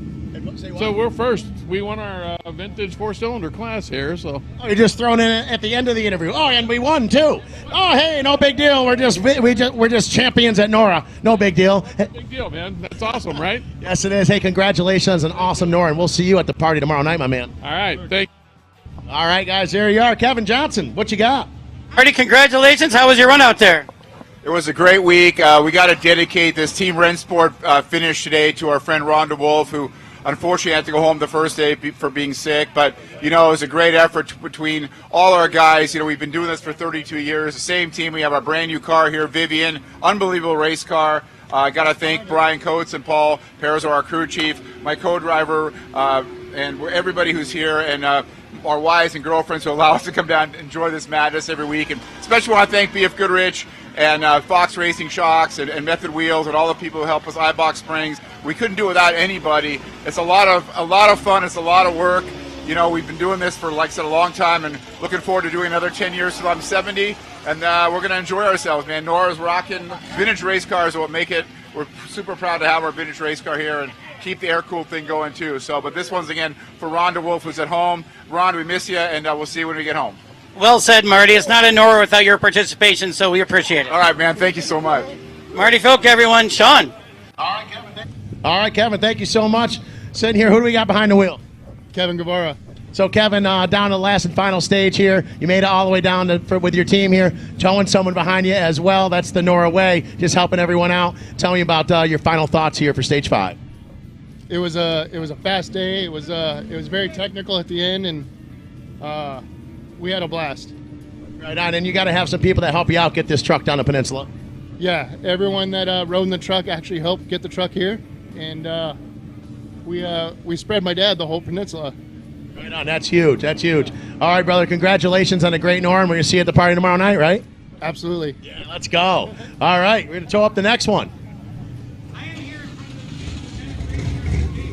So we're first. We won our vintage 4-cylinder class here. So you're just thrown in at the end of the interview. Oh, and we won too. Oh, hey, no big deal. We're just champions at NORRA. No big deal. Big deal, man. That's awesome, right? Yes, it is. Hey, congratulations on awesome NORRA, and we'll see you at the party tomorrow night, my man. All right, thank you. All right, guys, there you are. Kevin Johnson, what you got? Marty, congratulations. How was your run out there? It was a great week. We got to dedicate this Team Rennsport finish today to our friend Ron DeWolf, who unfortunately had to go home the first day for being sick. But, you know, it was a great effort between all our guys. You know, we've been doing this for 32 years. The same team. We have our brand new car here, Vivian. Unbelievable race car. I got to thank Brian Coates and Paul Perzo, our crew chief, my co-driver, and everybody who's here, and our wives and girlfriends who allow us to come down and enjoy this madness every week. And especially want to thank BF Goodrich and Fox Racing Shocks and Method Wheels and all the people who help us, iBox Springs. We couldn't do it without anybody. It's a lot of fun. It's a lot of work. You know, we've been doing this for, like I said, a long time, and looking forward to doing another 10 years till I'm 70. And we're going to enjoy ourselves, man. NORRA's rocking. Vintage race cars will make it. We're super proud to have our vintage race car here and keep the air-cooled thing going, too. So, but this one's, again, for Ron DeWolf, who's at home. Ron, we miss you, and we'll see you when we get home. Well said, Marty. It's not a NORRA without your participation, so we appreciate it. All right, man. Thank you so much. Marty Folk, everyone. Sean. All right, Kevin. Thank you so much. Sitting here, who do we got behind the wheel? Kevin Guevara. So, Kevin, down to the last and final stage here. You made it all the way down with your team here, towing someone behind you as well. That's the NORRA way, just helping everyone out. Tell me about your final thoughts here for stage 5. It was a fast day. It was very technical at the end, and we had a blast. Right on, and you got to have some people that help you out get this truck down the peninsula. Yeah, everyone that rode in the truck actually helped get the truck here, and we spread my dad the whole peninsula. Right on, that's huge. That's huge. All right, brother, congratulations on the great NORRA. We're going to see you at the party tomorrow night, right? Absolutely. Yeah, let's go. All right, we're going to tow up the next one.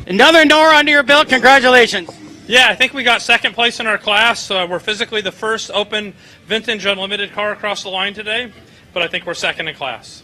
Another NORRA under your belt. Congratulations. Yeah, I think we got second place in our class. We're physically the first open vintage unlimited car across the line today, but I think we're second in class.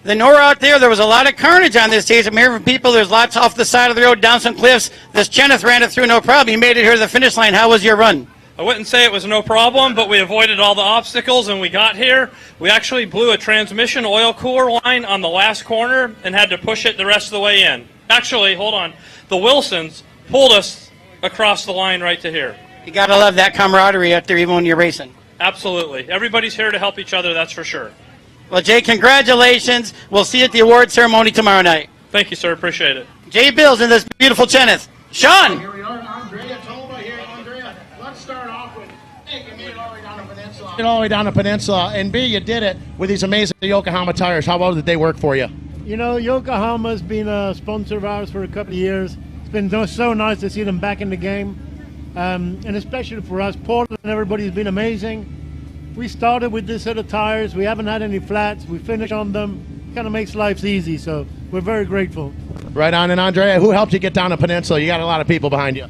The NORRA out there was a lot of carnage on this stage. I'm hearing from people. There's lots off the side of the road, down some cliffs. This Kenneth ran it through no problem. You made it here to the finish line. How was your run? I wouldn't say it was no problem, but we avoided all the obstacles and we got here. We actually blew a transmission oil cooler line on the last corner and had to push it the rest of the way in. Actually, hold on. The Wilsons pulled us across the line right to here. You got to love that camaraderie out there even when you're racing. Absolutely. Everybody's here to help each other, that's for sure. Well, Jay, congratulations. We'll see you at the award ceremony tomorrow night. Thank you, sir. Appreciate it. Jay Bills in this beautiful Kenneth. Sean. Here we are, Andrea Tolba here. Andrea, let's start off with, hey, you made it all the way down the peninsula. All the way down the peninsula. And B, you did it with these amazing Yokohama tires. How well did they work for you? You know, Yokohama's been a sponsor of ours for a couple of years. It's been so nice to see them back in the game. And especially for us, Portland and everybody's been amazing. We started with this set of tires. We haven't had any flats. We finished on them. Kind of makes life easy, so we're very grateful. Right on. And Andrea, who helped you get down the peninsula? You got a lot of people behind you.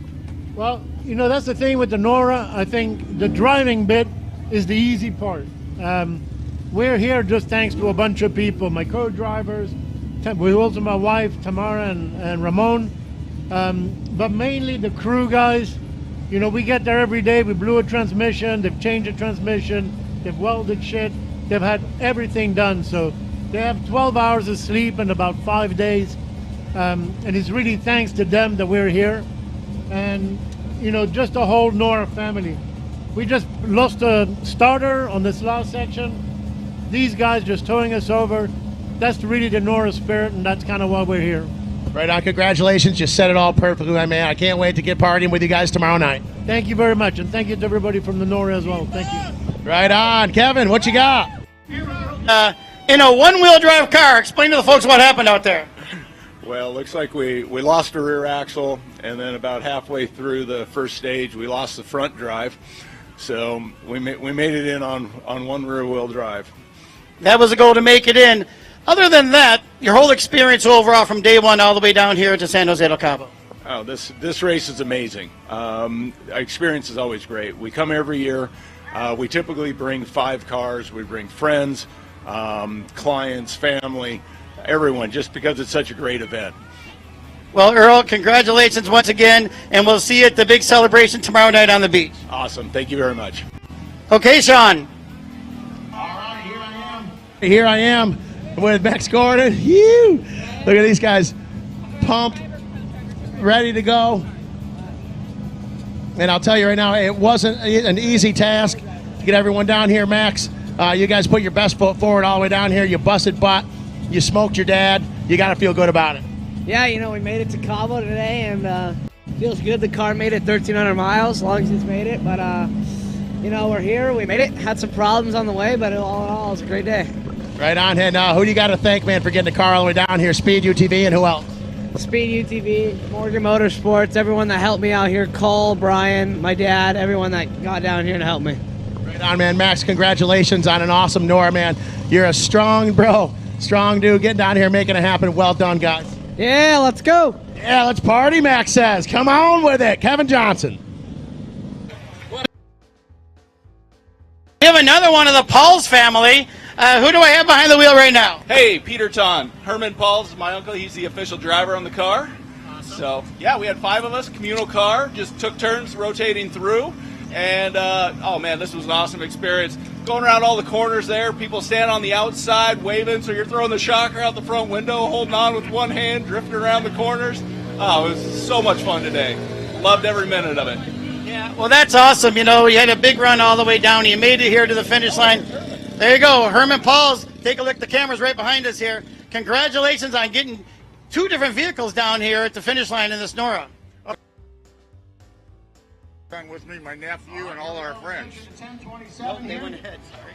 Well, You know, that's the thing with the NORRA. I think the driving bit is the easy part. We're here just thanks to a bunch of people, my co-drivers, also my wife, Tamara and Ramon, but mainly the crew guys. You know, we get there every day, we blew a transmission, they've changed a transmission, they've welded shit, they've had everything done. So they have 12 hours of sleep in about 5 days. And it's really thanks to them that we're here. And, you know, just the whole NORRA family. We just lost a starter on this last section. These guys just towing us over. That's really the NORRA spirit, and that's kind of why we're here. Right on. Congratulations. You said it all perfectly, my man. I can't wait to get partying with you guys tomorrow night. Thank you very much, and thank you to everybody from the NORRA as well. Thank you. Right on. Kevin, what you got? In a one-wheel drive car. Explain to the folks what happened out there. Well, looks like we lost the rear axle, and then about halfway through the first stage, we lost the front drive. So we made it in on one rear-wheel drive. That was the goal, to make it in. Other than that, your whole experience overall from day one all the way down here to San Jose del Cabo. Oh, this race is amazing. Experience is always great. We come every year. We typically bring 5 cars. We bring friends, clients, family, everyone, just because it's such a great event. Well, Earl, congratulations once again, and we'll see you at the big celebration tomorrow night on the beach. Awesome. Thank you very much. Okay, Sean. Here I am with Max Gordon. Look at these guys, pumped, ready to go. And I'll tell you right now, it wasn't an easy task to get everyone down here, Max. You guys put your best foot forward all the way down here. You busted butt. You smoked your dad. You got to feel good about it. Yeah, you know, we made it to Cabo today, and feels good. The car made it 1,300 miles, as long as it's made it. But, you know, we're here. We made it. Had some problems on the way, but all in all, it was a great day. Right on. And who do you got to thank, man, for getting the car all the way down here? Speed UTV and who else? Speed UTV, Morgan Motorsports, everyone that helped me out here. Cole, Brian, my dad, everyone that got down here to help me. Right on, man. Max, congratulations on an awesome NORRA, man. You're a strong bro. Strong dude. Getting down here, making it happen. Well done, guys. Yeah, let's go. Yeah, let's party, Max says. Come on with it. Kevin Johnson. We have another one of the Pauls family. Who do I have behind the wheel right now? Hey, Peter Ton. Herman Pauls is my uncle. He's the official driver on the car. Awesome. So, yeah, we had 5 of us, communal car, just took turns rotating through. And, oh, man, this was an awesome experience. Going around all the corners there, people standing on the outside, waving, so you're throwing the shocker out the front window, holding on with one hand, drifting around the corners. Oh, it was so much fun today. Loved every minute of it. Yeah, well, that's awesome. You know, you had a big run all the way down. You made it here to the finish line. There you go, Herman Pauls. Take a look. The camera's right behind us here. Congratulations on getting 2 different vehicles down here at the finish line in this NORRA. With me, my nephew, and all our friends. 10:27. They went ahead. Sorry.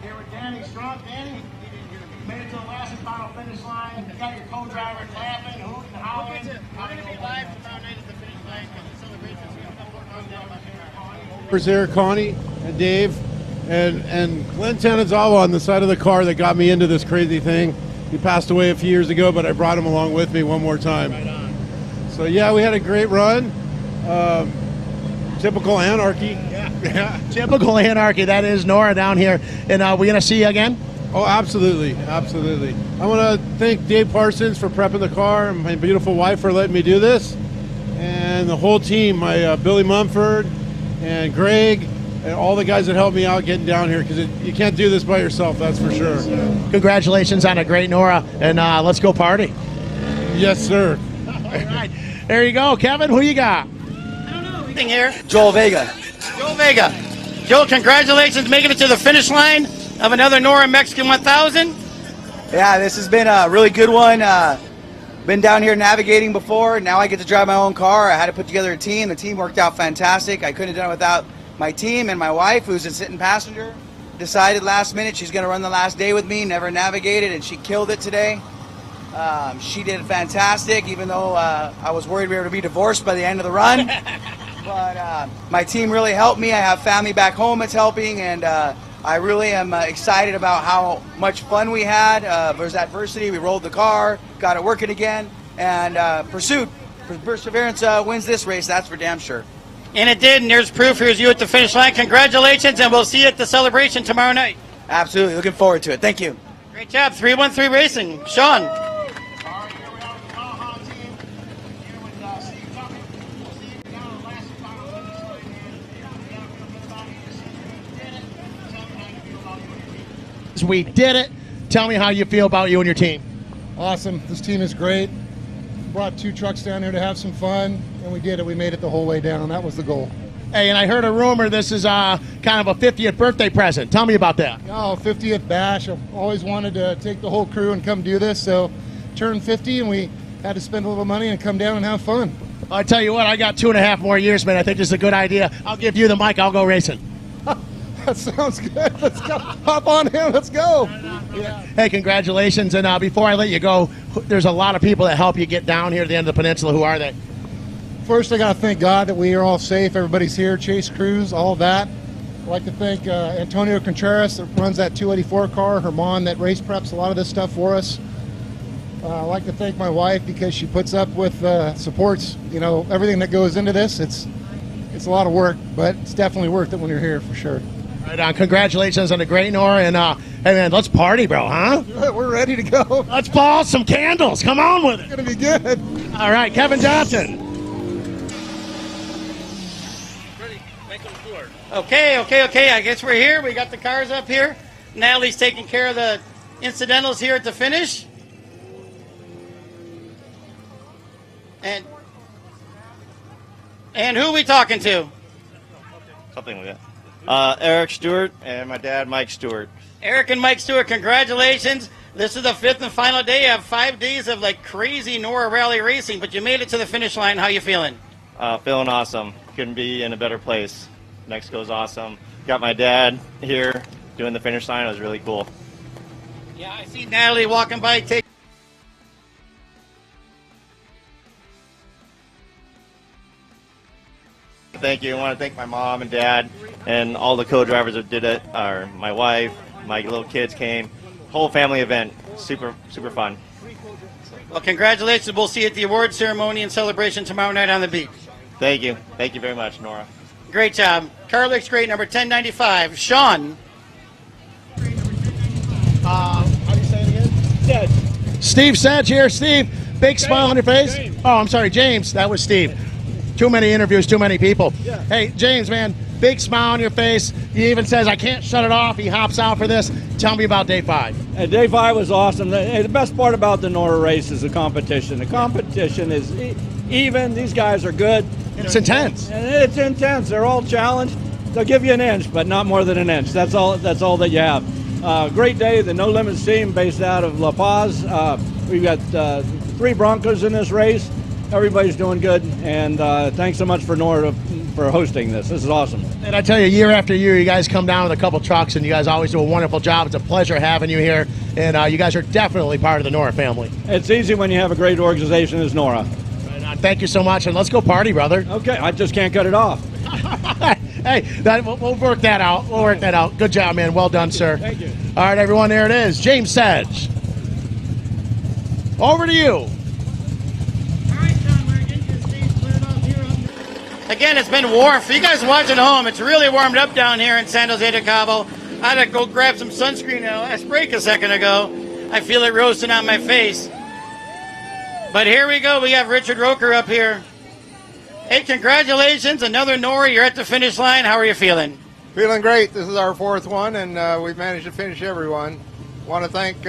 Here with Danny Strong. Danny, made it to the last and final finish line. You got your co-driver clapping, hooting, howling. We're going to be live tomorrow night at the finish line because the celebration's going to come down. There's there, Connie and Dave and Glenn Tanazawa on the side of the car that got me into this crazy thing. He passed away a few years ago, but I brought him along with me one more time. Right on. So yeah, we had a great run. Typical anarchy. Yeah. Typical anarchy. That is NORRA down here. And we're going to see you again? Oh, absolutely. Absolutely. I want to thank Dave Parsons for prepping the car and my beautiful wife for letting me do this. And the whole team, my Billy Mumford and Greg and all the guys that helped me out getting down here, because you can't do this by yourself, that's for sure. Congratulations on a great NORRA, and let's go party. Yes, sir. All right. There you go. Kevin, who you got? Here. Joel Vega. Joel Vega. Joel, congratulations making it to the finish line of another NORRA Mexican 1000. Yeah, this has been a really good one. Been down here navigating before. Now I get to drive my own car. I had to put together a team. The team worked out fantastic. I couldn't have done it without my team and my wife, who's a sitting passenger. Decided last minute she's going to run the last day with me, never navigated, and she killed it today. She did fantastic, even though I was worried we were going to be divorced by the end of the run. But my team really helped me. I have family back home that's helping, and I really am excited about how much fun we had. There's adversity. We rolled the car, got it working again, and pursuit Perseverance wins this race, that's for damn sure. And it did, and there's proof. Here's you at the finish line. Congratulations, and we'll see you at the celebration tomorrow night. Absolutely, looking forward to it. Thank you. Great job, 313 Racing. Sean. We did it. Tell me how you feel about you and your team. Awesome. This team is great. Brought 2 trucks down here to have some fun, and we did it. We made it the whole way down. That was the goal. Hey, and I heard a rumor this is kind of a 50th birthday present. Tell me about that. Oh, 50th bash. I've always wanted to take the whole crew and come do this, so turned 50, and we had to spend a little money and come down and have fun. I tell you what, I got 2.5 more years, man. I think this is a good idea. I'll give you the mic. I'll go racing. That sounds good. Let's go. Hop on him. Let's go. Yeah. Hey, congratulations. And before I let you go, there's a lot of people that help you get down here to the end of the peninsula. Who are they? First, I got to thank God that we are all safe. Everybody's here. Chase Cruz, all of that. I'd like to thank Antonio Contreras that runs that 284 car, Herman that race preps a lot of this stuff for us. I'd like to thank my wife because she puts up with supports, everything that goes into this. It's a lot of work, but it's definitely worth it when you're here for sure. Right on. Congratulations on the great Norra, and hey man, let's party, bro, huh? We're ready to go. Let's ball some candles. Come on with it. It's gonna be good. All right, Kevin Johnson. Okay. I guess we're here. We got the cars up here. Natalie's taking care of the incidentals here at the finish. And who are we talking to? Something like that. Eric Stewart and my dad, Mike Stewart. Eric and Mike Stewart, congratulations. This is the 5th and final day. You have 5 days of like crazy Norra Rally racing, but you made it to the finish line. How you feeling? Feeling awesome. Couldn't be in a better place. Mexico's awesome. Got my dad here doing the finish line. It was really cool. Yeah, I see Natalie walking by. Thank you. I want to thank my mom and dad and all the co-drivers that did it. My wife, my little kids came. Whole family event. Super fun. Well, congratulations. We'll see you at the award ceremony and celebration tomorrow night on the beach. Thank you. Thank you very much, Norra. Great job. Car looks great. Number 1095. Sean. How do you say it again? Sedge. Steve Sedge here. Steve, big smile on your face. James. Oh, I'm sorry, James. That was Steve. Too many interviews, too many people. Yeah. Hey, James, man, big smile on your face. He even says, I can't shut it off. He hops out for this. Tell me about day 5. Day 5 was awesome. The best part about the Norra race is the competition. The competition is even. These guys are good. It's intense. And it's intense. They're all challenged. They'll give you an inch, but not more than an inch. That's all that you have. Great day. The No Limits team based out of La Paz. We've got 3 Broncos in this race. Everybody's doing good, and thanks so much for Norra for hosting this. This is awesome. And I tell you, year after year, you guys come down with a couple trucks, and you guys always do a wonderful job. It's a pleasure having you here, and you guys are definitely part of the Norra family. It's easy when you have a great organization as Norra. Right on. Thank you so much, and let's go party, brother. Okay, I just can't cut it off. Hey, we'll work that out. We'll work that out. Good job, man. Well done, sir. Thank you. All right, everyone, there it is. James Sedge. Over to you. Again, it's been warm. For you guys watching at home, it's really warmed up down here in San Jose de Cabo. I had to go grab some sunscreen now. I sprayed a second ago. I feel it roasting on my face. But here we go. We have Richard Roker up here. Hey, congratulations. Another Norra. You're at the finish line. How are you feeling? Feeling great. This is our 4th one, and we've managed to finish everyone. Want to thank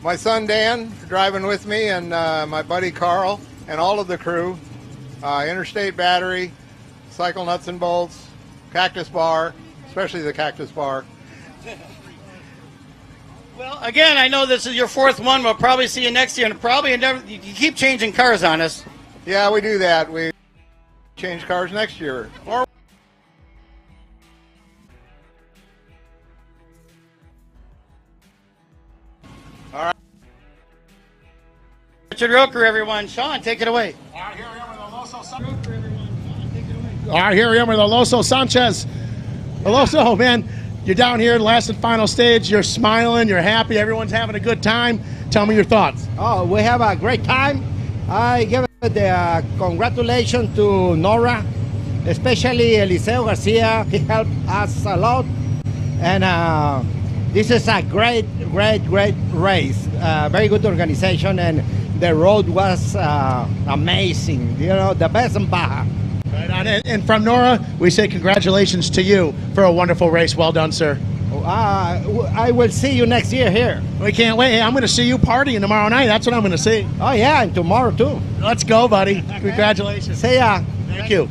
my son Dan for driving with me, and my buddy Carl, and all of the crew. Interstate Battery, Cycle Nuts and Bolts, Cactus Bar, especially the Cactus Bar. Well, again, I know this is your 4th one. We'll probably see you next year, and probably you keep changing cars on us. Yeah, we do that. We change cars next year. Or all right. Richard Roker, everyone. Sean, take it away. All right, here we are with Aloso Sanchez. Aloso, man, you're down here, last and final stage. You're smiling, you're happy, everyone's having a good time. Tell me your thoughts. Oh, we have a great time. I give it Congratulations to NORRA, especially Eliseo Garcia. He helped us a lot. And this is a great race. Very good organization, and the road was amazing. You know, the best in Baja. Right on. And from NORRA, we say congratulations to you for a wonderful race. Well done, sir. I will see you next year here. We can't wait. Hey, I'm going to see you partying tomorrow night. That's what I'm going to see. Oh, yeah, and tomorrow, too. Let's go, buddy. Congratulations. See ya. Thank you.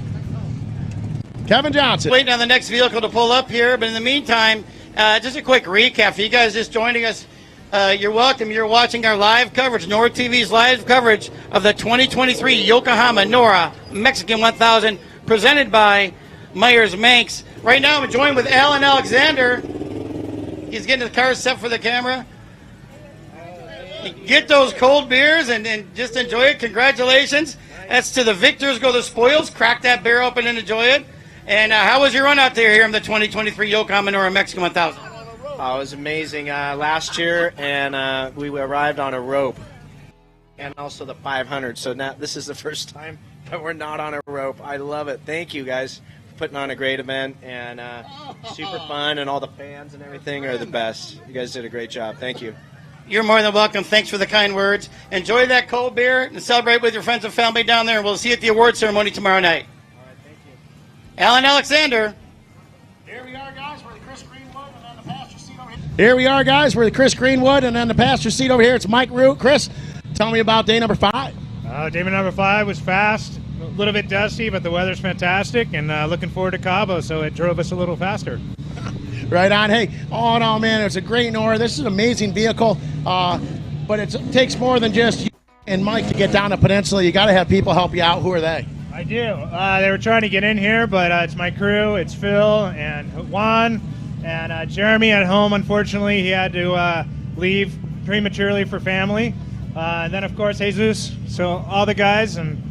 Kevin Johnson. Waiting on the next vehicle to pull up here, but in the meantime, just a quick recap for you guys just joining us. You're welcome. You're watching our live coverage, NORRA TV's live coverage of the 2023 Yokohama NORRA Mexican 1000, presented by Meyers Manx. Right now, I'm joined with Alan Alexander. He's getting the car set for the camera. Get those cold beers and just enjoy it. Congratulations. That's to the victors go the spoils. Crack that beer open and enjoy it. And how was your run out there here in the 2023 Yokohama NORRA Mexican 1000? It was amazing last year, and we arrived on a rope, and also the 500. So now this is the first time that we're not on a rope. I love it. Thank you guys for putting on a great event, and super fun, and all the fans and everything are the best. You guys did a great job. Thank you. You're more than welcome. Thanks for the kind words. Enjoy that cold beer and celebrate with your friends and family down there. We'll see you at the award ceremony tomorrow night. All right, thank you. Alan Alexander. Here we are, guys. We're the Chris Greenwood, and then the passenger seat over here. Here we are, guys. We're the Chris Greenwood, and then the passenger seat over here. It's Mike Root. Chris, tell me about day number 5. Day number 5 was fast, a little bit dusty, but the weather's fantastic, and looking forward to Cabo, so it drove us a little faster. Right on. Hey, all in all, man, it's a great NORRA. This is an amazing vehicle, but it takes more than just you and Mike to get down the peninsula. You got to have people help you out. Who are they? I do. They were trying to get in here, but it's my crew. It's Phil and Juan and Jeremy at home. Unfortunately, he had to leave prematurely for family. And then, of course, Jesus. So all the guys and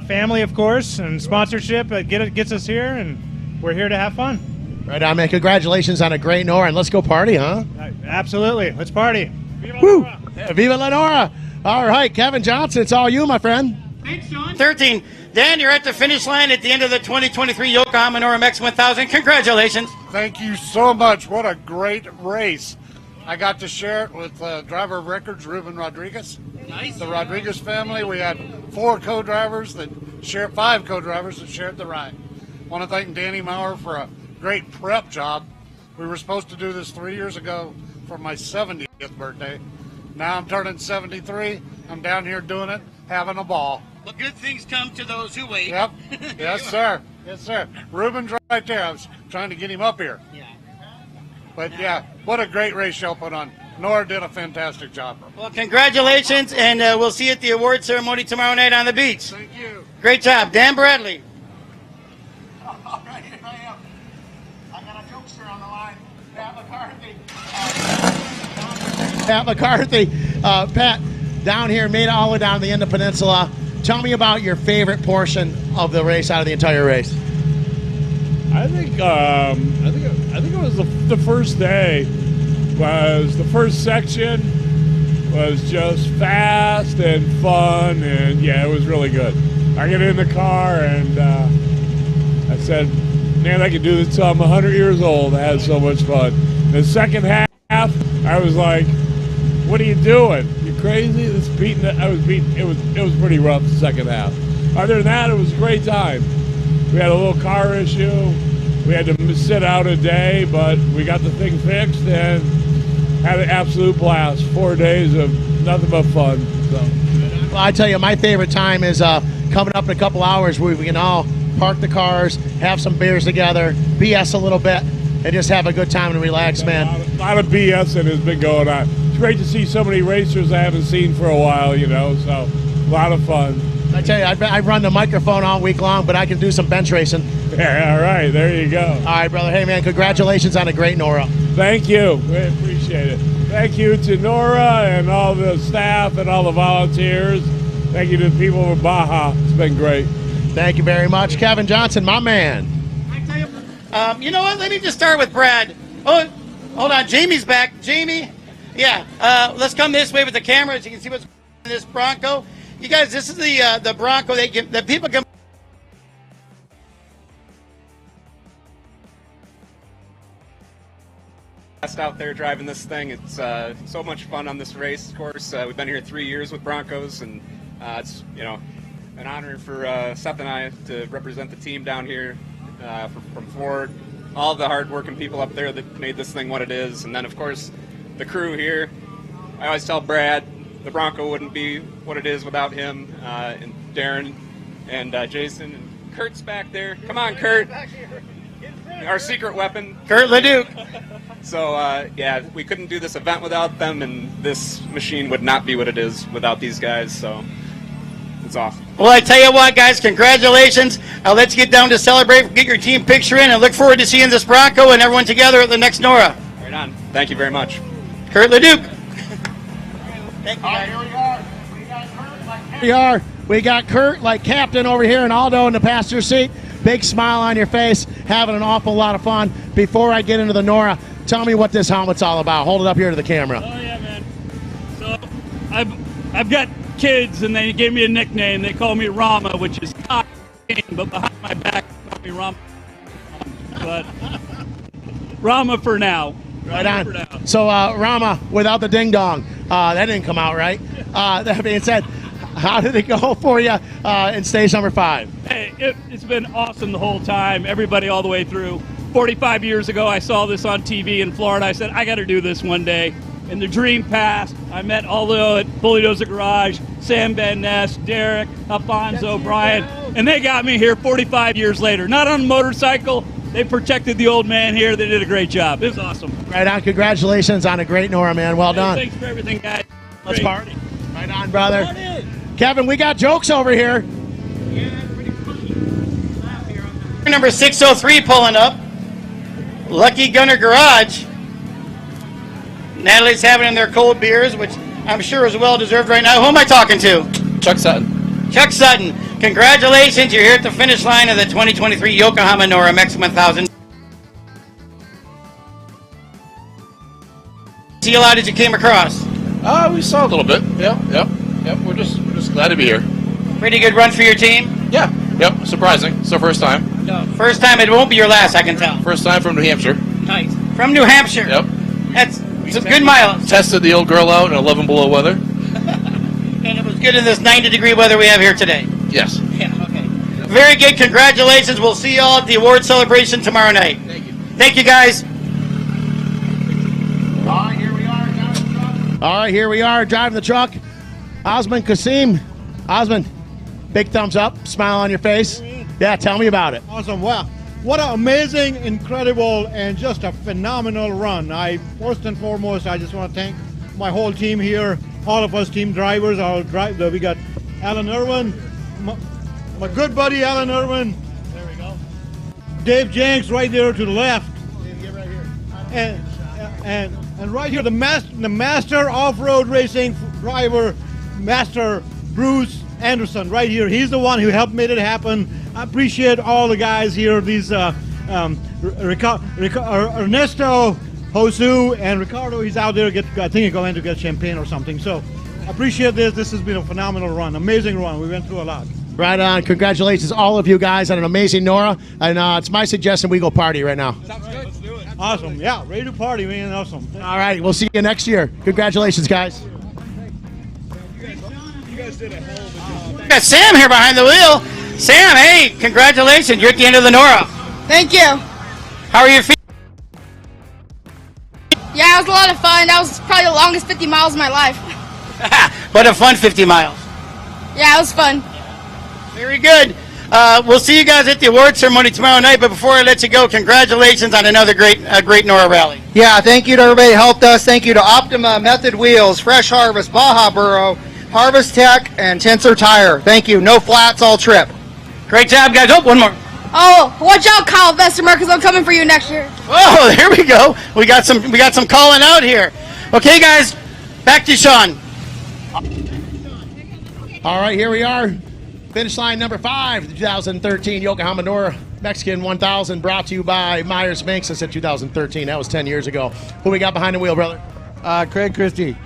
family, of course, and sponsorship gets us here, and we're here to have fun. Right on, man. Congratulations on a great NORRA, and let's go party, huh? Absolutely. Let's party. Viva Woo! Viva la NORRA! All right, Kevin Johnson, it's all you, my friend. Thanks, John. 13. Dan, you're at the finish line at the end of the 2023 Yokohama NORRA Mexican 1000. Congratulations. Thank you so much. What a great race. I got to share it with driver of records, Ruben Rodriguez. Nice. The Rodriguez family. We had 4 co-drivers that share 5 co-drivers that shared the ride. I want to thank Danny Maurer for a great prep job. We were supposed to do this 3 years ago for my 70th birthday. Now I'm turning 73. I'm down here doing it, having a ball. Well, good things come to those who wait. Yep. Yes, sir. Yes, sir. Ruben's right there. I was trying to get him up here. Yeah. But yeah, what a great race y'all put on. NORRA did a fantastic job. Well, congratulations, and we'll see you at the award ceremony tomorrow night on the beach. Thank you. Great job. Dan Bradley. All right, here I am. I got a jokester on the line, Pat McCarthy. Pat McCarthy. Pat, down here, made it all the way down to the end of the peninsula. Tell me about your favorite portion of the race out of the entire race. I think it was the first day. Was the first section was just fast and fun, and yeah, it was really good. I get in the car and I said, man, I could do this till I'm 100 years old. I had so much fun. The second half, I was like, what are you doing? You crazy? It was pretty rough the second half. Other than that, it was a great time. We had a little car issue. We had to sit out a day, but we got the thing fixed and had an absolute blast. 4 days of nothing but fun. So. Well, I tell you, my favorite time is coming up in a couple hours where we can all park the cars, have some beers together, BS a little bit, and just have a good time and relax, man. A lot of BS has been going on. It's great to see so many racers I haven't seen for a while, you know, so a lot of fun. I tell you, I run the microphone all week long, but I can do some bench racing. Yeah, all right, there you go. All right, brother. Hey, man, congratulations on a great NORRA. Thank you. We appreciate it. Thank you to NORRA and all the staff and all the volunteers. Thank you to the people of Baja. It's been great. Thank you very much. Kevin Johnson, my man. You know what? Let me just start with Brad. Oh, hold on. Jamie's back. Jamie, yeah. Let's come this way with the camera so you can see what's in this Bronco. You guys, this is the Bronco that people can. Out there driving this thing. It's so much fun on this race course. We've been here 3 years with Broncos, and it's an honor for Seth and I to represent the team down here from Ford. All the hard-working people up there that made this thing what it is, and then of course the crew here. I always tell Brad the Bronco wouldn't be what it is without him, and Darren and Jason and Kurt's back there. Come on, Kurt. Our secret weapon, Kurt Leduc. So, yeah, we couldn't do this event without them, and this machine would not be what it is without these guys, so it's awesome. Well, I tell you what, guys, congratulations. Let's get down to celebrate, get your team picture in, and look forward to seeing this Bronco and everyone together at the next NORRA. Right on. Thank you very much. Kurt Leduc. Thank you, guys. We got Kurt like captain over here and Aldo in the passenger seat. Big smile on your face, having an awful lot of fun. Before I get into the NORRA, tell me what this helmet's all about. Hold it up here to the camera. Oh yeah, man. So I've got kids, and they gave me a nickname. They call me Rama, which is cock king, but behind my back they call me Rama. But Rama for now. Right on. So Rama, without the ding dong, that didn't come out right. That being said, how did it go for you in stage number 5? Hey, it's been awesome the whole time. Everybody all the way through. 45 years ago, I saw this on TV in Florida. I said, I got to do this one day. And the dream passed. I met Aldo at Bulldozer Garage, Sam Van Ness, Derek, Alfonso, Brian, and they got me here 45 years later. Not on a motorcycle. They protected the old man here. They did a great job. It was awesome. Right on. Congratulations on a great NORRA, man. Well done. Thanks for everything, guys. Let's party. Right on, brother. Kevin, we got jokes over here. Number 603 pulling up. Lucky Gunner Garage. Natalie's having in their cold beers, which I'm sure is well deserved right now. Who am I talking to? Chuck Sutton. Chuck Sutton. Congratulations, you're here at the finish line of the 2023 Yokohama NORRA Mexican 1000. See a lot as you came across. We saw a little bit. Yeah. We're just glad to be here. Pretty good run for your team? Yeah. Yep. Surprising. It's our first time. No. First time, it won't be your last, I can tell. First time from New Hampshire. Nice. From New Hampshire? Yep. That's some good miles. Tested the old girl out in 11 below weather. And it was good in this 90-degree weather we have here today. Yes. Yeah, okay. Very good. Congratulations. We'll see you all at the award celebration tomorrow night. Thank you. Thank you, guys. All right, here we are driving the truck. Osman Kasim. Osman, big thumbs up, smile on your face. Yeah, tell me about it. Awesome. Wow. What an amazing, incredible, and just a phenomenal run. First and foremost, I just want to thank my whole team here, all of us team drivers. We got Alan Irwin, my good buddy Alan Irwin. There we go. Dave Jenks right there to the left. Dave, get right here. And right here, the master off-road racing driver, Master Bruce Anderson, right here. He's the one who helped make it happen. I appreciate all the guys here. These Ernesto, Josu, and Ricardo. He's out there. I think he's going to get champagne or something. So I appreciate this. This has been a phenomenal run, amazing run. We went through a lot. Right on. Congratulations, all of you guys, on an amazing NORRA. And it's my suggestion we go party right now. Sounds good. Let's do it. Awesome. Yeah, ready to party, man. Awesome. All right. We'll see you next year. Congratulations, guys. You guys did a hell of a job. We got Sam here behind the wheel. Sam, hey, congratulations. You're at the end of the NORRA. Thank you. How are you feeling? Yeah, it was a lot of fun. That was probably the longest 50 miles of my life. But a fun 50 miles. Yeah, it was fun. Very good. We'll see you guys at the award ceremony tomorrow night, but before I let you go, congratulations on another great NORRA rally. Yeah, thank you to everybody who helped us. Thank you to Optima, Method Wheels, Fresh Harvest, Baja Burrow, Harvest Tech, and Tensor Tire. Thank you. No flats, all trip. Great job, guys. Oh, one more. Oh, watch out, Kyle Vestermer, because I'm coming for you next year. Oh, there we go. We got some calling out here. Okay, guys, back to Sean. All right, here we are. Finish line number 5, the 2013 Yokohama NORRA Mexican 1000, brought to you by Meyers Manx. I said 2013. That was 10 years ago. Who we got behind the wheel, brother? Craig Christie.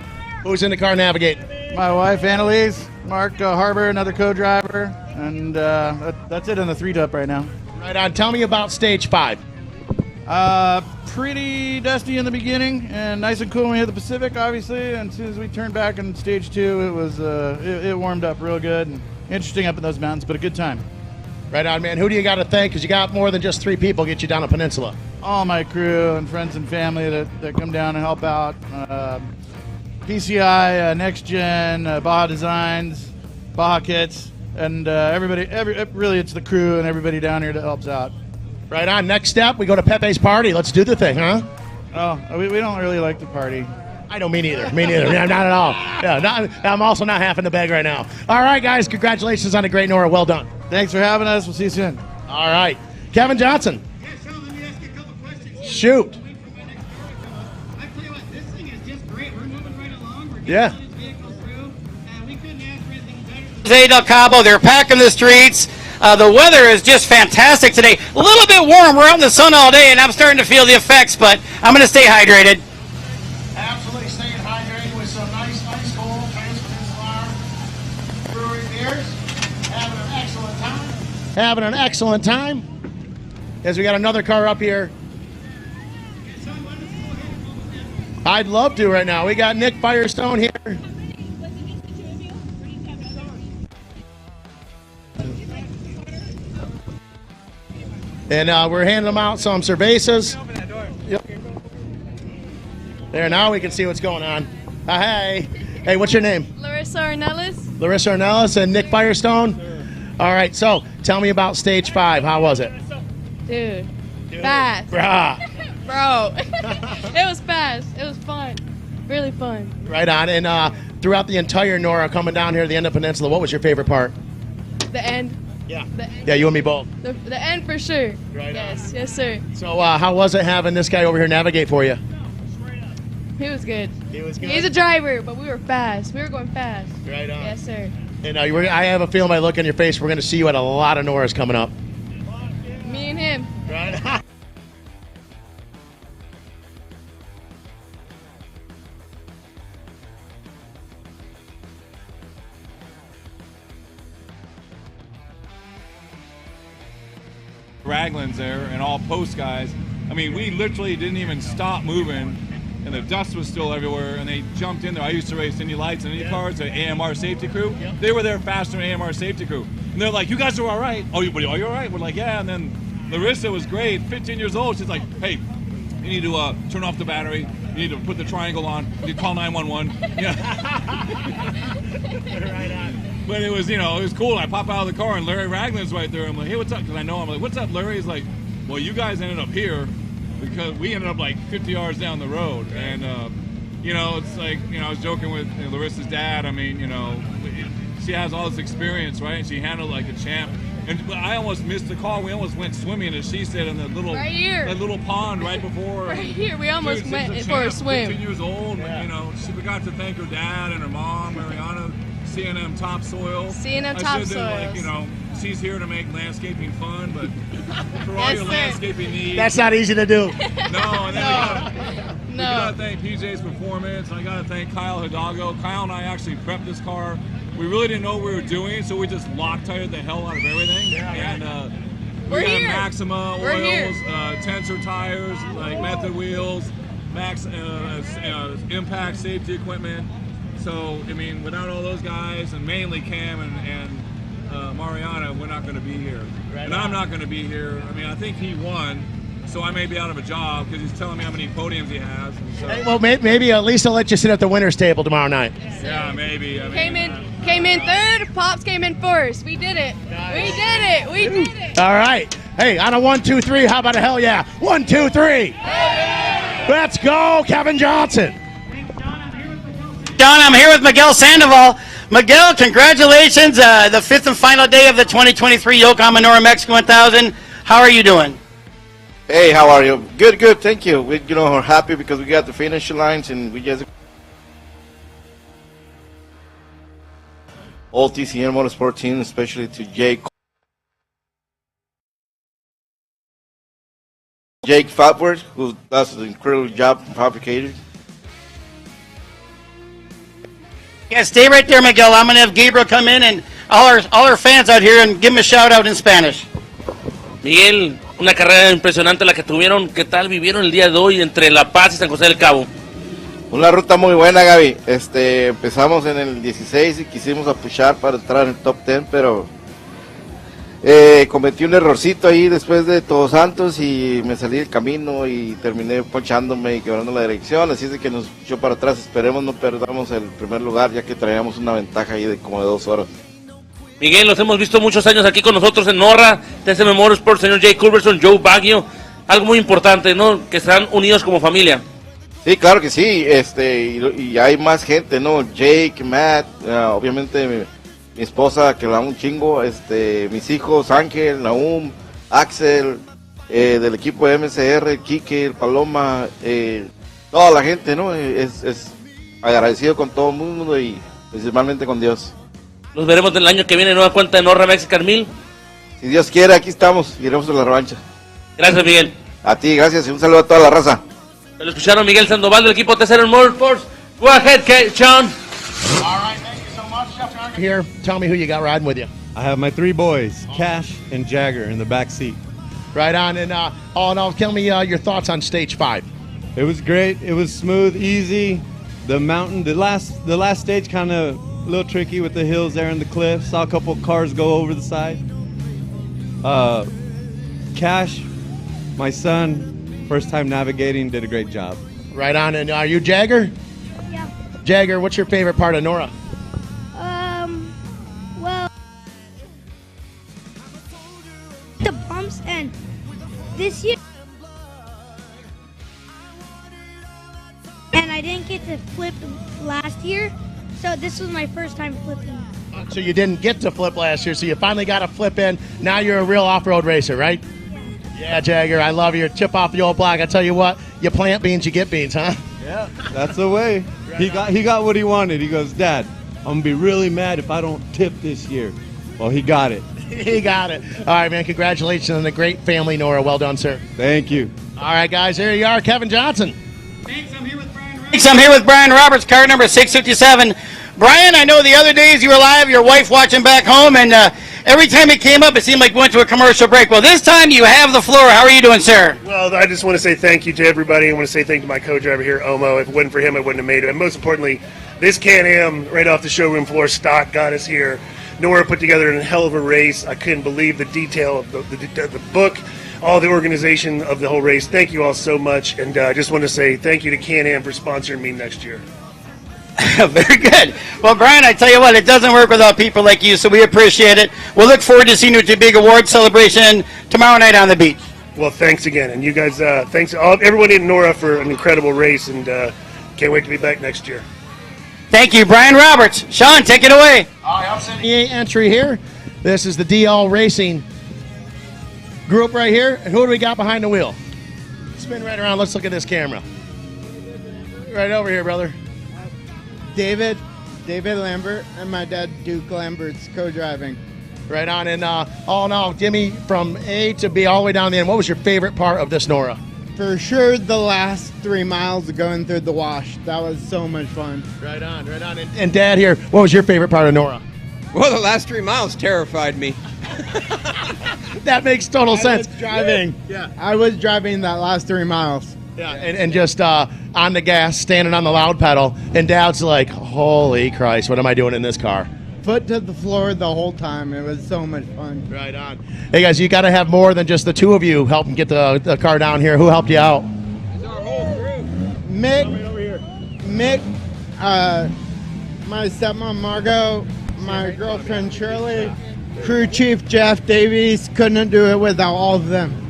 Who's in the car navigating? my wife Annalise, Mark Harbor, another co-driver, and that's it in the 3-Dup right now. Right on. Tell me about stage 5. Pretty dusty in the beginning, and nice and cool when we hit the Pacific, obviously. And as soon as we turned back in stage 2, it was it warmed up real good and interesting up in those mountains, but a good time. Right on, man. Who do you got to thank? Because you got more than just 3 people get you down the peninsula. All my crew and friends and family that come down and help out. PCI, Next Gen, Baja Designs, Baja Kits, and everybody. Really, it's the crew and everybody down here that helps out. Right on. Next step, we go to Pepe's party. Let's do the thing, huh? Oh, we don't really like to party. I don't mean either. Me neither. Yeah, not at all. Yeah, I'm also not half in the bag right now. All right, guys. Congratulations on a great Norra. Well done. Thanks for having us. We'll see you soon. All right. Kevin Johnson. Yeah, so let me ask you a couple questions. Shoot. I tell you what, this thing is just great. We're moving right along. We're Yeah. getting this vehicle through. We couldn't ask for anything better. Jose del Cabo, they're packing the streets. The weather is just fantastic today. A little bit warm. We're out in the sun all day, and I'm starting to feel the effects, but I'm going to stay hydrated. Absolutely staying hydrated with some nice ice cold Trans-Peninsula brewery beers. Having an excellent time. Having an excellent time. As we got another car up here. I'd love to right now. We got Nick Firestone here. And we're handing them out some cervezas. Yep. There, now we can see what's going on. Hey. Hey, what's your name? Larissa Ornelas. Larissa Ornelas and Nick Firestone? All right, so tell me about stage 5. How was it? Dude. Fast. Brah. Bro. It was fast. It was fun. Really fun. Right on. And throughout the entire Norra, coming down here to the end of the peninsula, what was your favorite part? The end. Yeah. The end. Yeah, you and me both. The end for sure. Right yes. Yes, sir. So how was it having this guy over here navigate for you? He was good. He was good? He's a driver, but we were fast. We were going fast. Right on. Yes, sir. And I have a feeling by looking on your face, we're going to see you at a lot of Norras coming up. Me and him. Right. Raglan's there and all post guys. I mean, we literally didn't even stop moving, and the dust was still everywhere, and they jumped in there. I used to race Indy Lights and Indy Cars, the AMR safety crew. Yep. They were there faster than AMR safety crew. And they're like, you guys are all right. Oh, you're all right? We're like, yeah. And then Larissa was great, 15 years old. She's like, hey, you need to turn off the battery. You need to put the triangle on. You need to call 911. Yeah. Right on. But it was, it was cool. I pop out of the car and Larry Ragland's right there. I'm like, hey, what's up? Because I know him. I'm like, what's up, Larry? He's like, well, you guys ended up here because we ended up like 50 yards down the road. And, it's like, I was joking with Larissa's dad. I mean, she has all this experience, right? And she handled like a champ. And I almost missed the call. We almost went swimming, as she said, in the little right here. That little pond right before. Right here. We almost went for a swim. 15 years old. Yeah. She forgot to thank her dad and her mom, Mariana. C&M Topsoil. C&M Topsoil. She's here to make landscaping fun, but for all your landscaping needs. That's not easy to do. No, and then we gotta thank PJ's Performance. I gotta thank Kyle Hidalgo. Kyle and I actually prepped this car. We really didn't know what we were doing, so we just Loctited the hell out of everything. Yeah. And we're we got here. Maxima we're oils, here. Tensor tires, like Method wheels, Max Impact safety equipment. So, without all those guys, and mainly Cam and Mariana, we're not going to be here. Right and on. I'm not going to be here. I think he won, so I may be out of a job because he's telling me how many podiums he has. So. Hey, well, maybe at least I'll let you sit at the winner's table tomorrow night. Yeah, maybe. Came in third. Pops came in first. We did it. Nice. We did it. All right. Hey, on a 1, 2, 3, how about a hell yeah? 1, 2, 3. Yeah. Let's go, Kevin Johnson. Don, I'm here with Miguel Sandoval. Miguel, congratulations. The 5th and final day of the 2023 Yokohama NORRA Mexican 1000. How are you doing? Hey, how are you? Good, good. Thank you. We're happy because we got the finish lines and we just all TCN Motorsport team, especially to Jake Fatworth, who does an incredible job fabricating. Yeah, stay right there, Miguel. I'm going to have Gabriel come in and all our fans out here and give him a shout out in Spanish. Miguel, una carrera impresionante la que tuvieron. ¿Qué tal vivieron el día de hoy entre La Paz y San José del Cabo? Una ruta muy buena, Gaby. Empezamos en el 16 y quisimos apuchar para entrar en el top 10, pero cometí un errorcito ahí después de Todos Santos y me salí del camino y terminé ponchándome y quebrando la dirección, así es de que nos echó para atrás. Esperemos no perdamos el primer lugar, ya que traíamos una ventaja ahí de como de 2 horas. Miguel, los hemos visto muchos años aquí con nosotros en Norra, TSM Motorsport, señor Jay Culberson, Joe Baggio, algo muy importante, ¿no? Que están unidos como familia. Sí, claro que sí, y hay más gente, ¿no? Jake, Matt, obviamente mi esposa que la amo un chingo, mis hijos Ángel, Naum, Axel, del equipo de MCR, Quique, el Paloma, toda la gente, ¿no? Es agradecido con todo el mundo y principalmente con Dios. Nos veremos el año que viene en nueva cuenta de NORRA Mexican 1000. Si Dios quiere, aquí estamos, iremos a la revancha. Gracias, Miguel. A ti, gracias y un saludo a toda la raza. Lo escucharon Miguel Sandoval del equipo TSM Motorsports. Go ahead, Sean. Here, tell me who you got riding with you. I have my 3 boys, Cash and Jagger, in the back seat. Right on, and all in all, tell me your thoughts on stage 5. It was great. It was smooth, easy. The mountain, the last stage, kind of a little tricky with the hills there and the cliffs. Saw a couple cars go over the side. Cash, my son, first time navigating, did a great job. Right on, and are you Jagger? Yeah. Jagger, what's your favorite part of NORRA? Well, the bumps, and this year, and I didn't get to flip last year, so this was my first time flipping. So you didn't get to flip last year, so you finally got a flip in. Now you're a real off-road racer, right? Yeah, Jagger, I love your chip off the old block. I tell you what, you plant beans, you get beans, huh? Yeah, that's the way. He got what he wanted. He goes, Dad, I'm gonna be really mad if I don't tip this year. Well, he got it. He got it. All right, man, congratulations on the great family, NORRA. Well done, sir. Thank you. All right, guys, here you are, Kevin Johnson. Thanks, I'm here with Brian Roberts, car number 657. Brian, I know the other days you were live, your wife watching back home, and every time it came up, it seemed like we went to a commercial break. Well, this time you have the floor. How are you doing, sir? Well, I just want to say thank you to everybody. I want to say thank you to my co-driver here, Omo. If it wasn't for him, I wouldn't have made it. And most importantly, this Can-Am right off the showroom floor stock got us here. NORRA put together a hell of a race. I couldn't believe the detail of the book, all the organization of the whole race. Thank you all so much. And I just want to say thank you to Can-Am for sponsoring me next year. Very good. Well, Brian, I tell you what, it doesn't work without people like you, so we appreciate it. We'll look forward to seeing you at the big award celebration tomorrow night on the beach. Well, thanks again. And you guys, thanks everyone in NORRA for an incredible race, and can't wait to be back next year. Thank you, Brian Roberts. Sean, take it away. The entry here. This is the DL Racing group right here. And who do we got behind the wheel? Spin right around. Let's look at this camera. Right over here, brother. David Lambert, and my dad, Duke Lambert's co-driving. Right on. And all in all, Jimmy, from A to B all the way down the end, what was your favorite part of this NORRA? For sure, the last 3 miles of going through the wash. That was so much fun. Right on, right on. And Dad here, what was your favorite part of NORRA? Well, the last 3 miles terrified me. That makes total sense. I was driving that last 3 miles. Yeah, and just on the gas, standing on the loud pedal, and Dad's like, holy Christ, what am I doing in this car? Foot to the floor the whole time. It was so much fun. Right on. Hey, guys, you got to have more than just the two of you helping get the car down here. Who helped you out? It's our whole crew. Mick, my stepmom Margot, my girlfriend Shirley, crew chief Jeff Davies. Couldn't do it without all of them.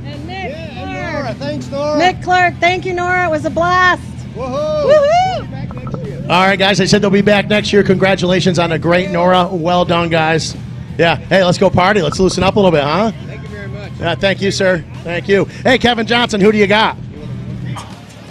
Thanks, NORRA. Nick Clark, thank you, NORRA. It was a blast. Woohoo! Woohoo! All right, guys, I said they'll be back next year. Congratulations on a great NORRA. Well done, guys. Yeah, hey, let's go party. Let's loosen up a little bit, huh? Thank you very much. Thank you, sir. Thank you. Hey, Kevin Johnson, who do you got?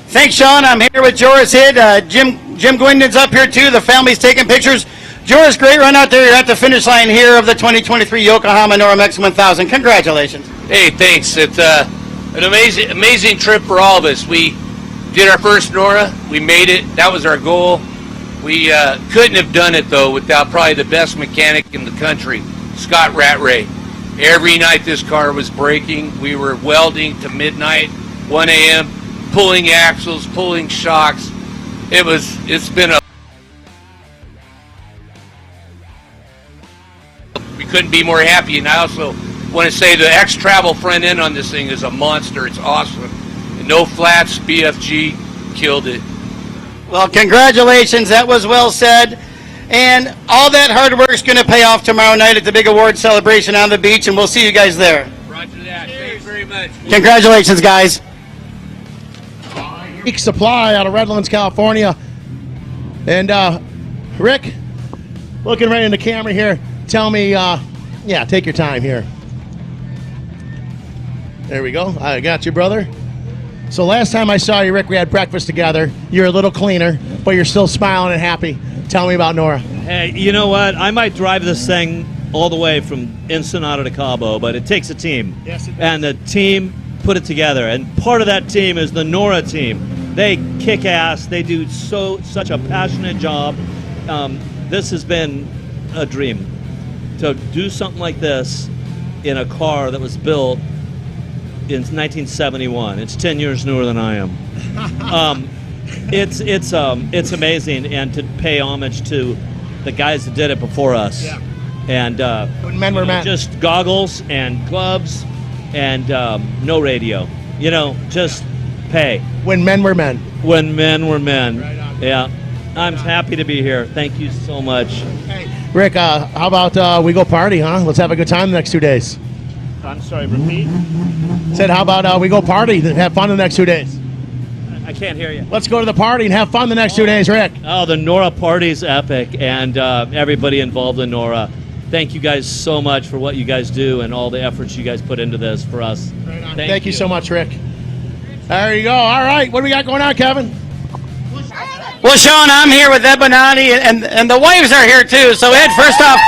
Thanks, Sean. I'm here with Joris Hidd. Jim Gwindon's up here, too. The family's taking pictures. Joris, great run out there. You're at the finish line here of the 2023 Yokohama NORRA Mexican 1000. Congratulations. Hey, thanks. It's an amazing trip for all of us. We did our first NORRA. We made it. That was our goal. We couldn't have done it, though, without probably the best mechanic in the country, Scott Rattray. Every night this car was breaking. We were welding to midnight, 1 a.m., pulling axles, pulling shocks. It's been a... We couldn't be more happy. And I also want to say the X-Travel front end on this thing is a monster. It's awesome. And no flats, BFG killed it. Well, congratulations. That was well said. And all that hard work is going to pay off tomorrow night at the big award celebration on the beach, and we'll see you guys there. Roger that. Thank you very much. Congratulations, guys. Week supply out of Redlands, California. And Rick, looking right in the camera here, tell me, yeah, take your time here. There we go. I got you, brother. So last time I saw you, Rick, we had breakfast together. You're a little cleaner, but you're still smiling and happy. Tell me about Norra. Hey, you know what? I might drive this thing all the way from Ensenada to Cabo, but it takes a team. Yes, it does. And the team put it together. And part of that team is the Norra team. They kick ass. They do such a passionate job. This has been a dream. To do something like this in a car that was built in 1971. It's 10 years newer than I am. It's amazing, and to pay homage to the guys that did it before us. Yeah. And when men were men. Just goggles and gloves and no radio. You know, just pay. When men were men. When men were men. Right on. Yeah. I'm happy to be here. Thank you so much. Hey, Rick, how about we go party, huh? Let's have a good time the next 2 days. I'm sorry, repeat? Said, how about we go party and have fun the next 2 days? I can't hear you. Let's go to the party and have fun the next 2 days, Rick. Oh, the Norra party's epic, and everybody involved in Norra. Thank you guys so much for what you guys do and all the efforts you guys put into this for us. Right on. Thank you so much, Rick. There you go. All right, what do we got going on, Kevin? Well, Sean, I'm here with Ed Bonatti, and the wives are here too. So, Ed, first off,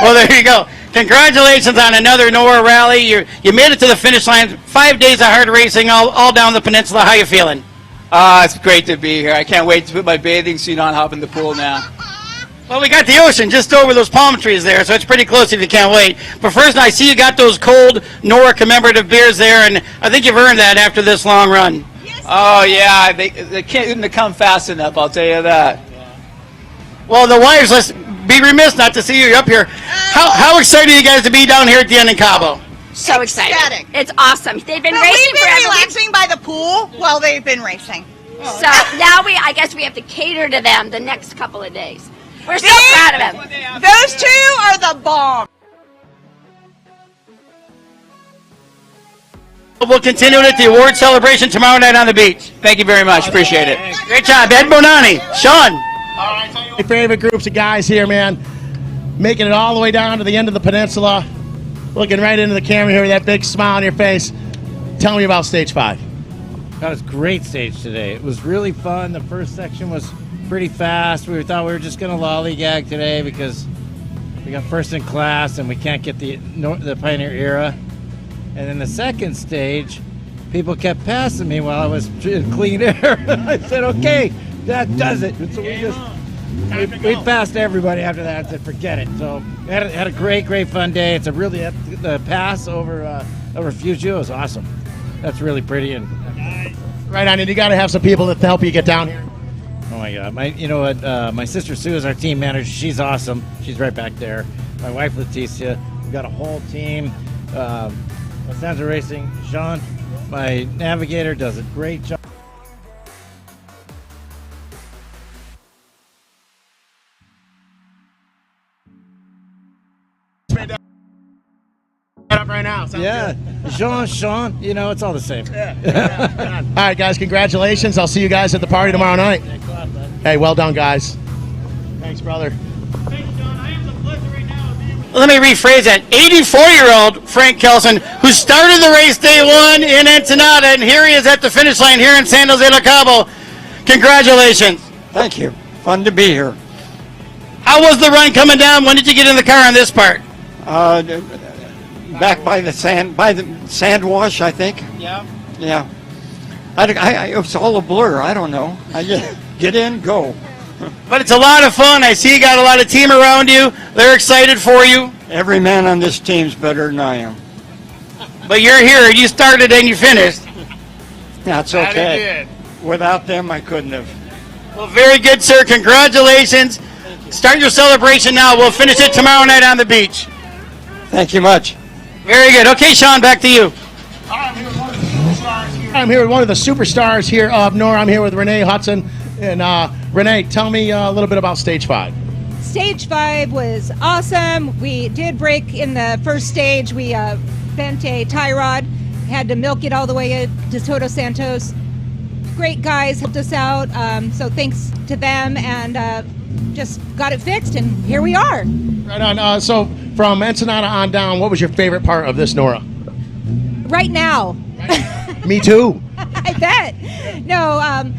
well, there you go. Congratulations on another Norra rally. You made it to the finish line. 5 days of hard racing all down the peninsula. How you feeling? It's great to be here. I can't wait to put my bathing suit on, hop in the pool now. Well, we got the ocean just over those palm trees there, so it's pretty close if you can't wait. But first, I see you got those cold Norra commemorative beers there, and I think you've earned that after this long run. Oh, yeah. They couldn't come fast enough, I'll tell you that. Well, the wives, let's be remiss not to see you up here. How excited are you guys to be down here at the end in Cabo? So excited. It's awesome. They've been But racing we've been forever. relaxing by the pool while they've been racing. So now I guess we have to cater to them the next couple of days. We're so proud of them. Those two are the bomb. We'll continue it at the award celebration tomorrow night on the beach. Thank you very much. Appreciate it. Great job, Ed Bonani. Sean. My favorite groups of guys here, man. Making it all the way down to the end of the peninsula. Looking right into the camera here with that big smile on your face. Tell me about stage 5. That was a great stage today. It was really fun. The first section was pretty fast. We thought we were just going to lollygag today because we got first in class and we can't get the Pioneer Era. And then the second stage, people kept passing me while I was in clean air. I said, okay, that does it. And so we passed everybody after that and said, forget it. So we had a great fun day. It's a really, the pass over Fugio is awesome. That's really pretty. And right on, and you got to have some people to help you get down here. Oh my God! My sister Sue is our team manager. She's awesome. She's right back there. My wife Leticia. We've got a whole team. Santa Racing. Sean, my navigator, does a great job. Right now. Yeah, Sean, it's all the same. All right, guys, congratulations. I'll see you guys at the party tomorrow night. Hey, well done, guys. Thanks, brother. Let me rephrase that. 84-year-old Frank Kelson, who started the race day one in Ensenada, and here he is at the finish line here in San Jose de Cabo. Congratulations. Thank you. Fun to be here. How was the run coming down? When did you get in the car on this part? Back by the sand wash, I think. Yeah. Yeah. It was all a blur. I don't know. I just get in, go. But it's a lot of fun. I see you got a lot of team around you. They're excited for you. Every man on this team's better than I am. But you're here. You started and you finished. That's okay. Without them, I couldn't have. Well, very good, sir. Congratulations. Start your celebration now. We'll finish it tomorrow night on the beach. Thank you much. Very good. Okay, Sean, back to you. I'm here with one of the superstars here of NORRA. I'm here with Renee Hudson. And Renee, tell me a little bit about Stage 5. Stage 5 was awesome. We did break in the first stage. We bent a tie rod, had to milk it all the way to Todos Santos. Great guys helped us out, so thanks to them, and just got it fixed, and here we are. Right on. So from Ensenada on down, what was your favorite part of this NORRA? Right now. Me too. I bet. No,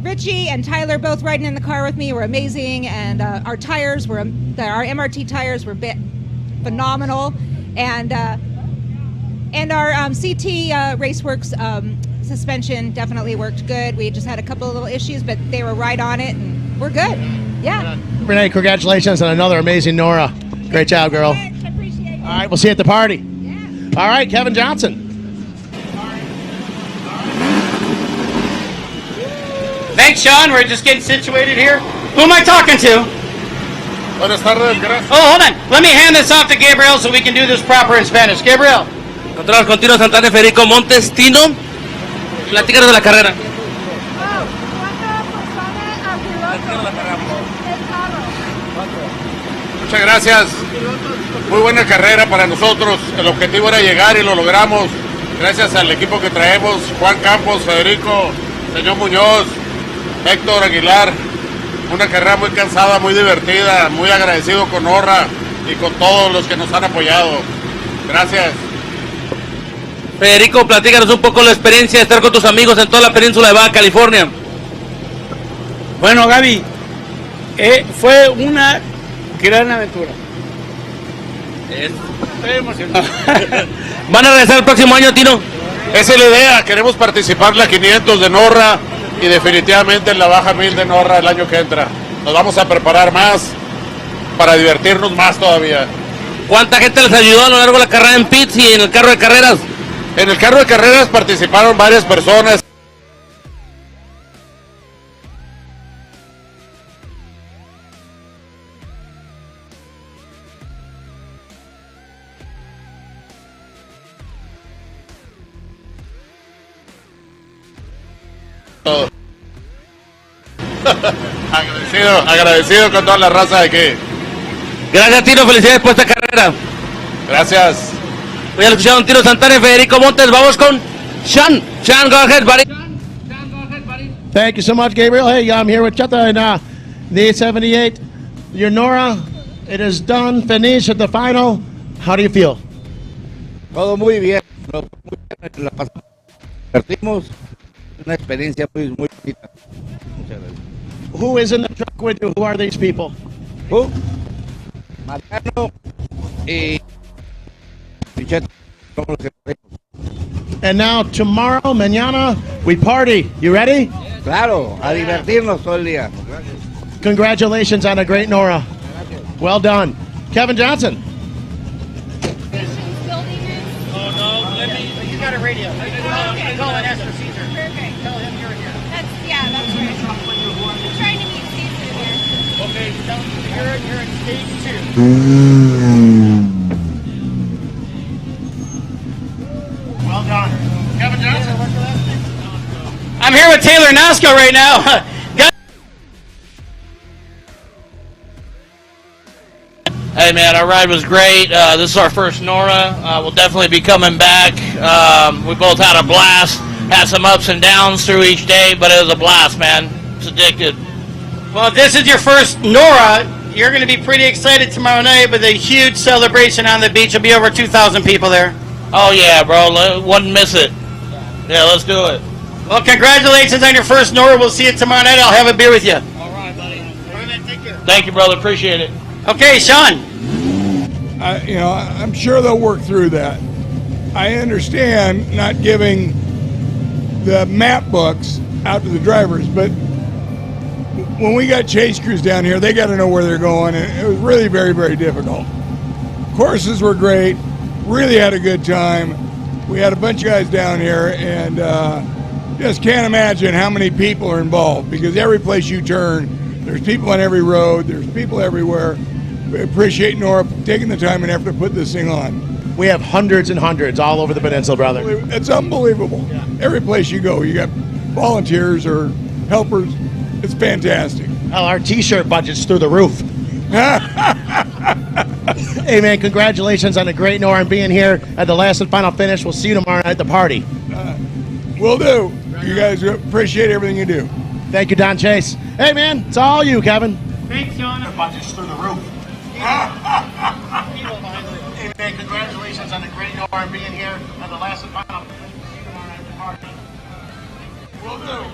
Richie and Tyler both riding in the car with me were amazing, and our tires were, our MRT tires were phenomenal, and our CT Raceworks suspension definitely worked good. We just had a couple of little issues, but they were right on it, and we're good. Yeah. Renee, congratulations on another amazing NORRA. Great job, girl. Thanks, I appreciate it. All right, we'll see you at the party. Yeah. All right, Kevin Johnson. Thanks, Sean. We're just getting situated here. Who am I talking to? Buenas tardes, gracias. Oh, hold on. Let me hand this off to Gabriel so we can do this proper in Spanish. Gabriel. Encontramos con Tino Santana y Federico Montes. Tino, platícanos de la carrera. Muchas gracias. Muy buena carrera para nosotros. El objetivo era llegar y lo logramos. Gracias al equipo que traemos. Juan Campos, Federico, señor Muñoz, Héctor Aguilar. Una carrera muy cansada, muy divertida. Muy agradecido con NORRA y con todos los que nos han apoyado. Gracias. Federico, platícanos un poco la experiencia de estar con tus amigos en toda la península de Baja California. Bueno, Gaby, fue una gran aventura. Estoy emocionado. ¿Van a regresar el próximo año, Tino? Esa es la idea. Queremos participar en la 500 de NORRA y definitivamente en la Baja 1000 de NORRA el año que entra. Nos vamos a preparar más para divertirnos más todavía. ¿Cuánta gente les ayudó a lo largo de la carrera en pits y en el carro de carreras? En el carro de carreras participaron varias personas. agradecido con toda la raza de aquí. Gracias, Tino, felicidades por esta carrera. Gracias. Voy a escuchar a Tino Santana y Federico Montes. Vamos con Sean. Sean, go ahead, buddy. Thank you so much, Gabriel. Hey, I'm here with Chata in the 878. Your NORRA, it is done, finished at the final. How do you feel? Todo muy bien. La pasamos, divertimos. Una experiencia muy bonita. Muchas gracias. Who is in the truck with you? Who are these people? Who? Mariano y Pichete. And now tomorrow, mañana, we party. You ready? Claro, a divertirnos todo el día. Congratulations on a great NORRA. Well done. Kevin Johnson. Oh, no, let me. You got a radio. Okay. Call and ask for Caesar. Perfect. Tell him you're here. That's right. I'm trying to meet Caesar here. Okay, tell him you're in stage 2. Well done. Kevin Johnson. I'm here with Taylor Nasco right now. Hey man, our ride was great. This is our first NORRA. We'll definitely be coming back. We both had a blast. Had some ups and downs through each day, but it was a blast, man. It's addicted. Well, if this is your first NORRA, you're going to be pretty excited tomorrow night with a huge celebration on the beach. There'll be over 2,000 people there. Oh yeah, bro. Wouldn't miss it. Yeah, let's do it. Well, congratulations on your first NORRA. We'll see you tomorrow night. I'll have a beer with you. All right, buddy. Take care. Thank you, brother. Appreciate it. Okay, Sean. I'm sure they'll work through that. I understand not giving the map books out to the drivers, but when we got chase crews down here, they got to know where they're going, and it was really very, very difficult. Courses were great. Really had a good time. We had a bunch of guys down here, and just can't imagine how many people are involved, because every place you turn, there's people on every road, there's people everywhere. We appreciate Norra taking the time and effort to put this thing on. We have hundreds and hundreds all over the peninsula, brother. It's unbelievable. Yeah. Every place you go, you got volunteers or helpers. It's fantastic. Well, our T-shirt budget's through the roof. Hey, man, congratulations on the great Norra and being here at the last and final finish. We'll see you tomorrow night at the party. Will do. You guys appreciate everything you do. Thank you, Don Chase. Hey, man, it's all you, Kevin. Thanks, Sean. The budget's through the roof. Hey, man, congratulations on the great Norra and being here at the last and final finish. We'll see you tomorrow night at the party. Will do.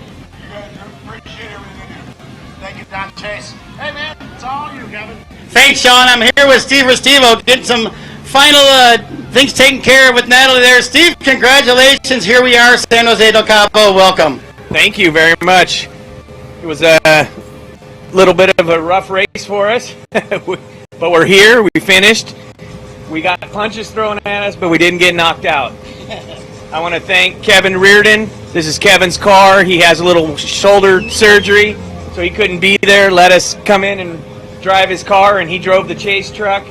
You guys appreciate everything you do. Thank you, Don Chase. Hey, man, it's all you, Kevin. Thanks, Sean. I'm here with Steve Restivo, getting some final things taken care of with Natalie there. Steve, congratulations. Here we are, San Jose del Cabo. Welcome. Thank you very much. It was a little bit of a rough race for us, but we're here. We finished. We got punches thrown at us, but we didn't get knocked out. I want to thank Kevin Reardon. This is Kevin's car. He has a little shoulder surgery, so he couldn't be there. Let us come in and drive his car, and he drove the chase truck.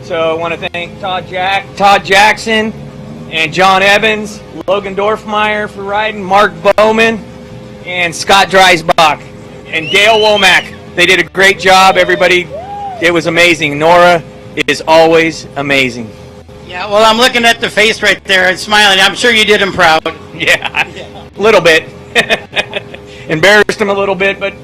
So I want to thank Todd Jackson and John Evans, Logan Dorfmeyer for riding, Mark Bowman, and Scott Dreisbach, and Dale Womack. They did a great job. Everybody, it was amazing. Norra is always amazing. Yeah, well, I'm looking at the face right there and smiling. I'm sure you did him proud. Yeah, a little bit. Embarrassed him a little bit, but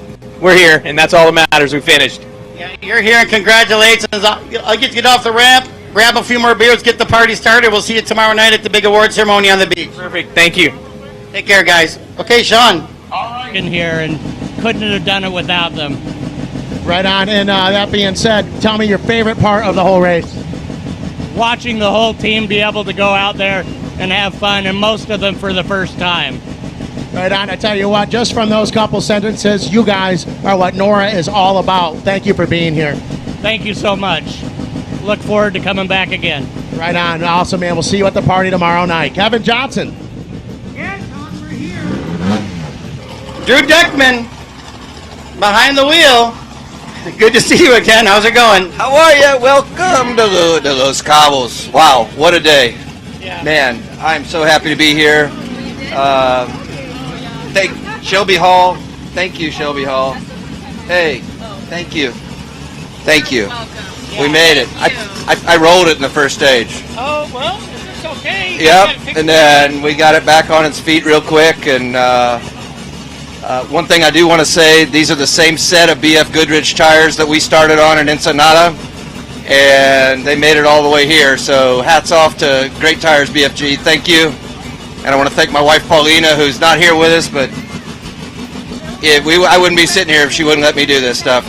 we're here, and that's all that matters. We finished. Yeah, you're here, and congratulations. I'll get you off the ramp, grab a few more beers, get the party started. We'll see you tomorrow night at the big award ceremony on the beach. Perfect. Thank you. Take care, guys. Okay, Sean. In here, and couldn't have done it without them. Right on. And that being said, tell me your favorite part of the whole race. Watching the whole team be able to go out there and have fun, and most of them for the first time. Right on. I tell you what, just from those couple sentences, you guys are what Norra is all about. Thank you for being here. Thank you so much. Look forward to coming back again. Right on. Awesome, man. We'll see you at the party tomorrow night. Kevin Johnson. Drew Deckman, behind the wheel. Good to see you again. How's it going? How are you? Welcome to Los Cabos. Wow, what a day. Yeah. Man, I'm so happy to be here. Thank Shelby Hall. Thank you, Shelby Hall. Hey, thank you. Thank you. We made it. I rolled it in the first stage. Oh, well, it's okay. Yep, and then we got it back on its feet real quick, and one thing I do want to say, these are the same set of BF Goodrich tires that we started on in Ensenada, and they made it all the way here, so hats off to Great Tires BFG. Thank you. And I want to thank my wife Paulina, who's not here with us, but I wouldn't be sitting here if she wouldn't let me do this stuff.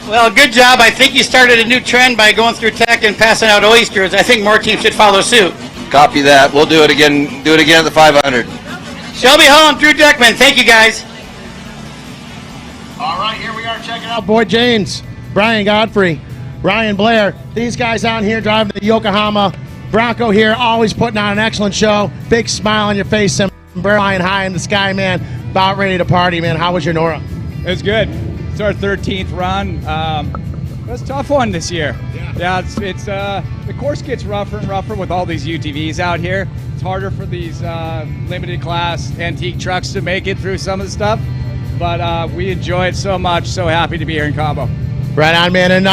Well, good job. I think you started a new trend by going through tech and passing out oysters. I think more teams should follow suit. Copy that. We'll do it again. Do it again at the 500. Shelby Hall and Drew Deckman. Thank you, guys. All right, here we are checking out Boyd James, Brian Godfrey, Ryan Blair. These guys out here driving the Yokohama Bronco here, always putting on an excellent show. Big smile on your face, and flying high in the sky, man. About ready to party, man. How was your Norra? It was good. It's our 13th run. It was a tough one this year. Yeah, it's the course gets rougher and rougher with all these UTVs out here. It's harder for these limited class antique trucks to make it through some of the stuff. But we enjoy it so much. So happy to be here in Cabo. Right on, man. And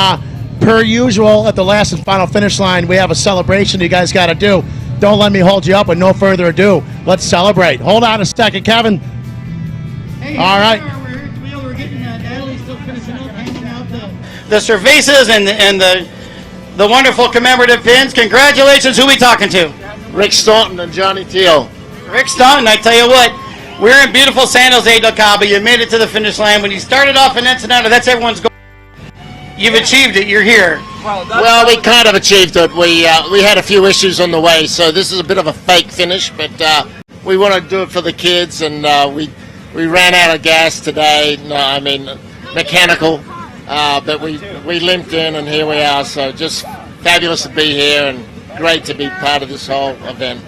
per usual, at the last and final finish line, we have a celebration you guys got to do. Don't let me hold you up. With no further ado, let's celebrate. Hold on a second, Kevin. Hey, all right. We're getting Natalie still finishing up, handing out the cervezas and the wonderful commemorative pins. Congratulations. Who we talking to? Rick Staunton and Johnny Teal. Rick Staunton, I tell you what, we're in beautiful San Jose del Cabo. You made it to the finish line. When you started off in Ensenada, that's everyone's goal. You've achieved it. You're here. Well, we kind of achieved it. We had a few issues on the way, so this is a bit of a fake finish, but we want to do it for the kids, and we ran out of gas today. No, I mean, mechanical, but we limped in and here we are. So just fabulous to be here and great to be part of this whole event.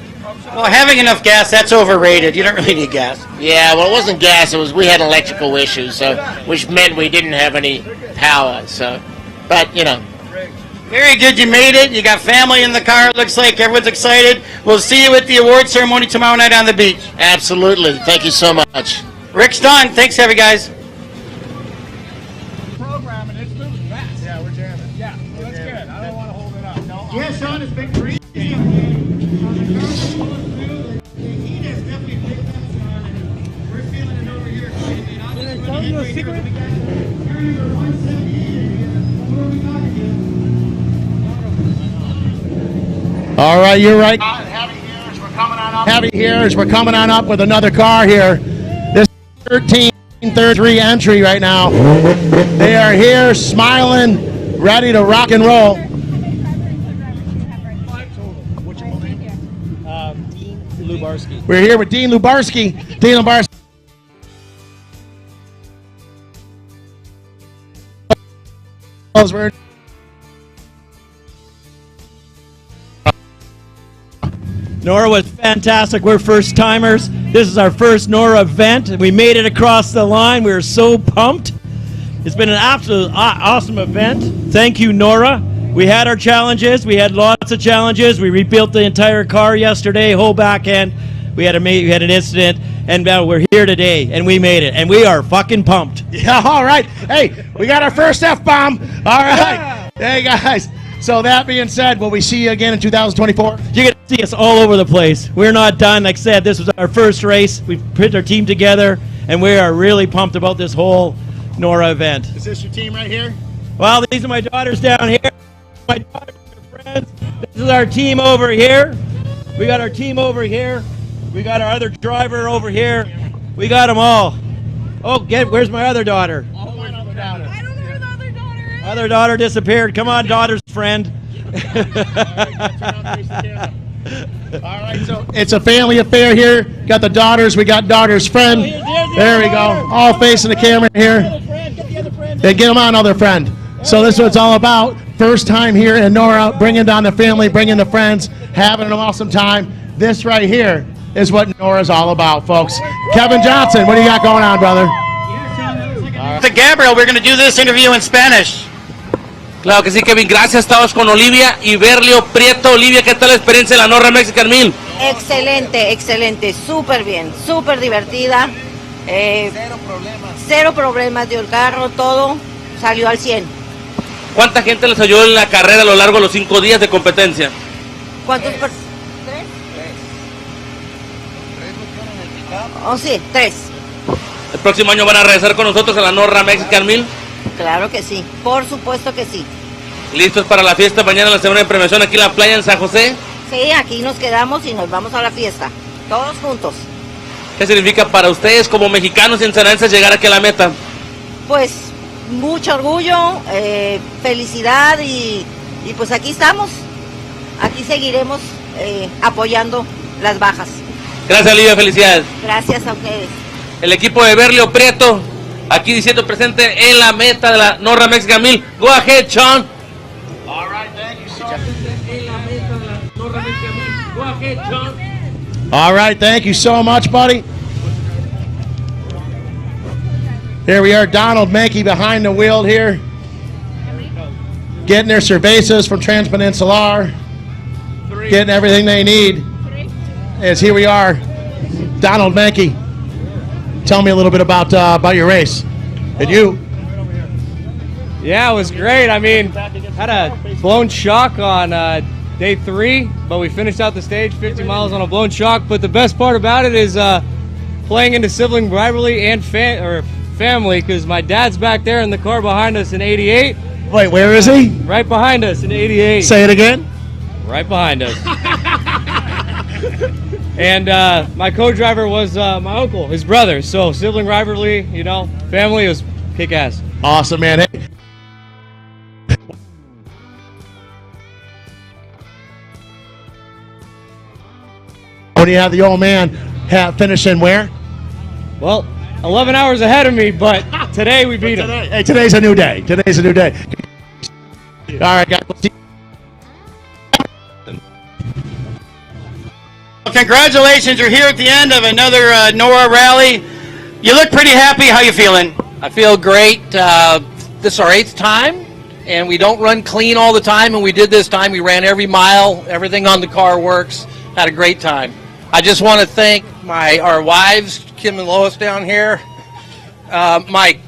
Well, having enough gas, that's overrated. You don't really need gas. Yeah, well, it wasn't gas. We had electrical issues, so which meant we didn't have any power. So, but you know. Very good, you made it. You got family in the car. It looks like everyone's excited. We'll see you at the award ceremony tomorrow night on the beach. Absolutely. Thank you so much. Rick's done. Thanks, every guys. Programming, it's moving fast. Yeah, we're jamming. Yeah, well, that's good. I don't want to hold it up. No, Yeah, Sean, it's been crazy. All right, you're right. Heavy Here's, we're coming on up with another car here. This 1333 entry right now. They are here, smiling, ready to rock and roll. Dean Lubarski. We're here with Dean Lubarski. Dean Lubarski. We're NORRA was fantastic. We're first timers. This is our first NORRA event. We made it across the line. We were so pumped. It's been an absolute awesome event. Thank you, NORRA. We had our challenges. We had lots of challenges. We rebuilt the entire car yesterday, whole back end. We had an incident, and we're here today, and we made it, and we are fucking pumped. Yeah, all right. Hey, we got our first F-bomb. All right. Hey, guys. So that being said, will we see you again in 2024? You're going to see us all over the place. We're not done. Like I said, this was our first race. We've put our team together, and we are really pumped about this whole NORRA event. Is this your team right here? Well, these are my daughters down here. My daughters are friends. This is our team over here. We got our team over here. We got our other driver over here. We got them all. Oh, where's my other daughter? Other daughter disappeared. Come on, daughter's friend. All right, so it's a family affair here. Got the daughters. We got daughter's friend. There we go. All facing the camera here. They get them on, other friend. So this is what it's all about. First time here in NORRA, bringing down the family, bringing the friends, having an awesome time. This right here is what NORRA is all about, folks. Kevin Johnson, what do you got going on, brother? Gabriel, we're going to do this interview in Spanish. Claro que sí, Kevin. Gracias. Estamos con Olivia y Berlio Prieto. Olivia, ¿qué tal la experiencia de la NORRA Mexican 1000? Excelente, excelente. Súper bien, súper divertida. Cero problemas dio el carro, todo salió al 100. ¿Cuánta gente les ayudó en la carrera a lo largo de los 5 días de competencia? ¿Cuántos? ¿Tres? Oh, sí, 3. ¿El próximo año van a regresar con nosotros a la NORRA Mexican 1000? Claro que sí, por supuesto que sí. ¿Listos para la fiesta mañana en la semana de premiación aquí en la playa en San José? Sí, aquí nos quedamos y nos vamos a la fiesta, todos juntos. ¿Qué significa para ustedes como mexicanos y ensenenses llegar aquí a la meta? Pues mucho orgullo, felicidad y pues aquí estamos. Aquí seguiremos apoyando las bajas. Gracias, Olivia, felicidades. Gracias a ustedes. El equipo de Berlio Prieto, aquí diciendo presente en la meta de la NORRA Mexican 1000. Go ahead, Sean. All right, thank you so much. Go ahead, Sean. All right, thank you so much, buddy. Here we are, Donald Mankey behind the wheel here. Getting their cervezas from Transpeninsular. Getting everything they need. As here we are, Donald Mankey. Tell me a little bit about your race. And you. Yeah, it was great. I mean, had a blown shock on day 3, but we finished out the stage 50 miles on a blown shock. But the best part about it is playing into sibling rivalry and family, because my dad's back there in the car behind us in 88. Wait, where is he? Right behind us in 88. Say it again. Right behind us. And my co-driver was my uncle, his brother. So sibling rivalry, you know, family, was kick-ass. Awesome, man. Hey. When you have the old man finishing where? Well, 11 hours ahead of me, but Today we beat them. Hey, today's a new day. Today's a new day. All right, guys. Well, congratulations. You're here at the end of another NORRA rally. You look pretty happy. How you feeling? I feel great. This is our 8th time, and we don't run clean all the time, and we did this time. We ran every mile. Everything on the car works. Had a great time. I just want to thank our wives, Kim and Lois down here, my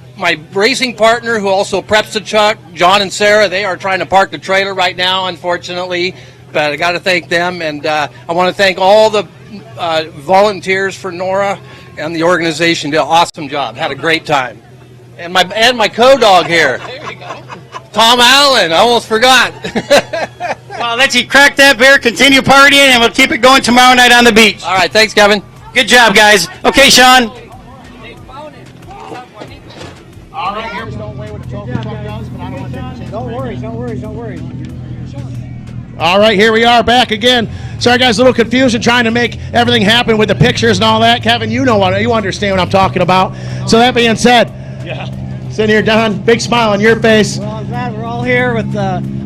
racing partner who also preps the truck, John and Sarah. They are trying to park the trailer right now, unfortunately, but I got to thank them. And I want to thank all the volunteers for NORRA and the organization. Did an awesome job. Had a great time. And my co-dog here, Tom Allen. I almost forgot. Well, I'll let you crack that beer, continue partying, and we'll keep it going tomorrow night on the beach. All right, thanks, Kevin. Good job, guys. Okay, Sean. All right, here's don't wait with the trophy truck goes, but I don't want to Don't worry. All right, here we are back again. Sorry, guys, a little confusion trying to make everything happen with the pictures and all that. Kevin, you understand what I'm talking about. So that being said, sitting here, Don, big smile on your face. Well, I'm glad we're all here with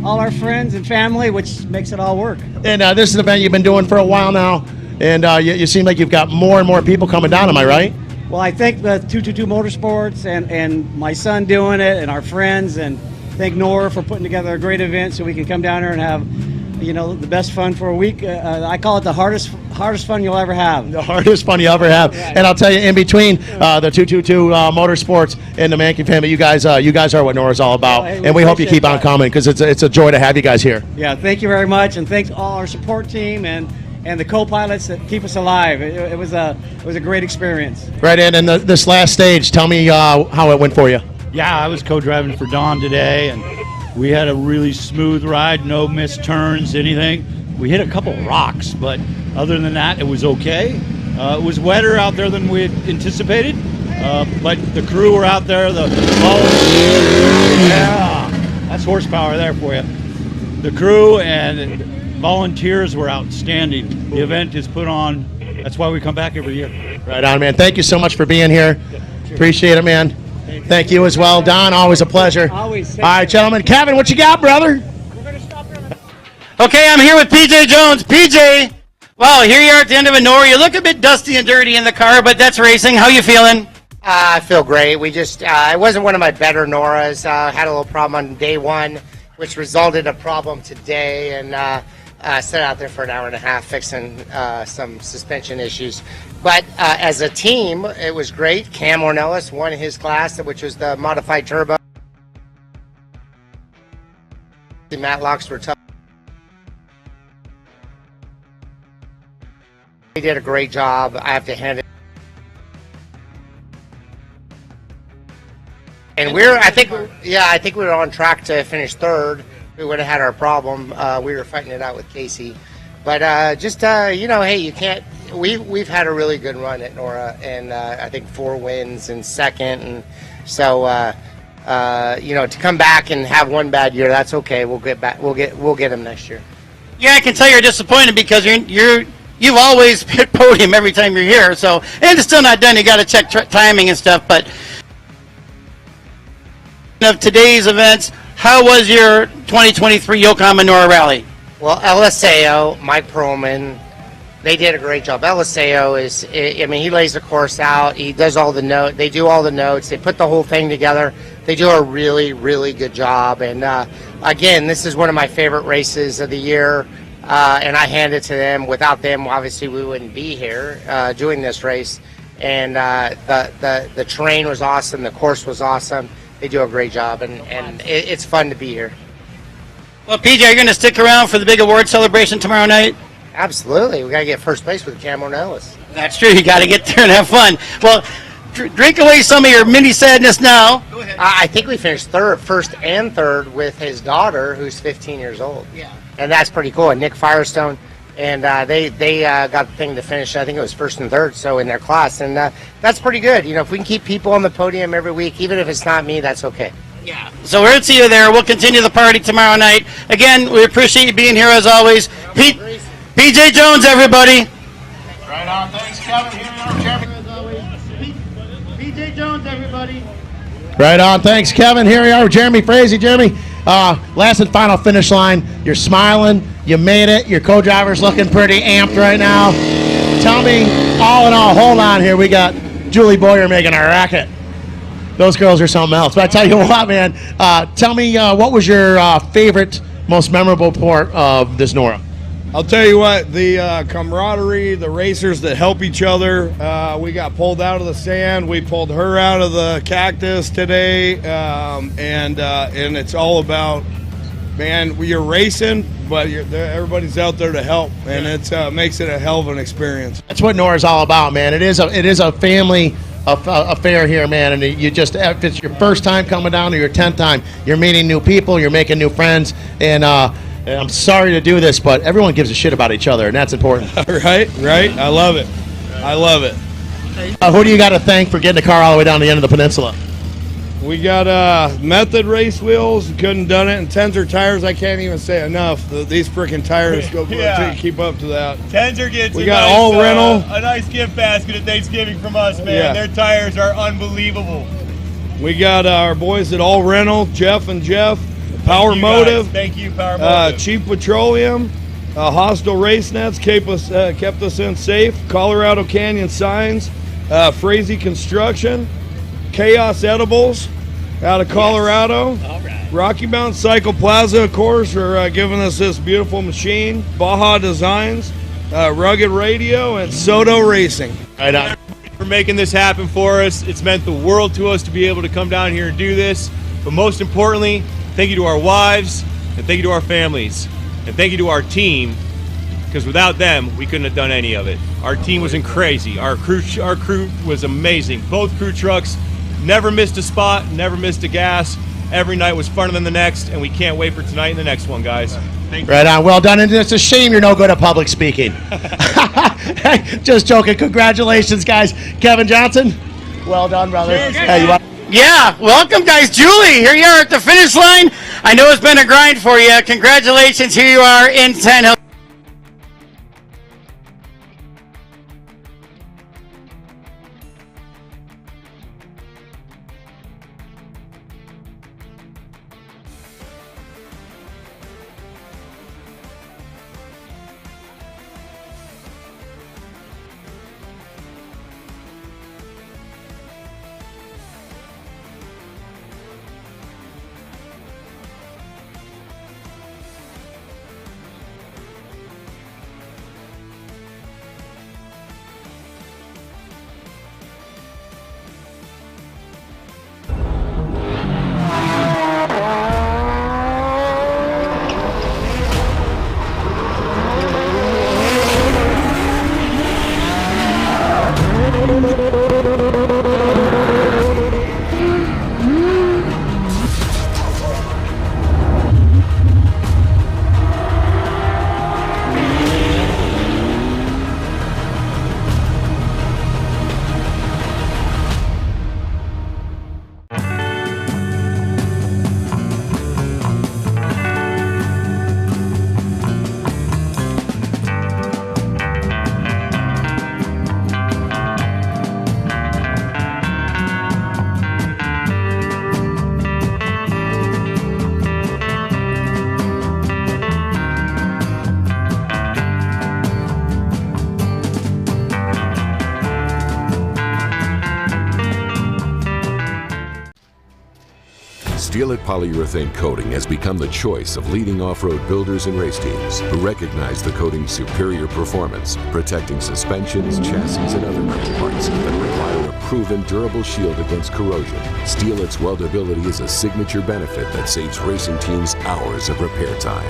all our friends and family, which makes it all work. And this is an event you've been doing for a while now, and you seem like you've got more and more people coming down. Am I right? Well, I think the 222 Motorsports and my son doing it and our friends, and thank NORRA for putting together a great event so we can come down here and have, the best fun for a week. I call it the hardest fun you'll ever have. The hardest fun you ever have. And I'll tell you, in between the 222 Motorsports and the Manky family, you guys are what NORRA's all about. Well, hey, and we hope you keep on that. coming, because it's a joy to have you guys here. Yeah, thank you very much, and thanks all our support team and the co-pilots that keep us alive. It was a great experience. Right, and this last stage, tell me how it went for you. Yeah, I was co-driving for Don today, and we had a really smooth ride, no missed turns, anything. We hit a couple rocks, but other than that, it was okay. It was wetter out there than we had anticipated, but the crew were out there, the volunteers. Yeah, that's horsepower there for you. The crew and volunteers were outstanding. The event is put on. That's why we come back every year. Right on, man. Thank you so much for being here. Appreciate it, man. Thank you as well, Don. Always a pleasure. Always. All right, gentlemen. Kevin, what you got, brother? Okay, I'm here with PJ Jones. PJ, wow, here you are at the end of a NORRA. You look a bit dusty and dirty in the car, but that's racing. How you feeling? I feel great. We just, it wasn't one of my better NORRAs. Had a little problem on day one, which resulted in a problem today, and sat out there for an hour and a half fixing some suspension issues. But as a team, it was great. Cam Ornelas won his class, which was the modified turbo. The Matlocks were tough. He did a great job. I have to hand it. And I think we were on track to finish third. We would have had our problem. We were fighting it out with Casey, but hey, you can't. We've had a really good run at NORRA, and I think 4 wins in second, and so to come back and have one bad year, that's okay. We'll get back. We'll get him next year. Yeah, I can tell you're disappointed because you've always hit podium every time you're here. So, and it's still not done. You got to check timing and stuff. But of today's events, how was your 2023 Yokohama NORRA Rally? Well, LSAO, Mike Perlman, they did a great job. LSAO he lays the course out. He does all the notes. They do all the notes. They put the whole thing together. They do a really, really good job. And again, this is one of my favorite races of the year. And I hand it to them. Without them, obviously, we wouldn't be here doing this race. And the terrain was awesome. The course was awesome. They do a great job, and it's fun to be here. Well, PJ, are you going to stick around for the big award celebration tomorrow night? Absolutely. We got to get first place with Cam Ornelas. That's true. You got to get there and have fun. Well, drink away some of your mini sadness now. Go ahead. I think we finished first and third with his daughter, who's 15 years old. Yeah. And that's pretty cool. And Nick Firestone, and they got the thing to finish. I think it was first and third, so in their class, and that's pretty good. If we can keep people on the podium every week, even if it's not me, that's okay. Yeah. So we'll see you there. We'll continue the party tomorrow night. Again, we appreciate you being here as always. PJ Jones, everybody. Right on. Thanks, Kevin. Here we are, Kevin. PJ Jones, everybody. Right on. Thanks, Kevin. Here we are with Jeremy Frazee. Jeremy, last and final finish line. You're smiling. You made it. Your co-driver's looking pretty amped right now. Tell me, all in all, hold on here. We got Julie Boyer making our racket. Those girls are something else. But I tell you what, man, tell me what was your favorite, most memorable part of this NORRA? I'll tell you what, the camaraderie, the racers that help each other. We got pulled out of the sand. We pulled her out of the cactus today, and it's all about, man, you're racing, but everybody's out there to help, and it makes it a hell of an experience. That's what NORRA's all about, man. It is a family affair here, man, and if it's your first time coming down or your 10th time, you're meeting new people, you're making new friends, and I'm sorry to do this, but everyone gives a shit about each other, and that's important. Right. I love it. Who do you got to thank for getting the car all the way down the end of the peninsula? We got Method race wheels. Couldn't have done it. And Tenzer tires, I can't even say enough. These freaking tires go keep up to that. Tenzer gets a nice gift basket at Thanksgiving from us, man. Yeah. Their tires are unbelievable. We got our boys at All Rental, Jeff and Jeff, Power Motive. Thank you, Power Motive. Cheap Petroleum, Hostile Race Nets kept us in safe. Colorado Canyon Signs, Frazee Construction, Chaos Edibles out of Colorado. Yes. All right. Rocky Mountain Cycle Plaza, of course, for giving us this beautiful machine. Baja Designs, Rugged Radio, and Soto Racing. Right on. For making this happen for us. It's meant the world to us to be able to come down here and do this. But most importantly, thank you to our wives, and thank you to our families, and thank you to our team, because without them, we couldn't have done any of it. Our team was crazy. Our crew was amazing. Both crew trucks never missed a spot, never missed a gas. Every night was funner than the next, and we can't wait for tonight and the next one, guys. Thank you. Right on. Well done. And it's a shame you're no good at public speaking. Hey, just joking. Congratulations, guys. Kevin Johnson, well done, brother. Cheers. Hey, Yeah, welcome, guys. Julie, here you are at the finish line. I know it's been a grind for you. Congratulations. Here you are in Sand Hill. Steelite polyurethane coating has become the choice of leading off-road builders and race teams who recognize the coating's superior performance, protecting suspensions, chassis, and other metal parts that require a proven durable shield against corrosion. Steelite's weldability is a signature benefit that saves racing teams hours of repair time.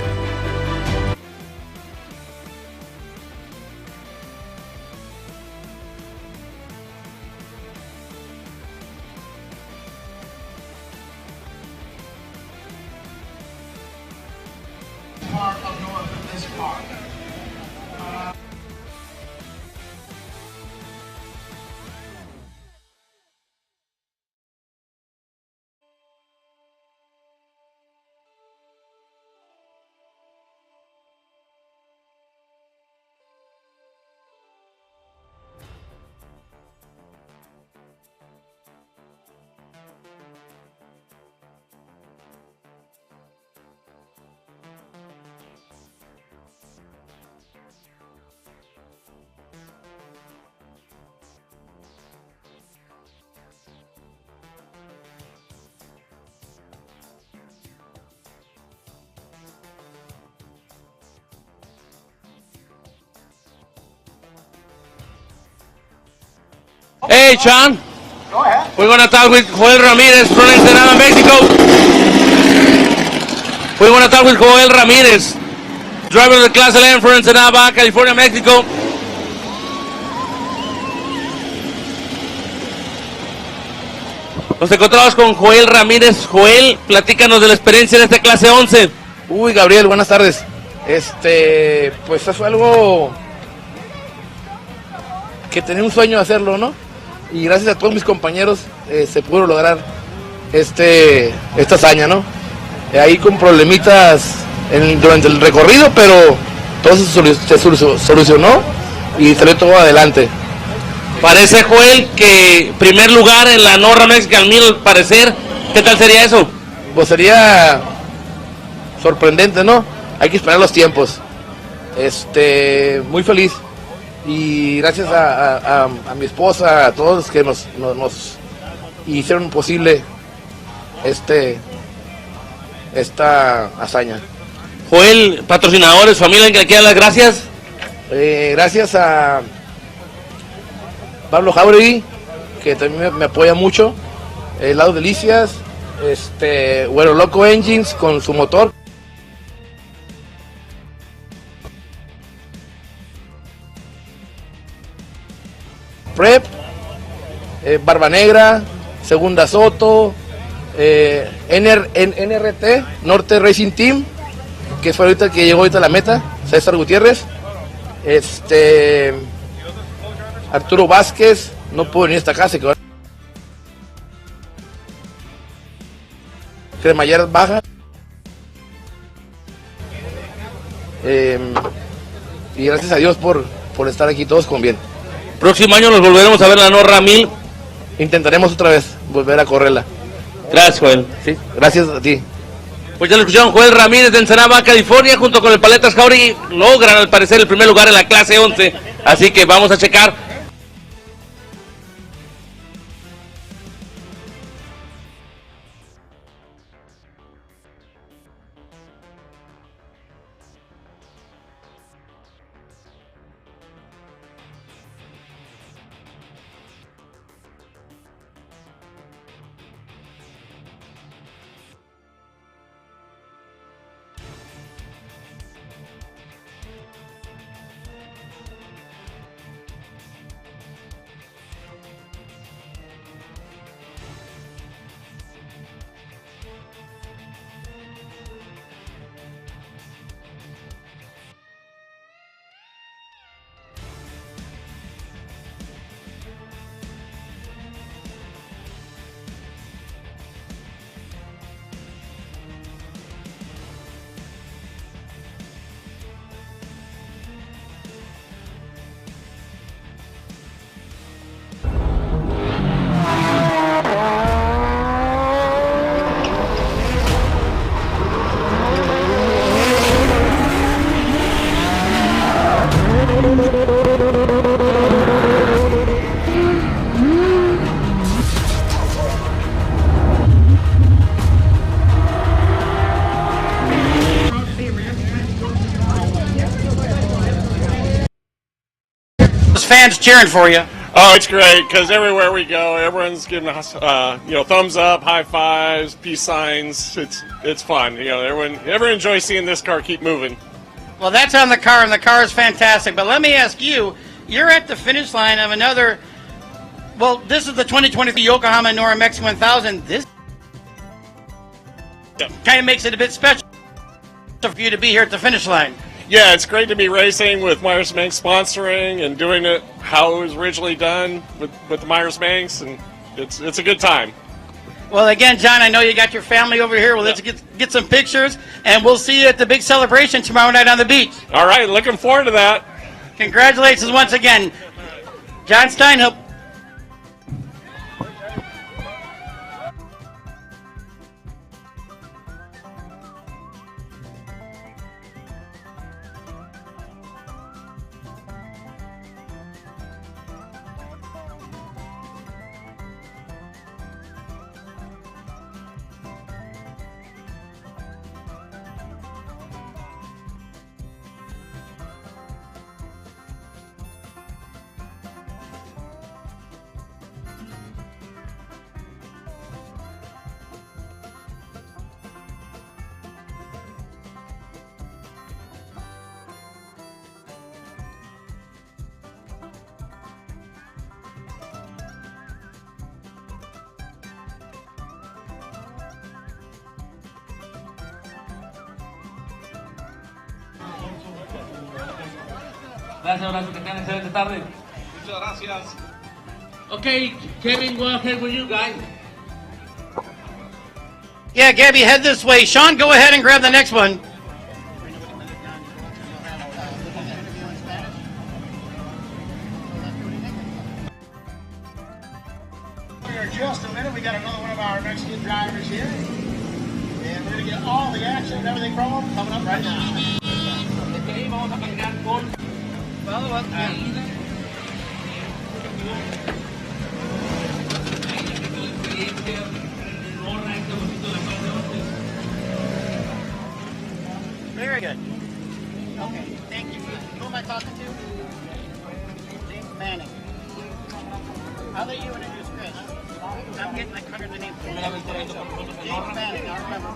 Hey, Sean. Go ahead. We're going to talk with Joel Ramirez from Ensenada, Mexico. We're going to talk with Joel Ramirez, driver of the Class 11 for Ensenada, Baja California, Mexico. Nos encontramos con Joel Ramírez. Joel, platícanos de la experiencia de esta clase 11. Uy, Gabriel, buenas tardes. Pues eso fue algo que tenía un sueño de hacerlo, ¿no? Y gracias a todos mis compañeros se pudo lograr esta hazaña, ¿no? Ahí con problemitas durante el recorrido, pero todo se solucionó y salió todo adelante. Parece, Joel, que primer lugar en la NORRA Mexican 1000, al parecer. ¿Qué tal sería eso? Pues sería sorprendente, ¿no? Hay que esperar los tiempos. Muy feliz. Y gracias a mi esposa, a todos que nos hicieron posible esta hazaña. Joel, patrocinadores, familia, que le quieran las gracias. Gracias a Pablo Jauregui, que también me apoya mucho. Helado Delicias, Güero Loco Engines con su motor. Prep, Barba Negra, Segunda Soto, NRT, Norte Racing Team, que fue ahorita que llegó ahorita a la meta, César Gutiérrez, Arturo Vázquez, no pudo venir a esta casa, Cremalleras Baja, y gracias a Dios por estar aquí todos con bien. Próximo año nos volveremos a ver la NORRA 1000. Intentaremos otra vez volver a correrla. Gracias, Joel. Sí, gracias a ti. Pues ya lo escucharon, Joel Ramírez de Ensenada, Baja California, junto con el Paletas Jauregui, logran al parecer el primer lugar en la clase 11. Así que vamos a checar. Fans cheering for you. Oh, it's great because everywhere we go, everyone's giving us, thumbs up, high fives, peace signs. It's fun. Everyone enjoys seeing this car keep moving. Well, that's on the car, and the car is fantastic. But let me ask you, you're at the finish line of another. Well, this is the 2023 Yokohama NORRA Mexican 1000. This kind of makes it a bit special for you to be here at the finish line. Yeah, it's great to be racing with Meyers Manx sponsoring and doing it how it was originally done with the Meyers Manx, and it's a good time. Well, again, John, I know you got your family over here. Well, let's get some pictures, and we'll see you at the big celebration tomorrow night on the beach. All right, looking forward to that. Congratulations once again. John Steinhope. Gracias, Horacio, que tengan excelente tarde. Muchas gracias. Okay, Kevin, go ahead with you guys. Yeah, Gabby, head this way. Sean, go ahead and grab the next one. Here, just a minute, we got another one of our Mexican drivers here. And we're going to get all the action and everything from them coming up right now. Okay, vamos a caminar con Aida. Very good. Okay, thank you. Who am I talking to? James Manning. I'll let you introduce Chris. I'm getting like hundreds of names. James Manning, I remember.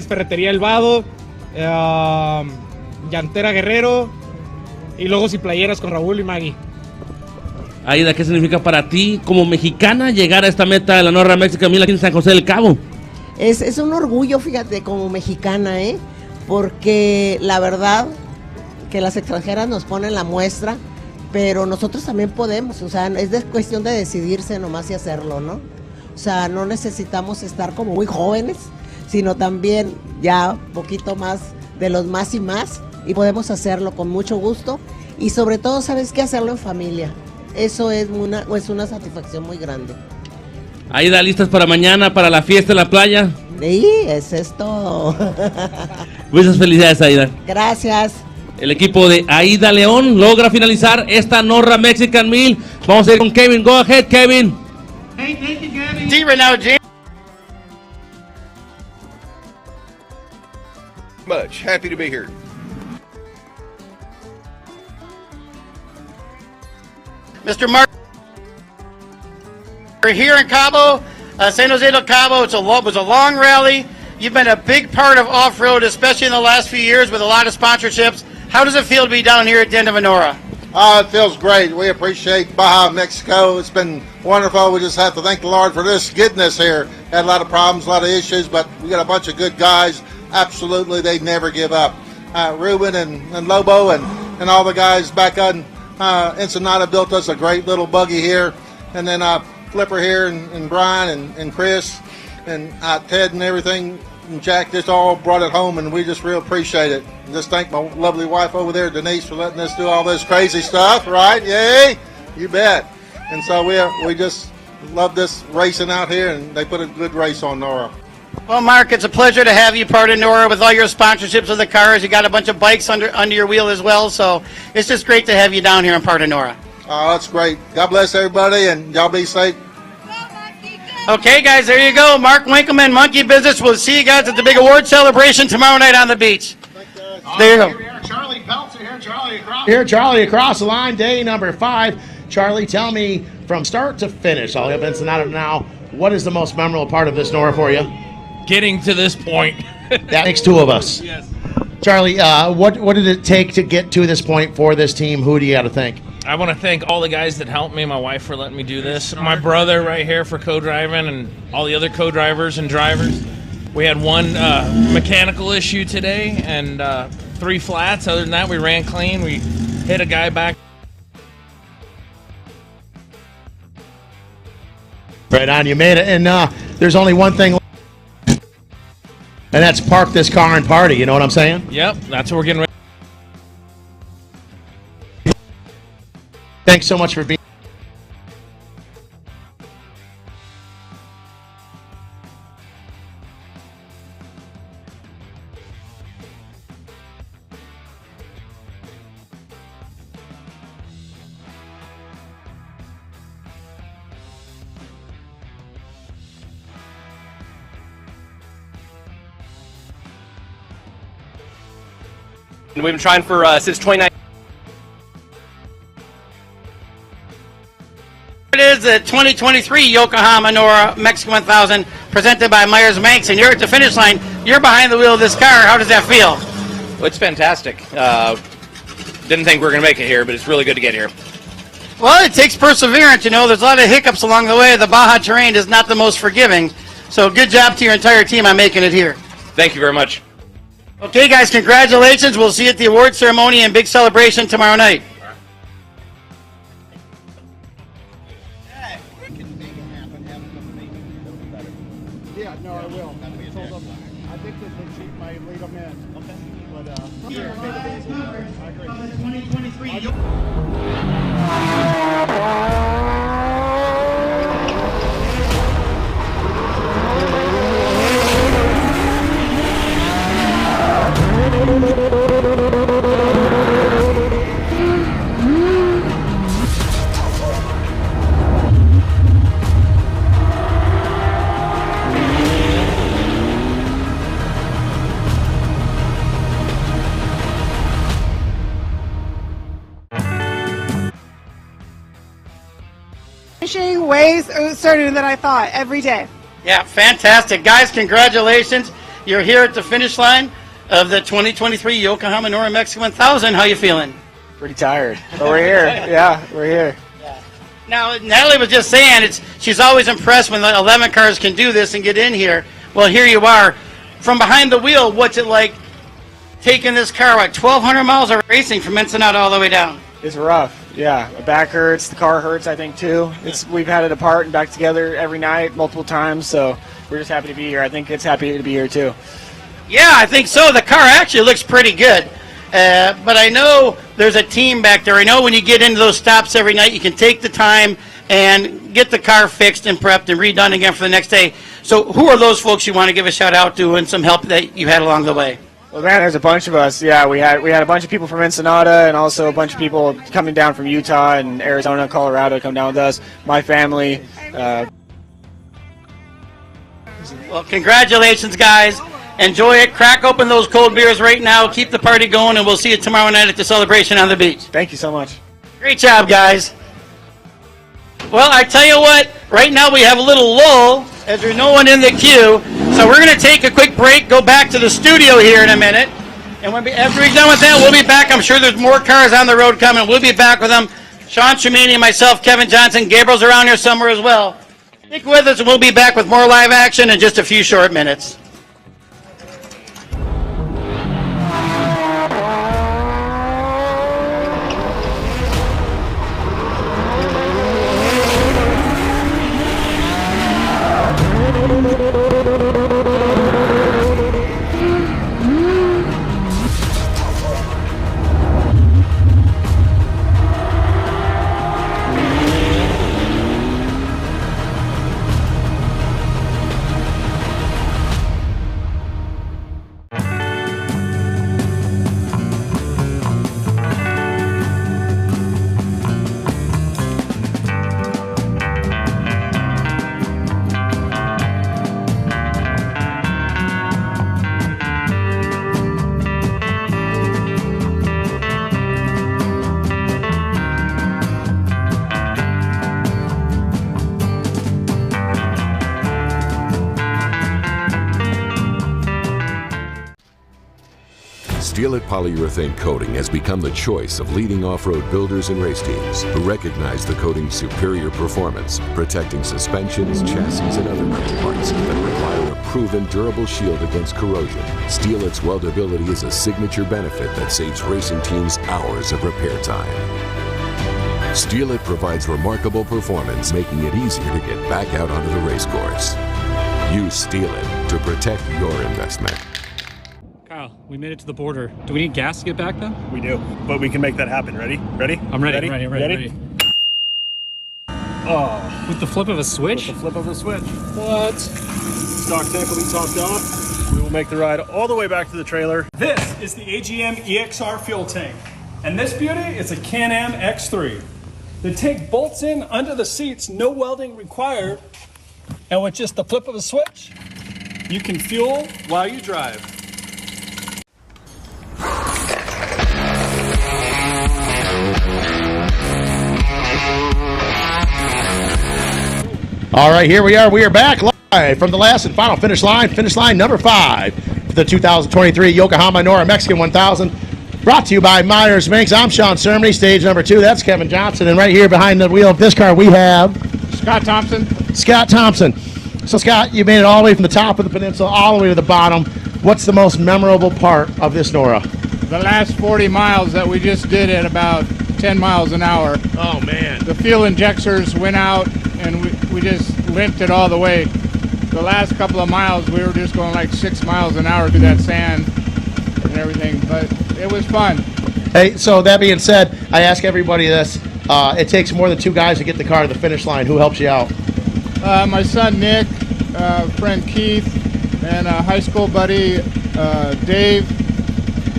Ferretería El Vado, Llantera Guerrero y logos y playeras con Raúl y Maggie. Aida, ¿qué significa para ti como mexicana llegar a esta meta de la NORRA Mexican 1000 aquí en San José del Cabo? Es un orgullo, fíjate, como mexicana, porque la verdad que las extranjeras nos ponen la muestra, pero nosotros también podemos, o sea, es cuestión de decidirse nomás y hacerlo, ¿no? O sea, no necesitamos estar como muy jóvenes, sino también ya un poquito más de los más y podemos hacerlo con mucho gusto y sobre todo, ¿sabes qué? Hacerlo en familia. Eso es una satisfacción muy grande. Aida, ¿listas para mañana, para la fiesta en la playa? Sí, eso es todo. Muchas felicidades, Aida. Gracias. El equipo de Aida León logra finalizar esta NORRA Mexican 1000. Vamos a ir con Kevin. Go ahead, Kevin. Hey, thank you, Gabby. See right now, James. Much happy to be here. Mr. Mark, we're here in Cabo, San Jose del Cabo. It was a long rally. You've been a big part of off-road, especially in the last few years with a lot of sponsorships. How does it feel to be down here at the end of NORRA? It feels great. We appreciate Baja, Mexico. It's been wonderful. We just have to thank the Lord for this, getting us here. Had a lot of problems, a lot of issues, but we got a bunch of good guys. Absolutely, they never give up. Ruben and Lobo and all the guys back on Ensenada built us a great little buggy here. And then Flipper here and Brian and Chris and Ted and everything. And Jack just all brought it home, and we just real appreciate it. And just thank my lovely wife over there, Denise, for letting us do all this crazy stuff, right? Yay! You bet. And so we just love this racing out here, and they put a good race on NORRA. Well, Mark, it's a pleasure to have you part of NORRA with all your sponsorships of the cars. You got a bunch of bikes under your wheel as well, so it's just great to have you down here and part of NORRA. Oh, that's great. God bless everybody, and y'all be safe. Okay, guys, there you go. Mark Winkleman, Monkey Business. We'll see you guys at the big award celebration tomorrow night on the beach. There you go. Charlie Peltzer here, Charlie across the line, day number 5. Charlie, tell me from start to finish, all of Ensenada now, what is the most memorable part of this NORRA for you? Getting to this point. That makes two of us. Yes. Charlie, what did it take to get to this point for this team? Who do you got to thank? I want to thank all the guys that helped me, my wife for letting me do this, my brother right here for co-driving, and all the other co-drivers and drivers. We had one mechanical issue today and 3 flats. Other than that, we ran clean. We hit a guy back. Right on, you made it. And there's only one thing left, and that's park this car and party. You know what I'm saying? Yep, that's what we're getting ready. Thanks so much for being. We've been trying for since 2019. It is the 2023 Yokohama NORRA Mexican 1000 presented by Meyers Manx, and you're at the finish line. You're behind the wheel of this car. How does that feel? Well, it's fantastic. Didn't think we were going to make it here, but it's really good to get here. Well, it takes perseverance. You know, there's a lot of hiccups along the way. The Baja terrain is not the most forgiving. So good job to your entire team on making it here. Thank you very much. Okay, guys, congratulations. We'll see you at the award ceremony and big celebration tomorrow night. Yeah, no, I will. I think that they cheat my lead them in. Okay. But, 2023. Finishing way sooner than I thought every day. Yeah, fantastic. Guys, congratulations. You're here at the finish line of the 2023 Yokohama NORRA Mexican 1000. How you feeling? Pretty tired. But we're here. Yeah, we're here. Now, Natalie was just saying she's always impressed when the 11 cars can do this and get in here. Well, here you are. From behind the wheel, what's it like taking this car, 1,200 miles of racing from Ensenada all the way down? It's rough. Yeah, the back hurts. The car hurts, I think, too. We've had it apart and back together every night, multiple times. So we're just happy to be here. I think it's happy to be here, too. Yeah, I think so. The car actually looks pretty good. But I know there's a team back there. I know when you get into those stops every night, you can take the time and get the car fixed and prepped and redone again for the next day. So who are those folks you want to give a shout out to and some help that you had along the way? Well, man, there's a bunch of us. Yeah, we had a bunch of people from Ensenada and also a bunch of people coming down from Utah and Arizona, Colorado to come down with us. My family. Well, congratulations, guys. Enjoy it. Crack open those cold beers right now. Keep the party going, and we'll see you tomorrow night at the celebration on the beach. Thank you so much. Great job, guys. Well, I tell you what, right now we have a little lull as there's no one in the queue. So we're going to take a quick break, go back to the studio here in a minute. And after we're done with that, we'll be back. I'm sure there's more cars on the road coming. We'll be back with them. Sean Tremini, myself, Kevin Johnson, Gabriel's around here somewhere as well. Stick with us, and we'll be back with more live action in just a few short minutes. Steel-It polyurethane coating has become the choice of leading off-road builders and race teams who recognize the coating's superior performance, protecting suspensions, chassis, and other metal parts that require a proven durable shield against corrosion. Steel-It's weldability is a signature benefit that saves racing teams hours of repair time. Steel-It provides remarkable performance, making it easier to get back out onto the race course. Use Steel-It to protect your investment. Kyle, we made it to the border. Do we need gas to get back though? We do, but we can make that happen. Ready? Ready? I'm ready. Ready. Oh. With the flip of a switch? With the flip of a switch. What? Stock tank will be topped off. We will make the ride all the way back to the trailer. This is the AGM EXR fuel tank. And this beauty is a Can-Am X3. The tank bolts in under the seats, no welding required. And with just the flip of a switch, you can fuel while you drive. All right, here we are. We are back live from the last and final finish line number 5 for the 2023 Yokohama NORRA Mexican 1000. Brought to you by Meyers Manx. I'm Sean Cermony, stage number 2. That's Kevin Johnson. And right here behind the wheel of this car, we have Scott Thompson. Scott Thompson. So, Scott, you made it all the way from the top of the peninsula all the way to the bottom. What's the most memorable part of this NORRA? The last 40 miles that we just did at about 10 miles an hour. Oh, man. The fuel injectors went out, and we just limped it all the way. The last couple of miles, we were just going like 6 miles an hour through that sand and everything, but it was fun. Hey, so that being said, I ask everybody this. It takes more than 2 guys to get the car to the finish line. Who helps you out? My son Nick, friend Keith, and a high school buddy Dave,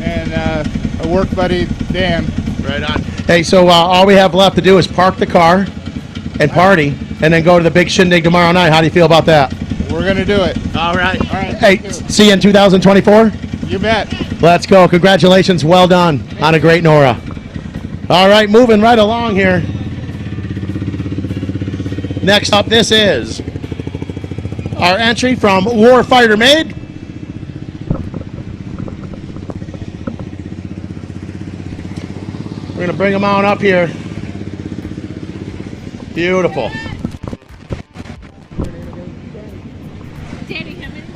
and a work buddy Dan. Right on. Hey, so all we have left to do is park the car and party, and then go to the big shindig tomorrow night. How do you feel about that? We're going to do it. All right. All right. Hey, see you in 2024? You bet. Let's go. Congratulations. Well done on a great NORRA. All right, moving right along here. Next up, this is our entry from Warfighter Made. We're going to bring them on up here. Beautiful.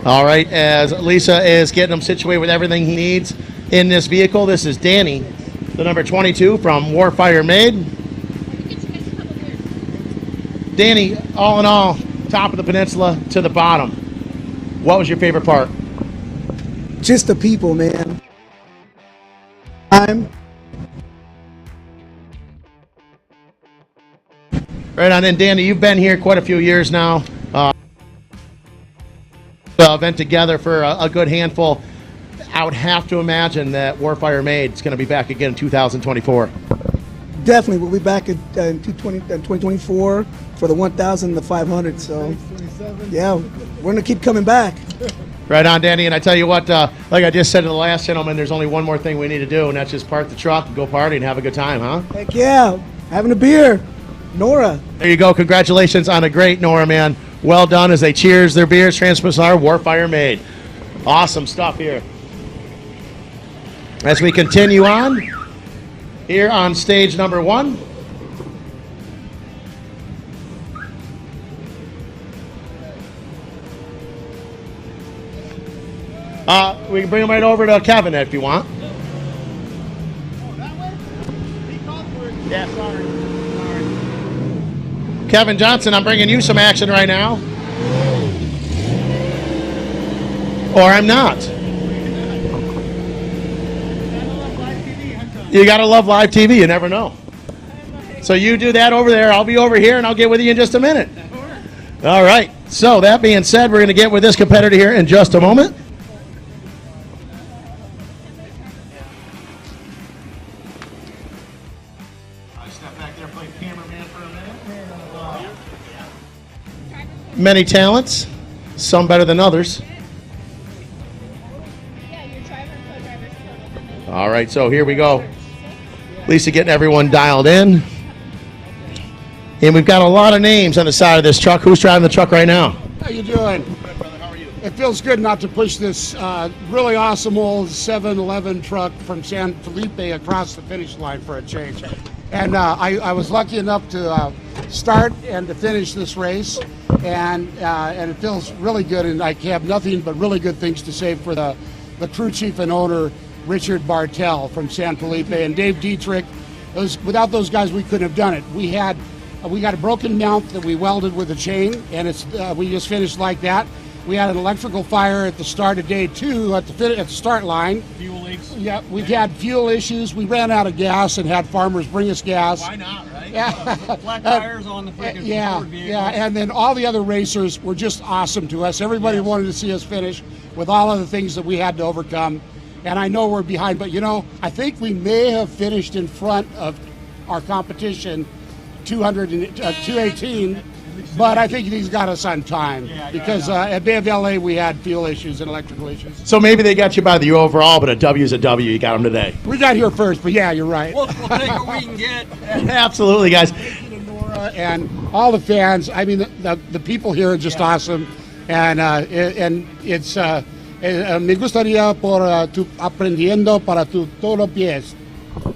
All right, as Lisa is getting him situated with everything he needs in this vehicle, this is Danny, the number 22 from Warfighter Made. Danny, all in all, top of the peninsula to the bottom. What was your favorite part? Just the people, man. Right on in, Danny, you've been here quite a few years now. Been together for a good handful. I would have to imagine that Warfighter Made is going to be back again in 2024. Definitely, we'll be back in 2024 for the 1,000 and the 500. So, yeah, we're going to keep coming back. Right on, Danny. And I tell you what, like I just said to the last gentleman, there's only one more thing we need to do, and that's just park the truck and go party and have a good time, huh? Heck yeah, having a beer. NORRA. There you go. Congratulations on a great NORRA, man. Well done as they cheers their beers. Transmisar Warfighter Made. Awesome stuff here. As we continue on, here on stage number 1. We can bring them right over to Kevin if you want. Yeah, sorry. Kevin Johnson, I'm bringing you some action right now. Or I'm not. You gotta love live TV, you never know. So you do that over there, I'll be over here, and I'll get with you in just a minute. All right, so that being said, we're gonna get with this competitor here in just a moment. Many talents, some better than others. All right, so here we go. Lisa getting everyone dialed in. And we've got a lot of names on the side of this truck. Who's driving the truck right now? How you doing? It feels good not to push this really awesome old 7-Eleven truck from San Felipe across the finish line for a change. And I was lucky enough to start and to finish this race, and it feels really good, and I have nothing but really good things to say for the crew chief and owner, Richard Bartell from San Felipe, and Dave Dietrich. Without those guys, we couldn't have done it. We got a broken mount that we welded with a chain, and we just finished like that. We had an electrical fire at the start of day 2 at the start line. Fuel leaks. Yeah, we've had fuel issues. We ran out of gas and had farmers bring us gas. Why not, right? Yeah. Flat tires on the freaking Ford vehicles. Yeah, and then all the other racers were just awesome to us. Everybody wanted to see us finish with all of the things that we had to overcome. And I know we're behind, but I think we may have finished in front of our competition, 218. But I think he's got us on time because at Bay of LA we had fuel issues and electrical issues. So maybe they got you by the overall, but a W is a W. You got them today. We got here first, but yeah, you're right. We'll take what we can get. Absolutely, guys. and all the fans. I mean, the people here are just awesome, and it's me gustaría por tu aprendiendo para tu todos pies.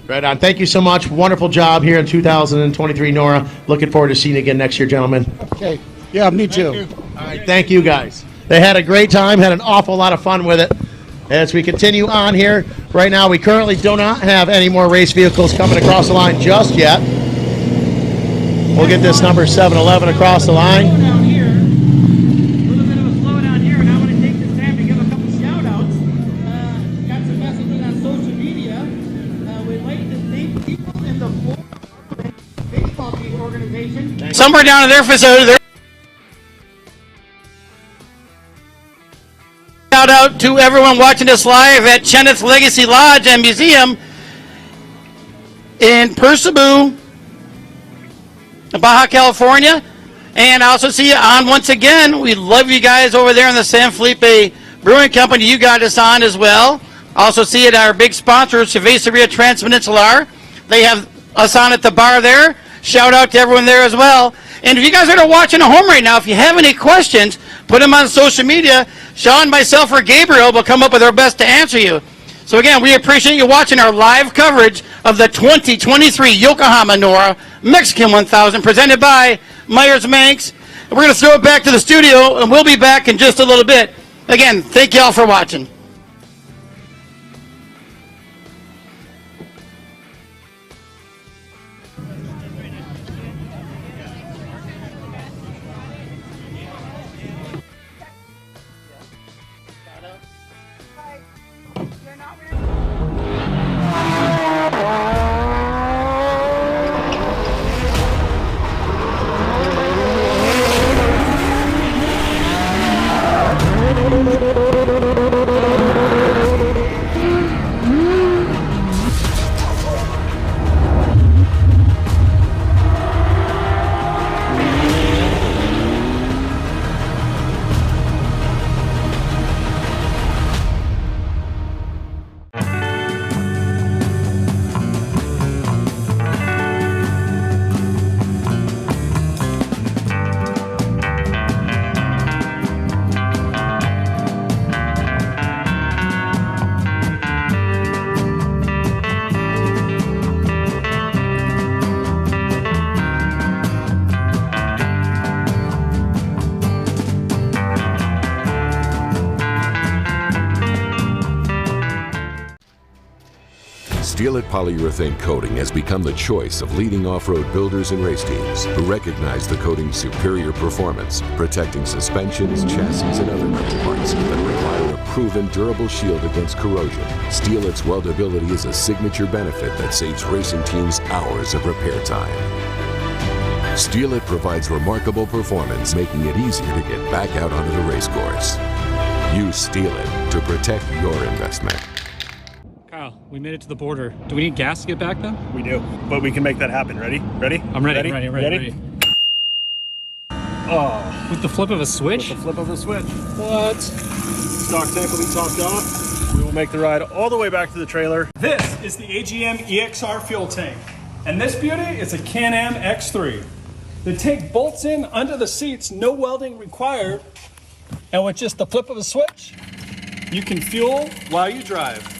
Right on. Thank you so much. Wonderful job here in 2023, Nora. Looking forward to seeing you again next year, gentlemen. Okay. Yeah, me too. All right. Thank you, guys. They had a great time, had an awful lot of fun with it. As we continue on here, right now we currently do not have any more race vehicles coming across the line just yet. We'll get this number 711 across the line. Somewhere down in their facility, shout out to everyone watching us live at Cheneth's Legacy Lodge and Museum in Percebu, Baja California. And I also see you on once again. We love you guys over there in the San Felipe Brewing Company. You got us on as well. Also see it our big sponsor, Cerveceria Transpeninsular. They have us on at the bar there. Shout out to everyone there as well. And if you guys are watching at home right now, if you have any questions, put them on social media. Sean, myself, or Gabriel will come up with our best to answer you. So again, we appreciate you watching our live coverage of the 2023 Yokohama NORRA Mexican 1000 presented by Meyers Manx. And we're going to throw it back to the studio, and we'll be back in just a little bit. Again, thank you all for watching. Steel-It polyurethane coating has become the choice of leading off-road builders and race teams who recognize the coating's superior performance, protecting suspensions, chassis, and other metal parts that require a proven durable shield against corrosion. Steel-It's weldability is a signature benefit that saves racing teams hours of repair time. Steel-It provides remarkable performance, making it easier to get back out onto the race course. Use Steel-It to protect your investment. Kyle, we made it to the border. Do we need gas to get back then? We do, but we can make that happen. Ready? Ready? I'm ready. Ready. Oh. With the flip of a switch? With the flip of a switch. What? Stock tank will be topped off. We will make the ride all the way back to the trailer. This is the AGM EXR fuel tank. And this beauty is a Can-Am X3. The tank bolts in under the seats, no welding required. And with just the flip of a switch, you can fuel while you drive.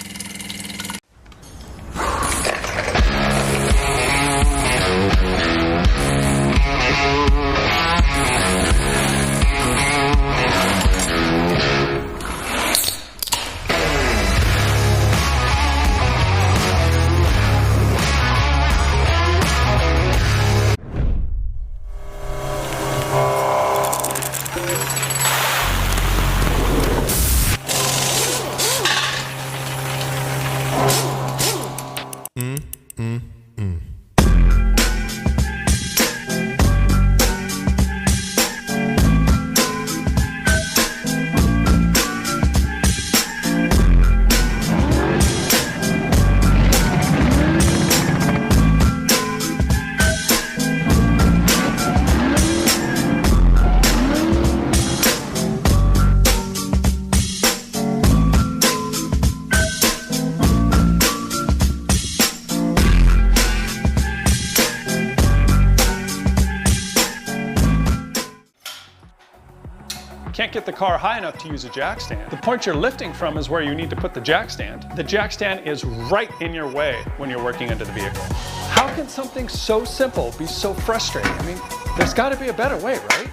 can't get the car high enough to use a jack stand. The point you're lifting from is where you need to put the jack stand. The jack stand is right in your way when you're working under the vehicle. How can something so simple be so frustrating? I mean, there's got to be a better way, right?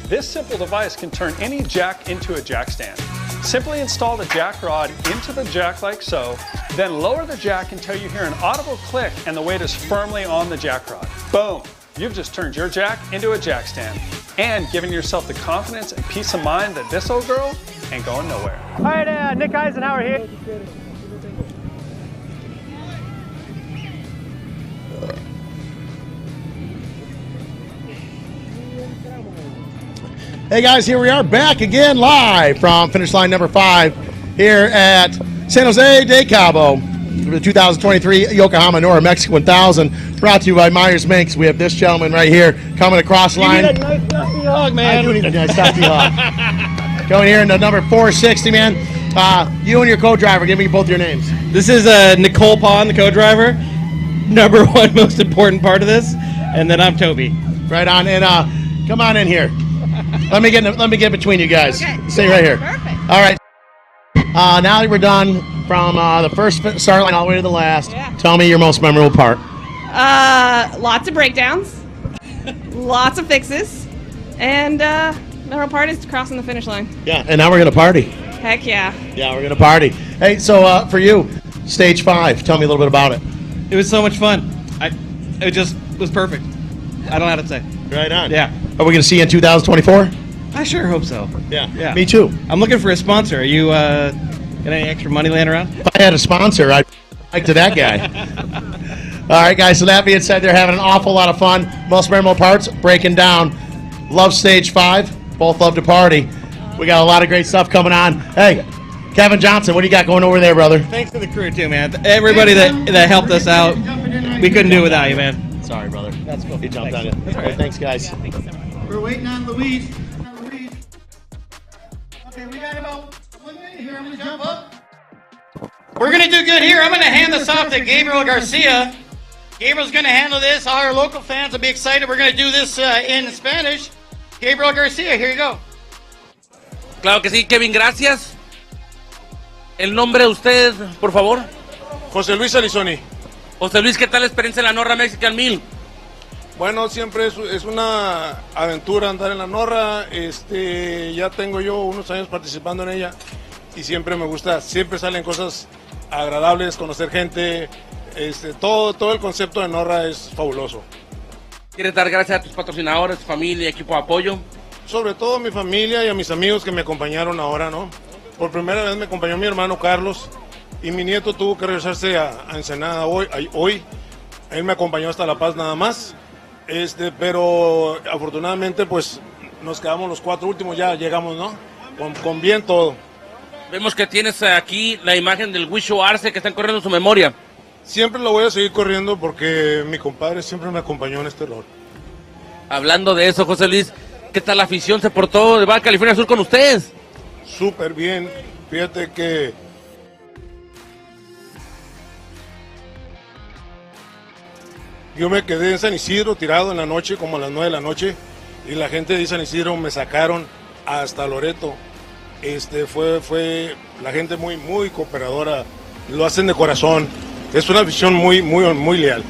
This simple device can turn any jack into a jack stand. Simply install the jack rod into the jack like so, then lower the jack until you hear an audible click and the weight is firmly on the jack rod. Boom! You've just turned your jack into a jack stand and given yourself the confidence and peace of mind that this old girl ain't going nowhere. All right, Nick Eisenhower here. Hey guys, here we are back again live from finish line number 5 here at San Jose de Cabo for the 2023 Yokohama NORRA Mexican 1000, brought to you by Meyers Manx. We have this gentleman right here coming across the line. You need a nice stuffy hog, man. I do need a nice stuffy hog. Going here in the number 460, man. You and your co-driver, give me both your names. This is Nicole Pond, the co-driver. Number 1 most important part of this, and then I'm Toby. Right on, and come on in here. Let me get between you guys. Okay. Stay right here. Perfect. All right. Now that we're done from the first start line all the way to the last, tell me your most memorable part. Lots of breakdowns, lots of fixes, and memorable part is crossing the finish line. Yeah, and now we're gonna party. Heck yeah. Yeah, we're gonna party. Hey, so for you, stage 5, tell me a little bit about it. It was so much fun. It just was perfect. I don't know how to say. Right on. Yeah. Are we gonna see you in 2024? I sure hope so. Yeah. Me too. I'm looking for a sponsor. Are you got any extra money laying around? If I had a sponsor, I'd like to that guy. All right, guys. So that being said, they're having an awful lot of fun. Most memorable parts breaking down. Love stage 5. Both love to party. We got a lot of great stuff coming on. Hey, Kevin Johnson, what do you got going over there, brother? Thanks to the crew too, man. Everybody that helped us out. We couldn't do it without you, man. Sorry, brother. That's cool. He jumped on you. That's all right. Thanks, guys. We're waiting on Louise. Okay, we got about 1 minute here. I'm going to jump up. We're going to do good here. I'm going to hand this off to Gabriel Garcia. Gabriel's going to handle this. All our local fans will be excited. We're going to do this in Spanish. Gabriel Garcia, here you go. Claro que sí, Kevin, gracias. El nombre de usted, por favor. José Luis Alizoni. José Luis, ¿qué tal la experiencia en la NORRA Mexican 1000? Bueno, siempre es una aventura andar en la NORRA. Ya tengo yo unos años participando en ella y siempre me gusta, siempre salen cosas agradables, conocer gente. Todo el concepto de NORRA es fabuloso. ¿Quieres dar gracias a tus patrocinadores, familia, equipo de apoyo? Sobre todo a mi familia y a mis amigos que me acompañaron ahora, ¿no? Por primera vez me acompañó mi hermano Carlos y mi nieto tuvo que regresarse a Ensenada hoy. Él me acompañó hasta La Paz nada más. Pero afortunadamente pues nos quedamos los 4 últimos, ya llegamos, ¿no? Con bien todo. Vemos que tienes aquí la imagen del Wisho Arce que están corriendo en su memoria. Siempre lo voy a seguir corriendo porque mi compadre siempre me acompañó en este rol. Hablando de eso, José Luis, ¿qué tal la afición se portó de Baja California Sur con ustedes? Súper bien, fíjate que yo me quedé en San Isidro tirado en la noche, como a las 9 de la noche, y la gente de San Isidro me sacaron hasta Loreto. Fue la gente muy cooperadora, lo hacen de corazón. Es una afición muy leal.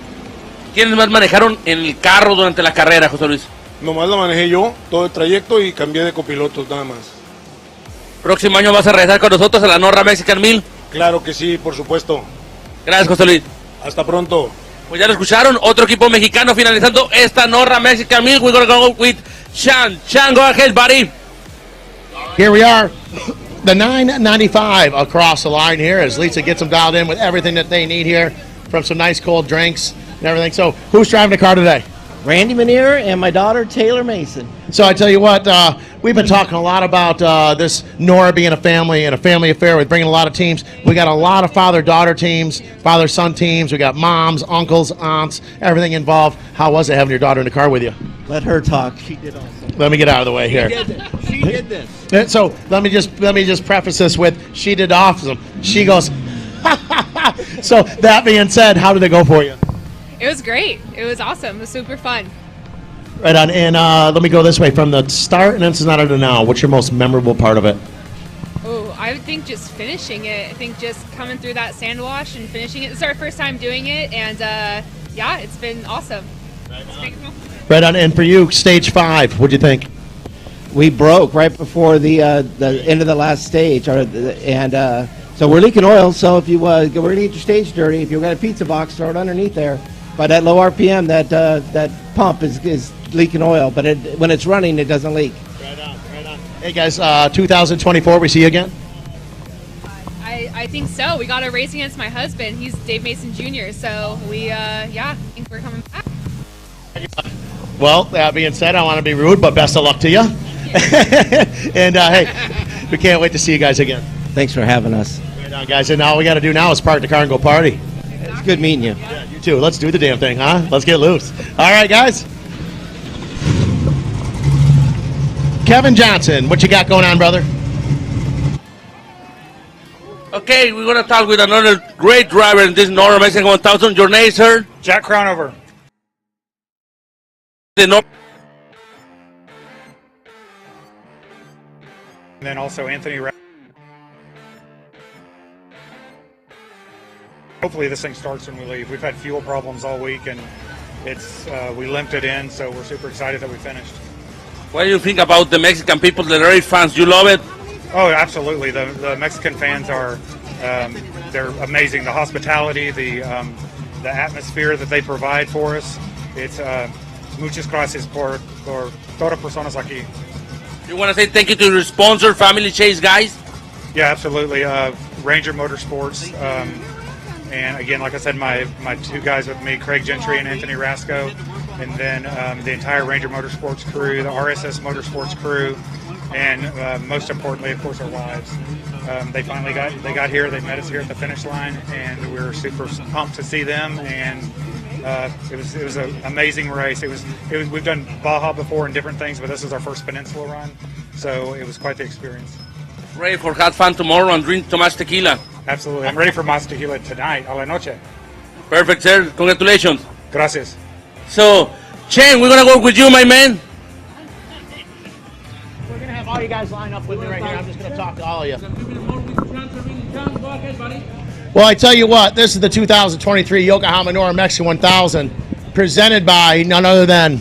¿Quiénes más manejaron en el carro durante la carrera, José Luis? Nomás lo manejé yo, todo el trayecto, y cambié de copilotos nada más. ¿Próximo año vas a regresar con nosotros a la NORRA Mexican 1000? Claro que sí, por supuesto. Gracias, José Luis. Hasta pronto. Pues ya lo escucharon, otro equipo mexicano finalizando esta NORRA Mexican 1000. We're gonna go with Sean. Sean, go ahead, buddy. Here we are, the 995 across the line here as Lisa gets them dialed in with everything that they need here, from some nice cold drinks and everything. So who's driving the car today? Randy Manier and my daughter Taylor Mason. So I tell you what, we've been talking a lot about this NORRA being a family and a family affair with bringing a lot of teams. We got a lot of father-daughter teams, father-son teams. We got moms, uncles, aunts, everything involved. How was it having your daughter in the car with you? Let her talk. She did awesome. Let me get out of the way here. She did this. So let me just preface this with she did awesome. She goes. So that being said, how did it go for you? It was great. It was awesome. It was super fun. Right on. And let me go this way. From the start and Ensenada to now, what's your most memorable part of it? Oh, I would think just finishing it. I think just coming through that sand wash and finishing it. It's our first time doing it, and yeah, it's been awesome. Right on. And for you, stage 5, what'd you think? We broke right before the end of the last stage, so we're leaking oil. So if you we're gonna get your stage dirty, if you've got a pizza box, throw it underneath there. But at low RPM, that pump is leaking oil, but when it's running, it doesn't leak. Right on, right on. Hey guys, 2024, we see you again. I think so. We got a race against my husband. He's Dave Mason Jr. So we yeah, I think we're coming back. Well, that being said, I want to be rude, but best of luck to you. And hey, we can't wait to see you guys again. Thanks for having us. Right on, guys. And all we got to do now is park the car and go party. It's good meeting you. Yeah, you too. Let's do the damn thing, huh? Let's get loose. All right, guys. Kevin Johnson, what you got going on, brother? Okay, we're going to talk with another great driver in this NORRA Mexican 1000. Your name, sir? Jack Crownover. And then also Anthony. Hopefully this thing starts when we leave. We've had fuel problems all week, and we limped it in, so we're super excited that we finished. What do you think about the Mexican people, the race fans? You love it? Oh, absolutely. The Mexican fans are they're amazing. The hospitality, the atmosphere that they provide for us. It's muchas gracias por todas personas aquí. You want to say thank you to your sponsor, Family Chase guys? Yeah, absolutely. Ranger Motorsports. And again, like I said, my two guys with me, Craig Gentry and Anthony Rasco, and then the entire Ranger Motorsports crew, the RSS Motorsports crew, and most importantly, of course, our wives. They finally got here. They met us here at the finish line, and we were super pumped to see them. And it was an amazing race. We've done Baja before and different things, but this is our first Peninsula run, so it was quite the experience. Ready for have fun tomorrow and drink too much tequila. Absolutely. I'm ready for más tequila tonight, a la noche. Perfect, sir. Congratulations. Gracias. So, Chen, we're going to work with you, my man. We're going to have all you guys line up with me right here. I'm just going to talk to all of you. Well, I tell you what, this is the 2023 Yokohama NORRA Mexican 1000, presented by none other than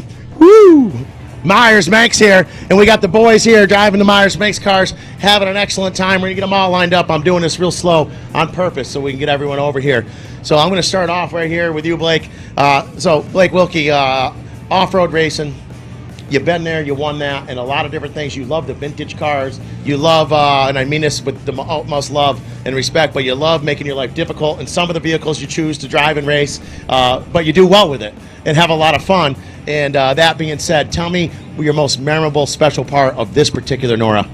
Meyers Manx here, and we got the boys here driving the Meyers Manx cars, having an excellent time. We're gonna get them all lined up. I'm doing this real slow on purpose so we can get everyone over here. So I'm gonna start off right here with you, Blake. So Blake Wilkie, off-road racing. You've been there, you won that, and a lot of different things. You love the vintage cars. You love, and I mean this with the utmost love and respect, but you love making your life difficult. And some of the vehicles you choose to drive and race, but you do well with it and have a lot of fun. And that being said, tell me your most memorable, special part of this particular NORRA.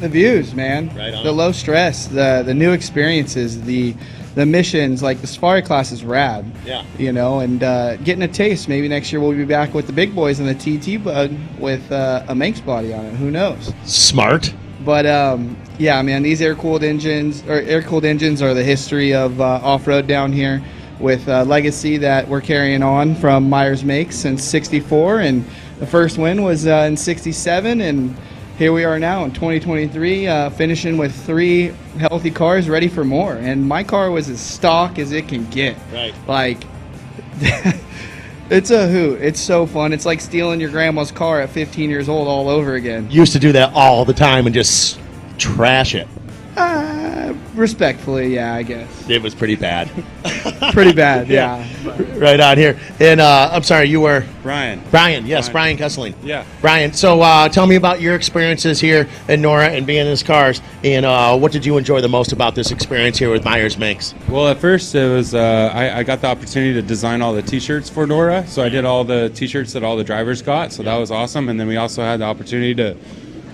The views, man. Right on. The low stress, the new experiences, the missions. Like the Safari class is rad. Yeah. You know, and getting a taste. Maybe next year we'll be back with the big boys in the TT bug with a Manx body on it. Who knows? Smart. But yeah, man, these air-cooled engines are the history of off-road down here, with legacy that we're carrying on from Meyers Manx since '64, and the first win was in '67, and here we are now in 2023, finishing with 3 healthy cars ready for more. And my car was as stock as it can get. Right. Like, it's a hoot. It's so fun. It's like stealing your grandma's car at 15 years old all over again. Used to do that all the time and just trash it. Respectfully, yeah, I guess. It was pretty bad. Pretty bad, yeah. Right on here. And I'm sorry, you were? Brian. Brian, yes, Brian Kesseling. Yeah. Brian, so tell me about your experiences here in NORRA and being in these cars, and what did you enjoy the most about this experience here with Meyers Manx? Well, at first it was, I got the opportunity to design all the t-shirts for NORRA, so I did all the t-shirts that all the drivers got, so that was awesome. And then we also had the opportunity to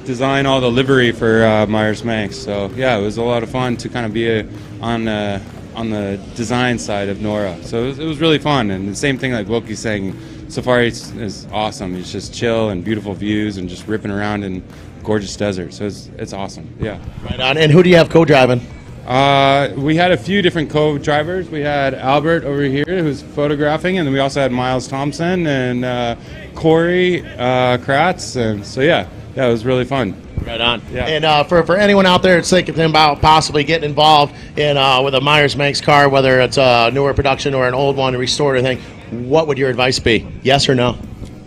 design all the livery for Meyers Manx. So yeah, it was a lot of fun to kind of be on the design side of NORRA. So it was really fun. And the same thing like Wilkie's saying, Safari is awesome. It's just chill and beautiful views and just ripping around in gorgeous desert. So it's awesome. Yeah. Right on. And who do you have co-driving? We had a few different co-drivers. We had Albert over here who's photographing, and then we also had Miles Thompson and Corey Kratz. And so, yeah, it was really fun. Right on. Yeah. And for anyone out there that's thinking about possibly getting involved in with a Meyers Manx car, whether it's a newer production or an old one, restored or anything, what would your advice be? Yes or no?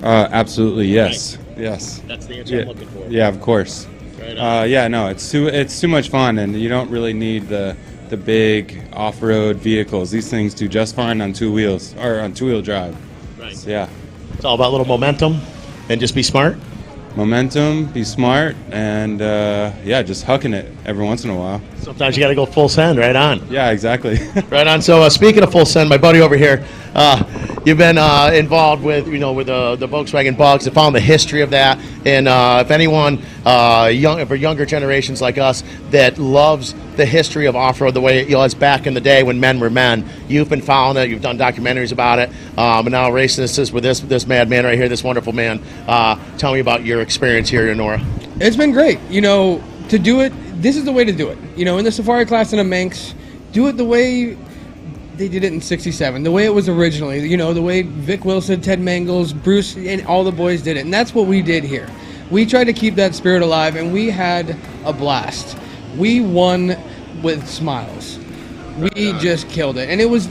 Absolutely, yes. Right. Yes. That's the answer I'm looking for. Yeah, of course. Right yeah, no, it's too much fun, and you don't really need the big off-road vehicles. These things do just fine on two wheels or on two-wheel drive. Right. So, yeah. It's all about little momentum and just be smart. Momentum, be smart, and yeah, just hucking it every once in a while. Sometimes you got to go full send. Right on. Yeah, exactly. Right on. So speaking of full send, my buddy over here, you've been involved with with the Volkswagen Bugs and following the history of that. And if anyone for younger generations like us that loves the history of off-road the way it was back in the day when men were men, you've been following it. You've done documentaries about it, and now racing this with this madman right here, this wonderful man. Tell me about your experience here in Norra. It's been great. To do it, this is the way to do it. In the Safari class in a Manx, do it the way they did it in '67, the way it was originally. The way Vic Wilson, Ted Mangles, Bruce, and all the boys did it. And that's what we did here. We tried to keep that spirit alive, and we had a blast. We won with smiles. We just killed it. And it was,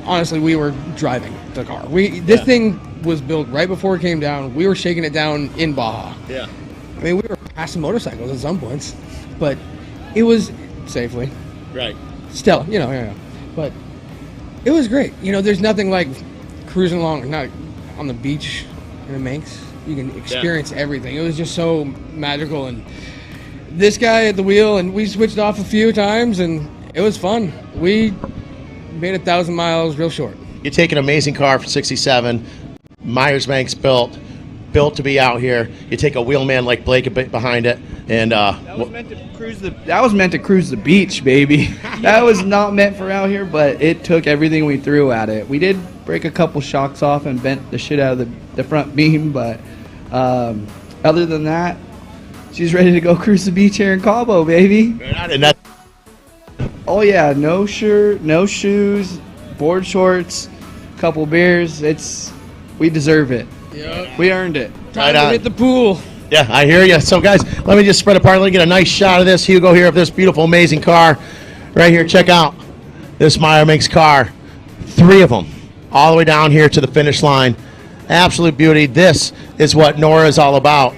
honestly, we were driving the car. This thing was built right before it came down. We were shaking it down in Baja. Yeah. We were passing motorcycles at some points, but it was safely. Right. Still, but it was great. There's nothing like cruising along, not on the beach in a Manx. You can experience everything. It was just so magical, and this guy at the wheel, and we switched off a few times, and it was fun. We made 1,000 miles real short. You take an amazing car from '67, Meyers Manx built to be out here. You take a wheelman like Blake a bit behind it, and that was meant to cruise the beach, baby. That was not meant for out here, but it took everything we threw at it. We did break a couple shocks off and bent the shit out of the front beam, but other than that, she's ready to go cruise the beach here in Cabo, baby. Oh yeah, no shirt, no shoes, board shorts, couple beers. We deserve it. Yep. We earned it. Time to hit the pool. Yeah, I hear you. So, guys, let me just spread apart. Let me get a nice shot of this. Hugo here of this beautiful, amazing car. Right here, check out this Meyers Manx car. 3 of them, all the way down here to the finish line. Absolute beauty. This is what Norra is all about.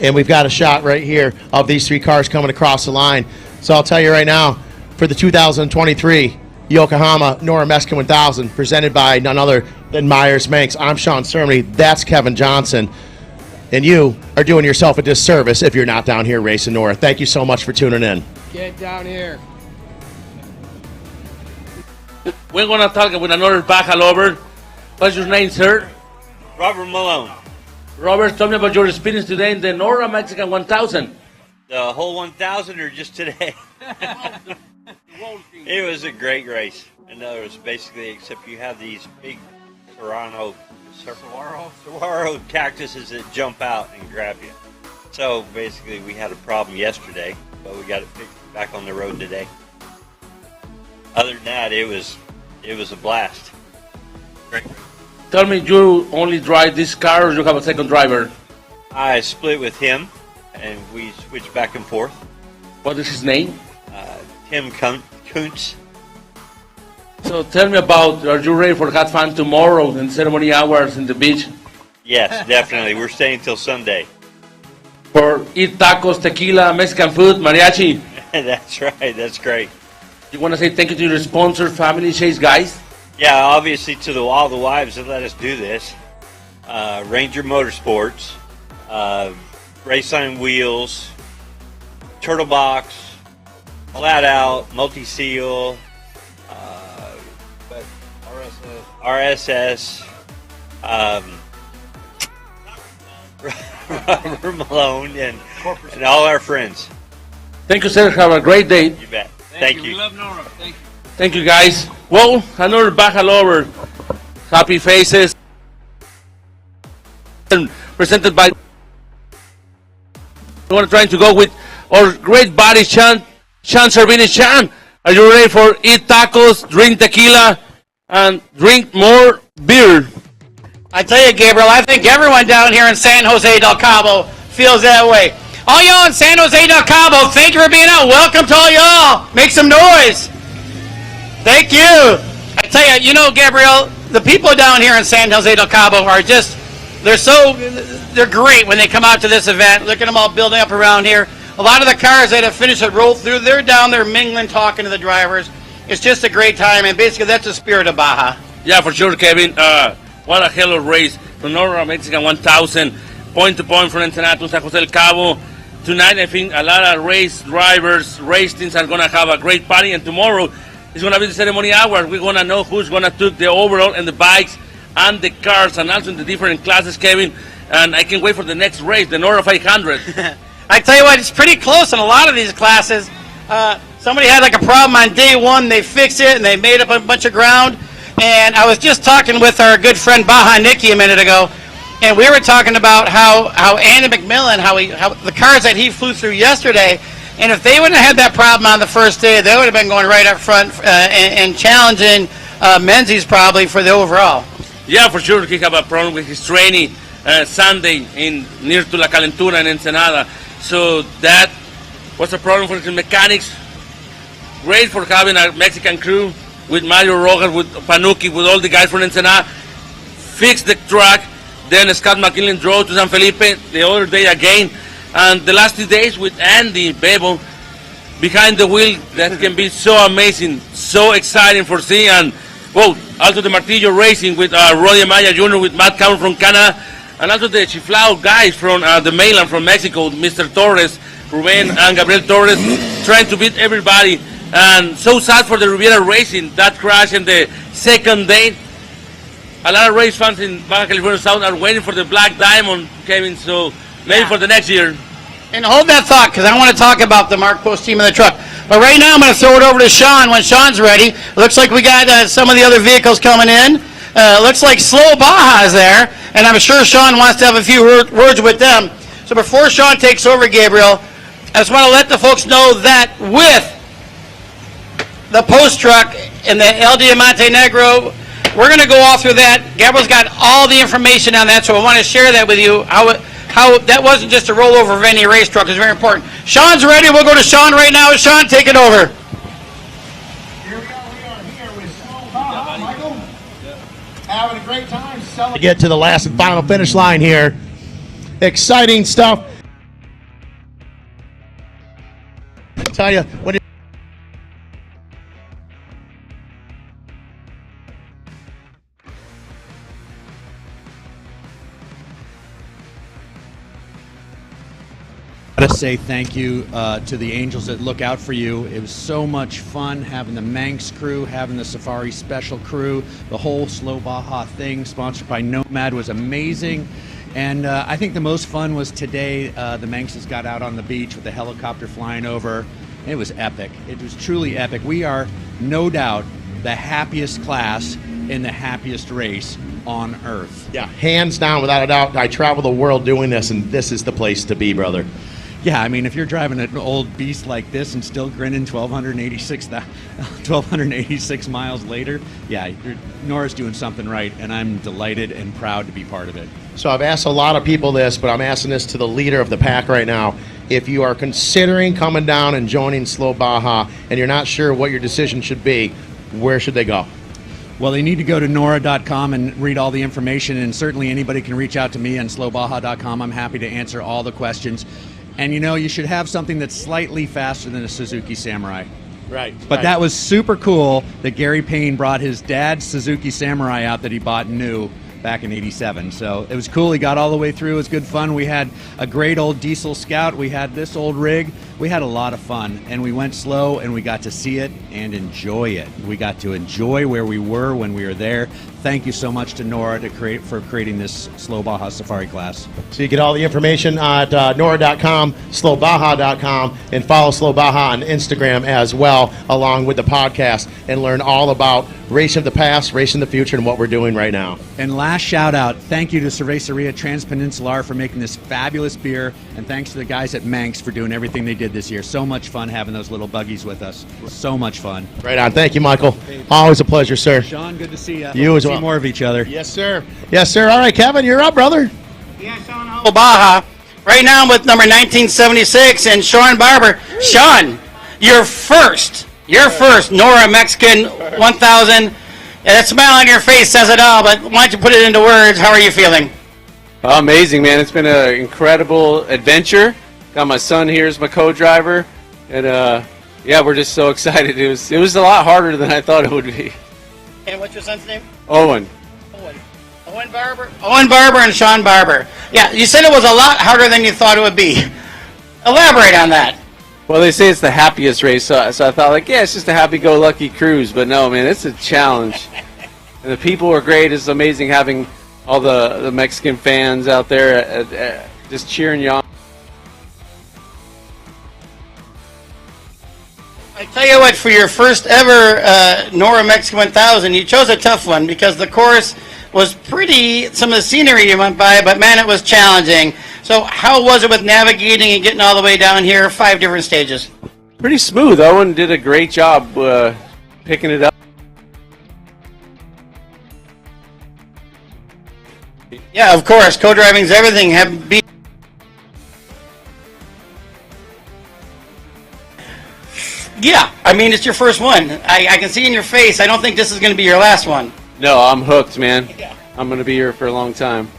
And we've got a shot right here of these 3 cars coming across the line. So I'll tell you right now, for the 2023 Yokohama NORRA Mexican 1000, presented by none other than Meyers Manx. I'm Sean Cermony. That's Kevin Johnson. And you are doing yourself a disservice if you're not down here racing Norra. Thank you so much for tuning in. Get down here. We're going to talk with another back over. What's your name, sir? Robert Malone. Robert, tell me about your experience today in the NORRA Mexican 1000. The whole 1000 or just today? It was a great race. In other words, basically, except you have these big saguaro cactuses that jump out and grab you. So basically, we had a problem yesterday, but we got it fixed back on the road today. Other than that, it was a blast. Great. Tell me, you only drive this car, or you have a second driver? I split with him, and we switched back and forth. What is his name? Tim Kuntz. So tell me about, are you ready for have fun tomorrow in ceremony hours in the beach? Yes, definitely. We're staying till Sunday. For eat tacos, tequila, Mexican food, mariachi. That's right. That's great. You want to say thank you to your sponsor, Family Chase Guys? Yeah, obviously to all the wives that let us do this. Ranger Motorsports, Race Line Wheels, Turtle Box, Flat Out, Multi-Seal, RSS, Robert Malone, and all our friends. Thank you, sir. Have a great day. You bet. Thank you. We love Norra. Thank you. Thank you, guys. Well, another back over. Happy faces. Presented by. We want to try to go with our great body chant Sean Servini. Sean, are you ready for eat tacos, drink tequila, and drink more beer? I tell you, Gabriel, I think everyone down here in San Jose del Cabo feels that way. All y'all in San Jose del Cabo, thank you for being out. Welcome to all y'all. Make some noise. Thank you. I tell you, Gabriel, the people down here in San Jose del Cabo are just, they're great when they come out to this event. Look at them all building up around here. A lot of the cars that have finished it rolled through. They're down there mingling, talking to the drivers. It's just a great time, and basically that's the spirit of Baja. Yeah, for sure, Kevin. What a hell of a race. The NORRA Mexican 1000, point to point from Ensenada to San Jose del Cabo. Tonight, I think a lot of race drivers, race teams are going to have a great party, and tomorrow is going to be the ceremony hour. We're going to know who's going to take the overall and the bikes and the cars and also in the different classes, Kevin. And I can't wait for the next race, the NORRA 500. I tell you what, it's pretty close in a lot of these classes. Somebody had like a problem on day one. They fixed it, and they made up a bunch of ground. And I was just talking with our good friend Baja Nicky a minute ago, and we were talking about how Andy McMillan, how the cars that he flew through yesterday, and if they wouldn't have had that problem on the first day, they would have been going right up front and challenging Menzies probably for the overall. Yeah, for sure. He have a problem with his training Sunday near to La Calentura in Ensenada. So that was a problem for his mechanics. Great for having a Mexican crew with Mario Rojas, with Panucci, with all the guys from Ensenada. Fixed the track. Then Scott McKinley drove to San Felipe the other day again. And the last 2 days with Andy Bebo behind the wheel, that can be so amazing, so exciting for seeing. And, well, also the Martillo Racing with Roddy Amaya Jr., with Matt Cameron from Canada. And also the Chiflao guys from the mainland from Mexico, Mr. Torres, Ruben and Gabriel Torres, trying to beat everybody. And so sad for the Riviera Racing, that crash in the second day. A lot of race fans in Baja California South are waiting for the Black Diamond, Kevin, so maybe for the next year. And hold that thought, because I want to talk about the Mark Post team in the truck. But right now I'm going to throw it over to Sean when Sean's ready. Looks like we got some of the other vehicles coming in. Looks like Slow Baja is there, and I'm sure Sean wants to have a few words with them. So before Sean takes over, Gabriel, I just want to let the folks know that with the Post truck and the El Diamante Negro, we're going to go all through that. Gabriel's got all the information on that, so I want to share that with you, how that wasn't just a rollover of any race truck. It's very important. Sean's ready. We'll go to Sean right now. Sean, take it over. Here we are here with Slow Baja, Michael. Having a great time. To get to the last and final finish line here. Exciting stuff. I tell you, when I gotta say thank you to the angels that look out for you. It was so much fun having the Manx crew, having the Safari Special crew, the whole Slow Baja thing sponsored by Nomad was amazing. And I think the most fun was today. The Manxes got out on the beach with the helicopter flying over. It was epic. It was truly epic. We are no doubt the happiest class in the happiest race on earth. Yeah, hands down, without a doubt. I travel the world doing this, and this is the place to be, brother. Yeah, I mean, if you're driving an old beast like this and still grinning 1,286 miles later, yeah, Norra's doing something right, and I'm delighted and proud to be part of it. So I've asked a lot of people this, but I'm asking this to the leader of the pack right now. If you are considering coming down and joining Slow Baja, and you're not sure what your decision should be, where should they go? Well, they need to go to norra.com and read all the information, and certainly anybody can reach out to me on slowbaja.com. I'm happy to answer all the questions. And you know, you should have something that's slightly faster than a Suzuki Samurai. Right. But that was super cool that Gary Payne brought his dad's Suzuki Samurai out that he bought new back in '87. So it was cool. He got all the way through. It was good fun. We had a great old diesel Scout. We had this old rig. We had a lot of fun, and we went slow, and we got to see it and enjoy it. We got to enjoy where we were when we were there. Thank you so much to Norra for creating this Slow Baja Safari class. So you get all the information at norra.com, slowbaja.com, and follow Slow Baja on Instagram as well, along with the podcast, and learn all about racing of the past, racing the future, and what we're doing right now. And last shout out, thank you to Cerveceria Transpeninsular for making this fabulous beer, and thanks to the guys at Manx for doing everything they did did this year. So much fun having those little buggies with us. So much fun. Right on. Thank you, Michael. Always a pleasure, sir. Sean, good to see you. You as well. See more of each other. Yes, sir. Yes, sir. All right, Kevin, you're up, brother. Baja. Right now I'm with number 1976 and Sean Barber. Sean, your first NORRA Mexican 1000. That smile on your face says it all, but why don't you put it into words? How are you feeling? Amazing, man. It's been an incredible adventure. Got my son here as my co-driver. And, yeah, we're just so excited. It was a lot harder than I thought it would be. And what's your son's name? Owen. Owen Barber and Sean Barber. Yeah, you said it was a lot harder than you thought it would be. Elaborate on that. Well, they say it's the happiest race, so I thought, like, yeah, it's just a happy-go-lucky cruise. But no, man, it's a challenge. And the people were great. It's amazing having all the Mexican fans out there just cheering you on. I tell you what, for your first ever NORRA Mexican 1000, you chose a tough one because the course was pretty, some of the scenery you went by, but man, it was challenging. So how was it with navigating and getting all the way down here, 5 different stages? Pretty smooth. Owen did a great job picking it up. Yeah, of course, co-driving's everything. Yeah, I mean, it's your first one. I can see in your face, I don't think this is going to be your last one. No, I'm hooked, man. I'm going to be here for a long time.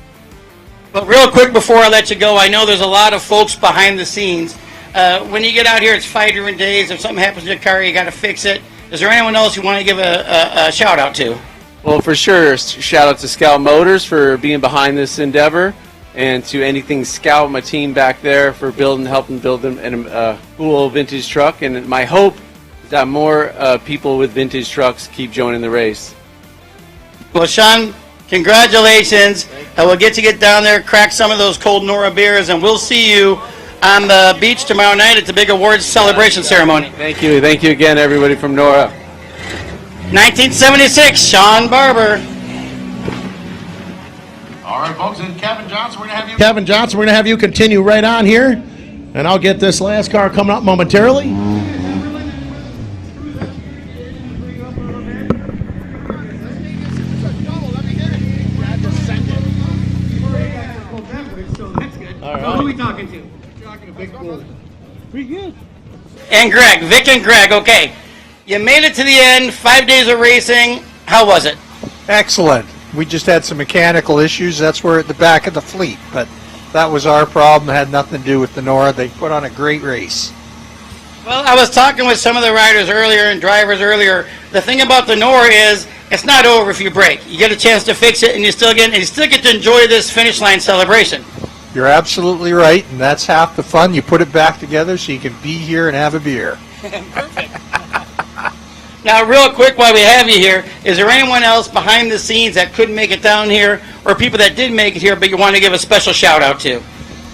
But real quick before I let you go, I know there's a lot of folks behind the scenes. When you get out here, it's 5 different days. If something happens to your car, you got to fix it. Is there anyone else you want to give a shout out to? Well, for sure, shout out to Scout Motors for being behind this endeavor, and to Anything Scout, my team back there, for helping build a cool vintage truck. And my hope is that more people with vintage trucks keep joining the race. Well, Sean, congratulations. We'll get down there, crack some of those cold NORRA beers, and we'll see you on the beach tomorrow night at the big awards celebration ceremony. Thank you. Thank you again, everybody from NORRA. 1976, Sean Barber. All right, folks, and Kevin Johnson, we're going to have you continue right on here, and I'll get this last car coming up momentarily. Who are we talking to? Talking to Big Bull. Pretty good. And Greg, Vic and Greg, okay. You made it to the end, 5 days of racing. How was it? Excellent. We just had some mechanical issues. That's where at the back of the fleet, but that was our problem. It had nothing to do with the NORRA. They put on a great race. Well, I was talking with some of the riders earlier and drivers earlier. The thing about the NORRA is it's not over if you break. You get a chance to fix it, and you still get to enjoy this finish line celebration. You're absolutely right, and that's half the fun. You put it back together so you can be here and have a beer. Perfect. Now, real quick, while we have you here, is there anyone else behind the scenes that couldn't make it down here, or people that did make it here but you want to give a special shout-out to?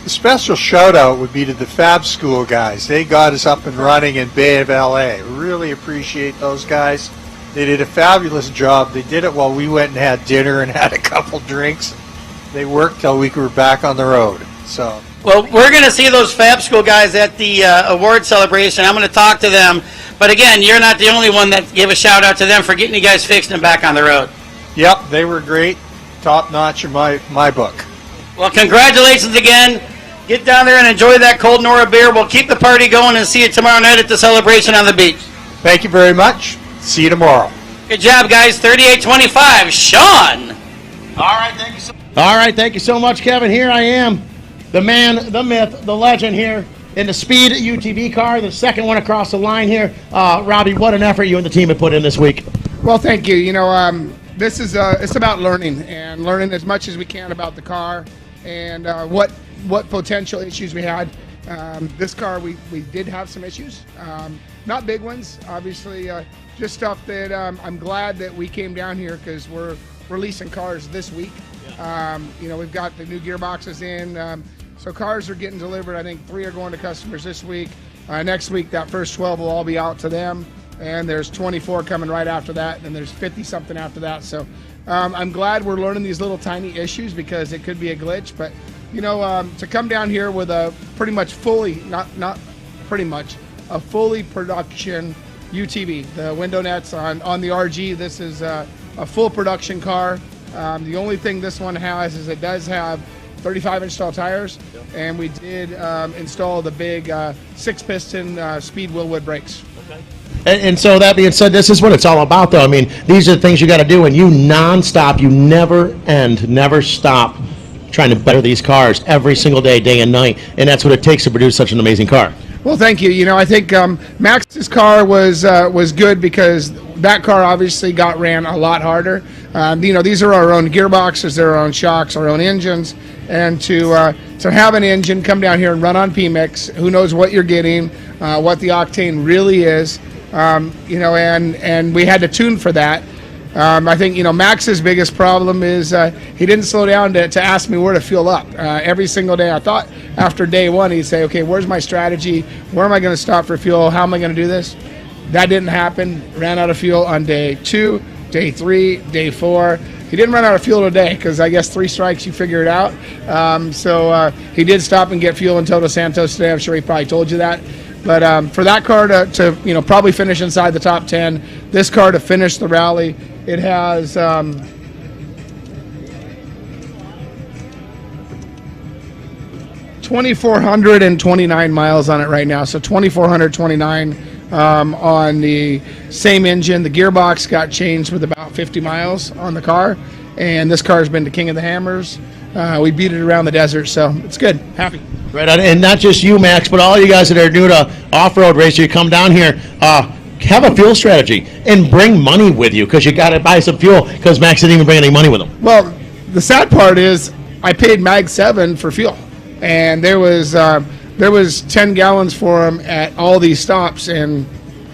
The special shout-out would be to the Fab School guys. They got us up and running in Bay of LA. Really appreciate those guys. They did a fabulous job. They did it while we went and had dinner and had a couple drinks. They worked till we were back on the road. So. Well, we're going to see those Fab School guys at the award celebration. I'm going to talk to them. But again, you're not the only one that gave a shout out to them for getting you guys fixed and back on the road. Yep, they were great. Top notch in my book. Well, congratulations again. Get down there and enjoy that cold NORRA beer. We'll keep the party going and see you tomorrow night at the celebration on the beach. Thank you very much. See you tomorrow. Good job, guys. 38-25. Sean. All right, thank you so much. All right, thank you so much, Kevin. Here I am, the man, the myth, the legend here in the Speed UTV car, the second one across the line here. Robbie, what an effort you and the team have put in this week. Well, thank you. You know, this is it's about learning and learning as much as we can about the car and what potential issues we had. This car, we did have some issues, not big ones, obviously, just stuff that I'm glad that we came down here because we're releasing cars this week. You know, we've got the new gearboxes in. So cars are getting delivered. I think 3 are going to customers this week. Next week, that first 12 will all be out to them. And there's 24 coming right after that. And then there's 50-something after that. So I'm glad we're learning these little tiny issues because it could be a glitch. But, you know, to come down here with a pretty much fully, not pretty much a fully production UTV. The window nets on the RG, this is a full production car. The only thing this one has is it does have 35-inch tall tires, and we did install the big 6-piston speed Willwood brakes. And so that being said, this is what it's all about, though. I mean, these are the things you got to do, and you nonstop, you never stop trying to better these cars every single day, day and night, and that's what it takes to produce such an amazing car. Well, thank you. You know, I think Max's car was good because that car obviously got ran a lot harder. You know, these are our own gearboxes, they're our own shocks, our own engines, and to have an engine come down here and run on PMix, who knows what you're getting, what the octane really is, you know, and we had to tune for that. I think, you know, Max's biggest problem is he didn't slow down to ask me where to fuel up. Every single day, I thought after day one, he'd say, okay, where's my strategy? Where am I going to stop for fuel? How am I going to do this? That didn't happen. Ran out of fuel on day 2, day 3, day 4. He didn't run out of fuel today because I guess 3 strikes, you figure it out. So he did stop and get fuel in Todos Santos today. I'm sure he probably told you that. But for that car to you know, probably finish inside the top 10, this car to finish the rally, it has 2,429 miles on it right now. So 2,429 on the same engine. The gearbox got changed with about 50 miles on the car, and this car has been the king of the hammers. We beat it around the desert, so it's good. Happy. Right on, and not just you, Max, but all you guys that are new to off-road racing, you come down here, have a fuel strategy and bring money with you because you got to buy some fuel because Max didn't even bring any money with him. Well, the sad part is I paid Mag 7 for fuel, and there was 10 gallons for him at all these stops, and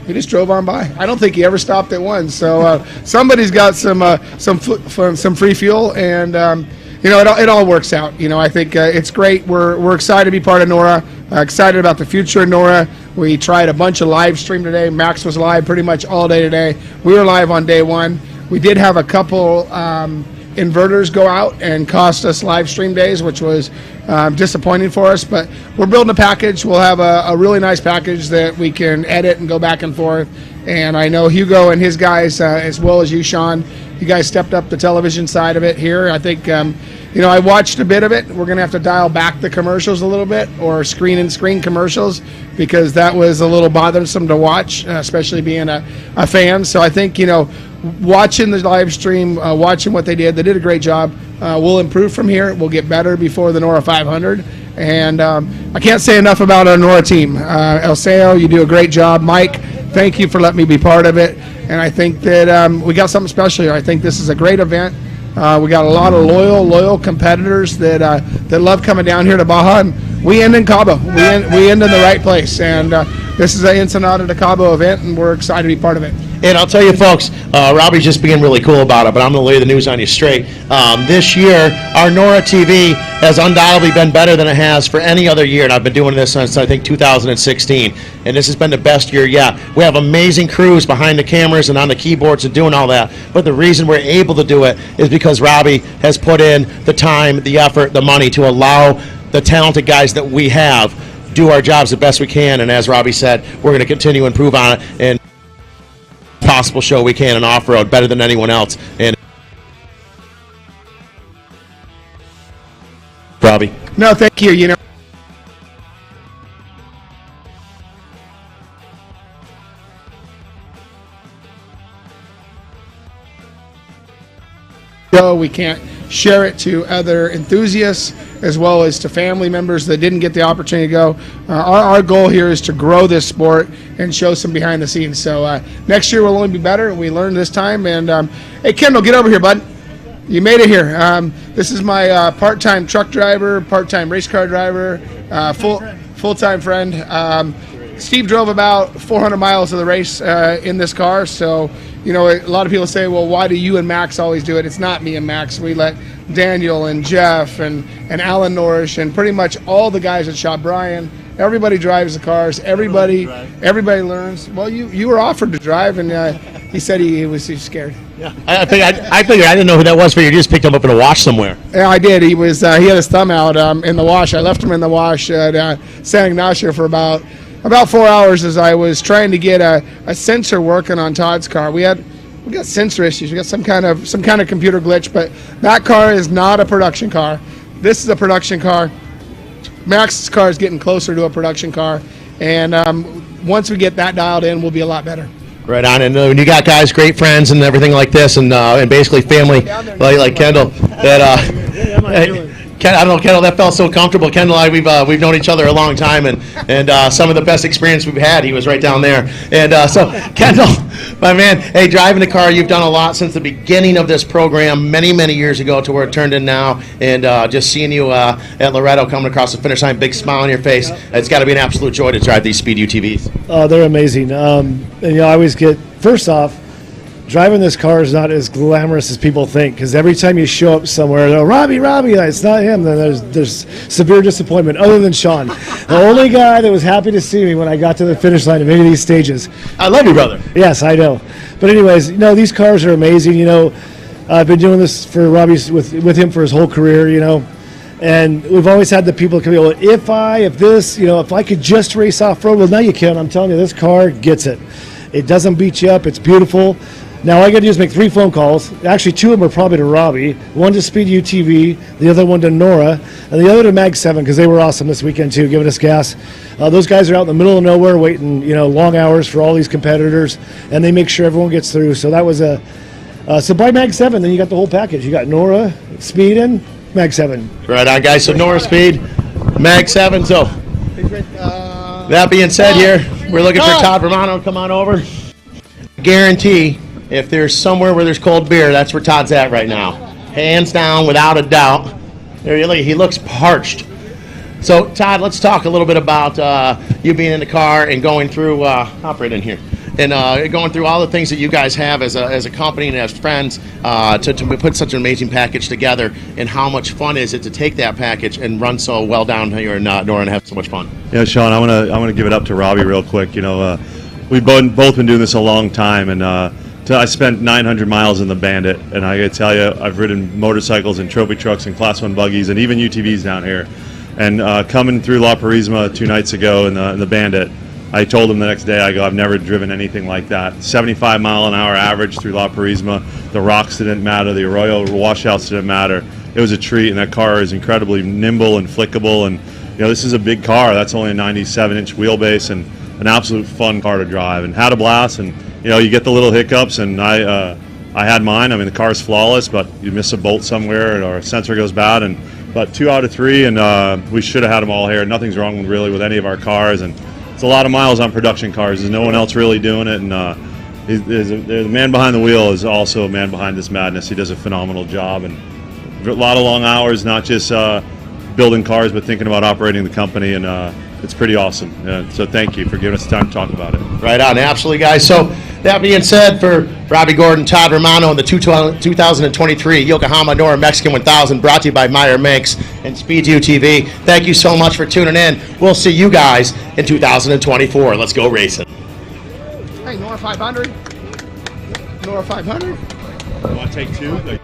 he just drove on by. I don't think he ever stopped at one. So somebody's got some free fuel, and you know, it all works out. You know, I think it's great. We're excited to be part of NORRA. Excited about the future of NORRA. We tried a bunch of live stream today. Max was live pretty much all day today. We were live on day 1. We did have a couple inverters go out and cost us live stream days, which was disappointing for us. But we're building a package. We'll have a really nice package that we can edit and go back and forth. And I know Hugo and his guys, as well as you, Sean, you guys stepped up the television side of it here. I think, you know, I watched a bit of it. We're going to have to dial back the commercials a little bit, or screen commercials, because that was a little bothersome to watch, especially being a fan. So I think, you know, watching the live stream, watching what they did a great job. We'll improve from here. We'll get better before the NORRA 500. And I can't say enough about our NORRA team. El Seo, you do a great job. Mike, thank you for letting me be part of it. And I think that we got something special here. I think this is a great event. We got a lot of loyal competitors that love coming down here to Baja, and we end in Cabo. We end in the right place, and this is an Ensenada to Cabo event, and we're excited to be part of it. And I'll tell you, folks, Robbie's just being really cool about it, but I'm going to lay the news on you straight. This year, our NORRA TV has undoubtedly been better than it has for any other year, and I've been doing this since, I think, 2016, and this has been the best year yet. We have amazing crews behind the cameras and on the keyboards and doing all that, but the reason we're able to do it is because Robbie has put in the time, the effort, the money to allow the talented guys that we have do our jobs the best we can, and as Robbie said, we're going to continue to improve on it, and possible show we can in off-road better than anyone else. And Robbie. No, thank you. You know, we can't share it to other enthusiasts as well as to family members that didn't get the opportunity to go. Our goal here is to grow this sport and show some behind the scenes. So next year will only be better. We learned this time. And hey, Kendall, get over here, bud. You made it here. This is my part-time truck driver, part-time race car driver, full-time friend. Steve drove about 400 miles of the race in this car. So, you know, a lot of people say, well, why do you and Max always do it? It's not me and Max. We let Daniel and Jeff and Alan Norrish and pretty much all the guys at Shop, Brian, everybody drives the cars. Everybody learns. Well, you were offered to drive, and he said he was scared. Yeah, I figured I didn't know who that was. For you just picked him up in a wash somewhere. Yeah, I did. He had his thumb out in the wash. I left him in the wash at San Ignacio for about about 4 hours as I was trying to get a sensor working on Todd's car. We got sensor issues. We got some kind of computer glitch, but that car is not a production car. This is a production car. Max's car is getting closer to a production car, and once we get that dialed in, we'll be a lot better. Right on, and when you got guys, great friends, and everything like this, and basically family like Kendall, that I don't know, Kendall, that felt so comfortable. Kendall and I, we've known each other a long time, and some of the best experience we've had, he was right down there. And so, Kendall, my man, hey, driving the car, you've done a lot since the beginning of this program many, many years ago to where it turned in now, and just seeing you at Loretto coming across the finish line, big smile on your face. It's got to be an absolute joy to drive these Speed UTVs. Oh, they're amazing. And I always get, first off, driving this car is not as glamorous as people think, because every time you show up somewhere, they're, Robbie, it's not him. Then there's severe disappointment, other than Sean. The only guy that was happy to see me when I got to the finish line of any of these stages. I love you, brother. Yes, I know. But anyways, these cars are amazing. I've been doing this for Robbie with him for his whole career, and we've always had the people come, if I could just race off-road. Well, now you can. I'm telling you, this car gets it. It doesn't beat you up. It's beautiful. Now, all I got to do is make 3 phone calls. Actually, 2 of them are probably to Robbie. One to Speed UTV, the other one to Norra, and the other to Mag 7, because they were awesome this weekend, too, giving us gas. Those guys are out in the middle of nowhere waiting, long hours for all these competitors, and they make sure everyone gets through. So that was so by Mag 7, then you got the whole package. You got Norra, Speed, and Mag 7. Right on, guys. So Norra, Speed, Mag 7. So that being said here, we're looking for Todd Romano to come on over. Guarantee, if there's somewhere where there's cold beer, that's where Todd's at right now. Hands down, without a doubt. He looks parched. So, Todd, let's talk a little bit about you being in the car and going through, hop right in here, and going through all the things that you guys have as a company and as friends to put such an amazing package together, and how much fun is it to take that package and run so well down here in Norra and have so much fun. Yeah, Sean, I want to give it up to Robbie real quick. We've both been doing this a long time, and I spent 900 miles in the Bandit, and I got to tell you, I've ridden motorcycles and trophy trucks and Class 1 buggies and even UTVs down here. And coming through La Purisma 2 nights ago in the Bandit, I told him the next day, I've never driven anything like that. 75 mile an hour average through La Purisma. The rocks didn't matter. The arroyo washouts didn't matter. It was a treat, and that car is incredibly nimble and flickable. And this is a big car. That's only a 97-inch wheelbase, and an absolute fun car to drive. And had a blast. And you get the little hiccups, and I had mine. I mean, the car's flawless, but you miss a bolt somewhere or a sensor goes bad. But 2 out of 3, and we should have had them all here. Nothing's wrong really with any of our cars, and it's a lot of miles on production cars. There's no one else really doing it, and the man behind the wheel is also a man behind this madness. He does a phenomenal job, and a lot of long hours, not just building cars, but thinking about operating the company, and it's pretty awesome. So thank you for giving us the time to talk about it. Right on, absolutely, guys. So that being said, for Robbie Gordon, Todd Romano, and the 2023 Yokohama NORRA Mexican 1000, brought to you by Meyers Manx and Speed UTV. Thank you so much for tuning in. We'll see you guys in 2024. Let's go racing. Hey, Norra 500. Norra 500. You want to take 2?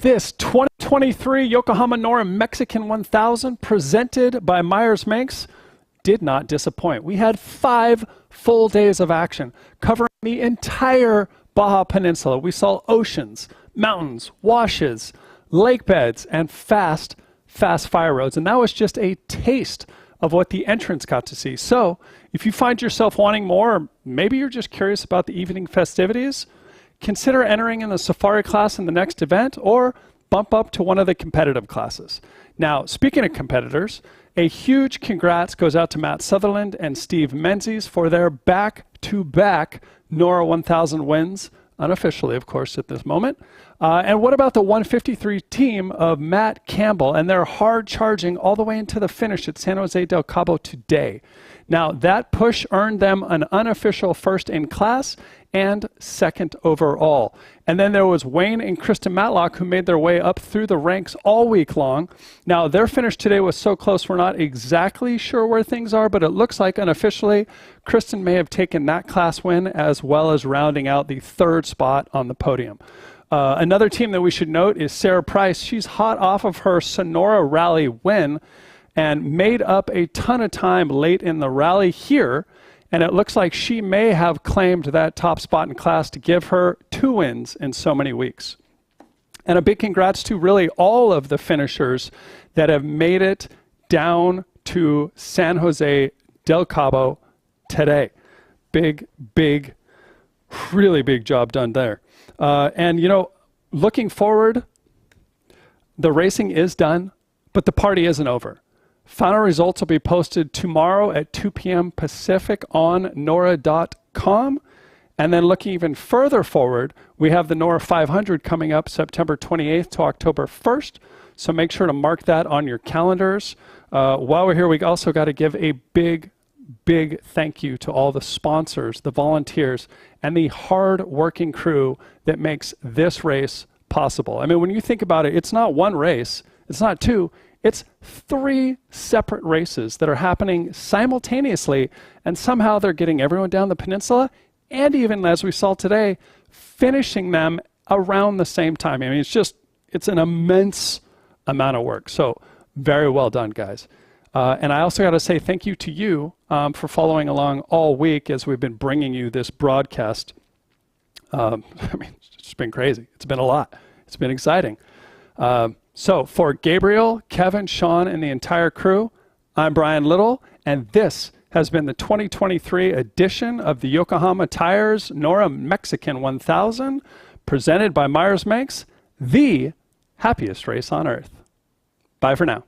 This 2023 Yokohama NORRA Mexican 1000 presented by Meyers Manx did not disappoint. We had 5 full days of action covering the entire Baja Peninsula. We saw oceans, mountains, washes, lake beds, and fast fire roads. And that was just a taste of what the entrants got to see. So if you find yourself wanting more, or maybe you're just curious about the evening festivities, consider entering in the safari class in the next event, or bump up to one of the competitive classes. Now, speaking of competitors, a huge congrats goes out to Matt Sutherland and Steve Menzies for their back-to-back NORRA 1000 wins, unofficially, of course, at this moment. And what about the 153 team of Matt Campbell and their hard charging all the way into the finish at San Jose del Cabo today? Now, that push earned them an unofficial first in class and second overall. And then there was Wayne and Kristen Matlock, who made their way up through the ranks all week long. Now, their finish today was so close, we're not exactly sure where things are, but it looks like unofficially, Kristen may have taken that class win, as well as rounding out the 3rd spot on the podium. Another team that we should note is Sarah Price. She's hot off of her Sonora Rally win and made up a ton of time late in the rally here. And it looks like she may have claimed that top spot in class to give her 2 wins in so many weeks. And a big congrats to really all of the finishers that have made it down to San Jose del Cabo today. Big, really big job done there. And, you know, looking forward, the racing is done, but the party isn't over. Final results will be posted tomorrow at 2 p.m. Pacific on norra.com. And then looking even further forward, we have the NORRA 500 coming up September 28th to October 1st. So make sure to mark that on your calendars. While we're here, we also got to give a big thank you to all the sponsors, the volunteers, and the hard-working crew that makes this race possible. I mean, when you think about it, it's not one race, it's not 2, it's 3 separate races that are happening simultaneously, and somehow they're getting everyone down the peninsula, and even, as we saw today, finishing them around the same time. I mean, it's an immense amount of work. So very well done, guys. And I also got to say thank you to you for following along all week as we've been bringing you this broadcast. I mean, it's been crazy. It's been a lot. It's been exciting. So for Gabriel, Kevin, Sean, and the entire crew, I'm Brian Little, and this has been the 2023 edition of the Yokohama Tires NORRA Mexican 1000, presented by Meyers Manx, the happiest race on earth. Bye for now.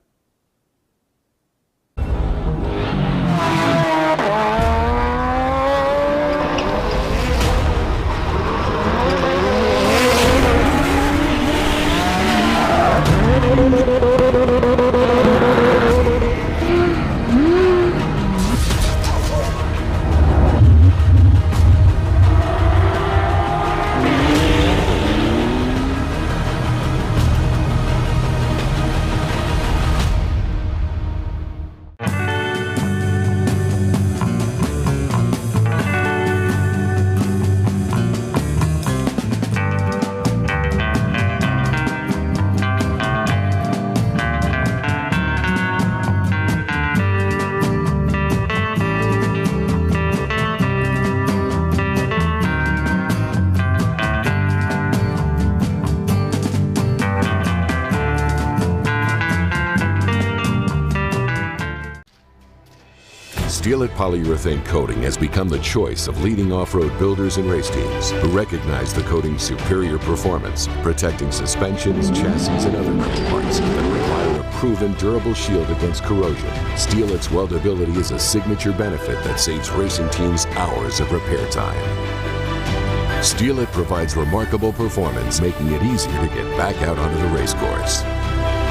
Steel-It polyurethane coating has become the choice of leading off-road builders and race teams who recognize the coating's superior performance, protecting suspensions, chassis, and other metal parts that require a proven durable shield against corrosion. Steel-It's weldability is a signature benefit that saves racing teams hours of repair time. Steel-It provides remarkable performance, making it easier to get back out onto the race course.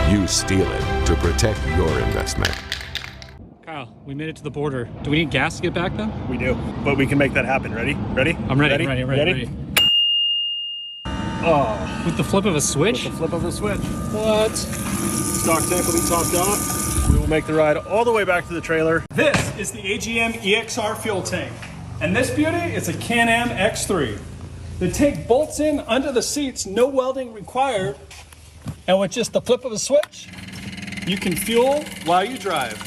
Use Steel-It to protect your investment. Kyle, we made it to the border. Do we need gas to get back though? We do, but we can make that happen. Ready? Ready? I'm ready. Ready. Oh. With the flip of a switch? With the flip of a switch. What? Stock tank will be topped off. We will make the ride all the way back to the trailer. This is the AGM EXR fuel tank. And this beauty is a Can-Am X3. The tank bolts in under the seats, no welding required. And with just the flip of a switch, you can fuel while you drive.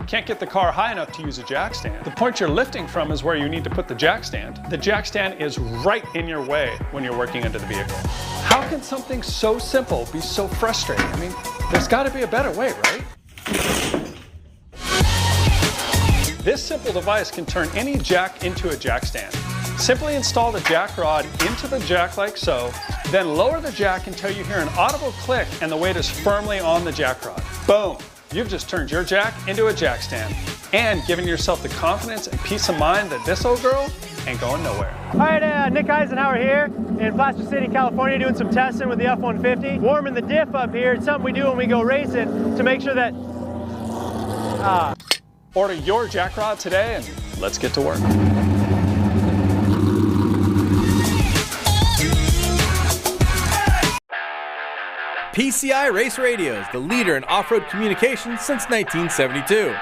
Can't get the car high enough to use a jack stand. The point you're lifting from is where you need to put the jack stand. The jack stand is right in your way when you're working under the vehicle. How can something so simple be so frustrating? I mean, there's got to be a better way, right? This simple device can turn any jack into a jack stand. Simply install the jack rod into the jack like so, then lower the jack until you hear an audible click and the weight is firmly on the jack rod. Boom! You've just turned your jack into a jack stand and given yourself the confidence and peace of mind that this old girl ain't going nowhere. All right, Nick Eisenhower here in Placer City, California, doing some testing with the F-150. Warming the diff up here. It's something we do when we go racing to make sure that... Order your jack rod today and let's get to work. PCI Race Radios, the leader in off-road communications since 1972.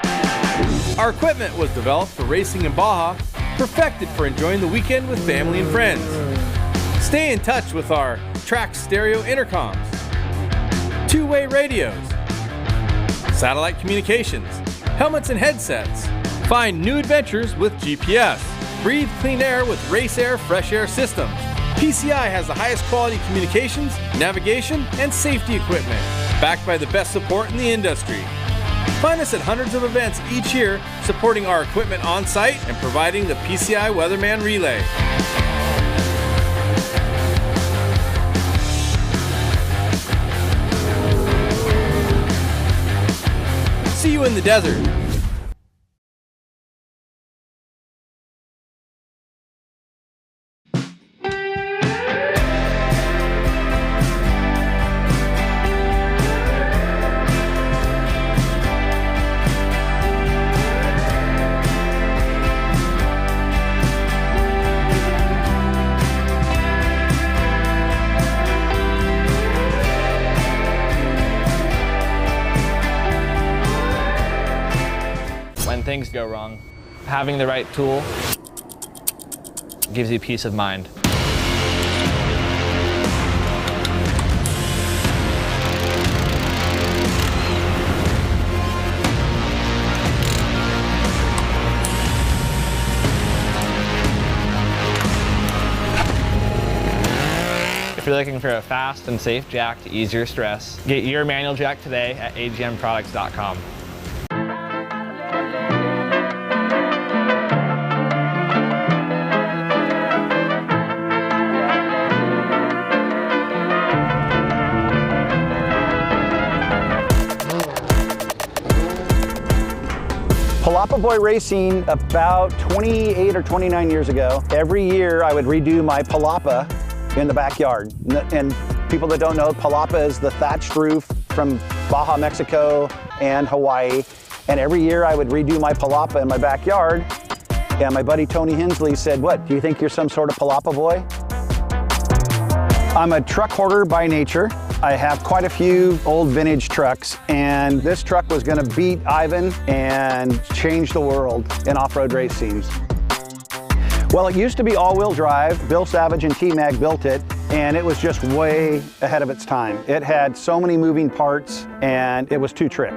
Our equipment was developed for racing in Baja, perfected for enjoying the weekend with family and friends. Stay in touch with our track stereo intercoms, two-way radios, satellite communications, helmets and headsets. Find new adventures with GPS. Breathe clean air with Race Air Fresh Air systems. PCI has the highest quality communications, navigation, and safety equipment, backed by the best support in the industry. Find us at hundreds of events each year, supporting our equipment on site and providing the PCI Weatherman Relay. See you in the desert. Things go wrong, having the right tool gives you peace of mind. If you're looking for a fast and safe jack to ease your stress, get your manual jack today at agmproducts.com. Palapa Boy Racing about 28 or 29 years ago. Every year I would redo my palapa in the backyard. And people that don't know, palapa is the thatched roof from Baja, Mexico and Hawaii. And every year I would redo my palapa in my backyard. And my buddy Tony Hensley said, "What, do you think you're some sort of palapa boy?" I'm a truck hoarder by nature. I have quite a few old vintage trucks, and this truck was going to beat Ivan and change the world in off-road racing. Well, it used to be all-wheel drive. Bill Savage and T-Mag built it, and it was just way ahead of its time. It had so many moving parts, and it was too trick.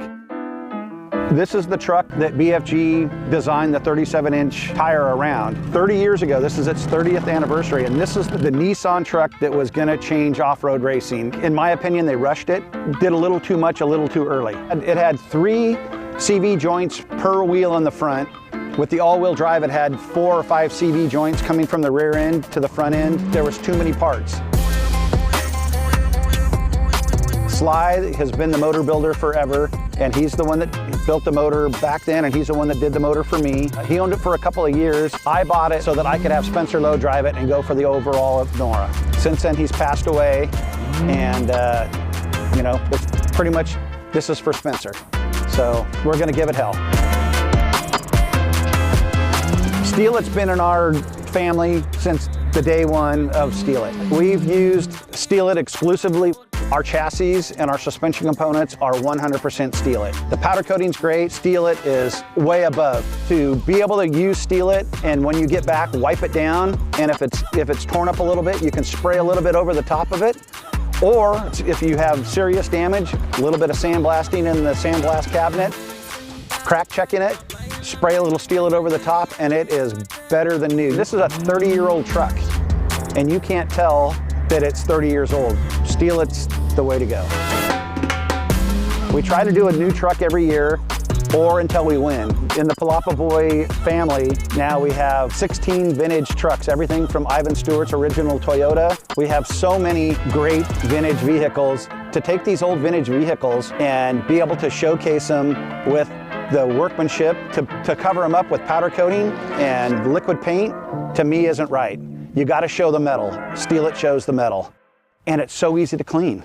This is the truck that BFG designed the 37-inch tire around. 30 years ago, this is its 30th anniversary, and this is the Nissan truck that was gonna change off-road racing. In my opinion, they rushed it, did a little too much, a little too early. It had 3 CV joints per wheel in the front. With the all-wheel drive, it had 4 or 5 CV joints coming from the rear end to the front end. There was too many parts. Sly has been the motor builder forever, and he's the one that built the motor back then, and he's the one that did the motor for me. He owned it for a couple of years. I bought it so that I could have Spencer Lowe drive it and go for the overall of NORRA. Since then, he's passed away, and you know, it's pretty much, this is for Spencer. So we're gonna give it hell. Steel It's been in our family since the day one of Steel It. We've used Steel It exclusively. Our chassis and our suspension components are 100% Steel It. The powder coating's great. Steel It is way above. To be able to use Steel It and when you get back, wipe it down, and if it's torn up a little bit, you can spray a little bit over the top of it. Or if you have serious damage, a little bit of sandblasting in the sandblast cabinet, crack checking it, spray a little Steel It over the top, and it is better than new. This is a 30-year-old truck, and you can't tell that it's 30 years old. Steel It's the way to go. We try to do a new truck every year or until we win. In the Palapa Boy family, now we have 16 vintage trucks, everything from Ivan Stewart's original Toyota. We have so many great vintage vehicles. To take these old vintage vehicles and be able to showcase them with the workmanship, to cover them up with powder coating and liquid paint, to me isn't right. You gotta show the metal. Steel It shows the metal. And it's so easy to clean.